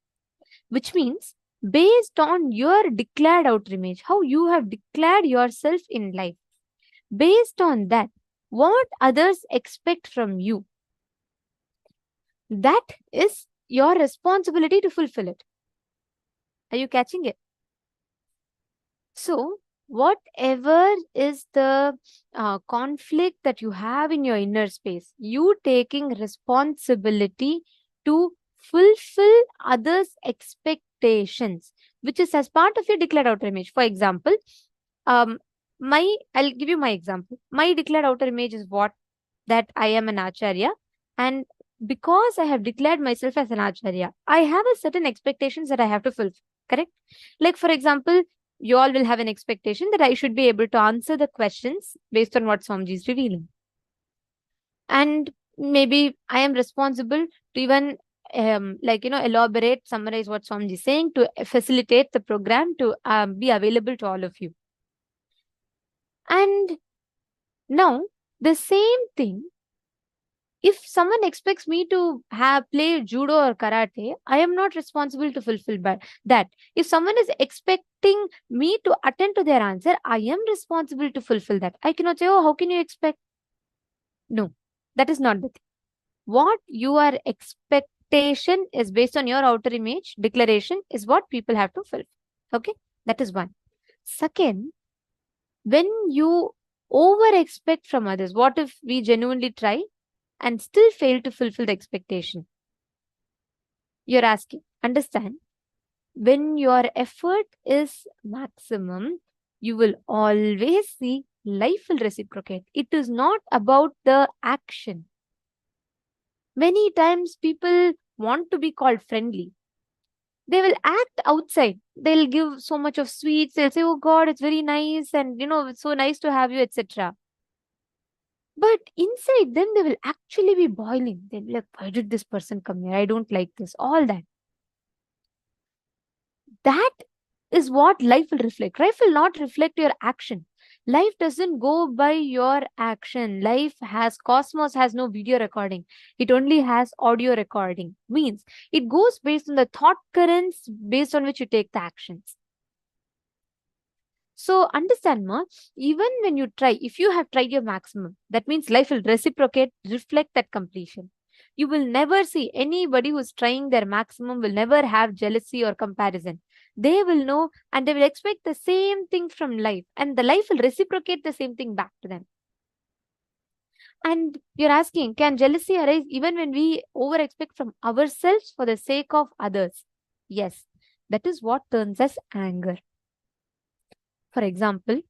Which means, based on your declared outer image, how you have declared yourself in life, based on that, what others expect from you, that is your responsibility to fulfill it. Are you catching it? So, whatever is the conflict that you have in your inner space, you taking responsibility to fulfill others' expectations, which is as part of your declared outer image. For example, I'll give you my example. My declared outer image is what? That I am an acharya, and because I have declared myself as an acharya, I have a certain expectations that I have to fulfill. Correct? Like, for example, you all will have an expectation that I should be able to answer the questions based on what Swamiji is revealing. And maybe I am responsible to even elaborate, summarize what Swamiji is saying to facilitate the program to be available to all of you. And now, the same thing, if someone expects me to play judo or karate, I am not responsible to fulfill that. If someone is expecting me to attend to their answer, I am responsible to fulfill that. I cannot say, oh, how can you expect? No, that is not the thing. What your expectation is based on your outer image, declaration is what people have to fulfill. Okay, that is one. Second, when you over expect from others, what if we genuinely try and still fail to fulfill the expectation? You're asking, understand, when your effort is maximum, you will always see life will reciprocate. It is not about the action. Many times people want to be called friendly. They will act outside. They'll give so much of sweets. They'll say, "Oh God, it's very nice, and it's so nice to have you," etc. But inside them, they will actually be boiling. They'll be like, "Why did this person come here? I don't like this." All that. That is what life will reflect. Life will not reflect your action. Life doesn't go by your action. Cosmos has no video recording. It only has audio recording. Means it goes based on the thought currents based on which you take the actions. So understand, ma, even when you try, if you have tried your maximum, that means life will reciprocate, reflect that completion. You will never see anybody who's trying their maximum will never have jealousy or comparison. They will know and they will expect the same thing from life, and the life will reciprocate the same thing back to them. And you're asking, can jealousy arise even when we over expect from ourselves for the sake of others? Yes, that is what turns us anger. For example,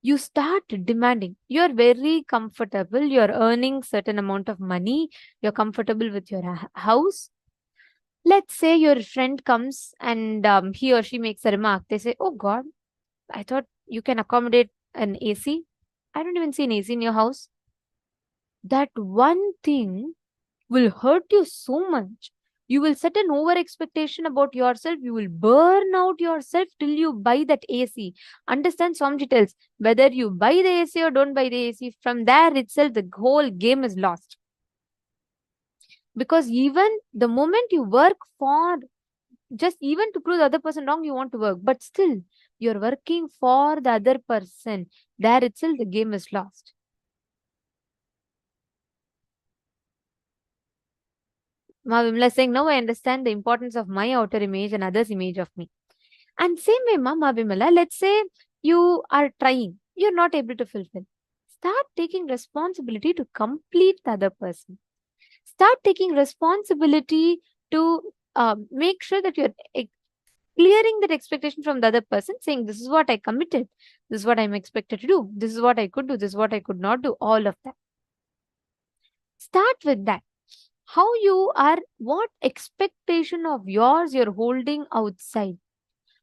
you start demanding. You're very comfortable, you're earning certain amount of money, you're comfortable with your house. Let's say your friend comes and he or she makes a remark. They say, "Oh God, I thought you can accommodate an AC. I don't even see an AC in your house." That one thing will hurt you so much. You will set an over expectation about yourself. You will burn out yourself till you buy that AC. Understand, Swamiji tells, whether you buy the AC or don't buy the AC, from there itself the whole game is lost. Because even the moment you work for, just even to prove the other person wrong, you want to work, but still you're working for the other person. There itself the game is lost. Ma Vimla is saying, now I understand the importance of my outer image and others' image of me. And same way, Ma Vimala, let's say you are trying, you're not able to fulfill. Start taking responsibility to complete the other person. Start taking responsibility to make sure that you're clearing that expectation from the other person, saying, "This is what I committed, this is what I'm expected to do, this is what I could do, this is what I could not do," all of that. Start with that. How you are, what expectation of yours you're holding outside,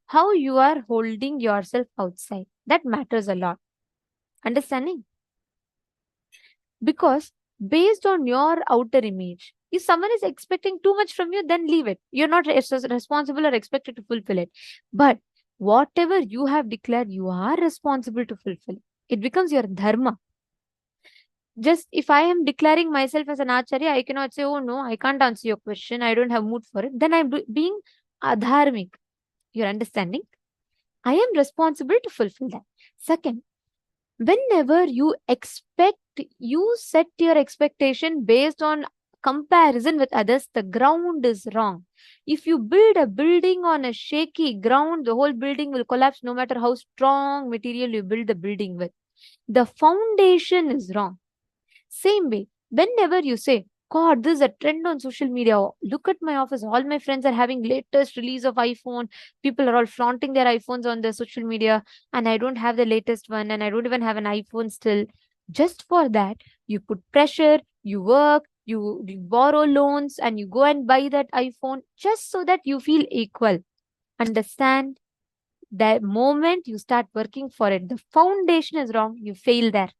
how you are holding yourself outside. That matters a lot. Understanding? Because based on your outer image, if someone is expecting too much from you, then leave it. You're not responsible or expected to fulfill it. But whatever you have declared, you are responsible to fulfill. It becomes your dharma. Just if I am declaring myself as an acharya, I cannot say, "Oh no, I can't answer your question, I don't have mood for it." Then I'm being adharmic. You're understanding? I am responsible to fulfill that. Second, whenever you set your expectation based on comparison with others, the ground is wrong. If you build a building on a shaky ground, the whole building will collapse no matter how strong material you build the building with. The foundation is wrong. Same way, whenever you say, "God, this is a trend on social media. Look at my office. All my friends are having latest release of iPhone. People are all flaunting their iPhones on their social media, and I don't have the latest one, and I don't even have an iPhone still." Just for that, you put pressure, you work, you borrow loans, and you go and buy that iPhone just so that you feel equal. Understand? The moment you start working for it, the foundation is wrong, you fail there.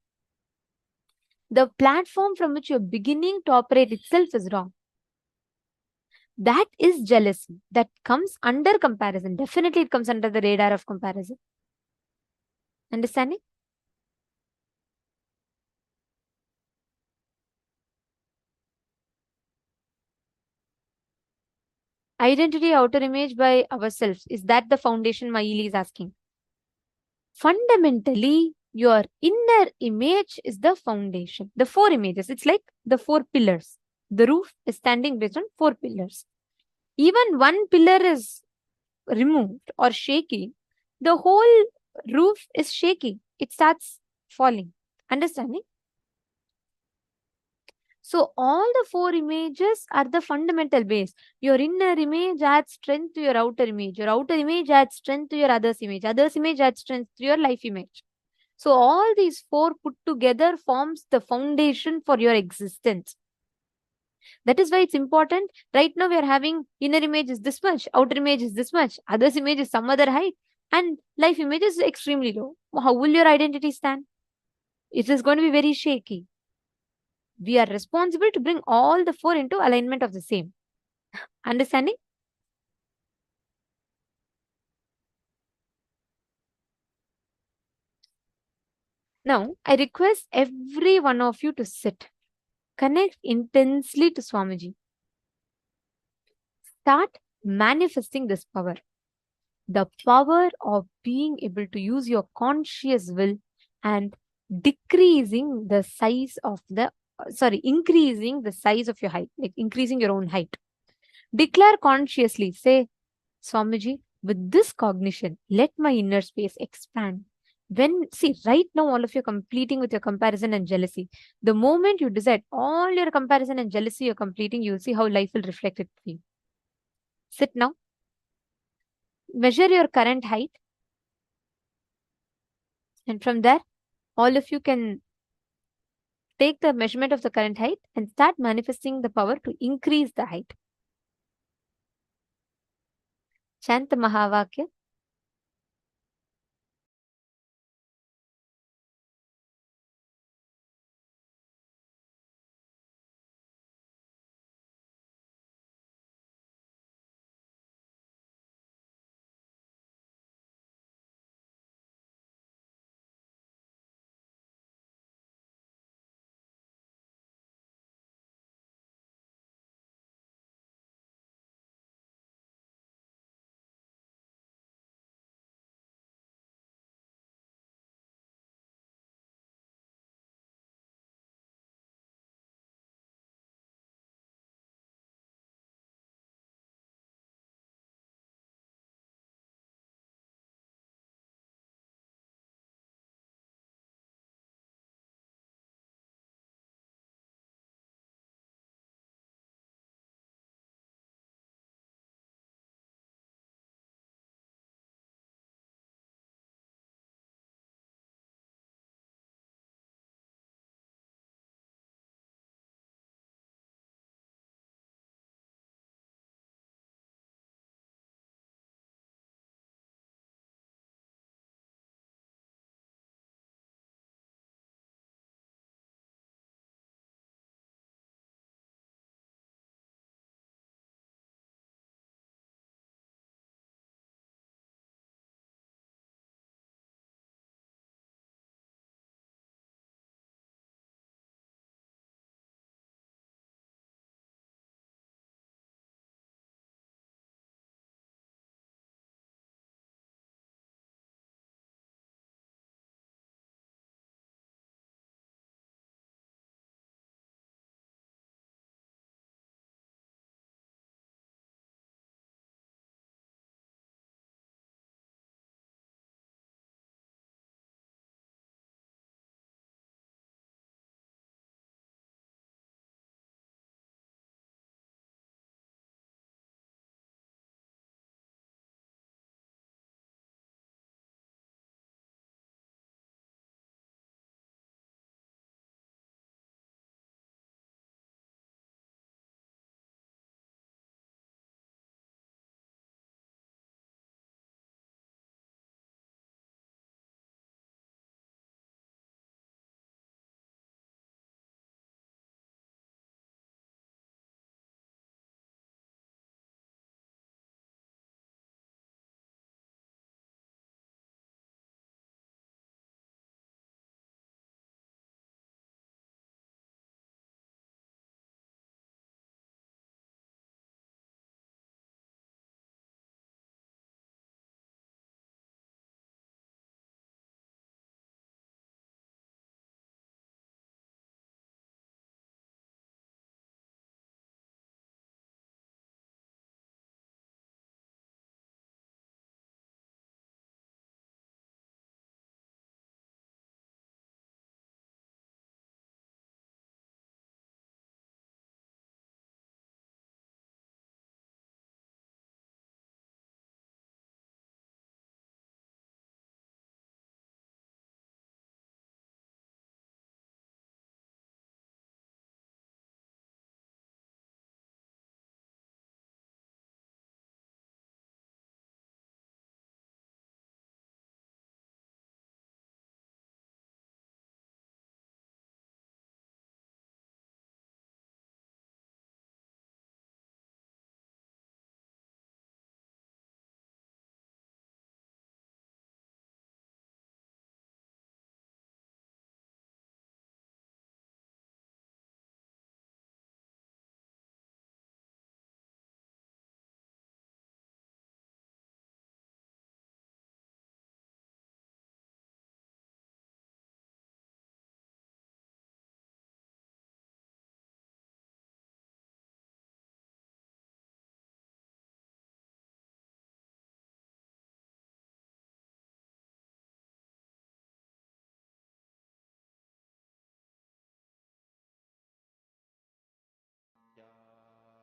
The platform from which you're beginning to operate itself is wrong. That is jealousy. That comes under comparison. Definitely it comes under the radar of comparison. Understanding? Identity, outer image by ourselves. Is that the foundation Maili is asking? Fundamentally, your inner image is the foundation. The four images. It's like the four pillars. The roof is standing based on four pillars. Even one pillar is removed or shaky, the whole roof is shaky. It starts falling. Understanding? So all the four images are the fundamental base. Your inner image adds strength to your outer image. Your outer image adds strength to your other's image. Other's image adds strength to your life image. So all these four put together forms the foundation for your existence. That is why it's important. Right now, we are having inner image is this much, outer image is this much, others image is some other height, and life image is extremely low. How will your identity stand? It is going to be very shaky. We are responsible to bring all the four into alignment of the same. Understanding? Now, I request every one of you to sit, connect intensely to Swamiji. Start manifesting this power. The power of being able to use your conscious will and decreasing the size of the, increasing the size of your height, like increasing your own height. Declare consciously, say, Swamiji, with this cognition, let my inner space expand. See, right now, all of you are completing with your comparison and jealousy. The moment you decide all your comparison and jealousy you're completing, you'll see how life will reflect it for you. Sit now. Measure your current height. And from there, all of you can take the measurement of the current height and start manifesting the power to increase the height. Chant the Mahavakya.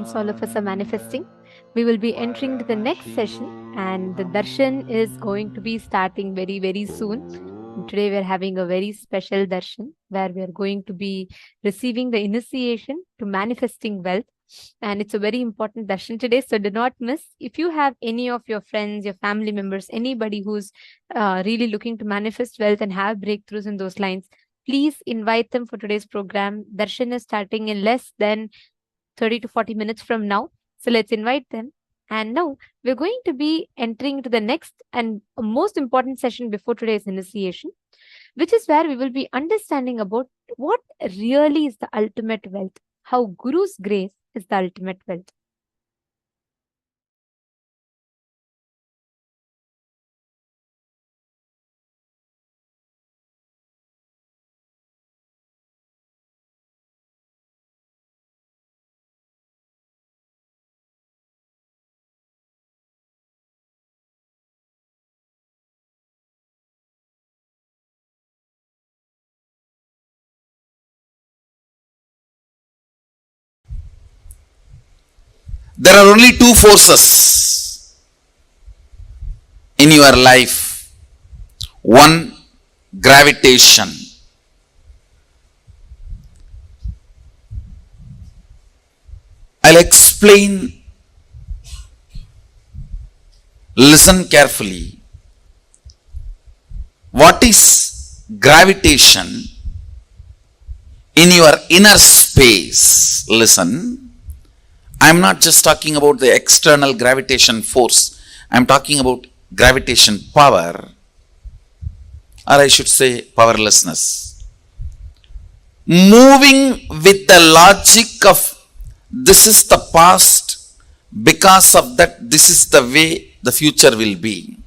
As all of us are manifesting, we will be entering to the next session, and the darshan is going to be starting very, very soon. And today, we are having a very special darshan where we are going to be receiving the initiation to manifesting wealth. And it's a very important darshan today, so do not miss. If you have any of your friends, your family members, anybody who's really looking to manifest wealth and have breakthroughs in those lines, please invite them for today's program. Darshan is starting in less than 30 to 40 minutes from now. So let's invite them. And now we're going to be entering into the next and most important session before today's initiation, which is where we will be understanding about what really is the ultimate wealth, how Guru's grace is the ultimate wealth. There are only two forces in your life. One, gravitation. I'll explain. Listen carefully. What is gravitation in your inner space? Listen. I'm not just talking about the external gravitation force. I'm talking about gravitation power, or I should say powerlessness. Moving with the logic of this is the past, because of that this is the way the future will be.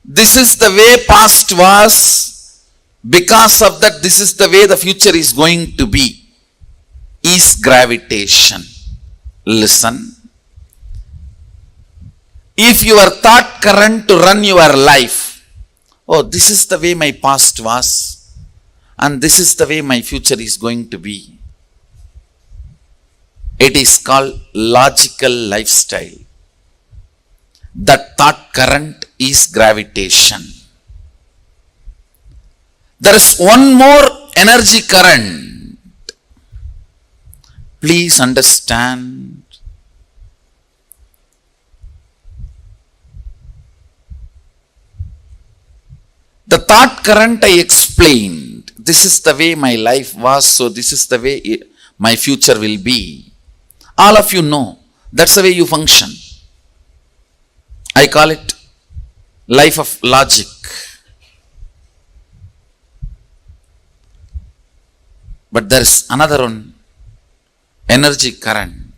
This is the way past was, because of that this is the way the future is going to be, is gravitation. Listen. If your thought current to run your life, oh, this is the way my past was, and this is the way my future is going to be. It is called logical lifestyle. That thought current is gravitation. There is one more energy current. Please understand. The thought current I explained. This is the way my life was, so this is the way my future will be. All of you know. That's the way you function. I call it life of logic. But there is another one. Energy current.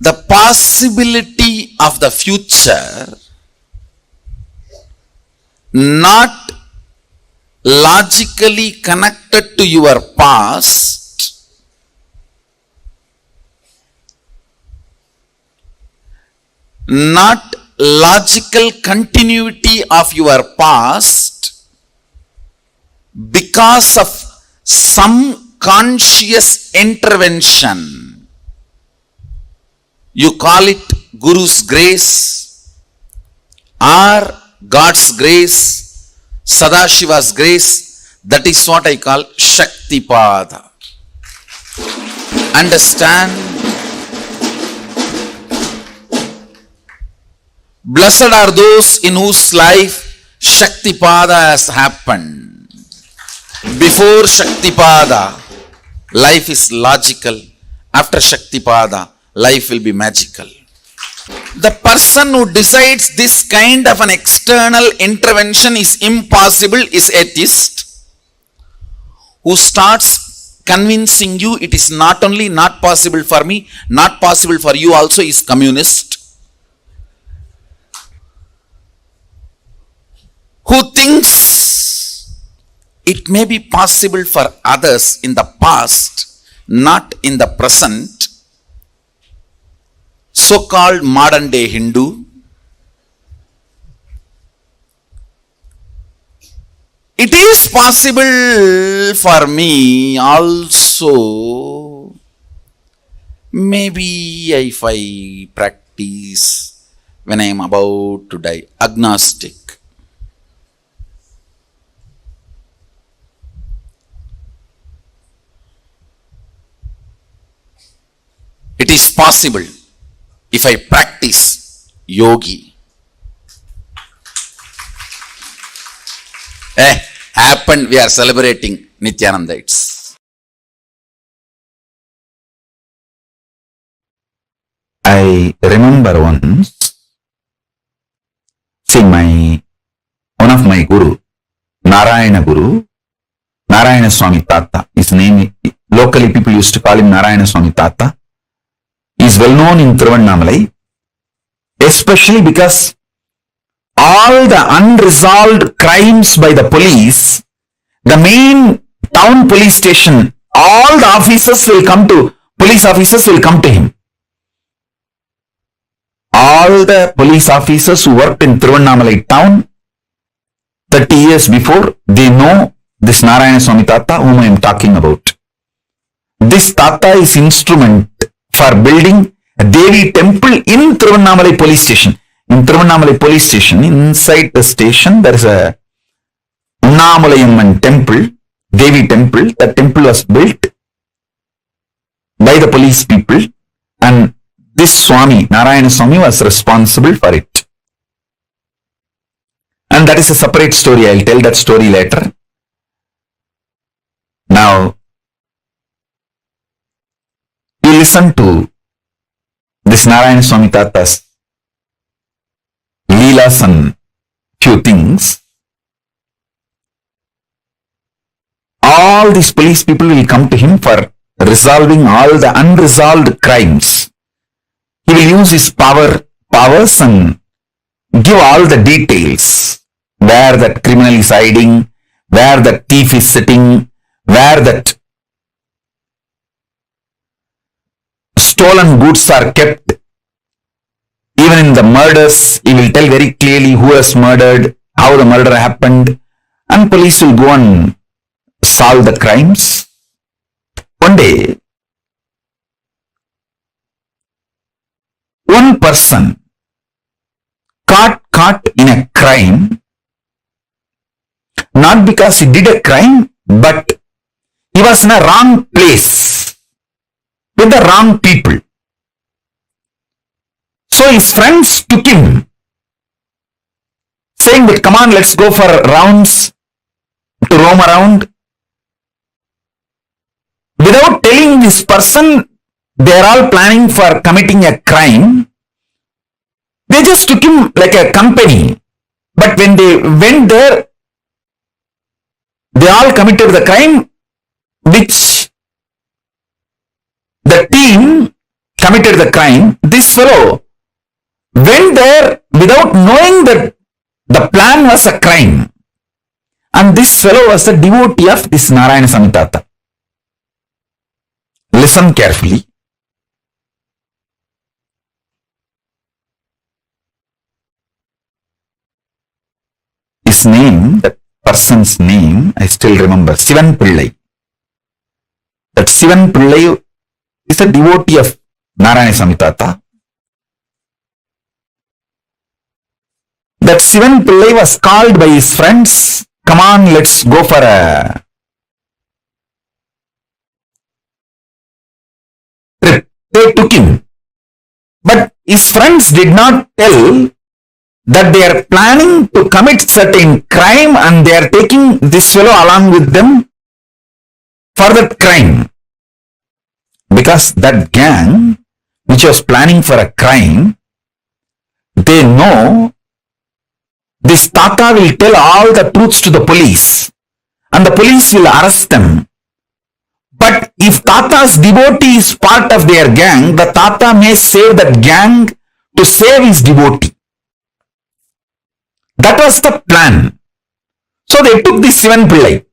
The possibility of the future not logically connected to your past, not logical continuity of your past, because of some conscious intervention. You call it Guru's grace or God's grace, Sadashiva's grace. That is what I call Shaktipada. Understand? Blessed are those in whose life Shaktipada has happened. Before Shaktipada, life is logical. After Shaktipada, life will be magical. The person who decides this kind of an external intervention is impossible is atheist. Who starts convincing you it is not only not possible for me, not possible for you also is communist. Who thinks it may be possible for others in the past, not in the present, so-called modern day Hindu. It is possible for me also, maybe if I practice when I am about to die, agnostic. It is possible if I practice yogi. Happened, we are celebrating Nityanandites. I remember once seeing one of my guru, Narayana Swami Tata. His name, locally people used to call him Narayana Swami Tata. He is well known in Tiruvannamalai, especially because all the unresolved crimes by the police, the main town police station, all the police officers will come to him. All the police officers who worked in Tiruvannamalai town 30 years before, they know this Narayana Swami Tata whom I am talking about. This Tata is instrument for building a Devi temple in Tiruvannamalai police station. In Tiruvannamalai police station, inside the station, there is a Unnamulayamman temple, Devi temple. That temple was built by the police people, and this Swami, Narayana Swami, was responsible for it. And that is a separate story. I'll tell that story later. Now, you listen to this Narayana Swami Tata's Leelas and few things. All these police people will come to him for resolving all the unresolved crimes. He will use his powers and give all the details. Where that criminal is hiding, where that thief is sitting, where that stolen goods are kept. Even in the murders, he will tell very clearly who has murdered, how the murder happened, and police will go and solve the crimes. One day, one person caught in a crime, not because he did a crime, but he was in a wrong place with the wrong people. So his friends took him, saying that, come on, let's go for rounds to roam around. Without telling this person they are all planning for committing a crime, they just took him like a company. But when they went there, they all committed the crime which the team committed the crime. This fellow went there without knowing that the plan was a crime. And this fellow was a devotee of this Narayana Swami Tata. Listen carefully. His name, that person's name, I still remember, Sivan Pillai. That Sivan Pillai is a devotee of Narayana Swami Tata. That Sivan Pillai was called by his friends, come on, let's go for a trip. They took him. But his friends did not tell that they are planning to commit certain crime and they are taking this fellow along with them for that crime. Because that gang, which was planning for a crime, they know this Tata will tell all the truths to the police and the police will arrest them. But if Tata's devotee is part of their gang, the Tata may save that gang to save his devotee. That was the plan. So they took this Sivan Pillai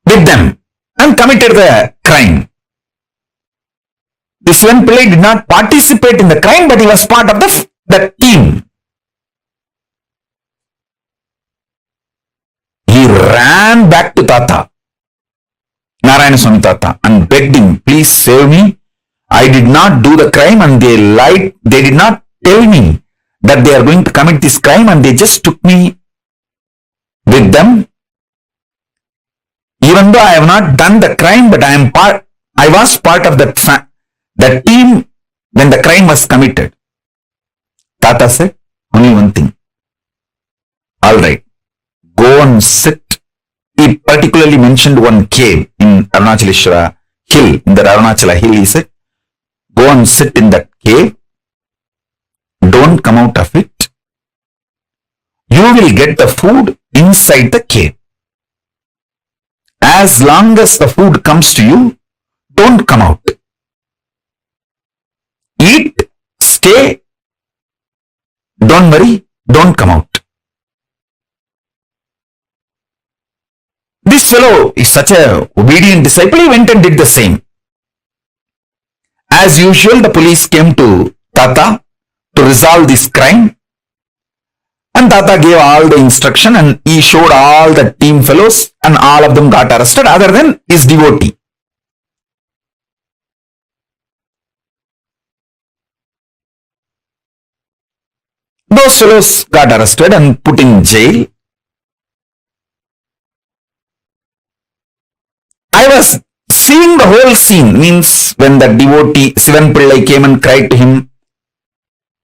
with them and committed the crime. This Sivan Pillai did not participate in the crime, but he was part of the team. He ran back to Tata, Narayana Swami Tata, and begged him, please save me. I did not do the crime and they lied. They did not tell me that they are going to commit this crime and they just took me with them. Even though I have not done the crime, but I was part of that team when the crime was committed. Tata said only one thing. All right, go and sit. He particularly mentioned one cave in Arunachaleshwara hill, in the Arunachala hill. He said, go and sit in that cave. Don't come out of it. You will get the food inside the cave. As long as the food comes to you, don't come out. Eat, stay, don't worry, don't come out. This fellow is such a obedient disciple, he went and did the same. As usual, the police came to Tata to resolve this crime. And Tata gave all the instruction and he showed all the team fellows and all of them got arrested other than his devotee. Those fellows got arrested and put in jail. I was seeing the whole scene, means when the devotee Sivan Pillai came and cried to him.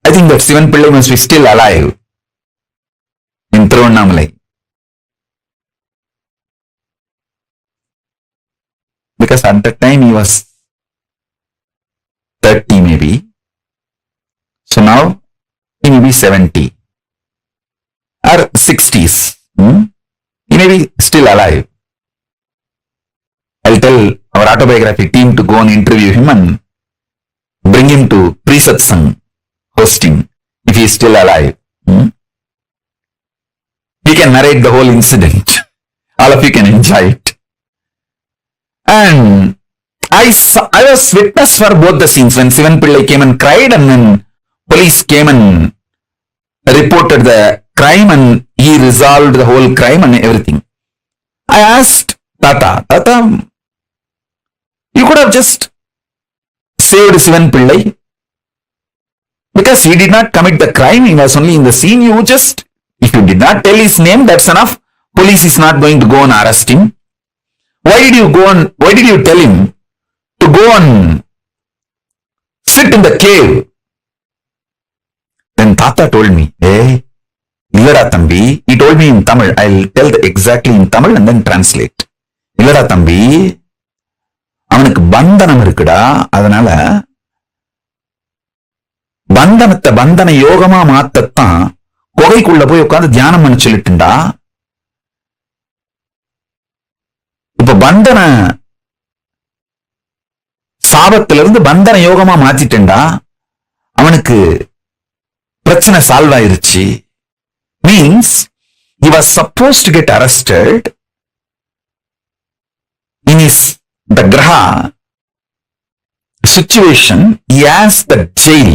I think that Sivan Pillai must be still alive in Tiruvannamalai. Because at that time he was 30 maybe. So now he may be 70 or 60s. He may be still alive. I'll tell our autobiography team to go and interview him and bring him to pre-satsang hosting if he is still alive. He can narrate the whole incident. All of you can enjoy it. And I was witness for both the scenes when Sivan Pillai came and cried and then police came and reported the crime and he resolved the whole crime and everything. I asked Tata, you could have just saved Sivan Pillai because he did not commit the crime, he was only in the scene. If you did not tell his name, that's enough. Police is not going to go and arrest him. Why did you tell him to go and sit in the cave? Then Tata told me, hey, Illada Thambi, he told me in Tamil, I'll tell exactly in Tamil and then translate. Illada Thambi, அவனுக்கு பந்தனம் இருக்குடா, அதனால பந்தனத்தை பந்தன யோகமா மாத்தத்தான் குகைக்குள்ள போய் உட்கார்ந்து தியானம் பண்ண சொல்லிட்டுண்டா. இப்ப பந்தன சாபத்திலிருந்து பந்தன யோகமா மாத்திட்டேன்டா, அவனுக்கு பிரச்சனை சால்வ் ஆயிருச்சு. Means he was supposed to get arrested in the Graha situation. He has the jail.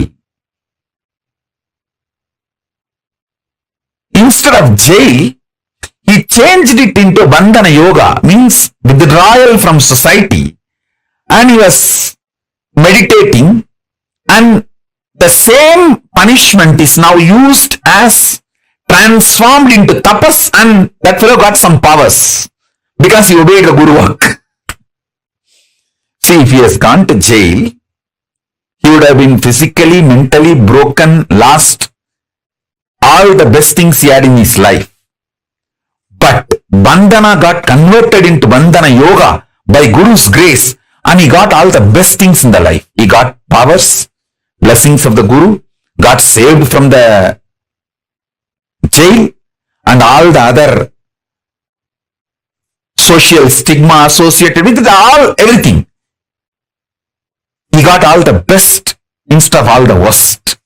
Instead of jail, he changed it into Bandhana Yoga, means withdrawal from society. And he was meditating, and the same punishment is now used as transformed into tapas, and that fellow got some powers because he obeyed the Guru work. See, if he has gone to jail, he would have been physically, mentally broken, lost all the best things he had in his life. But Bandhana got converted into Bandhana Yoga by Guru's grace, and he got all the best things in the life. He got powers, blessings of the Guru, got saved from the jail and all the other social stigma associated with it, everything. He got all the best instead of all the worst.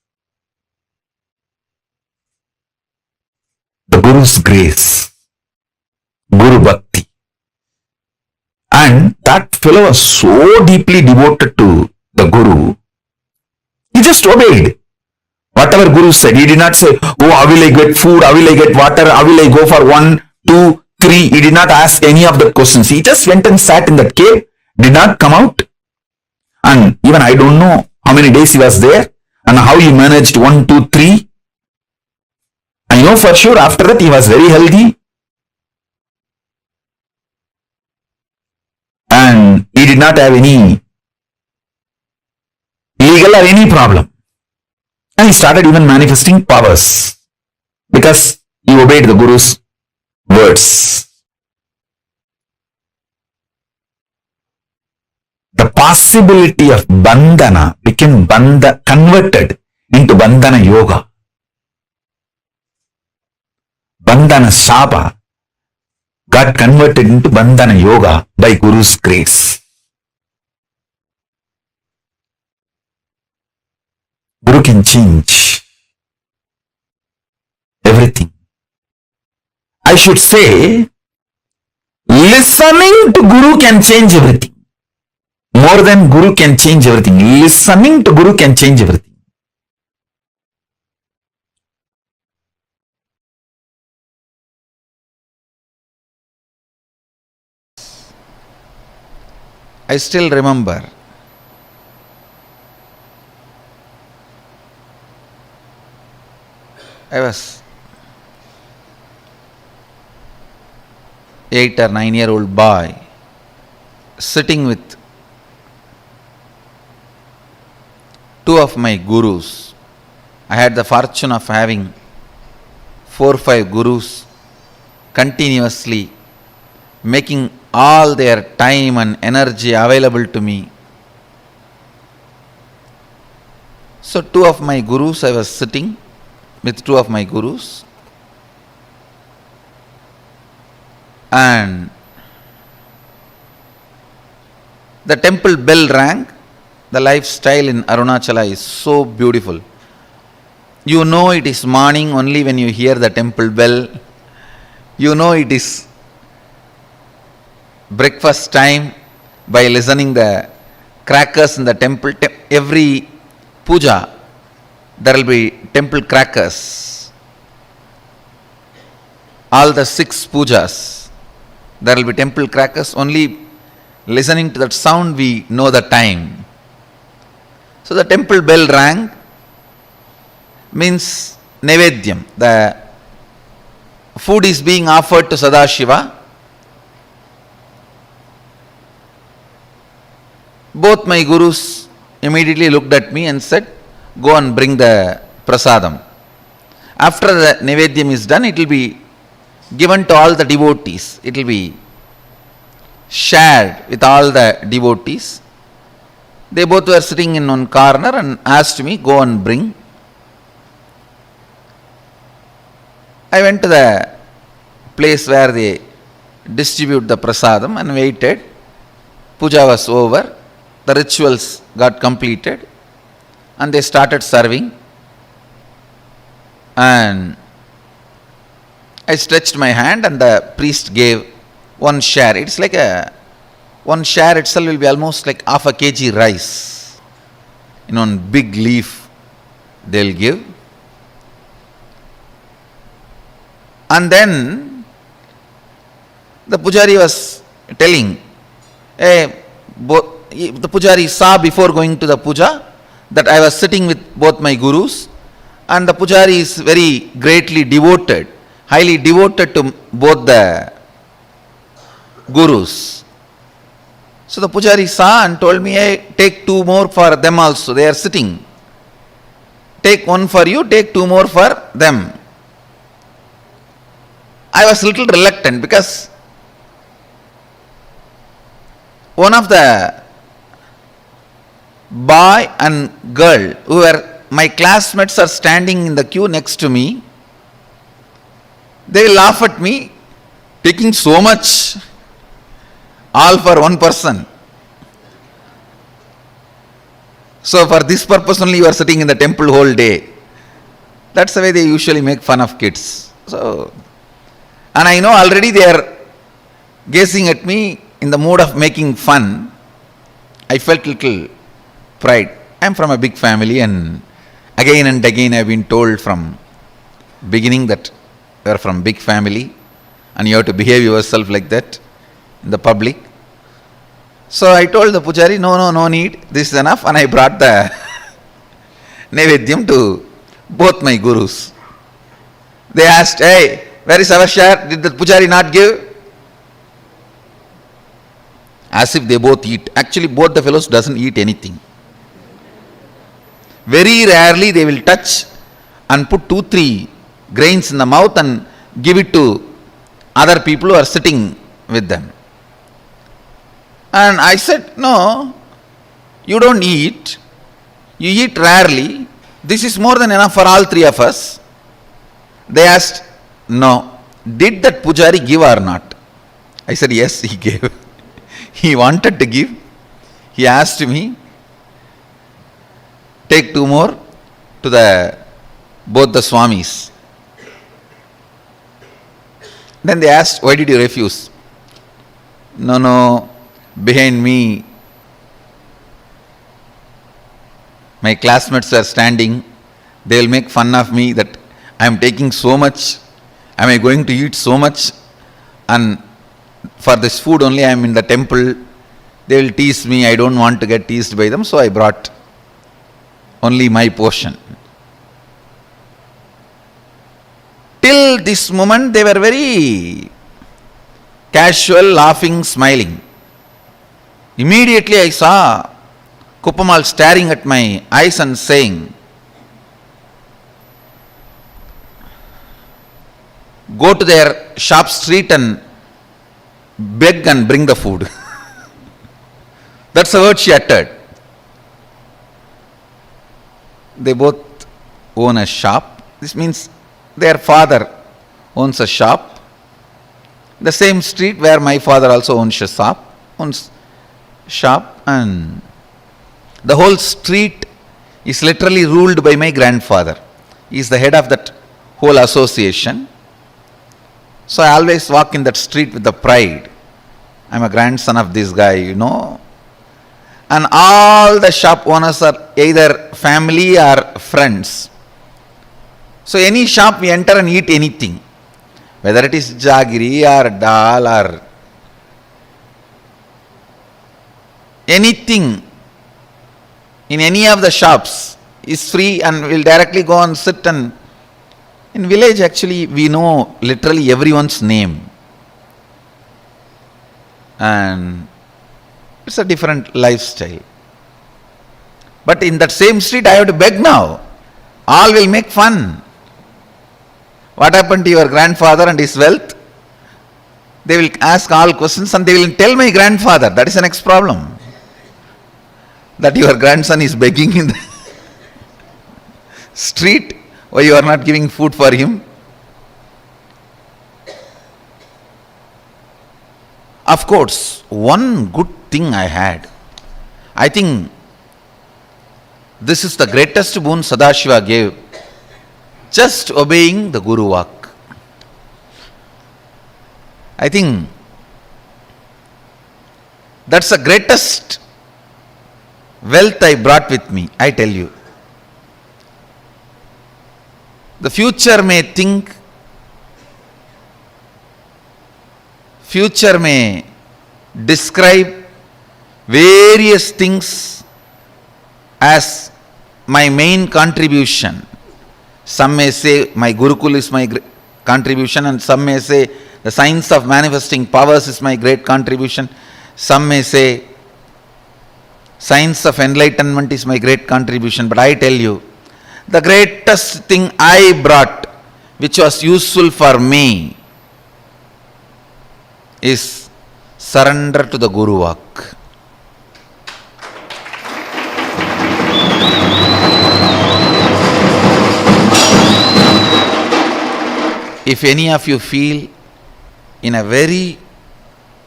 The Guru's grace, Guru Bhakti. And that fellow was so deeply devoted to the Guru, he just obeyed whatever Guru said. He did not say, oh, how will I get food? How will I get water? How will I go for 1, 2, 3? He did not ask any of the questions. He just went and sat in that cave, did not come out. And even I don't know how many days he was there and how he managed 1, 2, 3. I know for sure after that he was very healthy. And he did not have any legal or any problem. And he started even manifesting powers because he obeyed the Guru's words. The possibility of bandhana became converted into bandhana yoga. Bandhana Saba got converted into bandhana yoga by Guru's grace. Guru can change everything. I should say, listening to Guru can change everything. More than Guru can change everything. Listening to Guru can change everything. I still remember I was 8 or 9-year-old boy sitting with two of my gurus. I had the fortune of having 4 or 5 gurus continuously making all their time and energy available to me. So 2 of my gurus, I was sitting with 2 of my gurus, and the temple bell rang. The lifestyle in Arunachala is so beautiful. You know it is morning only when you hear the temple bell. You know it is breakfast time by listening the crackers in the temple. Every puja, there will be temple crackers. All the 6 pujas, there will be temple crackers. Only listening to that sound we know the time. So the temple bell rang, means Nevedyam. The food is being offered to Sadashiva. Both my gurus immediately looked at me and said, go and bring the prasadam. After the Nevedyam is done, it will be given to all the devotees. It will be shared with all the devotees. They both were sitting in one corner and asked me, go and bring. I went to the place where they distribute the prasadam and waited. Puja was over. The rituals got completed and they started serving. And I stretched my hand and the priest gave 1 share. It's like one share itself will be almost like half a kg rice. In one big leaf they'll give. And then the pujari was telling, the pujari saw before going to the puja that I was sitting with both my gurus, and the pujari is very greatly devoted, highly devoted to both the gurus. So the pujari saw and told me, hey, take 2 more for them also, they are sitting. Take 1 for you, take 2 more for them. I was a little reluctant because one of the boy and girl who were my classmates are standing in the queue next to me. They laugh at me, taking so much, all for one person. So for this purpose only you are sitting in the temple whole day. That's the way they usually make fun of kids. So, and I know already they are gazing at me in the mood of making fun. I felt little pride. I am from a big family, and again I have been told from beginning that you are from big family and you have to behave yourself like that in the public. So I told the pujari, no need, this is enough, and I brought the Nevedyam to both my gurus. They asked, hey, where is our share? Did the pujari not give? As if they both eat. Actually, both the fellows doesn't eat anything. Very rarely they will touch and put 2-3 grains in the mouth and give it to other people who are sitting with them. And I said, no, you don't eat. You eat rarely. This is more than enough for all three of us. They asked, no, did that pujari give or not? I said, yes, he gave. He wanted to give. He asked me, take 2 more to both the swamis. Then they asked, why did you refuse? No, behind me, my classmates are standing. They will make fun of me that I am taking so much. Am I going to eat so much? And for this food only I am in the temple. They will tease me. I don't want to get teased by them. So I brought only my portion. Till this moment they were very casual, laughing, smiling. Immediately I saw Kuppamal staring at my eyes and saying, go to their shop street and beg and bring the food. That's the word she uttered. They both own a shop. This means their father owns a shop. The same street where my father also owns shop, and the whole street is literally ruled by my grandfather. He is the head of that whole association. So I always walk in that street with the pride. I am a grandson of this guy, And all the shop owners are either family or friends. So any shop we enter and eat anything, whether it is jaggery or dal or anything in any of the shops is free, and we'll directly go and sit. And in village actually we know literally everyone's name, and it's a different lifestyle. But in that same street I have to beg now. All will make fun. What happened to your grandfather and his wealth? They will ask all questions and they will tell my grandfather. That is the next problem. That your grandson is begging in the street. Why you are not giving food for him? Of course, one good thing I had. I think this is the greatest boon Sadashiva gave. Just obeying the Guru Vak. I think that's the greatest wealth I brought with me, I tell you. The future may think, future may describe various things as my main contribution. Some may say my Gurukul is my contribution, and some may say the science of manifesting powers is my great contribution. Some may say science of enlightenment is my great contribution. But I tell you, the greatest thing I brought, which was useful for me, is surrender to the Guru Vak. if any of you feel in a very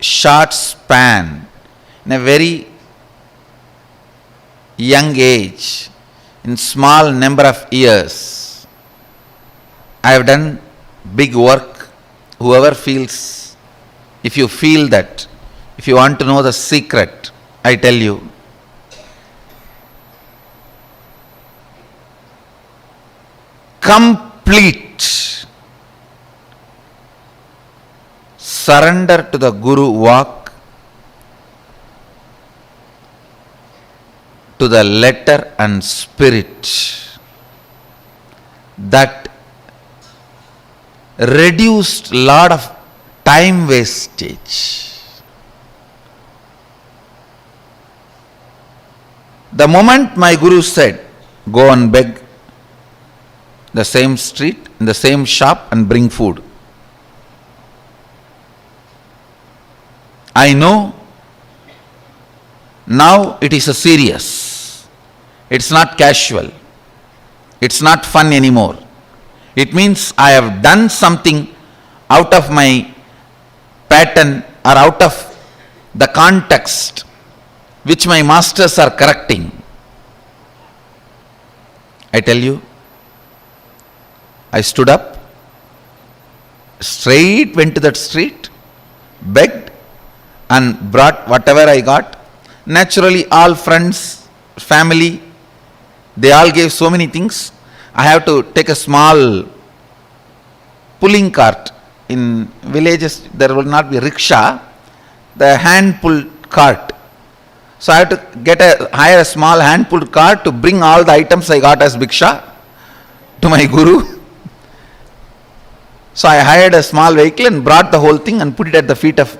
short span, in a very young age, in small number of years, I have done big work. Whoever feels, if you feel that, if you want to know the secret, I tell you, complete surrender to the Guru walk, to the letter and spirit, that reduced lot of time wastage. The moment my Guru said, go and beg the same street, in the same shop and bring food, I know now it is a serious. It's not casual. It's not fun anymore. It means I have done something out of my pattern or out of the context which my masters are correcting. I tell you, I stood up, straight went to that street, begged and brought whatever I got. Naturally, all friends, family, they all gave so many things. I have to take a small pulling cart. In villages, there will not be rickshaw, the hand pulled cart. So I have to hire a small hand pulled cart to bring all the items I got as bhiksha to my Guru. So I hired a small vehicle and brought the whole thing and put it at the feet of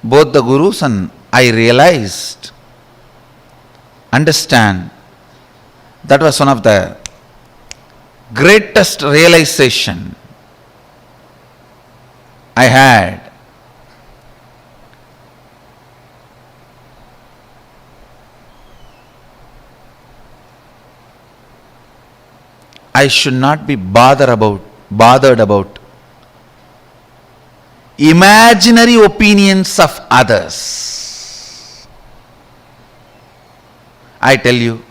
both the Gurus, and I realized, understand, that was one of the greatest realization I had. I should not be bothered about imaginary opinions of others. I tell you,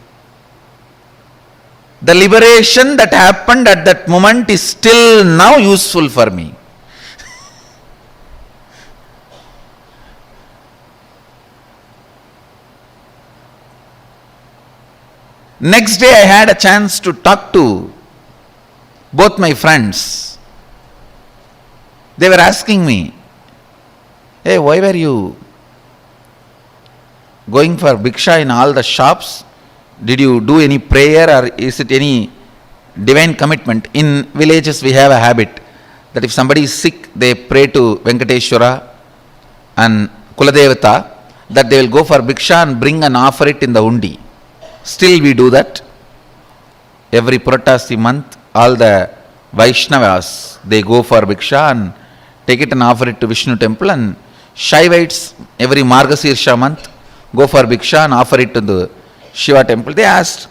the liberation that happened at that moment is still now useful for me. Next day I had a chance to talk to both my friends. They were asking me, hey, why were you going for bhiksha in all the shops? Did you do any prayer, or is it any divine commitment? In villages we have a habit that if somebody is sick, they pray to Venkateshwara and Kuladevata, that they will go for bhiksha and bring and offer it in the undi. Still we do that. Every Puratasi month, all the Vaishnavas, they go for bhiksha and take it and offer it to Vishnu temple, and Shaivites every Margasirsha month go for bhiksha and offer it to the Shiva temple. They asked,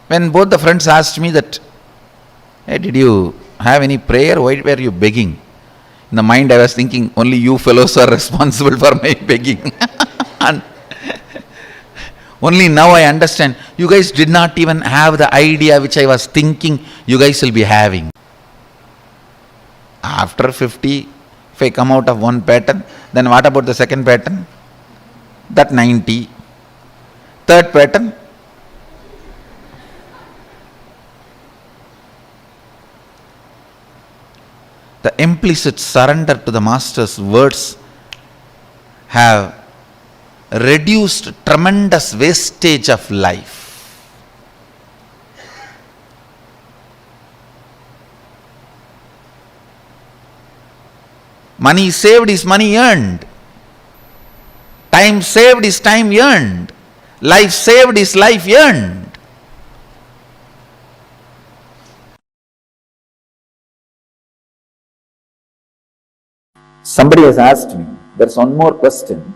when both the friends asked me that, hey, did you have any prayer? Why were you begging? In the mind I was thinking, only you fellows are responsible for my begging. And only now I understand, you guys did not even have the idea which I was thinking you guys will be having. After 50, if I come out of one pattern, then what about the second pattern? That 90. Third pattern? The implicit surrender to the Master's words have reduced tremendous wastage of life. Money saved is money earned. Time saved is time earned. Life saved is life earned. Somebody has asked me, there's one more question.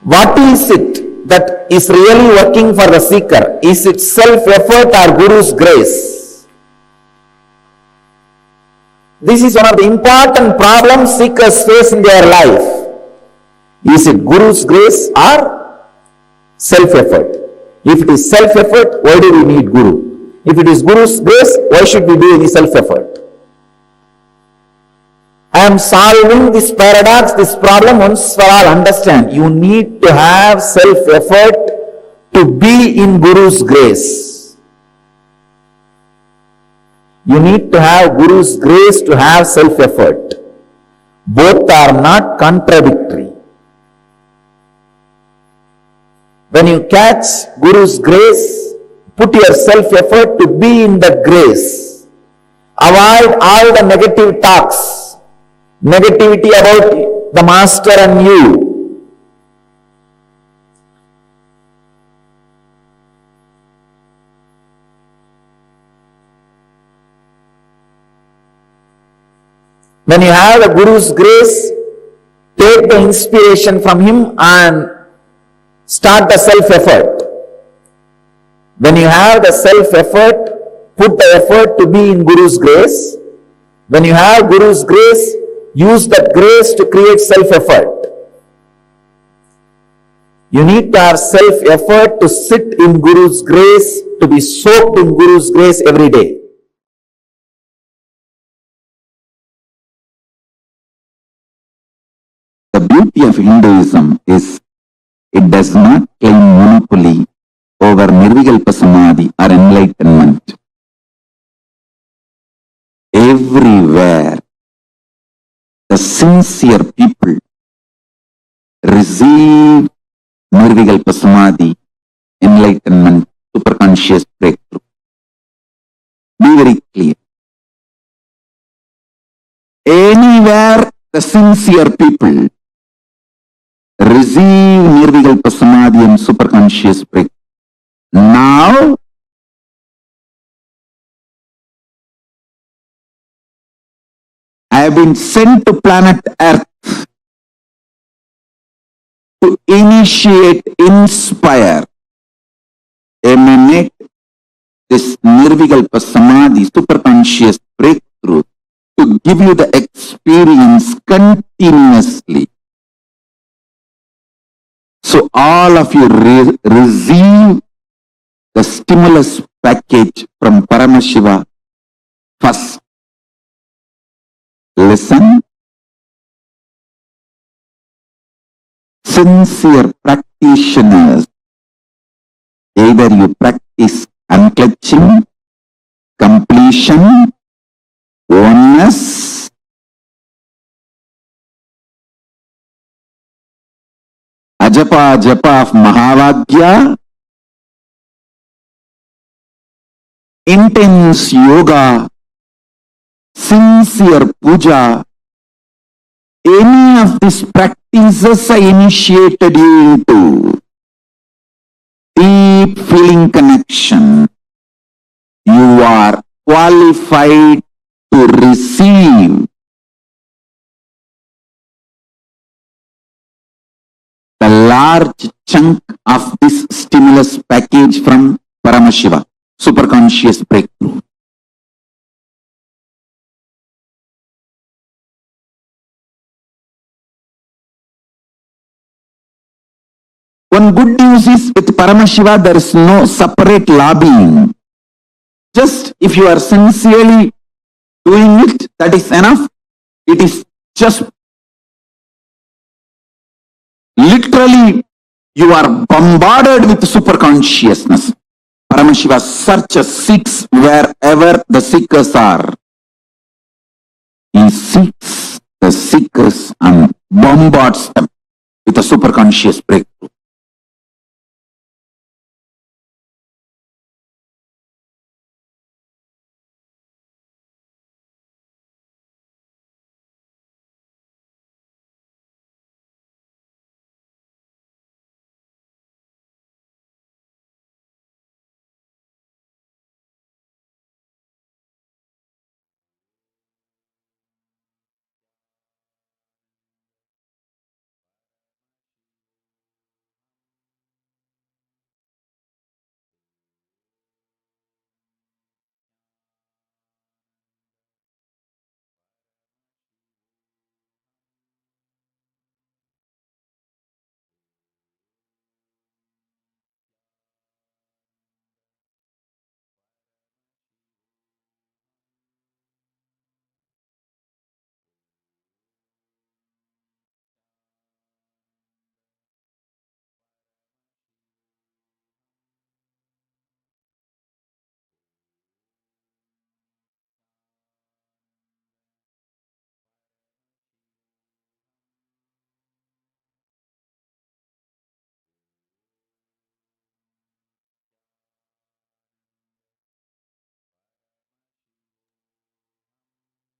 What is it that is really working for the seeker? Is it self-effort or Guru's grace? This is one of the important problems seekers face in their life. Is it Guru's grace or self-effort? If it is self-effort, why do we need Guru? If it is Guru's grace, why should we do any self-effort? I am solving this paradox, this problem once for all. Understand, you need to have self-effort to be in Guru's grace. You need to have Guru's grace to have self-effort. Both are not contradictory. When you catch Guru's grace, put your self-effort to be in the grace. Avoid all the negative talks, negativity about the master and you. When you have the Guru's grace, take the inspiration from him and start the self-effort. When you have the self-effort, put the effort to be in Guru's grace. When you have Guru's grace, use that grace to create self-effort. You need to have self-effort to sit in Guru's grace, to be soaked in Guru's grace every day. The beauty of Hinduism is it does not claim monopoly over Nirvikalpa Samadhi or enlightenment. Everywhere, the sincere people receive Nirvikalpa Samadhi, enlightenment, superconscious breakthrough. Be very clear. Anywhere the sincere people receive Nirvikalpa Samadhi and superconscious breakthrough. Now, I have been sent to planet Earth to initiate, inspire, emanate this Nirvikalpa Samadhi, superconscious breakthrough, to give you the experience continuously. So all of you receive the stimulus package from Paramashiva first. Listen. Sincere practitioners, either you practice unclutching, completion, oneness, ajapa japa of Mahavagya, intense yoga, sincere puja, any of these practices I initiated you into deep feeling connection, you are qualified to receive the large chunk of this stimulus package from Paramashiva, superconscious breakthrough. One good news is with Paramashiva there is no separate lobbying. Just if you are sincerely doing it, that is enough. It is just literally you are bombarded with super consciousness. Paramashiva searches, seeks wherever the seekers are. He seeks the seekers and bombards them with a super conscious breakthrough.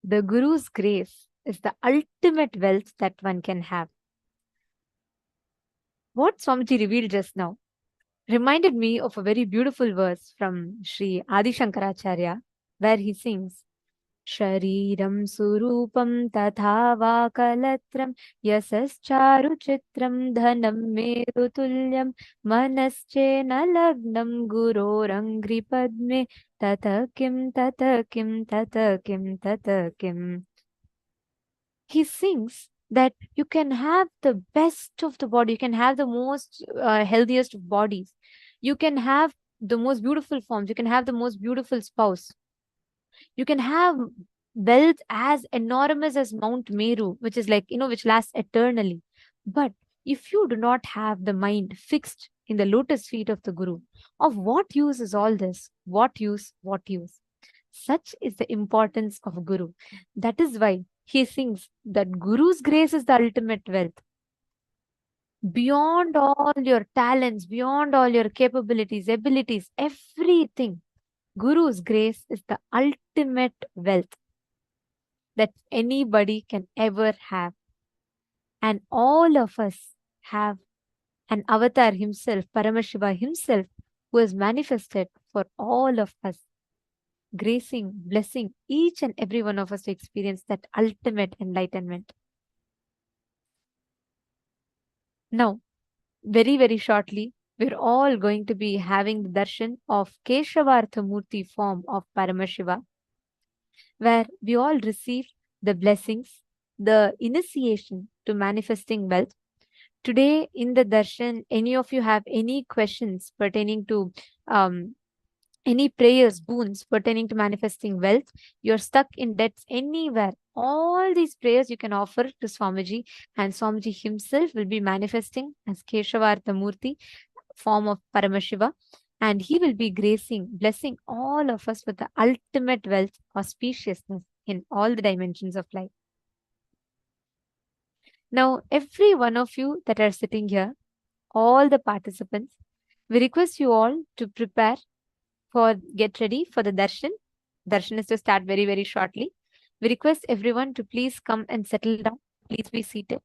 The Guru's grace is the ultimate wealth that one can have. What Swamiji revealed just now reminded me of a very beautiful verse from Sri Adi Shankaracharya, where he sings, Shariram surupam tatha vakalatram yasascharu chitram dhanam merutulyam manaschena lagnam gurorangri padme tata kim tata kim tata kim tata kim. He sings that you can have the best of the body, you can have the most healthiest of bodies, you can have the most beautiful forms, you can have the most beautiful spouse, you can have wealth as enormous as Mount Meru, which is like, which lasts eternally. But if you do not have the mind fixed in the lotus feet of the Guru, of what use is all this? What use? What use? Such is the importance of Guru. That is why he sings that Guru's grace is the ultimate wealth. Beyond all your talents, beyond all your capabilities, abilities, everything, Guru's grace is the ultimate wealth that anybody can ever have. And all of us have an avatar himself, Paramashiva himself, who has manifested for all of us, gracing, blessing each and every one of us to experience that ultimate enlightenment. Now, very, very shortly, we're all going to be having the darshan of Keshavartha Murti form of Paramashiva, where we all receive the blessings, the initiation to manifesting wealth. Today in the darshan, any of you have any questions pertaining to any prayers, boons pertaining to manifesting wealth, you're stuck in debts anywhere, all these prayers you can offer to Swamiji, and Swamiji himself will be manifesting as Keshavartha Murti, form of Paramashiva, and he will be gracing, blessing all of us with the ultimate wealth, auspiciousness in all the dimensions of life. Now, every one of you that are sitting here, all the participants, we request you all to prepare get ready for the darshan. Darshan is to start very, very shortly. We request everyone to please come and settle down. Please be seated.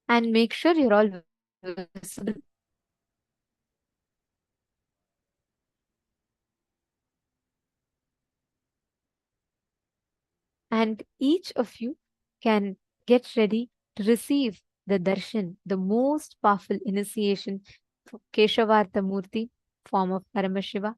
And make sure you're all visible. And each of you can get ready to receive the darshan, the most powerful initiation for Keshavartha Murti, form of Paramashiva.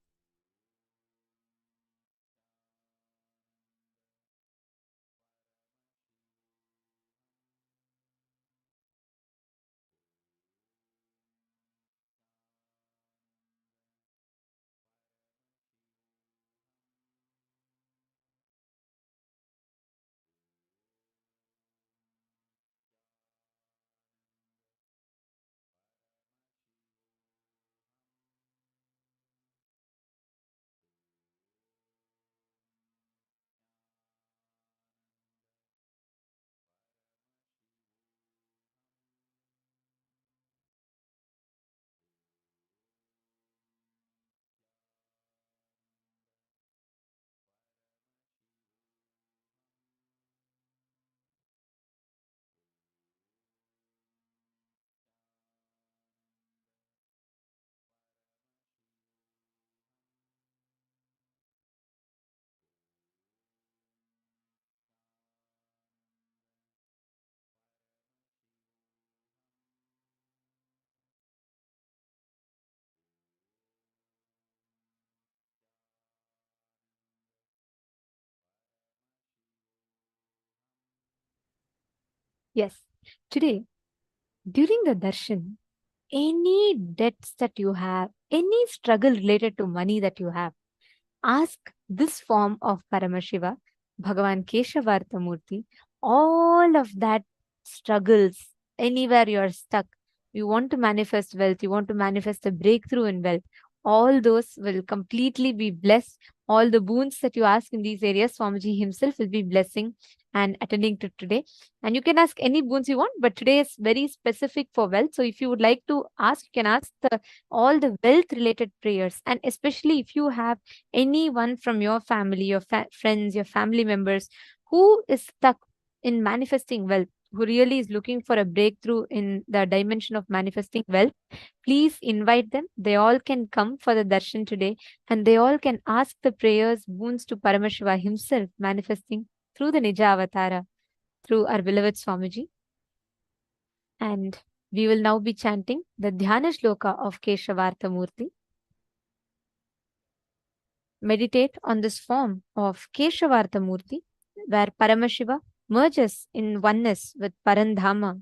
Yes, today, during the darshan, any debts that you have, any struggle related to money that you have, ask this form of Paramashiva, Bhagavan Keshavartha Murti, all of that struggles, anywhere you are stuck, you want to manifest wealth, you want to manifest a breakthrough in wealth, all those will completely be blessed All the boons that you ask in these areas, Swamiji himself will be blessing and attending to today. And you can ask any boons you want, but today is very specific for wealth. So if you would like to ask, you can ask all the wealth related prayers. And especially if you have anyone from your family, your friends, your family members who is stuck in manifesting wealth, who really is looking for a breakthrough in the dimension of manifesting wealth, please invite them. They all can come for the darshan today, and they all can ask the prayers, boons to Paramashiva himself manifesting through the Nija Avatara, through our beloved Swamiji. And we will now be chanting the Dhyana Shloka of Keshavartha Murti. Meditate on this form of Keshavartha Murti, where Paramashiva merges in oneness with Parandama.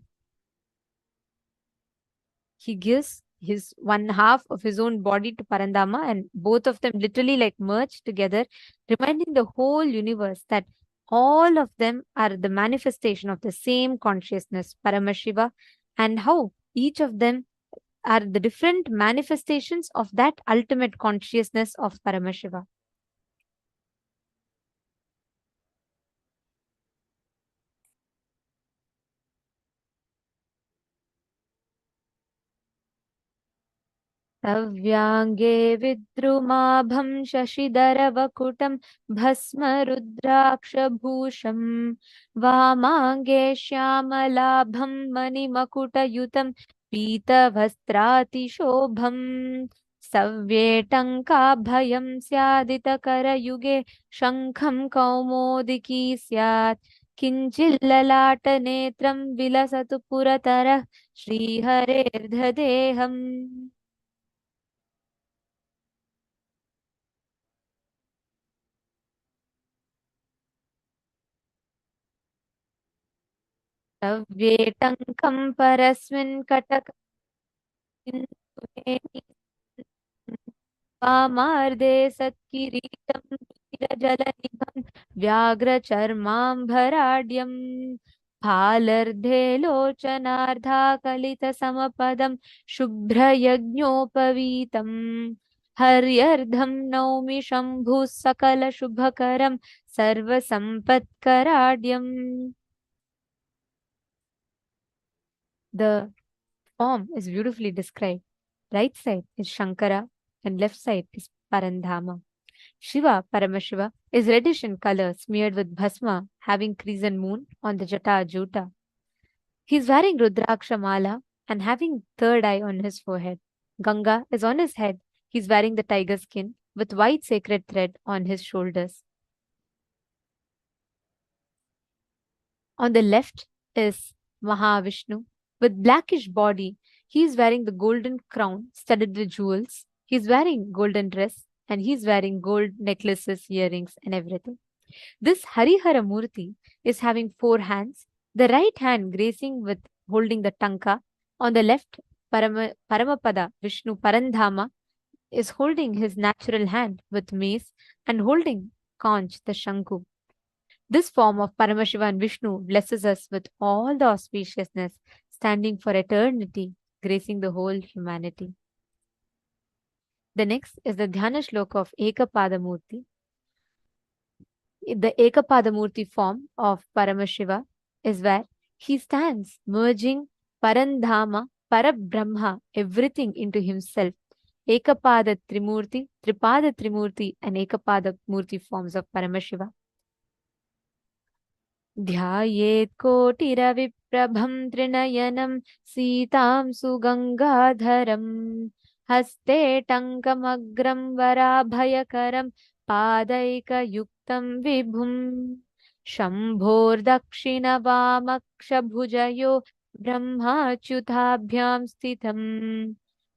He gives his one half of his own body to Parandama, and both of them literally like merge together, reminding the whole universe that all of them are the manifestation of the same consciousness, Paramashiva, and how each of them are the different manifestations of that ultimate consciousness of Paramashiva. तव्यांगे विद्रुमाभं शशिधरवकुटं भस्मरुद्राक्षभूषं वामाङ्गे श्यामलाभं मणिमकुटयुतं पीतवस्त्रातिशोभम् सव्येटङ्काभयं स्यादितकरयुगे शङ्खं कौमोदिकी स्यात् किञ्चिल्ललाटनेत्रं विलसतु पुरतरः श्रीहरेर्धदेहम्. सव्येटङ्कं परस्मिन् कटके वामार्धे सत्किरीटं जलनिभं व्याघ्रचर्माम्भराढ्यं फालर्धे लोचनार्धाकलितसमपदं शुभ्रयज्ञोपवीतम् हर्यर्धं नौमि शम्भुः सकलशुभकरं सर्वसम्पत्कराढ्यम्. The form is beautifully described. Right side is Shankara and left side is Parandama. Shiva, Paramashiva, is reddish in color, smeared with bhasma, having crescent moon on the Jata Juta. He is wearing Rudraksha Mala and having third eye on his forehead. Ganga is on his head. He is wearing the tiger skin with white sacred thread on his shoulders. On the left is Mahavishnu with blackish body. He is wearing the golden crown studded with jewels. He is wearing golden dress and he is wearing gold necklaces, earrings and everything. This Harihara Murti is having 4 hands, the right hand gracing with holding the tanka. On the left, Paramapada Vishnu Parandama is holding his natural hand with mace and holding conch, the Shanku. This form of Paramashiva and Vishnu blesses us with all the auspiciousness, standing for eternity, gracing the whole humanity. The next is the Dhyana Shloka of Ekapada Murti. The Ekapada Murti form of Paramashiva is where he stands merging Parandhama, Parabrahma, everything into himself. Ekapada Trimurti, Tripada Trimurti and Ekapada Murti forms of Paramashiva. ध्यायेत् कोटिरविप्रभं त्रिनयनं सीतां सुगङ्गाधरं हस्ते टङ्कमग्रं वराभयकरं पादैकयुक्तं विभुं शम्भोर्दक्षिणवामक्षभुजयो ब्रह्माच्युताभ्यां स्थितं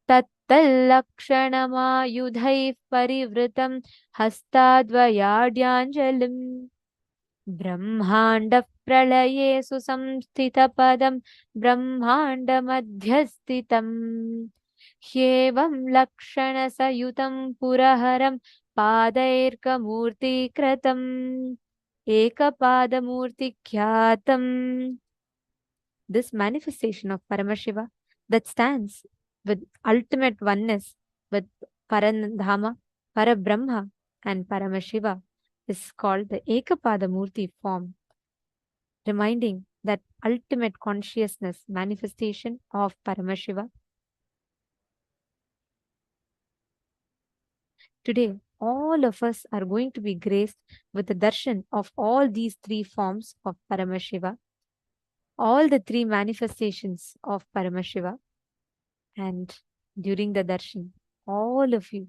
तत्तल्लक्षणमायुधैः परिवृतं हस्ताद्वयाढ्याञ्जलिम् ब्रह्माण्डप्रलये सुसंस्थितपदं ब्रह्माण्डमध्यस्थितम् ह्येवं लक्षणसयुतं पुरहरं पादैर्कमूर्तिकृतम् एकपादमूर्तिख्यातम्. This manifestation of Paramashiva that stands with ultimate oneness with Parandhama, Parabrahma and Paramashiva is called the Ekapada Murti form, reminding that ultimate consciousness manifestation of Paramashiva. Today, all of us are going to be graced with the darshan of all these three forms of Paramashiva, all the three manifestations of Paramashiva. And during the darshan, all of you,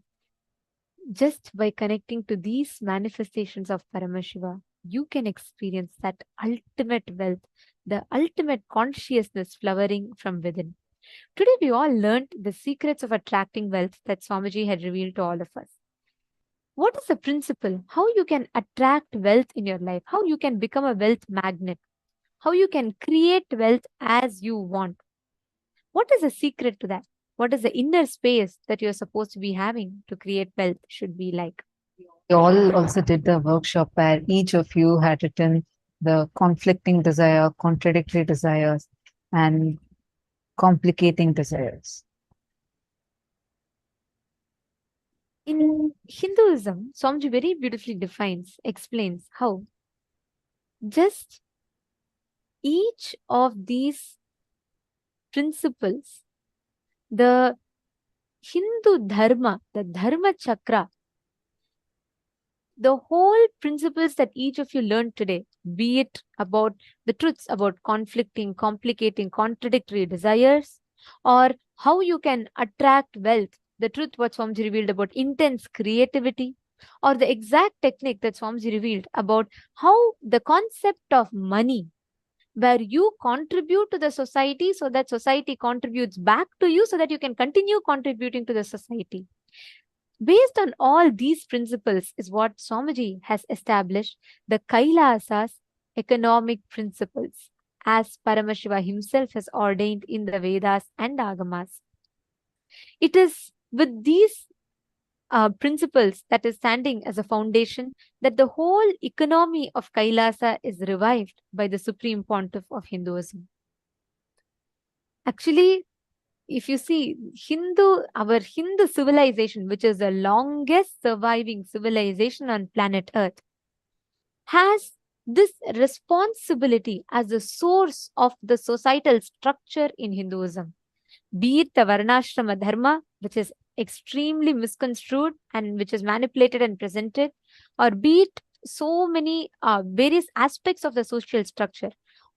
just by connecting to these manifestations of Paramashiva, you can experience that ultimate wealth, the ultimate consciousness flowering from within. Today, we all learned the secrets of attracting wealth that Swamiji had revealed to all of us. What is the principle? How you can attract wealth in your life? How you can become a wealth magnet? How you can create wealth as you want? What is the secret to that? What is the inner space that you're supposed to be having to create wealth should be like? We all also did the workshop where each of you had written the conflicting desire, contradictory desires, and complicating desires. In Hinduism, Swamiji very beautifully explains how just each of these principles, the Hindu Dharma, the Dharma Chakra, the whole principles that each of you learned today, be it about the truths about conflicting, complicating, contradictory desires, or how you can attract wealth, the truth what Swamiji revealed about intense creativity, or the exact technique that Swamiji revealed about how the concept of money, where you contribute to the society so that society contributes back to you so that you can continue contributing to the society. Based on all these principles is what Swamiji has established the Kailasa's economic principles, as Paramashiva himself has ordained in the Vedas and Agamas. It is with these principles that is standing as a foundation that the whole economy of Kailasa is revived by the Supreme Pontiff of Hinduism. Actually, if you see our Hindu civilization, which is the longest surviving civilization on planet Earth, has this responsibility as the source of the societal structure in Hinduism. Be it the Varnashrama Dharma, which is extremely misconstrued and which is manipulated and presented, or be it so many various aspects of the social structure.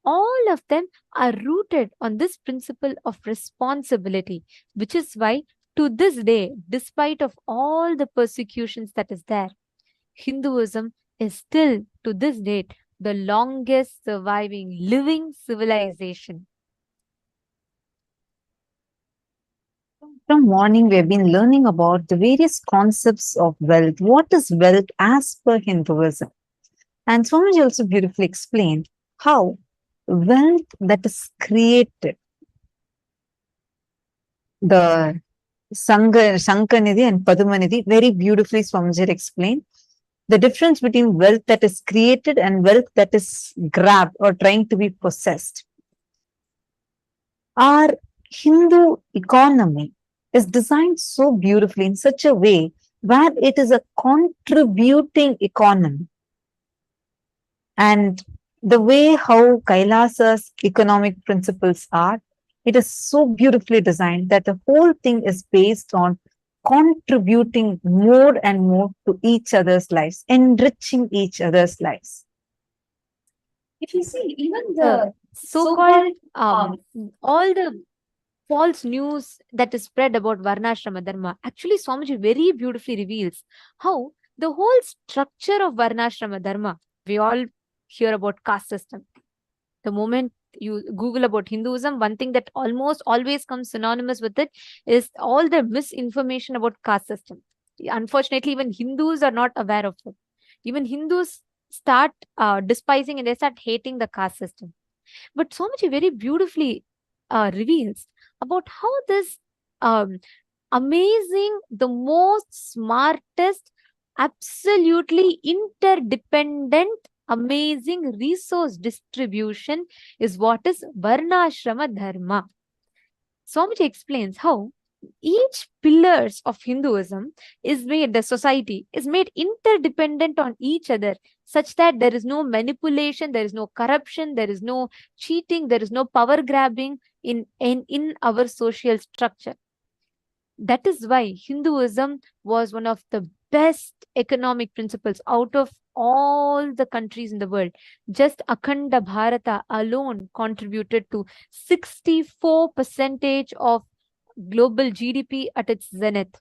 All of them are rooted on this principle of responsibility, which is why to this day, despite of all the persecutions that is there, Hinduism is still to this date the longest surviving living civilization. From morning, we have been learning about the various concepts of wealth. What is wealth as per Hinduism? And Swamiji also beautifully explained how wealth that is created, the Shankanidhi and Padumanidhi, very beautifully Swamiji explained the difference between wealth that is created and wealth that is grabbed or trying to be possessed. Our Hindu economy is designed so beautifully in such a way where it is a contributing economy. And the way how Kailasa's economic principles are, it is so beautifully designed that the whole thing is based on contributing more and more to each other's lives, enriching each other's lives. If you see, even the so-called all the false news that is spread about Varnashrama Dharma, actually Swamiji very beautifully reveals how the whole structure of Varnashrama Dharma, we all hear about caste system. The moment you Google about Hinduism, one thing that almost always comes synonymous with it is all the misinformation about caste system. Unfortunately, even Hindus are not aware of it. Even Hindus start despising and they start hating the caste system. But Swamiji very beautifully reveals about how this amazing, the most smartest, absolutely interdependent, amazing resource distribution is what is Varnashrama Dharma. Swamiji explains how Each pillars of Hinduism is made, the society is made interdependent on each other, such that there is no manipulation, there is no corruption, there is no cheating, there is no power grabbing in our social structure. That is why Hinduism was one of the best economic principles out of all the countries in the world. Just Akhanda Bharata alone contributed to 64% of global GDP at its zenith.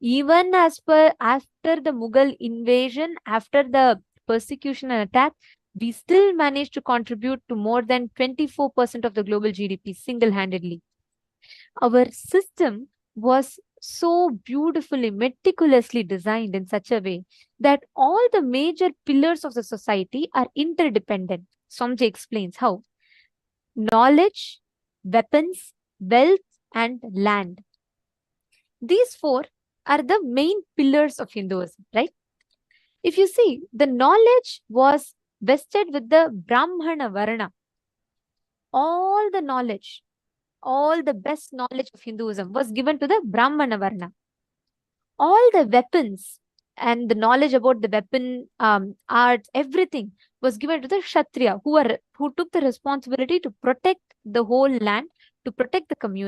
Even after the Mughal invasion, after the persecution and attack, we still managed to contribute to more than 24% of the global GDP single-handedly. Our system was so beautifully, meticulously designed in such a way that all the major pillars of the society are interdependent. Somjay explains how. Knowledge, weapons, wealth, and land. These four are the main pillars of Hinduism, right? If you see, the knowledge was vested with the Brahmana Varna. All the knowledge, all the best knowledge of Hinduism was given to the Brahmana Varna. All the weapons and the knowledge about the weapon arts, everything was given to the Kshatriya, who took the responsibility to protect the whole land, to protect the community.